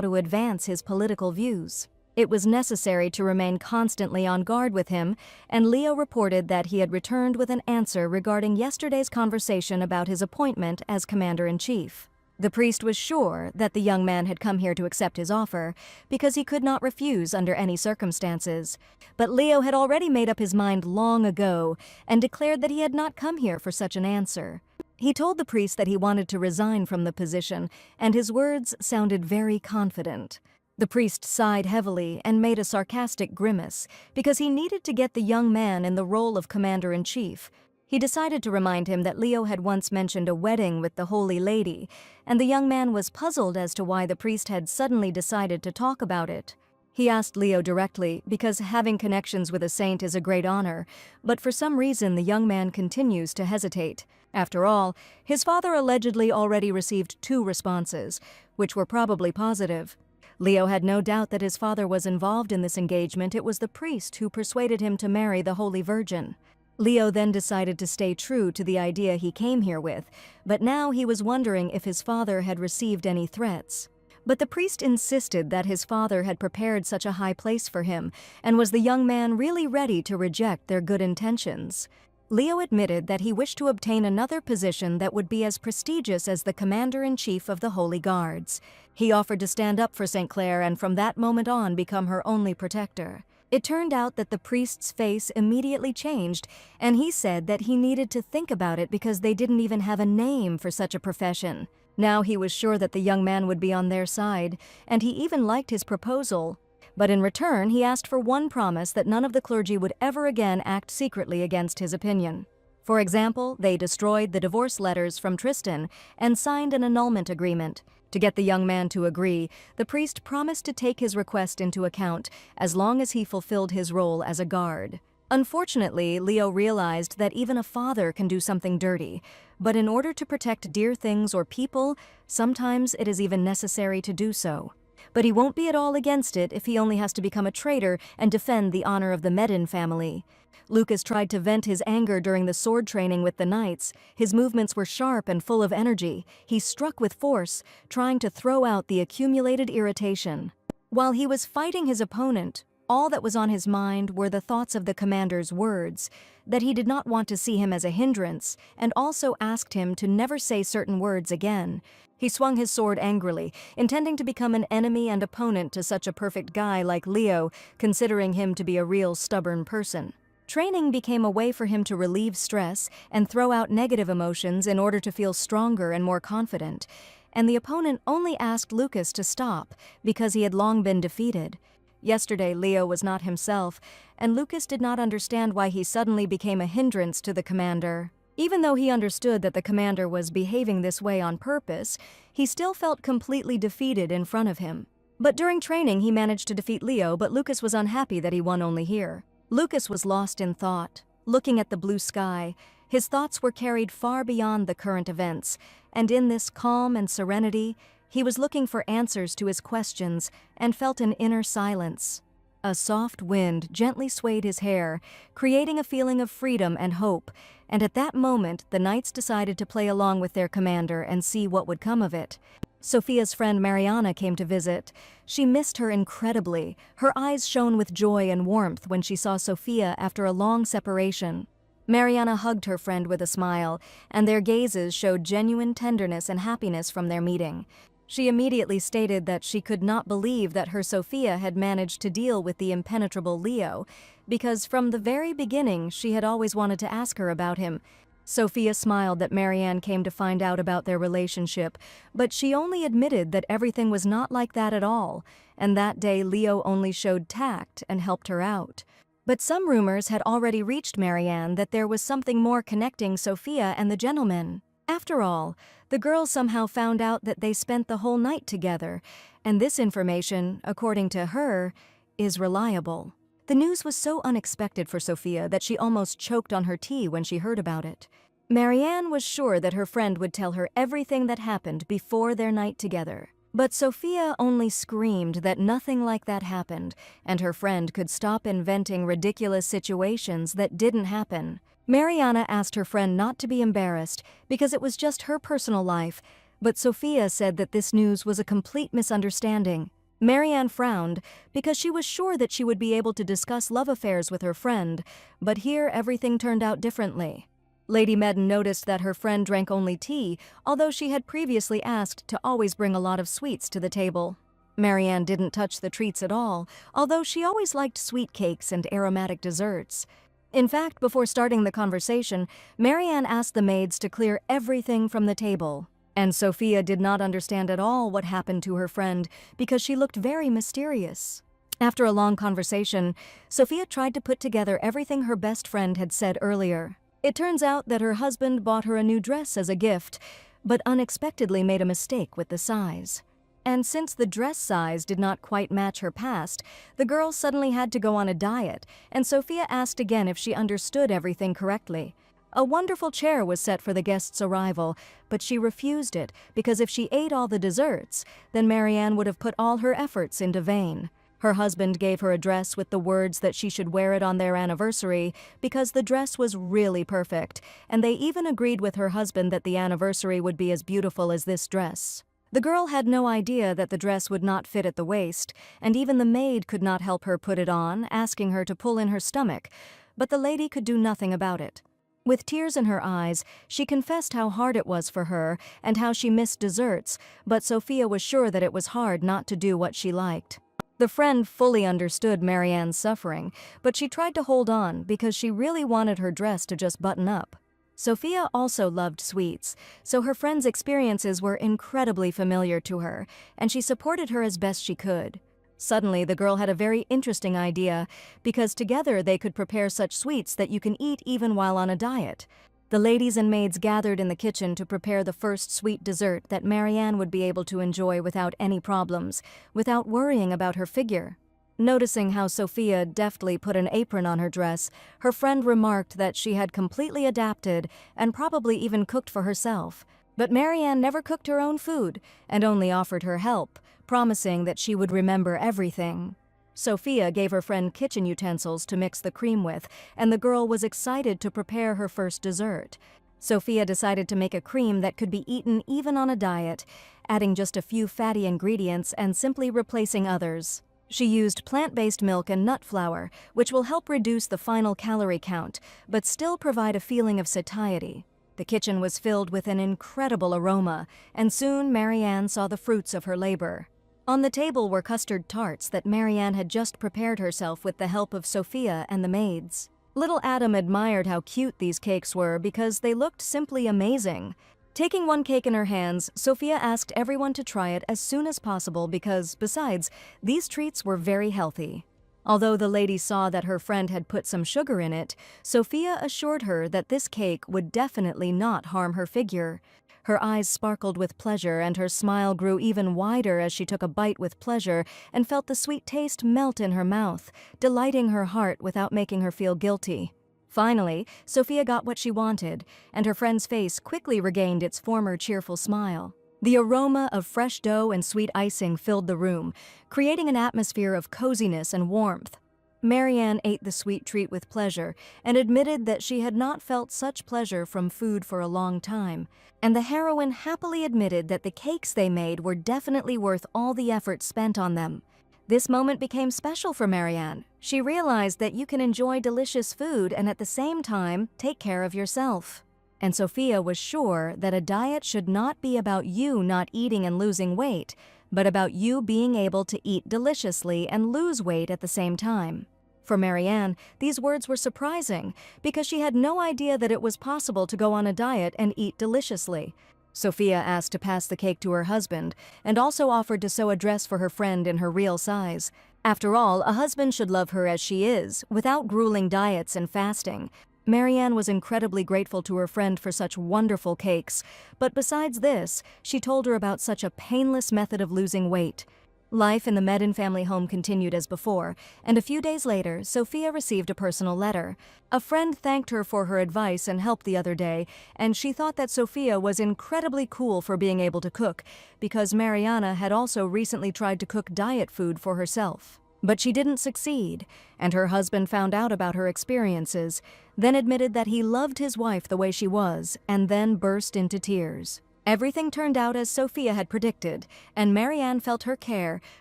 to advance his political views. It was necessary to remain constantly on guard with him, and Leo reported that he had returned with an answer regarding yesterday's conversation about his appointment as Commander-in-Chief. The priest was sure that the young man had come here to accept his offer, because he could not refuse under any circumstances. But Leo had already made up his mind long ago and declared that he had not come here for such an answer. He told the priest that he wanted to resign from the position, and his words sounded very confident. The priest sighed heavily and made a sarcastic grimace because he needed to get the young man in the role of Commander-in-Chief. He decided to remind him that Leo had once mentioned a wedding with the Holy Lady, and the young man was puzzled as to why the priest had suddenly decided to talk about it. He asked Leo directly because having connections with a saint is a great honor, but for some reason the young man continues to hesitate. After all, his father allegedly already received 2 responses, which were probably positive. Leo had no doubt that his father was involved in this engagement. It was the priest who persuaded him to marry the Holy Virgin. Leo then decided to stay true to the idea he came here with, but now he was wondering if his father had received any threats. But the priest insisted that his father had prepared such a high place for him, and was the young man really ready to reject their good intentions? Leo admitted that he wished to obtain another position that would be as prestigious as the Commander-in-Chief of the Holy Guards. He offered to stand up for St. Clair and from that moment on become her only protector. It turned out that the priest's face immediately changed, and he said that he needed to think about it because they didn't even have a name for such a profession. Now he was sure that the young man would be on their side, and he even liked his proposal. But in return, he asked for one promise that none of the clergy would ever again act secretly against his opinion. For example, they destroyed the divorce letters from Tristan and signed an annulment agreement. To get the young man to agree, the priest promised to take his request into account as long as he fulfilled his role as a guard. Unfortunately, Leo realized that even a father can do something dirty, but in order to protect dear things or people, sometimes it is even necessary to do so. But he won't be at all against it if he only has to become a traitor and defend the honor of the Medin family. Lucas tried to vent his anger during the sword training with the knights. His movements were sharp and full of energy. He struck with force, trying to throw out the accumulated irritation. While he was fighting his opponent, all that was on his mind were the thoughts of the commander's words, that he did not want to see him as a hindrance, and also asked him to never say certain words again. He swung his sword angrily, intending to become an enemy and opponent to such a perfect guy like Leo, considering him to be a real stubborn person. Training became a way for him to relieve stress and throw out negative emotions in order to feel stronger and more confident, and the opponent only asked Lucas to stop because he had long been defeated. Yesterday, Leo was not himself, and Lucas did not understand why he suddenly became a hindrance to the commander. Even though he understood that the commander was behaving this way on purpose, he still felt completely defeated in front of him. But during training, he managed to defeat Leo, but Lucas was unhappy that he won only here. Lucas was lost in thought, looking at the blue sky. His thoughts were carried far beyond the current events, and in this calm and serenity, he was looking for answers to his questions and felt an inner silence. A soft wind gently swayed his hair, creating a feeling of freedom and hope, and at that moment the knights decided to play along with their commander and see what would come of it. Sophia's friend Mariana came to visit. She missed her incredibly. Her eyes shone with joy and warmth when she saw Sophia after a long separation. Mariana hugged her friend with a smile, and their gazes showed genuine tenderness and happiness from their meeting. She immediately stated that she could not believe that her Sophia had managed to deal with the impenetrable Leo, because from the very beginning she had always wanted to ask her about him. Sophia smiled that Marianne came to find out about their relationship, but she only admitted that everything was not like that at all, and that day Leo only showed tact and helped her out. But some rumors had already reached Marianne that there was something more connecting Sophia and the gentleman. After all, the girl somehow found out that they spent the whole night together, and this information, according to her, is reliable. The news was so unexpected for Sophia that she almost choked on her tea when she heard about it. Marianne was sure that her friend would tell her everything that happened before their night together. But Sophia only screamed that nothing like that happened, and her friend could stop inventing ridiculous situations that didn't happen. Mariana asked her friend not to be embarrassed because it was just her personal life, but Sophia said that this news was a complete misunderstanding. Marianne frowned because she was sure that she would be able to discuss love affairs with her friend, but here everything turned out differently. Lady Medden noticed that her friend drank only tea, although she had previously asked to always bring a lot of sweets to the table. Marianne didn't touch the treats at all, although she always liked sweet cakes and aromatic desserts. In fact, before starting the conversation, Marianne asked the maids to clear everything from the table. And Sophia did not understand at all what happened to her friend because she looked very mysterious. After a long conversation, Sophia tried to put together everything her best friend had said earlier. It turns out that her husband bought her a new dress as a gift, but unexpectedly made a mistake with the size. And since the dress size did not quite match her past, the girl suddenly had to go on a diet, and Sophia asked again if she understood everything correctly. A wonderful chair was set for the guest's arrival, but she refused it because if she ate all the desserts, then Marianne would have put all her efforts into vain. Her husband gave her a dress with the words that she should wear it on their anniversary because the dress was really perfect, and they even agreed with her husband that the anniversary would be as beautiful as this dress. The girl had no idea that the dress would not fit at the waist, and even the maid could not help her put it on, asking her to pull in her stomach, but the lady could do nothing about it. With tears in her eyes, she confessed how hard it was for her and how she missed desserts, but Sophia was sure that it was hard not to do what she liked. The friend fully understood Marianne's suffering, but she tried to hold on because she really wanted her dress to just button up. Sophia also loved sweets, so her friend's experiences were incredibly familiar to her, and she supported her as best she could. Suddenly, the girl had a very interesting idea, because together they could prepare such sweets that you can eat even while on a diet. The ladies and maids gathered in the kitchen to prepare the first sweet dessert that Marianne would be able to enjoy without any problems, without worrying about her figure. Noticing how Sophia deftly put an apron on her dress, her friend remarked that she had completely adapted and probably even cooked for herself. But Marianne never cooked her own food and only offered her help, promising that she would remember everything. Sophia gave her friend kitchen utensils to mix the cream with, and the girl was excited to prepare her first dessert. Sophia decided to make a cream that could be eaten even on a diet, adding just a few fatty ingredients and simply replacing others. She used plant-based milk and nut flour, which will help reduce the final calorie count, but still provide a feeling of satiety. The kitchen was filled with an incredible aroma, and soon Marianne saw the fruits of her labor. On the table were custard tarts that Marianne had just prepared herself with the help of Sophia and the maids. Little Adam admired how cute these cakes were because they looked simply amazing. Taking one cake in her hands, Sophia asked everyone to try it as soon as possible because, besides, these treats were very healthy. Although the lady saw that her friend had put some sugar in it, Sophia assured her that this cake would definitely not harm her figure. Her eyes sparkled with pleasure and her smile grew even wider as she took a bite with pleasure and felt the sweet taste melt in her mouth, delighting her heart without making her feel guilty. Finally, Sophia got what she wanted, and her friend's face quickly regained its former cheerful smile. The aroma of fresh dough and sweet icing filled the room, creating an atmosphere of coziness and warmth. Marianne ate the sweet treat with pleasure and admitted that she had not felt such pleasure from food for a long time, and the heroine happily admitted that the cakes they made were definitely worth all the effort spent on them. This moment became special for Marianne. She realized that you can enjoy delicious food and at the same time take care of yourself. And Sophia was sure that a diet should not be about you not eating and losing weight, but about you being able to eat deliciously and lose weight at the same time. For Marianne, these words were surprising because she had no idea that it was possible to go on a diet and eat deliciously. Sophia asked to pass the cake to her husband and also offered to sew a dress for her friend in her real size. After all, a husband should love her as she is, without grueling diets and fasting. Marianne was incredibly grateful to her friend for such wonderful cakes, but besides this, she told her about such a painless method of losing weight. Life in the Medden family home continued as before, and a few days later, Sophia received a personal letter. A friend thanked her for her advice and help the other day, and she thought that Sophia was incredibly cool for being able to cook, because Mariana had also recently tried to cook diet food for herself. But she didn't succeed, and her husband found out about her experiences, then admitted that he loved his wife the way she was, and then burst into tears. Everything turned out as Sophia had predicted, and Marianne felt her care,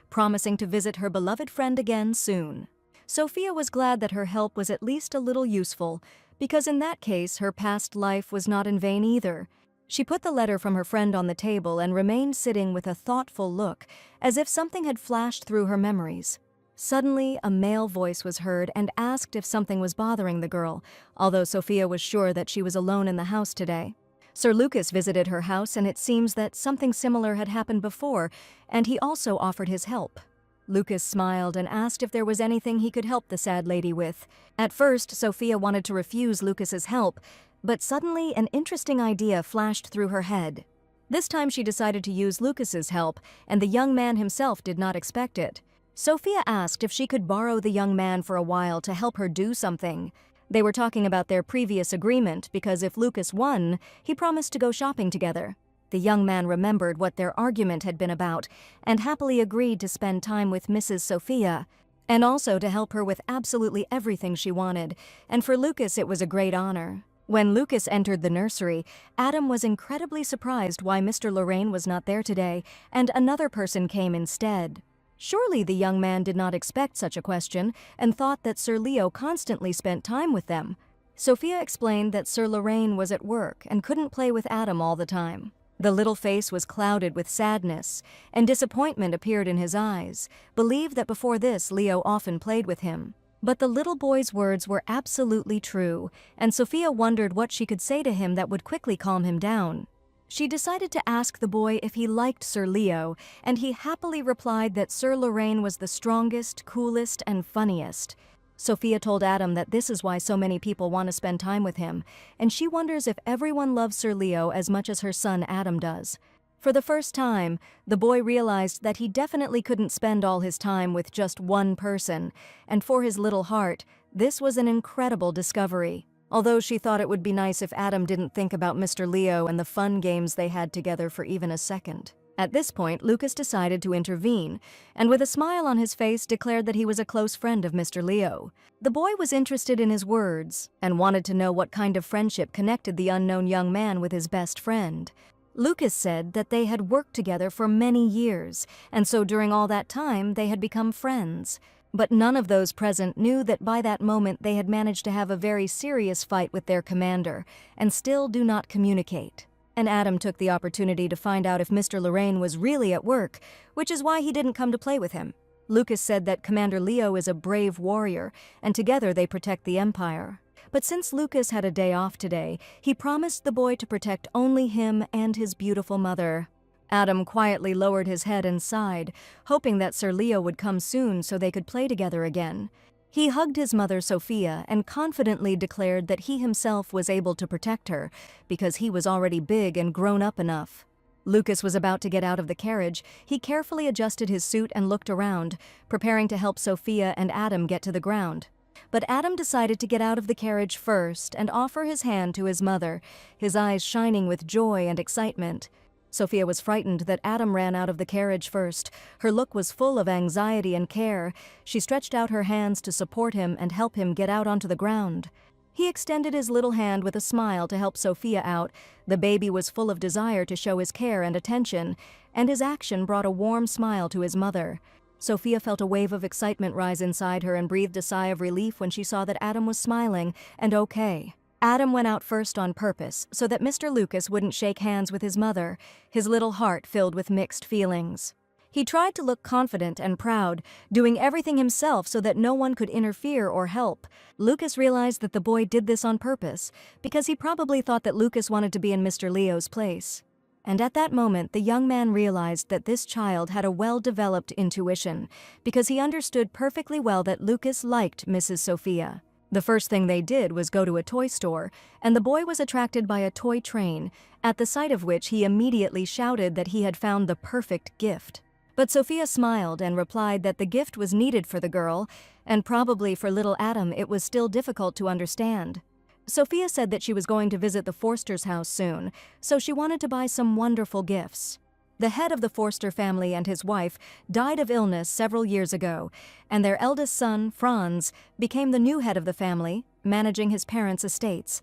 promising to visit her beloved friend again soon. Sophia was glad that her help was at least a little useful, because in that case her past life was not in vain either. She put the letter from her friend on the table and remained sitting with a thoughtful look, as if something had flashed through her memories. Suddenly, a male voice was heard and asked if something was bothering the girl, although Sophia was sure that she was alone in the house today. Sir Lucas visited her house, and it seems that something similar had happened before, and he also offered his help. Lucas smiled and asked if there was anything he could help the sad lady with. At first, Sophia wanted to refuse Lucas's help, but suddenly an interesting idea flashed through her head. This time she decided to use Lucas's help, and the young man himself did not expect it. Sophia asked if she could borrow the young man for a while to help her do something. They were talking about their previous agreement because if Lucas won, he promised to go shopping together. The young man remembered what their argument had been about and happily agreed to spend time with Mrs. Sophia, and also to help her with absolutely everything she wanted, and for Lucas it was a great honor. When Lucas entered the nursery, Adam was incredibly surprised why Mr. Lorraine was not there today, and another person came instead. Surely the young man did not expect such a question and thought that Sir Leo constantly spent time with them. Sophia explained that Sir Lorraine was at work and couldn't play with Adam all the time. The little face was clouded with sadness, and disappointment appeared in his eyes, believed that before this Leo often played with him. But the little boy's words were absolutely true, and Sophia wondered what she could say to him that would quickly calm him down. She decided to ask the boy if he liked Sir Leo, and he happily replied that Sir Lorraine was the strongest, coolest, and funniest. Sophia told Adam that this is why so many people want to spend time with him, and she wonders if everyone loves Sir Leo as much as her son Adam does. For the first time, the boy realized that he definitely couldn't spend all his time with just one person, and for his little heart, this was an incredible discovery. Although she thought it would be nice if Adam didn't think about Mr. Leo and the fun games they had together for even a second. At this point, Lucas decided to intervene, and with a smile on his face declared that he was a close friend of Mr. Leo. The boy was interested in his words and wanted to know what kind of friendship connected the unknown young man with his best friend. Lucas said that they had worked together for many years, and so during all that time they had become friends. But none of those present knew that by that moment they had managed to have a very serious fight with their commander, and still do not communicate. And Adam took the opportunity to find out if Mr. Lorraine was really at work, which is why he didn't come to play with him. Lucas said that Commander Leo is a brave warrior, and together they protect the Empire. But since Lucas had a day off today, he promised the boy to protect only him and his beautiful mother. Adam quietly lowered his head and sighed, hoping that Sir Leo would come soon so they could play together again. He hugged his mother Sophia and confidently declared that he himself was able to protect her because he was already big and grown up enough. Lucas was about to get out of the carriage. He carefully adjusted his suit and looked around, preparing to help Sophia and Adam get to the ground. But Adam decided to get out of the carriage first and offer his hand to his mother, his eyes shining with joy and excitement. Sophia was frightened that Adam ran out of the carriage first. Her look was full of anxiety and care. She stretched out her hands to support him and help him get out onto the ground. He extended his little hand with a smile to help Sophia out. The baby was full of desire to show his care and attention, and his action brought a warm smile to his mother. Sophia felt a wave of excitement rise inside her and breathed a sigh of relief when she saw that Adam was smiling and okay. Adam went out first on purpose so that Mr. Lucas wouldn't shake hands with his mother, his little heart filled with mixed feelings. He tried to look confident and proud, doing everything himself so that no one could interfere or help. Lucas realized that the boy did this on purpose because he probably thought that Lucas wanted to be in Mr. Leo's place. And at that moment, the young man realized that this child had a well-developed intuition because he understood perfectly well that Lucas liked Mrs. Sophia. The first thing they did was go to a toy store, and the boy was attracted by a toy train, at the sight of which he immediately shouted that he had found the perfect gift. But Sophia smiled and replied that the gift was needed for the girl, and probably for little Adam it was still difficult to understand. Sophia said that she was going to visit the Forster's house soon, so she wanted to buy some wonderful gifts. The head of the Forster family and his wife died of illness several years ago, and their eldest son, Franz, became the new head of the family, managing his parents' estates.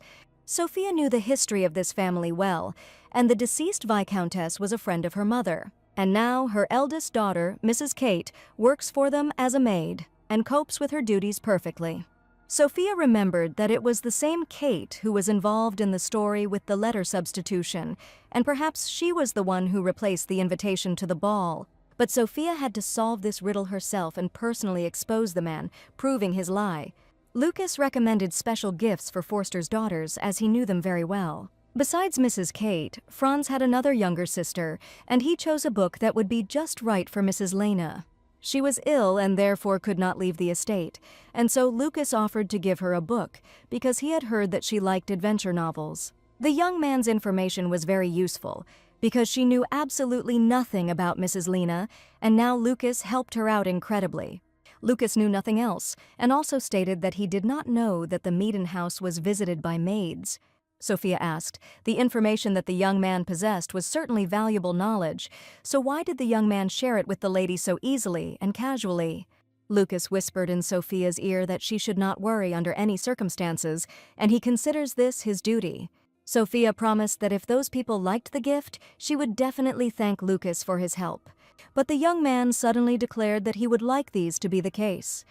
Sophia knew the history of this family well, and the deceased Viscountess was a friend of her mother. And now her eldest daughter, Mrs. Kate, works for them as a maid and copes with her duties perfectly. Sophia remembered that it was the same Kate who was involved in the story with the letter substitution, and perhaps she was the one who replaced the invitation to the ball. But Sophia had to solve this riddle herself and personally expose the man, proving his lie. Lucas recommended special gifts for Forster's daughters, as he knew them very well. Besides Mrs. Kate, Franz had another younger sister, and he chose a book that would be just right for Mrs. Lena. She was ill and therefore could not leave the estate, and so Lucas offered to give her a book, because he had heard that she liked adventure novels. The young man's information was very useful, because she knew absolutely nothing about Mrs. Lena, and now Lucas helped her out incredibly. Lucas knew nothing else, and also stated that he did not know that the Meaden house was visited by maids. Sophia asked. The information that the young man possessed was certainly valuable knowledge, so why did the young man share it with the lady so easily and casually? Lucas whispered in Sophia's ear that she should not worry under any circumstances, and he considers this his duty. Sophia promised that if those people liked the gift, she would definitely thank Lucas for his help. But the young man suddenly declared that he would like these to be the case.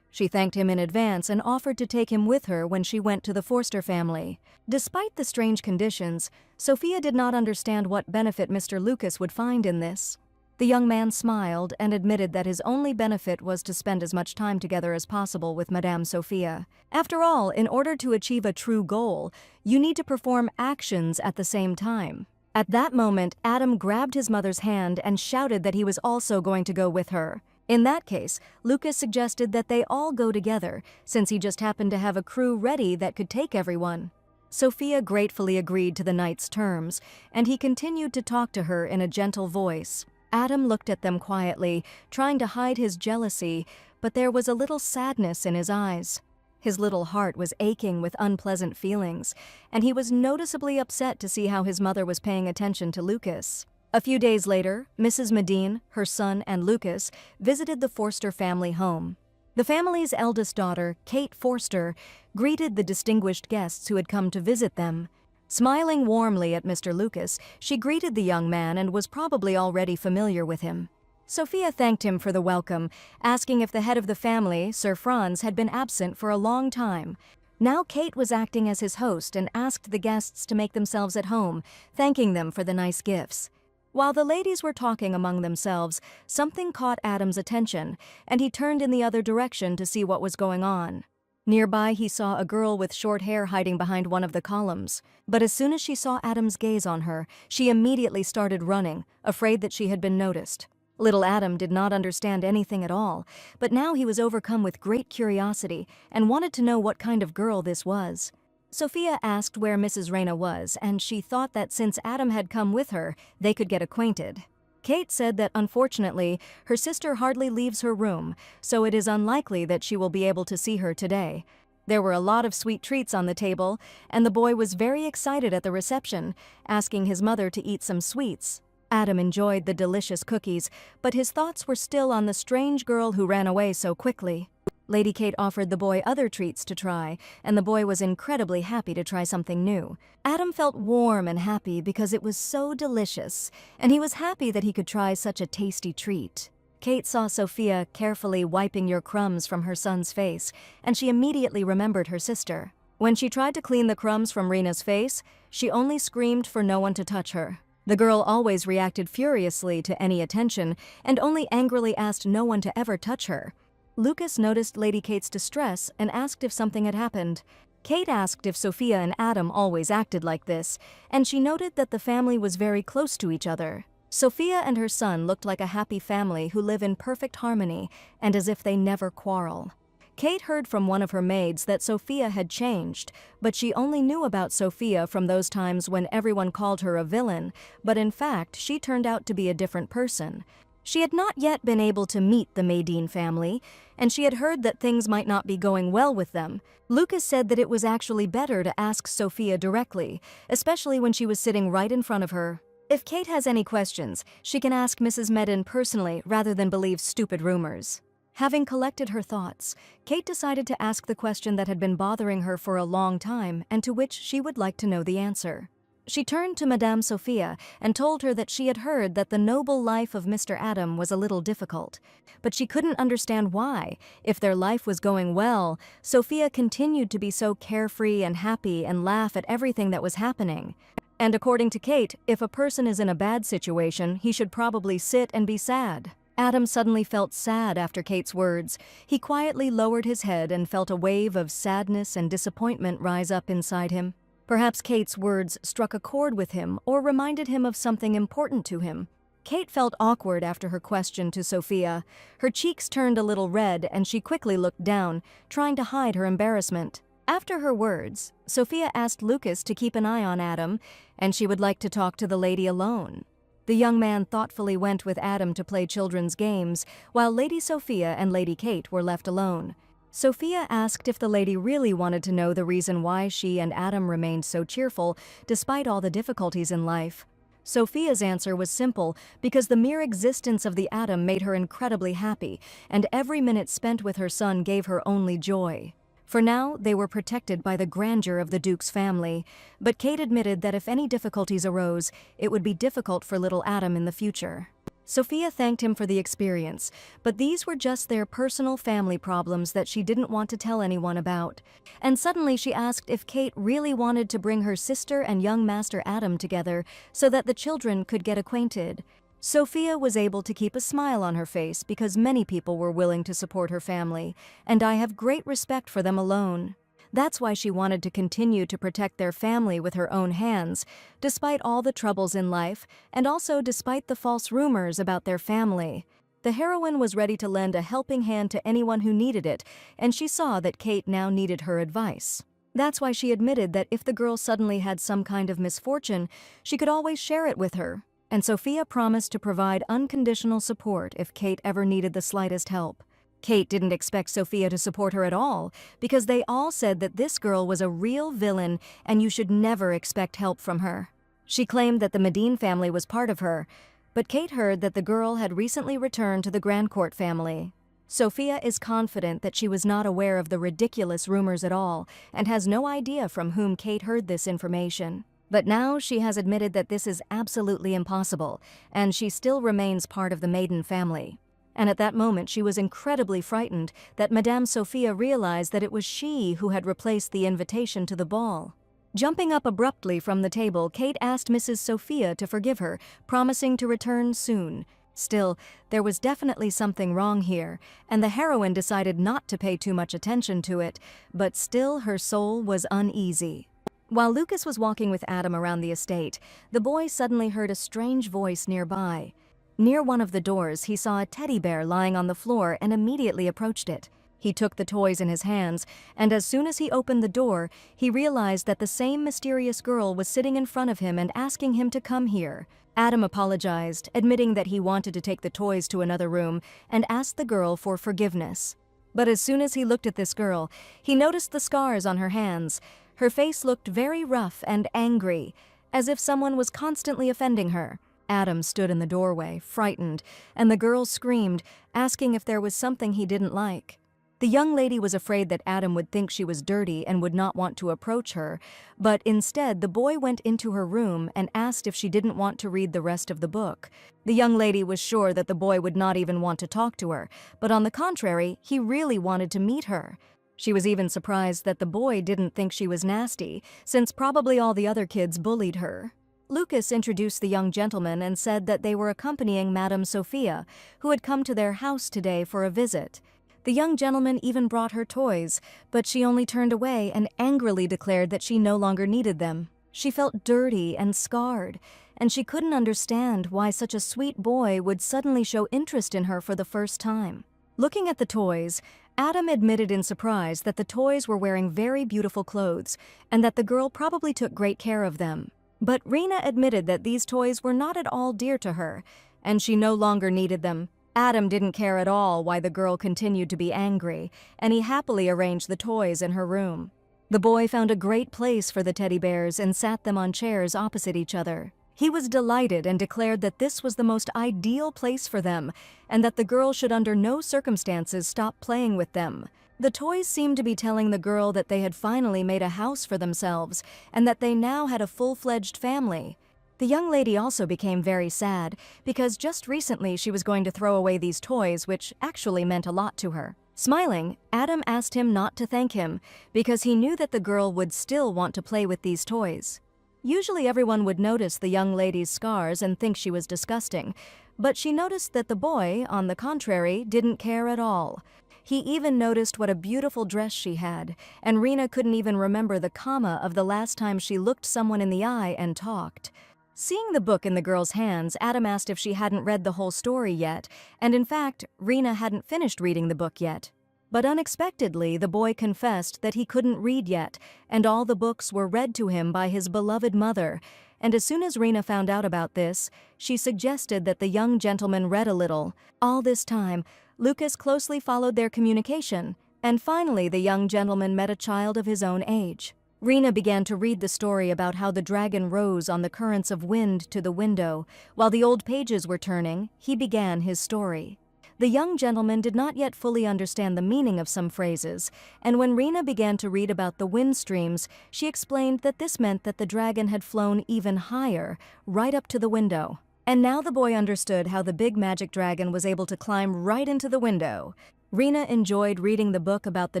She thanked him in advance and offered to take him with her when she went to the Forster family. Despite the strange conditions, Sophia did not understand what benefit Mr. Lucas would find in this. The young man smiled and admitted that his only benefit was to spend as much time together as possible with Madame Sophia. After all, in order to achieve a true goal, you need to perform actions at the same time. At that moment, Adam grabbed his mother's hand and shouted that he was also going to go with her. In that case, Lucas suggested that they all go together, since he just happened to have a crew ready that could take everyone. Sophia gratefully agreed to the knight's terms, and he continued to talk to her in a gentle voice. Adam looked at them quietly, trying to hide his jealousy, but there was a little sadness in his eyes. His little heart was aching with unpleasant feelings, and he was noticeably upset to see how his mother was paying attention to Lucas. A few days later, Mrs. Medine, her son, and Lucas visited the Forster family home. The family's eldest daughter, Kate Forster, greeted the distinguished guests who had come to visit them. Smiling warmly at Mr. Lucas, she greeted the young man and was probably already familiar with him. Sophia thanked him for the welcome, asking if the head of the family, Sir Franz, had been absent for a long time. Now Kate was acting as his host and asked the guests to make themselves at home, thanking them for the nice gifts. While the ladies were talking among themselves, something caught Adam's attention, and he turned in the other direction to see what was going on. Nearby, he saw a girl with short hair hiding behind one of the columns. But as soon as she saw Adam's gaze on her, she immediately started running, afraid that she had been noticed. Little Adam did not understand anything at all, but now he was overcome with great curiosity and wanted to know what kind of girl this was. Sophia asked where Mrs. Reyna was, and she thought that since Adam had come with her, they could get acquainted. Kate said that unfortunately, her sister hardly leaves her room, so it is unlikely that she will be able to see her today. There were a lot of sweet treats on the table, and the boy was very excited at the reception, asking his mother to eat some sweets. Adam enjoyed the delicious cookies, but his thoughts were still on the strange girl who ran away so quickly. Lady Kate offered the boy other treats to try, and the boy was incredibly happy to try something new. Adam felt warm and happy because it was so delicious, and he was happy that he could try such a tasty treat. Kate saw Sophia carefully wiping your crumbs from her son's face, and she immediately remembered her sister. When she tried to clean the crumbs from Rena's face, she only screamed for no one to touch her. The girl always reacted furiously to any attention, and only angrily asked no one to ever touch her. Lucas noticed Lady Kate's distress and asked if something had happened. Kate asked if Sophia and Adam always acted like this, and she noted that the family was very close to each other. Sophia and her son looked like a happy family who live in perfect harmony and as if they never quarrel. Kate heard from one of her maids that Sophia had changed, but she only knew about Sophia from those times when everyone called her a villain, but in fact she turned out to be a different person. She had not yet been able to meet the Medine family, and she had heard that things might not be going well with them. Lucas said that it was actually better to ask Sophia directly, especially when she was sitting right in front of her. If Kate has any questions, she can ask Mrs. Medine personally rather than believe stupid rumors. Having collected her thoughts, Kate decided to ask the question that had been bothering her for a long time and to which she would like to know the answer. She turned to Madame Sophia and told her that she had heard that the noble life of Mr. Adam was a little difficult, but she couldn't understand why, if their life was going well, Sophia continued to be so carefree and happy and laugh at everything that was happening. And according to Kate, if a person is in a bad situation, he should probably sit and be sad. Adam suddenly felt sad after Kate's words. He quietly lowered his head and felt a wave of sadness and disappointment rise up inside him. Perhaps Kate's words struck a chord with him or reminded him of something important to him. Kate felt awkward after her question to Sophia. Her cheeks turned a little red and she quickly looked down, trying to hide her embarrassment. After her words, Sophia asked Lucas to keep an eye on Adam, and she would like to talk to the lady alone. The young man thoughtfully went with Adam to play children's games, while Lady Sophia and Lady Kate were left alone. Sophia asked if the lady really wanted to know the reason why she and Adam remained so cheerful despite all the difficulties in life. Sophia's answer was simple, because the mere existence of the Adam made her incredibly happy, and every minute spent with her son gave her only joy. For now, they were protected by the grandeur of the Duke's family, but Kate admitted that if any difficulties arose, it would be difficult for little Adam in the future. Sophia thanked him for the experience, but these were just their personal family problems that she didn't want to tell anyone about. And suddenly she asked if Kate really wanted to bring her sister and young Master Adam together so that the children could get acquainted. Sophia was able to keep a smile on her face because many people were willing to support her family, and I have great respect for them alone. That's why she wanted to continue to protect their family with her own hands, despite all the troubles in life, and also despite the false rumors about their family. The heroine was ready to lend a helping hand to anyone who needed it, and she saw that Kate now needed her advice. That's why she admitted that if the girl suddenly had some kind of misfortune, she could always share it with her. And Sophia promised to provide unconditional support if Kate ever needed the slightest help. Kate didn't expect Sophia to support her at all, because they all said that this girl was a real villain and you should never expect help from her. She claimed that the Medine family was part of her, but Kate heard that the girl had recently returned to the Grandcourt family. Sophia is confident that she was not aware of the ridiculous rumors at all and has no idea from whom Kate heard this information. But now she has admitted that this is absolutely impossible, and she still remains part of the Maiden family. And at that moment she was incredibly frightened that Madame Sophia realized that it was she who had replaced the invitation to the ball. Jumping up abruptly from the table, Kate asked Mrs. Sophia to forgive her, promising to return soon. Still, there was definitely something wrong here, and the heroine decided not to pay too much attention to it, but still her soul was uneasy. While Lucas was walking with Adam around the estate, the boy suddenly heard a strange voice nearby. Near one of the doors, he saw a teddy bear lying on the floor and immediately approached it. He took the toys in his hands, and as soon as he opened the door, he realized that the same mysterious girl was sitting in front of him and asking him to come here. Adam apologized, admitting that he wanted to take the toys to another room, and asked the girl for forgiveness. But as soon as he looked at this girl, he noticed the scars on her hands. Her face looked very rough and angry, as if someone was constantly offending her. Adam stood in the doorway, frightened, and the girl screamed, asking if there was something he didn't like. The young lady was afraid that Adam would think she was dirty and would not want to approach her, but instead the boy went into her room and asked if she didn't want to read the rest of the book. The young lady was sure that the boy would not even want to talk to her, but on the contrary, he really wanted to meet her. She was even surprised that the boy didn't think she was nasty, since probably all the other kids bullied her. Lucas introduced the young gentleman and said that they were accompanying Madame Sophia, who had come to their house today for a visit. The young gentleman even brought her toys, but she only turned away and angrily declared that she no longer needed them. She felt dirty and scarred, and she couldn't understand why such a sweet boy would suddenly show interest in her for the first time. Looking at the toys, Adam admitted in surprise that the toys were wearing very beautiful clothes and that the girl probably took great care of them. But Rena admitted that these toys were not at all dear to her, and she no longer needed them. Adam didn't care at all why the girl continued to be angry, and he happily arranged the toys in her room. The boy found a great place for the teddy bears and sat them on chairs opposite each other. He was delighted and declared that this was the most ideal place for them, and that the girl should under no circumstances stop playing with them. The toys seemed to be telling the girl that they had finally made a house for themselves, and that they now had a full-fledged family. The young lady also became very sad, because just recently she was going to throw away these toys, which actually meant a lot to her. Smiling, Adam asked him not to thank him, because he knew that the girl would still want to play with these toys. Usually everyone would notice the young lady's scars and think she was disgusting, but she noticed that the boy, on the contrary, didn't care at all. He even noticed what a beautiful dress she had, and Rena couldn't even remember the comma of the last time she looked someone in the eye and talked. Seeing the book in the girl's hands, Adam asked if she hadn't read the whole story yet, and in fact, Rena hadn't finished reading the book yet. But unexpectedly, the boy confessed that he couldn't read yet, and all the books were read to him by his beloved mother. And as soon as Rena found out about this, she suggested that the young gentleman read a little. All this time, Lucas closely followed their communication, and finally the young gentleman met a child of his own age. Rena began to read the story about how the dragon rose on the currents of wind to the window. While the old pages were turning, he began his story. The young gentleman did not yet fully understand the meaning of some phrases, and when Rena began to read about the wind streams, she explained that this meant that the dragon had flown even higher, right up to the window. And now the boy understood how the big magic dragon was able to climb right into the window. Rena enjoyed reading the book about the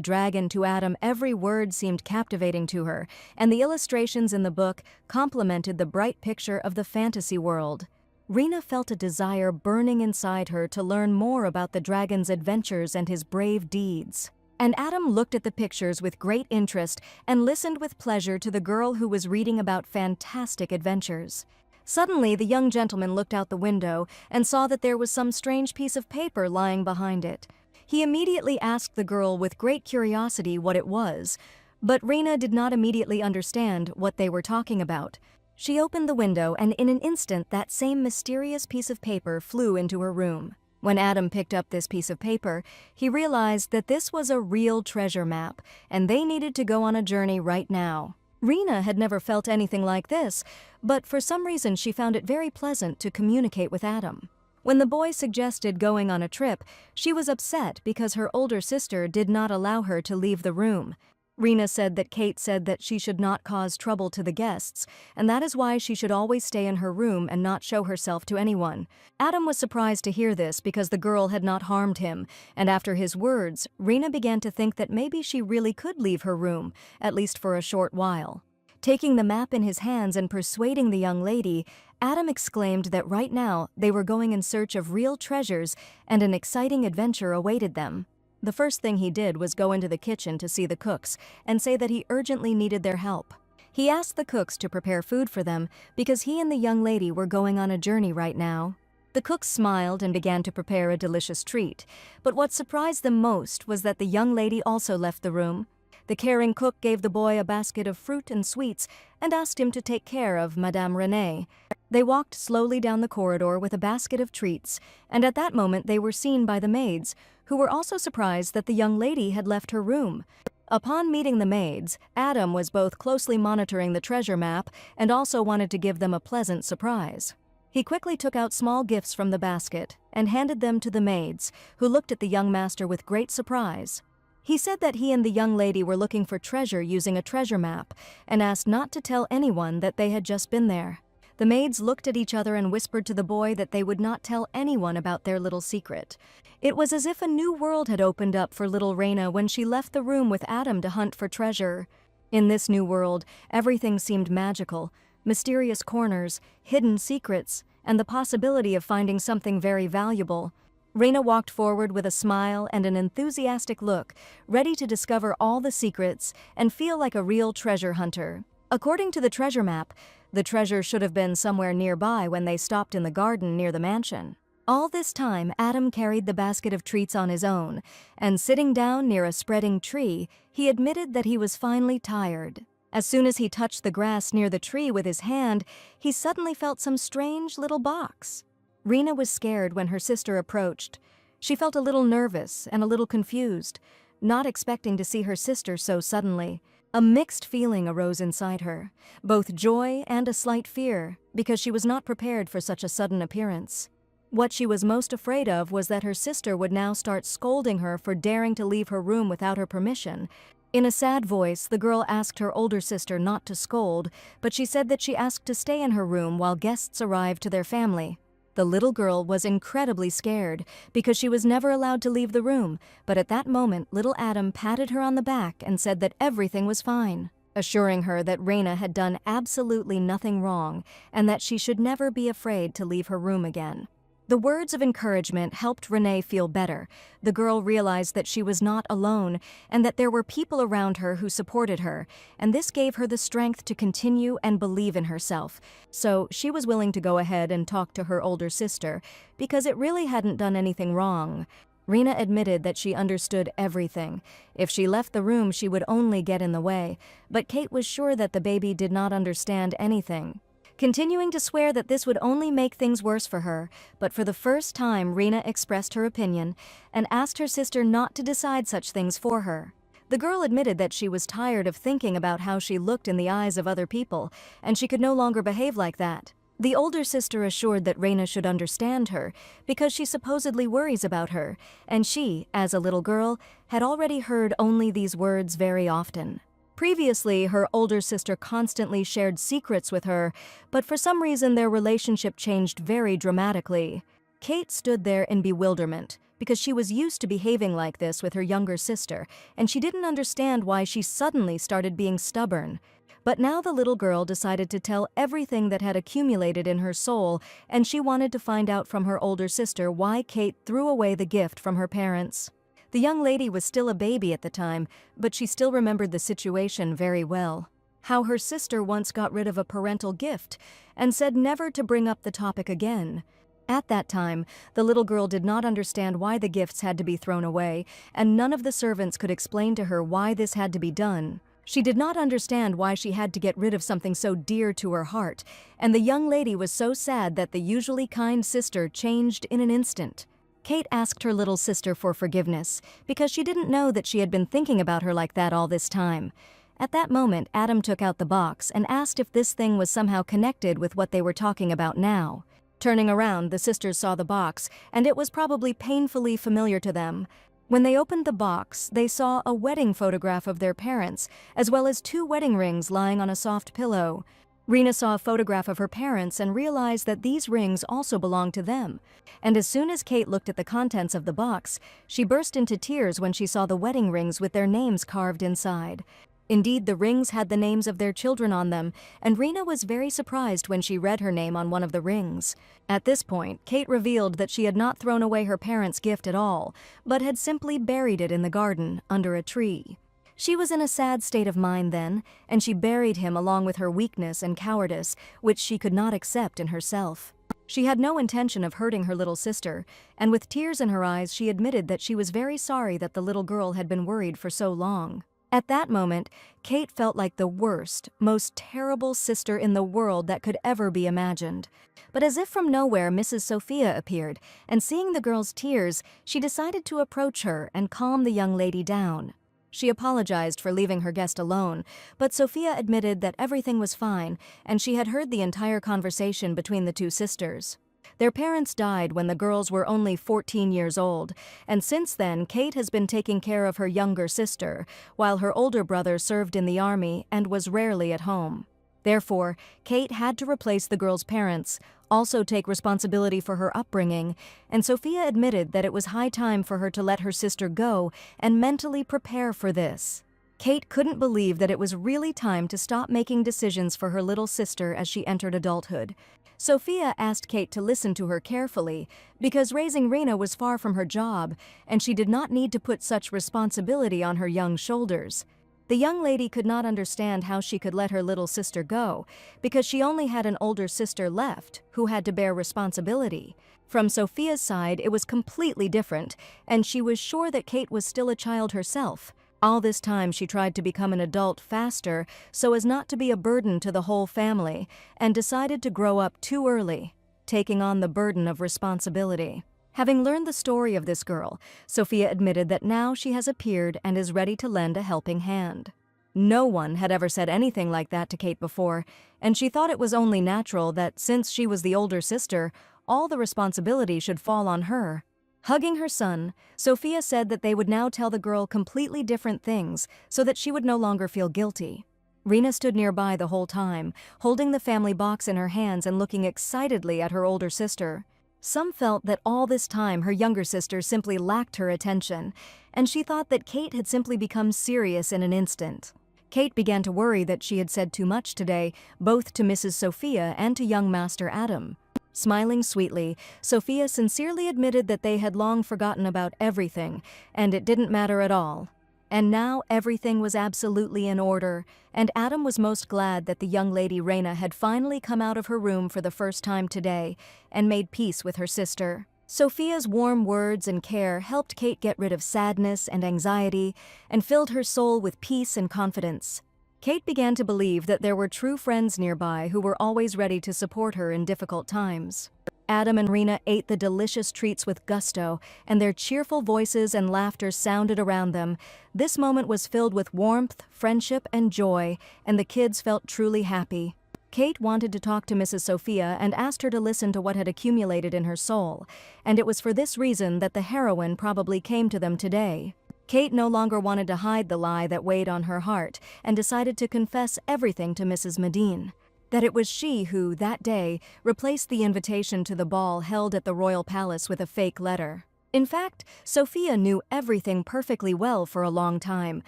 dragon to Adam. Every word seemed captivating to her, and the illustrations in the book complemented the bright picture of the fantasy world. Rena felt a desire burning inside her to learn more about the dragon's adventures and his brave deeds. And Adam looked at the pictures with great interest and listened with pleasure to the girl who was reading about fantastic adventures. Suddenly, the young gentleman looked out the window and saw that there was some strange piece of paper lying behind it. He immediately asked the girl with great curiosity what it was, but Rena did not immediately understand what they were talking about. She opened the window, and in an instant that same mysterious piece of paper flew into her room. When Adam picked up this piece of paper, he realized that this was a real treasure map, and they needed to go on a journey right now. Rena had never felt anything like this, but for some reason she found it very pleasant to communicate with Adam. When the boy suggested going on a trip, she was upset because her older sister did not allow her to leave the room. Rena said that Kate said that she should not cause trouble to the guests, and that is why she should always stay in her room and not show herself to anyone. Adam was surprised to hear this because the girl had not harmed him, and after his words, Rena began to think that maybe she really could leave her room, at least for a short while. Taking the map in his hands and persuading the young lady, Adam exclaimed that right now they were going in search of real treasures and an exciting adventure awaited them. The first thing he did was go into the kitchen to see the cooks and say that he urgently needed their help. He asked the cooks to prepare food for them because he and the young lady were going on a journey right now. The cooks smiled and began to prepare a delicious treat, but what surprised them most was that the young lady also left the room. The caring cook gave the boy a basket of fruit and sweets and asked him to take care of Madame Renee. They walked slowly down the corridor with a basket of treats, and at that moment they were seen by the maids, who were also surprised that the young lady had left her room. Upon meeting the maids, Adam was both closely monitoring the treasure map and also wanted to give them a pleasant surprise. He quickly took out small gifts from the basket and handed them to the maids, who looked at the young master with great surprise. He said that he and the young lady were looking for treasure using a treasure map and asked not to tell anyone that they had just been there. The maids looked at each other and whispered to the boy that they would not tell anyone about their little secret. It was as if a new world had opened up for little Rena when she left the room with Adam to hunt for treasure. In this new world, everything seemed magical: mysterious corners, hidden secrets, and the possibility of finding something very valuable. Rena walked forward with a smile and an enthusiastic look, ready to discover all the secrets and feel like a real treasure hunter. According to the treasure map, the treasure should have been somewhere nearby when they stopped in the garden near the mansion. All this time, Adam carried the basket of treats on his own, and sitting down near a spreading tree, he admitted that he was finally tired. As soon as he touched the grass near the tree with his hand, he suddenly felt some strange little box. Rena was scared when her sister approached. She felt a little nervous and a little confused, not expecting to see her sister so suddenly. A mixed feeling arose inside her, both joy and a slight fear, because she was not prepared for such a sudden appearance. What she was most afraid of was that her sister would now start scolding her for daring to leave her room without her permission. In a sad voice, the girl asked her older sister not to scold, but she said that she asked to stay in her room while guests arrived to their family. The little girl was incredibly scared because she was never allowed to leave the room, but at that moment, little Adam patted her on the back and said that everything was fine, assuring her that Raina had done absolutely nothing wrong and that she should never be afraid to leave her room again. The words of encouragement helped Renee feel better. The girl realized that she was not alone and that there were people around her who supported her, and this gave her the strength to continue and believe in herself. So she was willing to go ahead and talk to her older sister because it really hadn't done anything wrong. Rena admitted that she understood everything. If she left the room, she would only get in the way, but Kate was sure that the baby did not understand anything, continuing to swear that this would only make things worse for her. But for the first time, Rena expressed her opinion and asked her sister not to decide such things for her. The girl admitted that she was tired of thinking about how she looked in the eyes of other people, and she could no longer behave like that. The older sister assured that Rena should understand her because she supposedly worries about her, and she, as a little girl, had already heard only these words very often. Previously, her older sister constantly shared secrets with her, but for some reason their relationship changed very dramatically. Kate stood there in bewilderment because she was used to behaving like this with her younger sister, and she didn't understand why she suddenly started being stubborn. But now the little girl decided to tell everything that had accumulated in her soul, and she wanted to find out from her older sister why Kate threw away the gift from her parents. The young lady was still a baby at the time, but she still remembered the situation very well. How her sister once got rid of a parental gift and said never to bring up the topic again. At that time, the little girl did not understand why the gifts had to be thrown away, and none of the servants could explain to her why this had to be done. She did not understand why she had to get rid of something so dear to her heart, and the young lady was so sad that the usually kind sister changed in an instant. Kate asked her little sister for forgiveness because she didn't know that she had been thinking about her like that all this time. At that moment, Adam took out the box and asked if this thing was somehow connected with what they were talking about now. Turning around, the sisters saw the box, and it was probably painfully familiar to them. When they opened the box, they saw a wedding photograph of their parents, as well as 2 wedding rings lying on a soft pillow. Rena saw a photograph of her parents and realized that these rings also belonged to them. And as soon as Kate looked at the contents of the box, she burst into tears when she saw the wedding rings with their names carved inside. Indeed, the rings had the names of their children on them, and Rena was very surprised when she read her name on one of the rings. At this point, Kate revealed that she had not thrown away her parents' gift at all, but had simply buried it in the garden, under a tree. She was in a sad state of mind then, and she buried him along with her weakness and cowardice, which she could not accept in herself. She had no intention of hurting her little sister, and with tears in her eyes she admitted that she was very sorry that the little girl had been worried for so long. At that moment, Kate felt like the worst, most terrible sister in the world that could ever be imagined. But as if from nowhere, Mrs. Sophia appeared, and seeing the girl's tears, she decided to approach her and calm the young lady down. She apologized for leaving her guest alone, but Sophia admitted that everything was fine, and she had heard the entire conversation between the 2 sisters. Their parents died when the girls were only 14 years old, and since then Kate has been taking care of her younger sister, while her older brother served in the army and was rarely at home. Therefore, Kate had to replace the girls' parents, also take responsibility for her upbringing, and Sophia admitted that it was high time for her to let her sister go and mentally prepare for this. Kate couldn't believe that it was really time to stop making decisions for her little sister as she entered adulthood. Sophia asked Kate to listen to her carefully because raising Rena was far from her job, and she did not need to put such responsibility on her young shoulders. The young lady could not understand how she could let her little sister go, because she only had an older sister left, who had to bear responsibility. From Sophia's side, it was completely different, and she was sure that Kate was still a child herself. All this time she tried to become an adult faster so as not to be a burden to the whole family, and decided to grow up too early, taking on the burden of responsibility. Having learned the story of this girl, Sophia admitted that now she has appeared and is ready to lend a helping hand. No one had ever said anything like that to Kate before, and she thought it was only natural that since she was the older sister, all the responsibility should fall on her. Hugging her son, Sophia said that they would now tell the girl completely different things so that she would no longer feel guilty. Rena stood nearby the whole time, holding the family box in her hands and looking excitedly at her older sister. Some felt that all this time her younger sister simply lacked her attention, and she thought that Kate had simply become serious in an instant. Kate began to worry that she had said too much today, both to Mrs. Sophia and to young Master Adam. Smiling sweetly, Sophia sincerely admitted that they had long forgotten about everything, and it didn't matter at all. And now everything was absolutely in order, and Adam was most glad that the young lady Rena had finally come out of her room for the first time today and made peace with her sister. Sophia's warm words and care helped Kate get rid of sadness and anxiety and filled her soul with peace and confidence. Kate began to believe that there were true friends nearby who were always ready to support her in difficult times. Adam and Rena ate the delicious treats with gusto, and their cheerful voices and laughter sounded around them. This moment was filled with warmth, friendship, and joy, and the kids felt truly happy. Kate wanted to talk to Mrs. Sophia and asked her to listen to what had accumulated in her soul, and it was for this reason that the heroine probably came to them today. Kate no longer wanted to hide the lie that weighed on her heart and decided to confess everything to Mrs. Medine. That it was she who, that day, replaced the invitation to the ball held at the royal palace with a fake letter. In fact, Sophia knew everything perfectly well for a long time,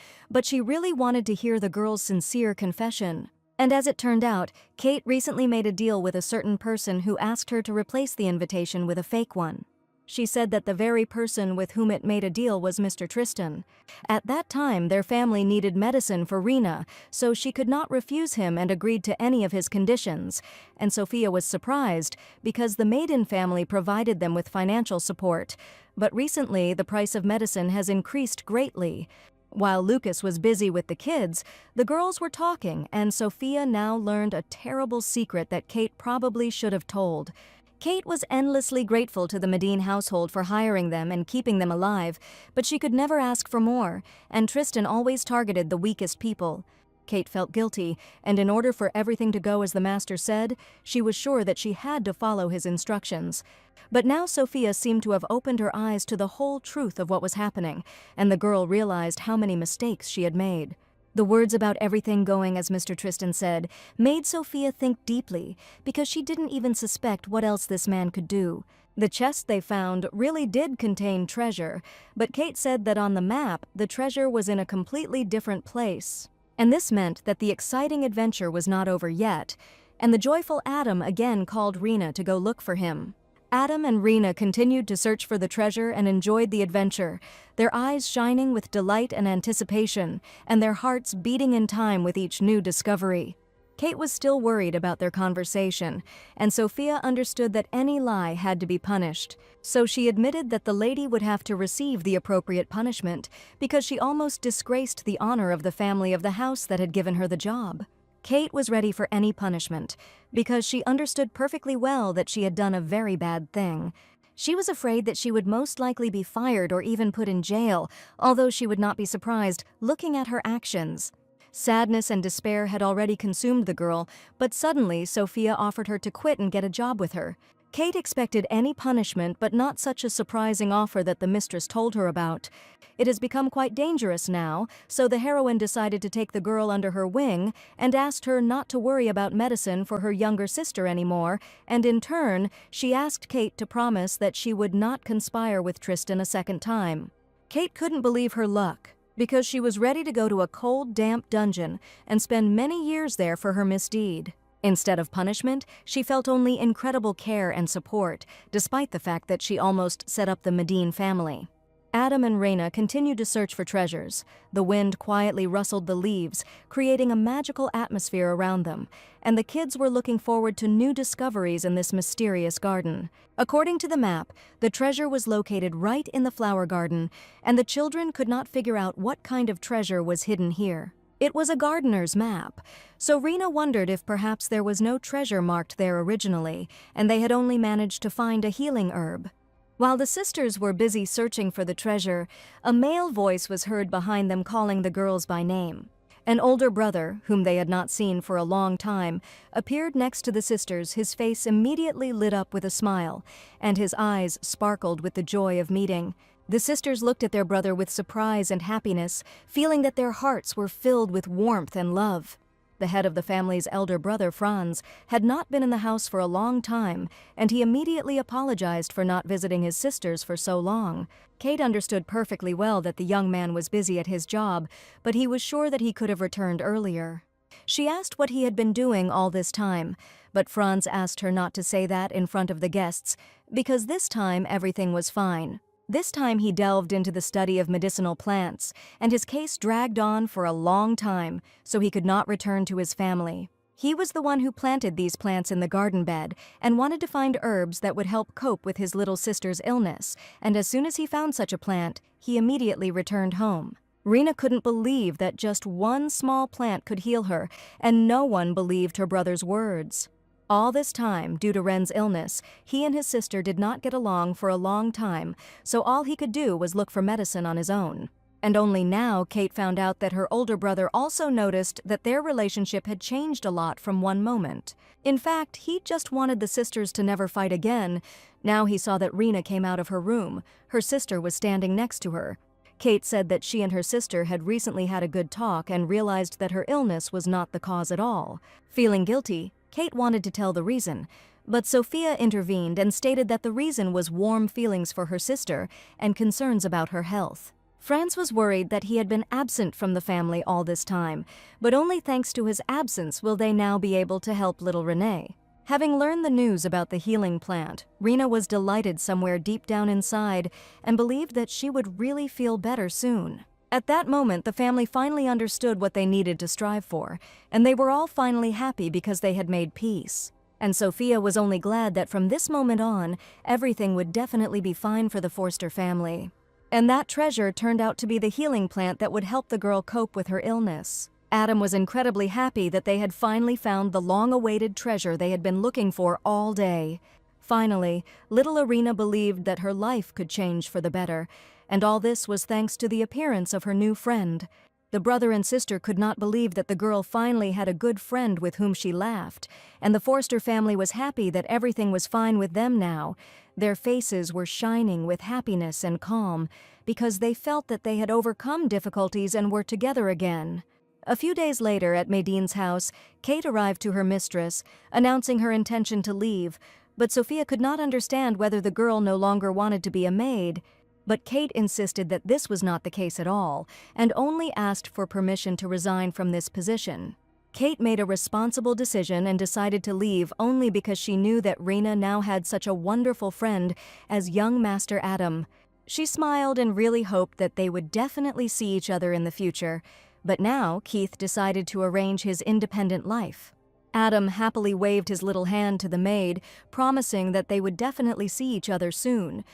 but she really wanted to hear the girl's sincere confession. And as it turned out, Kate recently made a deal with a certain person who asked her to replace the invitation with a fake one. She said that the very person with whom it made a deal was Mr. Tristan. At that time, their family needed medicine for Rena, so she could not refuse him and agreed to any of his conditions. And Sophia was surprised because the Maiden family provided them with financial support. But recently, the price of medicine has increased greatly. While Lucas was busy with the kids, the girls were talking, and Sophia now learned a terrible secret that Kate probably should have told. Kate was endlessly grateful to the Medine household for hiring them and keeping them alive, but she could never ask for more, and Tristan always targeted the weakest people. Kate felt guilty, and in order for everything to go as the master said, she was sure that she had to follow his instructions. But now Sophia seemed to have opened her eyes to the whole truth of what was happening, and the girl realized how many mistakes she had made. The words about everything going as Mr. Tristan said made Sophia think deeply, because she didn't even suspect what else this man could do. The chest they found really did contain treasure, but Kate said that on the map, the treasure was in a completely different place. And this meant that the exciting adventure was not over yet, and the joyful Adam again called Rena to go look for him. Adam and Rena continued to search for the treasure and enjoyed the adventure, their eyes shining with delight and anticipation, and their hearts beating in time with each new discovery. Kate was still worried about their conversation, and Sophia understood that any lie had to be punished. So she admitted that the lady would have to receive the appropriate punishment because she almost disgraced the honor of the family of the house that had given her the job. Kate was ready for any punishment because she understood perfectly well that she had done a very bad thing. She was afraid that she would most likely be fired or even put in jail, although she would not be surprised looking at her actions. Sadness and despair had already consumed the girl, but suddenly Sophia offered her to quit and get a job with her. Kate expected any punishment, but not such a surprising offer that the mistress told her about. It has become quite dangerous now, so the heroine decided to take the girl under her wing and asked her not to worry about medicine for her younger sister anymore, and in turn, she asked Kate to promise that she would not conspire with Tristan a second time. Kate couldn't believe her luck, because she was ready to go to a cold, damp dungeon and spend many years there for her misdeed. Instead of punishment, she felt only incredible care and support, despite the fact that she almost set up the Medine family. Adam and Rena continued to search for treasures. The wind quietly rustled the leaves, creating a magical atmosphere around them, and the kids were looking forward to new discoveries in this mysterious garden. According to the map, the treasure was located right in the flower garden, and the children could not figure out what kind of treasure was hidden here. It was a gardener's map, so Rena wondered if perhaps there was no treasure marked there originally, and they had only managed to find a healing herb. While the sisters were busy searching for the treasure, a male voice was heard behind them calling the girls by name. An older brother, whom they had not seen for a long time, appeared next to the sisters. His face immediately lit up with a smile, and his eyes sparkled with the joy of meeting. The sisters looked at their brother with surprise and happiness, feeling that their hearts were filled with warmth and love. The head of the family's elder brother, Franz, had not been in the house for a long time, and he immediately apologized for not visiting his sisters for so long. Kate understood perfectly well that the young man was busy at his job, but he was sure that he could have returned earlier. She asked what he had been doing all this time, but Franz asked her not to say that in front of the guests, because this time everything was fine. This time he delved into the study of medicinal plants, and his case dragged on for a long time, so he could not return to his family. He was the one who planted these plants in the garden bed and wanted to find herbs that would help cope with his little sister's illness, and as soon as he found such a plant, he immediately returned home. Rena couldn't believe that just one small plant could heal her, and no one believed her brother's words. All this time, due to Ren's illness, he and his sister did not get along for a long time, so all he could do was look for medicine on his own. And only now Kate found out that her older brother also noticed that their relationship had changed a lot from one moment. In fact, he just wanted the sisters to never fight again. Now he saw that Rena came out of her room. Her sister was standing next to her. Kate said that she and her sister had recently had a good talk and realized that her illness was not the cause at all. Feeling guilty, Kate wanted to tell the reason, but Sophia intervened and stated that the reason was warm feelings for her sister and concerns about her health. Franz was worried that he had been absent from the family all this time, but only thanks to his absence will they now be able to help little Renee. Having learned the news about the healing plant, Rena was delighted somewhere deep down inside and believed that she would really feel better soon. At that moment, the family finally understood what they needed to strive for, and they were all finally happy because they had made peace. And Sophia was only glad that from this moment on, everything would definitely be fine for the Forster family. And that treasure turned out to be the healing plant that would help the girl cope with her illness. Adam was incredibly happy that they had finally found the long-awaited treasure they had been looking for all day. Finally, little Irina believed that her life could change for the better, and all this was thanks to the appearance of her new friend. The brother and sister could not believe that the girl finally had a good friend with whom she laughed, and the Forster family was happy that everything was fine with them now. Their faces were shining with happiness and calm, because they felt that they had overcome difficulties and were together again. A few days later, at Madine's house, Kate arrived to her mistress, announcing her intention to leave, but Sophia could not understand whether the girl no longer wanted to be a maid. But Kate insisted that this was not the case at all, and only asked for permission to resign from this position. Kate made a responsible decision and decided to leave only because she knew that Rena now had such a wonderful friend as young Master Adam. She smiled and really hoped that they would definitely see each other in the future, but now Keith decided to arrange his independent life. Adam happily waved his little hand to the maid, promising that they would definitely see each other soon.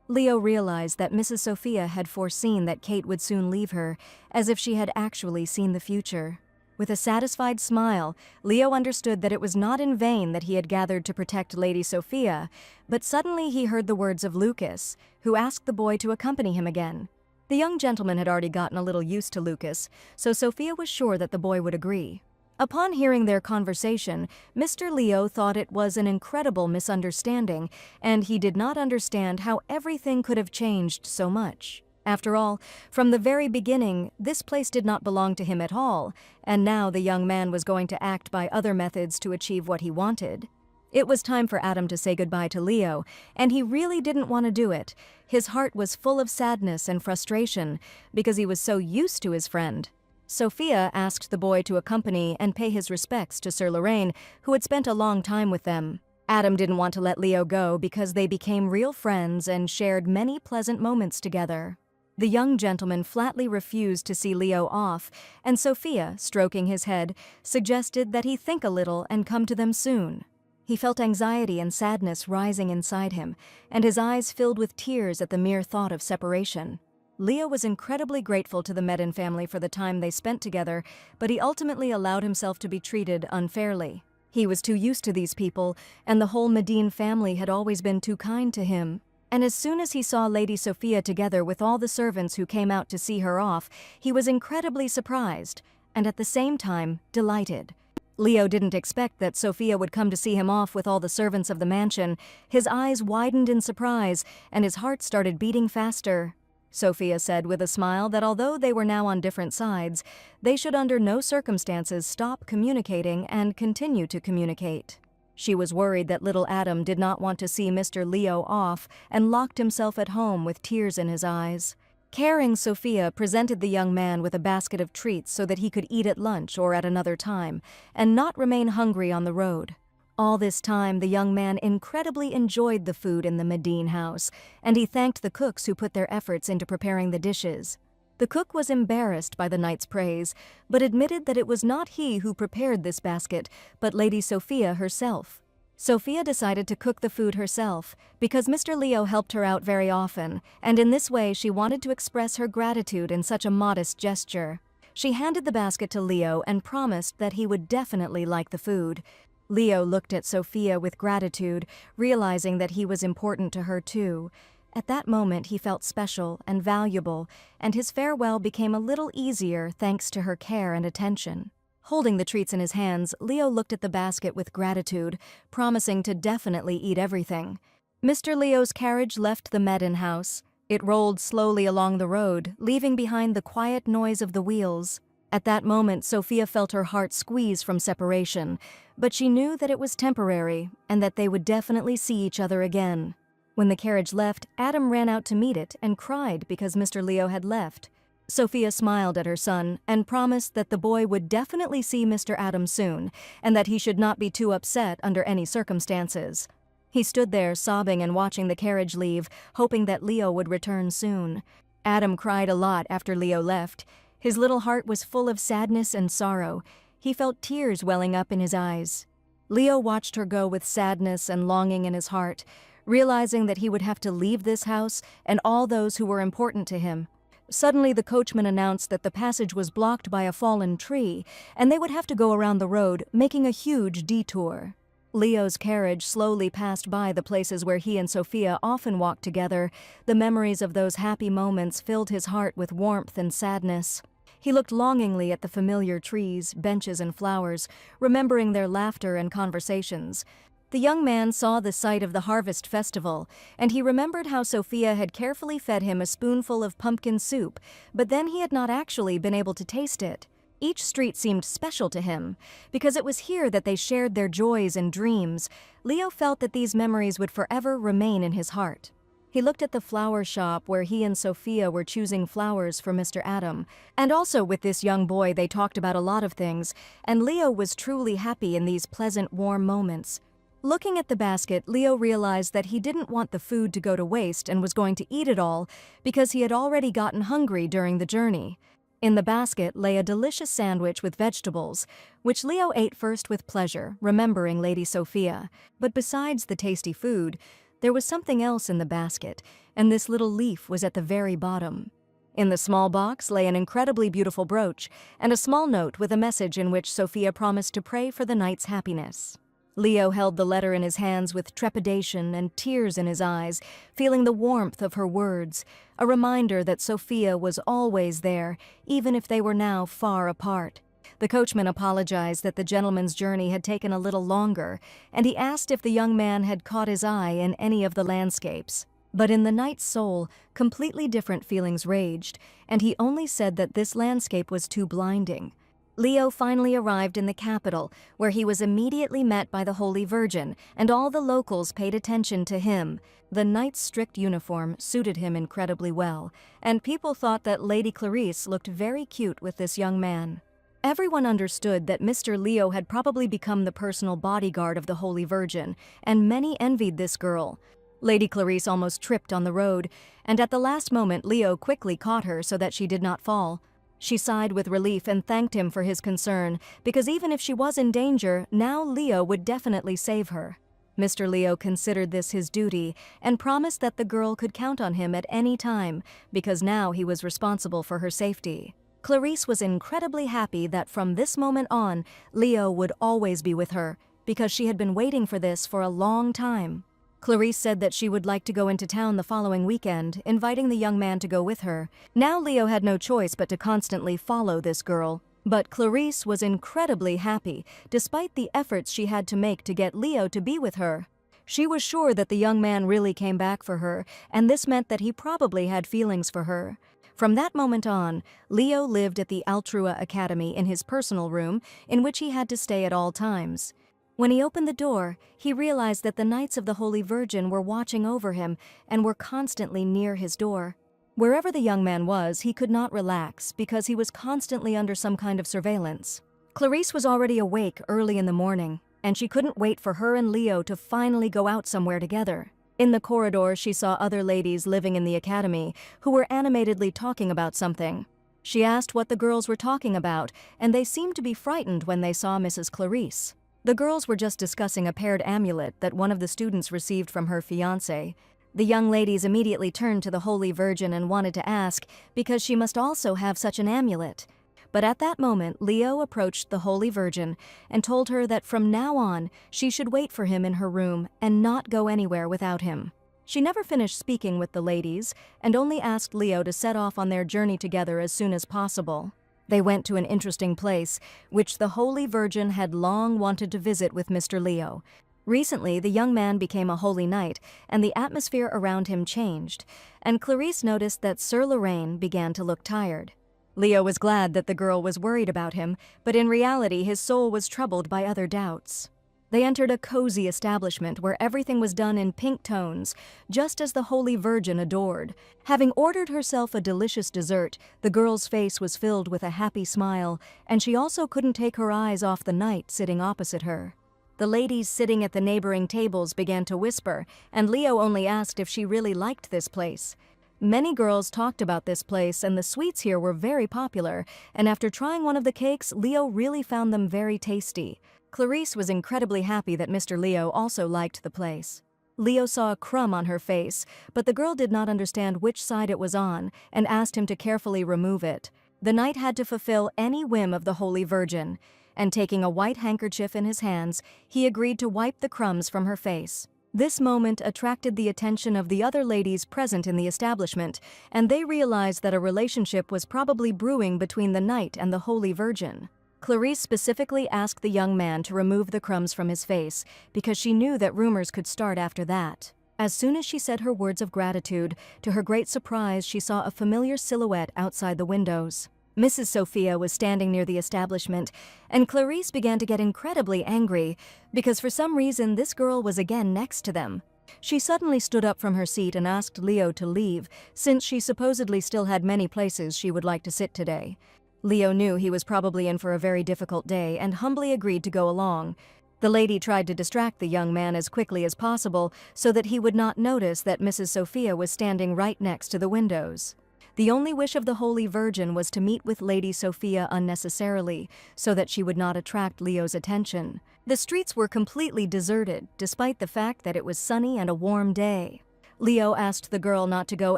Leo realized that Mrs. Sophia had foreseen that Kate would soon leave her, as if she had actually seen the future. With a satisfied smile, Leo understood that it was not in vain that he had gathered to protect Lady Sophia, but suddenly he heard the words of Lucas, who asked the boy to accompany him again. The young gentleman had already gotten a little used to Lucas, so Sophia was sure that the boy would agree. Upon hearing their conversation, Mr. Leo thought it was an incredible misunderstanding, and he did not understand how everything could have changed so much. After all, from the very beginning, this place did not belong to him at all, and now the young man was going to act by other methods to achieve what he wanted. It was time for Adam to say goodbye to Leo, and he really didn't want to do it. His heart was full of sadness and frustration because he was so used to his friend. Sophia asked the boy to accompany and pay his respects to Sir Lorraine, who had spent a long time with them. Adam didn't want to let Leo go because they became real friends and shared many pleasant moments together. The young gentleman flatly refused to see Leo off, and Sophia, stroking his head, suggested that he think a little and come to them soon. He felt anxiety and sadness rising inside him, and his eyes filled with tears at the mere thought of separation. Leo was incredibly grateful to the Medin family for the time they spent together, but he ultimately allowed himself to be treated unfairly. He was too used to these people, and the whole Medin family had always been too kind to him. And as soon as he saw Lady Sophia together with all the servants who came out to see her off, he was incredibly surprised. and at the same time, delighted. Leo didn't expect that Sophia would come to see him off with all the servants of the mansion. His eyes widened in surprise, and his heart started beating faster. Sophia said with a smile that although they were now on different sides, they should under no circumstances stop communicating and continue to communicate. She was worried that little Adam did not want to see Mr. Leo off and locked himself at home with tears in his eyes. Caring Sophia presented the young man with a basket of treats so that he could eat at lunch or at another time, and not remain hungry on the road. All this time, the young man incredibly enjoyed the food in the Medine house, and he thanked the cooks who put their efforts into preparing the dishes. The cook was embarrassed by the knight's praise, but admitted that it was not he who prepared this basket, but Lady Sophia herself. Sophia decided to cook the food herself, because Mr. Leo helped her out very often, and in this way she wanted to express her gratitude in such a modest gesture. She handed the basket to Leo and promised that he would definitely like the food. Leo looked at Sophia with gratitude, realizing that he was important to her too. At that moment he felt special and valuable, and his farewell became a little easier thanks to her care and attention. Holding the treats in his hands, Leo looked at the basket with gratitude, promising to definitely eat everything. Mr. Leo's carriage left the Medine house. It rolled slowly along the road, leaving behind the quiet noise of the wheels. At that moment, Sophia felt her heart squeeze from separation, but she knew that it was temporary and that they would definitely see each other again. When the carriage left, Adam ran out to meet it and cried because Mr. Leo had left. Sophia smiled at her son and promised that the boy would definitely see Mr. Adam soon, and that he should not be too upset under any circumstances. He stood there sobbing and watching the carriage leave, hoping that Leo would return soon. Adam cried a lot after Leo left. His little heart was full of sadness and sorrow. He felt tears welling up in his eyes. Leo watched her go with sadness and longing in his heart, realizing that he would have to leave this house and all those who were important to him. Suddenly, the coachman announced that the passage was blocked by a fallen tree, and they would have to go around the road, making a huge detour. Leo's carriage slowly passed by the places where he and Sophia often walked together. The memories of those happy moments filled his heart with warmth and sadness. He looked longingly at the familiar trees, benches, and flowers, remembering their laughter and conversations. The young man saw the site of the harvest festival, and he remembered how Sophia had carefully fed him a spoonful of pumpkin soup, but then he had not actually been able to taste it. Each street seemed special to him, because it was here that they shared their joys and dreams. Leo felt that these memories would forever remain in his heart. He looked at the flower shop where he and Sophia were choosing flowers for Mr. Adam, and also with this young boy they talked about a lot of things, and Leo was truly happy in these pleasant, warm moments. Looking at the basket, Leo realized that he didn't want the food to go to waste and was going to eat it all because he had already gotten hungry during the journey. In the basket lay a delicious sandwich with vegetables, which Leo ate first with pleasure, remembering Lady Sophia. But besides the tasty food, there was something else in the basket, and this little leaf was at the very bottom. In the small box lay an incredibly beautiful brooch and a small note with a message in which Sophia promised to pray for the knight's happiness. Leo held the letter in his hands with trepidation and tears in his eyes, feeling the warmth of her words, a reminder that Sophia was always there, even if they were now far apart. The coachman apologized that the gentleman's journey had taken a little longer, and he asked if the young man had caught his eye in any of the landscapes. But in the knight's soul, completely different feelings raged, and he only said that this landscape was too blinding. Leo finally arrived in the capital, where he was immediately met by the Holy Virgin, and all the locals paid attention to him. The knight's strict uniform suited him incredibly well, and people thought that Lady Clarice looked very cute with this young man. Everyone understood that Mr. Leo had probably become the personal bodyguard of the Holy Virgin, and many envied this girl. Lady Clarice almost tripped on the road, and at the last moment Leo quickly caught her so that she did not fall. She sighed with relief and thanked him for his concern, because even if she was in danger, now Leo would definitely save her. Mr. Leo considered this his duty and promised that the girl could count on him at any time, because now he was responsible for her safety. Clarice was incredibly happy that from this moment on, Leo would always be with her, because she had been waiting for this for a long time. Clarice said that she would like to go into town the following weekend, inviting the young man to go with her. Now Leo had no choice but to constantly follow this girl. But Clarice was incredibly happy, despite the efforts she had to make to get Leo to be with her. She was sure that the young man really came back for her, and this meant that he probably had feelings for her. From that moment on, Leo lived at the Altrua Academy in his personal room, in which he had to stay at all times. When he opened the door, he realized that the Knights of the Holy Virgin were watching over him and were constantly near his door. Wherever the young man was, he could not relax because he was constantly under some kind of surveillance. Clarice was already awake early in the morning, and she couldn't wait for her and Leo to finally go out somewhere together. In the corridor, she saw other ladies living in the academy who were animatedly talking about something. She asked what the girls were talking about, and they seemed to be frightened when they saw Mrs. Clarice. The girls were just discussing a paired amulet that one of the students received from her fiancé. The young ladies immediately turned to the Holy Virgin and wanted to ask, because she must also have such an amulet. But at that moment, Leo approached the Holy Virgin and told her that from now on, she should wait for him in her room and not go anywhere without him. She never finished speaking with the ladies and only asked Leo to set off on their journey together as soon as possible. They went to an interesting place, which the Holy Virgin had long wanted to visit with Mr. Leo. Recently, the young man became a holy knight, and the atmosphere around him changed, and Clarice noticed that Sir Lorraine began to look tired. Leo was glad that the girl was worried about him, but in reality his soul was troubled by other doubts. They entered a cozy establishment where everything was done in pink tones, just as the Holy Virgin adored. Having ordered herself a delicious dessert, the girl's face was filled with a happy smile, and she also couldn't take her eyes off the knight sitting opposite her. The ladies sitting at the neighboring tables began to whisper, and Leo only asked if she really liked this place. Many girls talked about this place, and the sweets here were very popular, and after trying one of the cakes, Leo really found them very tasty. Clarice was incredibly happy that Mr. Leo also liked the place. Leo saw a crumb on her face, but the girl did not understand which side it was on and asked him to carefully remove it. The knight had to fulfill any whim of the Holy Virgin, and taking a white handkerchief in his hands, he agreed to wipe the crumbs from her face. This moment attracted the attention of the other ladies present in the establishment, and they realized that a relationship was probably brewing between the knight and the Holy Virgin. Clarice specifically asked the young man to remove the crumbs from his face because she knew that rumors could start after that. As soon as she said her words of gratitude, to her great surprise she saw a familiar silhouette outside the windows. Mrs. Sophia was standing near the establishment, and Clarice began to get incredibly angry because for some reason this girl was again next to them. She suddenly stood up from her seat and asked Leo to leave, since she supposedly still had many places she would like to sit today. Leo knew he was probably in for a very difficult day and humbly agreed to go along. The lady tried to distract the young man as quickly as possible so that he would not notice that Mrs. Sophia was standing right next to the windows. The only wish of the Holy Virgin was to meet with Lady Sophia unnecessarily, so that she would not attract Leo's attention. The streets were completely deserted, despite the fact that it was sunny and a warm day. Leo asked the girl not to go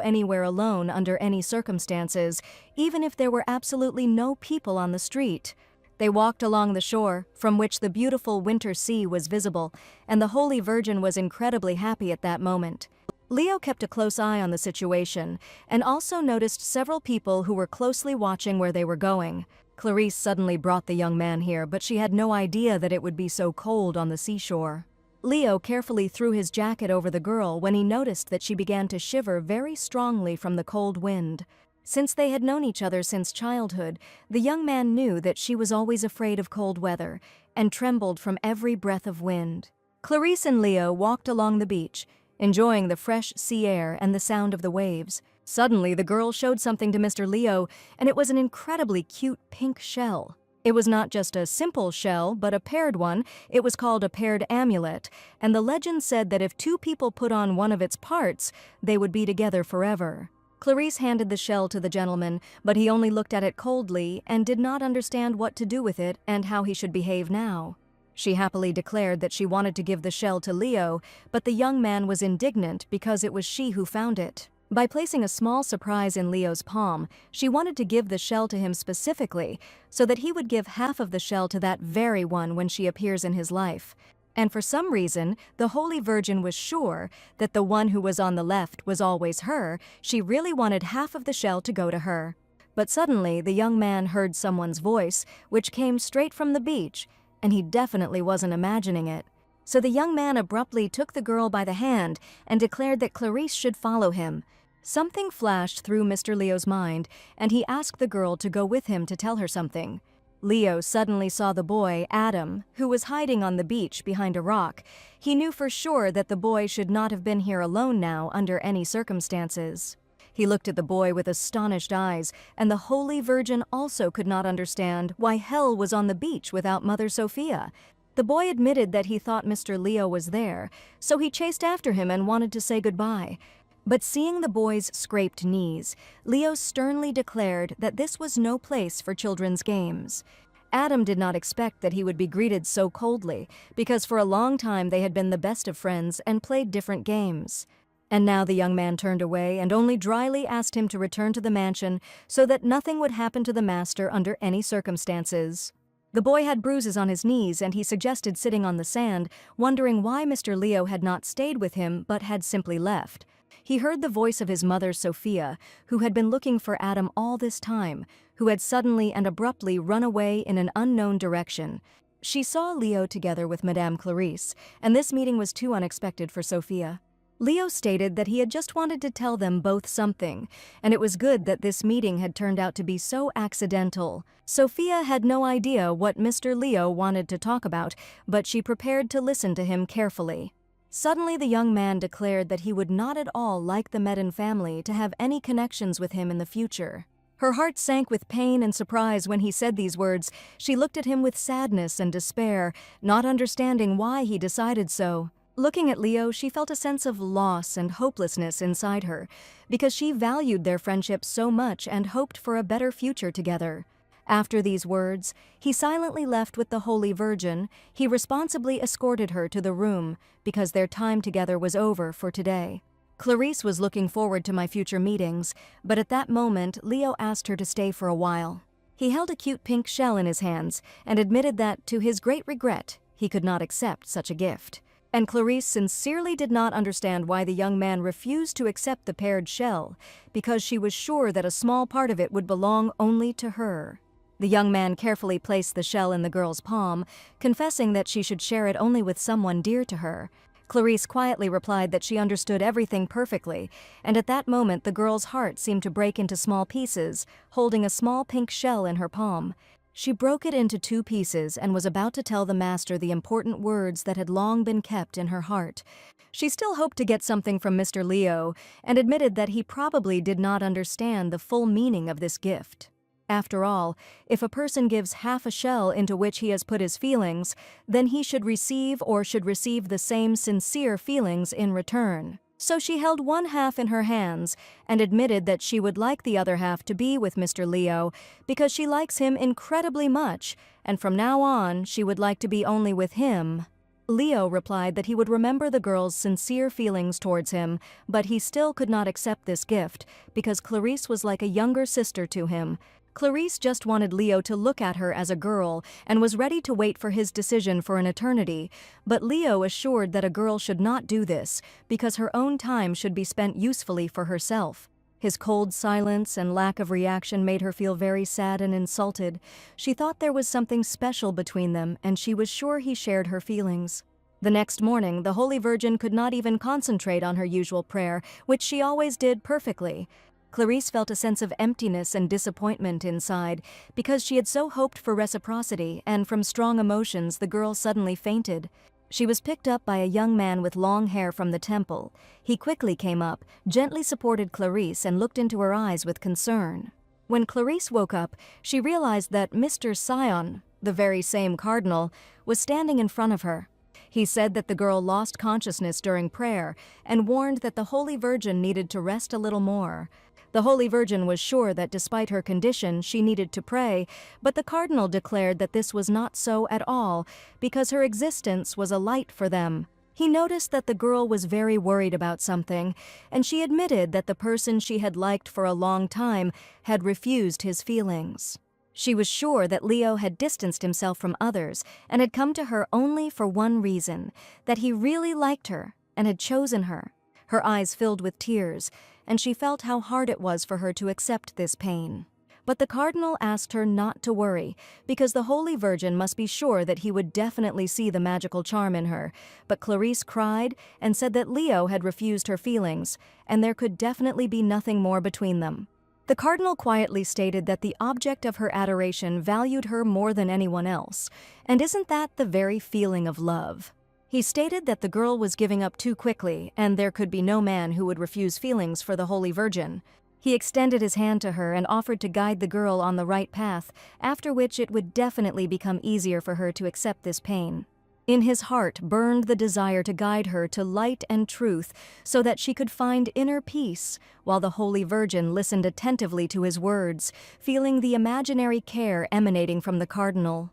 anywhere alone under any circumstances, even if there were absolutely no people on the street. They walked along the shore, from which the beautiful winter sea was visible, and the Holy Virgin was incredibly happy at that moment. Leo kept a close eye on the situation, and also noticed several people who were closely watching where they were going. Clarice suddenly brought the young man here, but she had no idea that it would be so cold on the seashore. Leo carefully threw his jacket over the girl when he noticed that she began to shiver very strongly from the cold wind. Since they had known each other since childhood, the young man knew that she was always afraid of cold weather and trembled from every breath of wind. Clarice and Leo walked along the beach, enjoying the fresh sea air and the sound of the waves. Suddenly, the girl showed something to Mr. Leo, and it was an incredibly cute pink shell. It was not just a simple shell, but a paired one. It was called a paired amulet, and the legend said that if two people put on one of its parts, they would be together forever. Clarice handed the shell to the gentleman, but he only looked at it coldly and did not understand what to do with it and how he should behave now. She happily declared that she wanted to give the shell to Leo, but the young man was indignant because it was she who found it. By placing a small surprise in Leo's palm, she wanted to give the shell to him specifically so that he would give half of the shell to that very one when she appears in his life. And for some reason, the Holy Virgin was sure that the one who was on the left was always her. She really wanted half of the shell to go to her. But suddenly, the young man heard someone's voice, which came straight from the beach, and he definitely wasn't imagining it. So the young man abruptly took the girl by the hand and declared that Clarice should follow him. Something flashed through Mr. Leo's mind, and he asked the girl to go with him to tell her something. Leo suddenly saw the boy, Adam, who was hiding on the beach behind a rock. He knew for sure that the boy should not have been here alone now under any circumstances. He looked at the boy with astonished eyes, and the Holy Virgin also could not understand why hell was on the beach without Mother Sophia. The boy admitted that he thought Mr. Leo was there, so he chased after him and wanted to say goodbye. But seeing the boy's scraped knees, Leo sternly declared that this was no place for children's games. Adam did not expect that he would be greeted so coldly, because for a long time they had been the best of friends and played different games. And now the young man turned away and only dryly asked him to return to the mansion so that nothing would happen to the master under any circumstances. The boy had bruises on his knees, and he suggested sitting on the sand, wondering why Mr. Leo had not stayed with him but had simply left. He heard the voice of his mother, Sophia, who had been looking for Adam all this time, who had suddenly and abruptly run away in an unknown direction. She saw Leo together with Madame Clarice, and this meeting was too unexpected for Sophia. Leo stated that he had just wanted to tell them both something, and it was good that this meeting had turned out to be so accidental. Sophia had no idea what Mr. Leo wanted to talk about, but she prepared to listen to him carefully. Suddenly the young man declared that he would not at all like the Medin family to have any connections with him in the future. Her heart sank with pain and surprise when he said these words. She looked at him with sadness and despair, not understanding why he decided so. Looking at Leo, she felt a sense of loss and hopelessness inside her, because she valued their friendship so much and hoped for a better future together. After these words, he silently left with the Holy Virgin. He responsibly escorted her to the room, because their time together was over for today. Clarice was looking forward to my future meetings, but at that moment, Leo asked her to stay for a while. He held a cute pink shell in his hands and admitted that, to his great regret, he could not accept such a gift. And Clarice sincerely did not understand why the young man refused to accept the paired shell, because she was sure that a small part of it would belong only to her. The young man carefully placed the shell in the girl's palm, confessing that she should share it only with someone dear to her. Clarice quietly replied that she understood everything perfectly, and at that moment the girl's heart seemed to break into small pieces, holding a small pink shell in her palm. She broke it into 2 pieces and was about to tell the master the important words that had long been kept in her heart. She still hoped to get something from Mr. Leo and admitted that he probably did not understand the full meaning of this gift. After all, if a person gives half a shell into which he has put his feelings, then he should receive the same sincere feelings in return. So she held one half in her hands and admitted that she would like the other half to be with Mr. Leo because she likes him incredibly much, and from now on she would like to be only with him. Leo replied that he would remember the girl's sincere feelings towards him, but he still could not accept this gift because Clarice was like a younger sister to him. Clarice just wanted Leo to look at her as a girl and was ready to wait for his decision for an eternity, but Leo assured that a girl should not do this because her own time should be spent usefully for herself. His cold silence and lack of reaction made her feel very sad and insulted. She thought there was something special between them, and she was sure he shared her feelings. The next morning, the Holy Virgin could not even concentrate on her usual prayer, which she always did perfectly. Clarice felt a sense of emptiness and disappointment inside because she had so hoped for reciprocity, and from strong emotions the girl suddenly fainted. She was picked up by a young man with long hair from the temple. He quickly came up, gently supported Clarice, and looked into her eyes with concern. When Clarice woke up, she realized that Mr. Sion, the very same cardinal, was standing in front of her. He said that the girl lost consciousness during prayer and warned that the Holy Virgin needed to rest a little more. The Holy Virgin was sure that despite her condition, she needed to pray, but the cardinal declared that this was not so at all, because her existence was a light for them. He noticed that the girl was very worried about something, and she admitted that the person she had liked for a long time had refused his feelings. She was sure that Leo had distanced himself from others and had come to her only for one reason, that he really liked her and had chosen her. Her eyes filled with tears, and she felt how hard it was for her to accept this pain. But the cardinal asked her not to worry, because the Holy Virgin must be sure that he would definitely see the magical charm in her. But Clarice cried and said that Leo had refused her feelings, and there could definitely be nothing more between them. The cardinal quietly stated that the object of her adoration valued her more than anyone else, and isn't that the very feeling of love? He stated that the girl was giving up too quickly, and there could be no man who would refuse feelings for the Holy Virgin. He extended his hand to her and offered to guide the girl on the right path, after which it would definitely become easier for her to accept this pain. In his heart burned the desire to guide her to light and truth so that she could find inner peace, while the Holy Virgin listened attentively to his words, feeling the imaginary care emanating from the cardinal.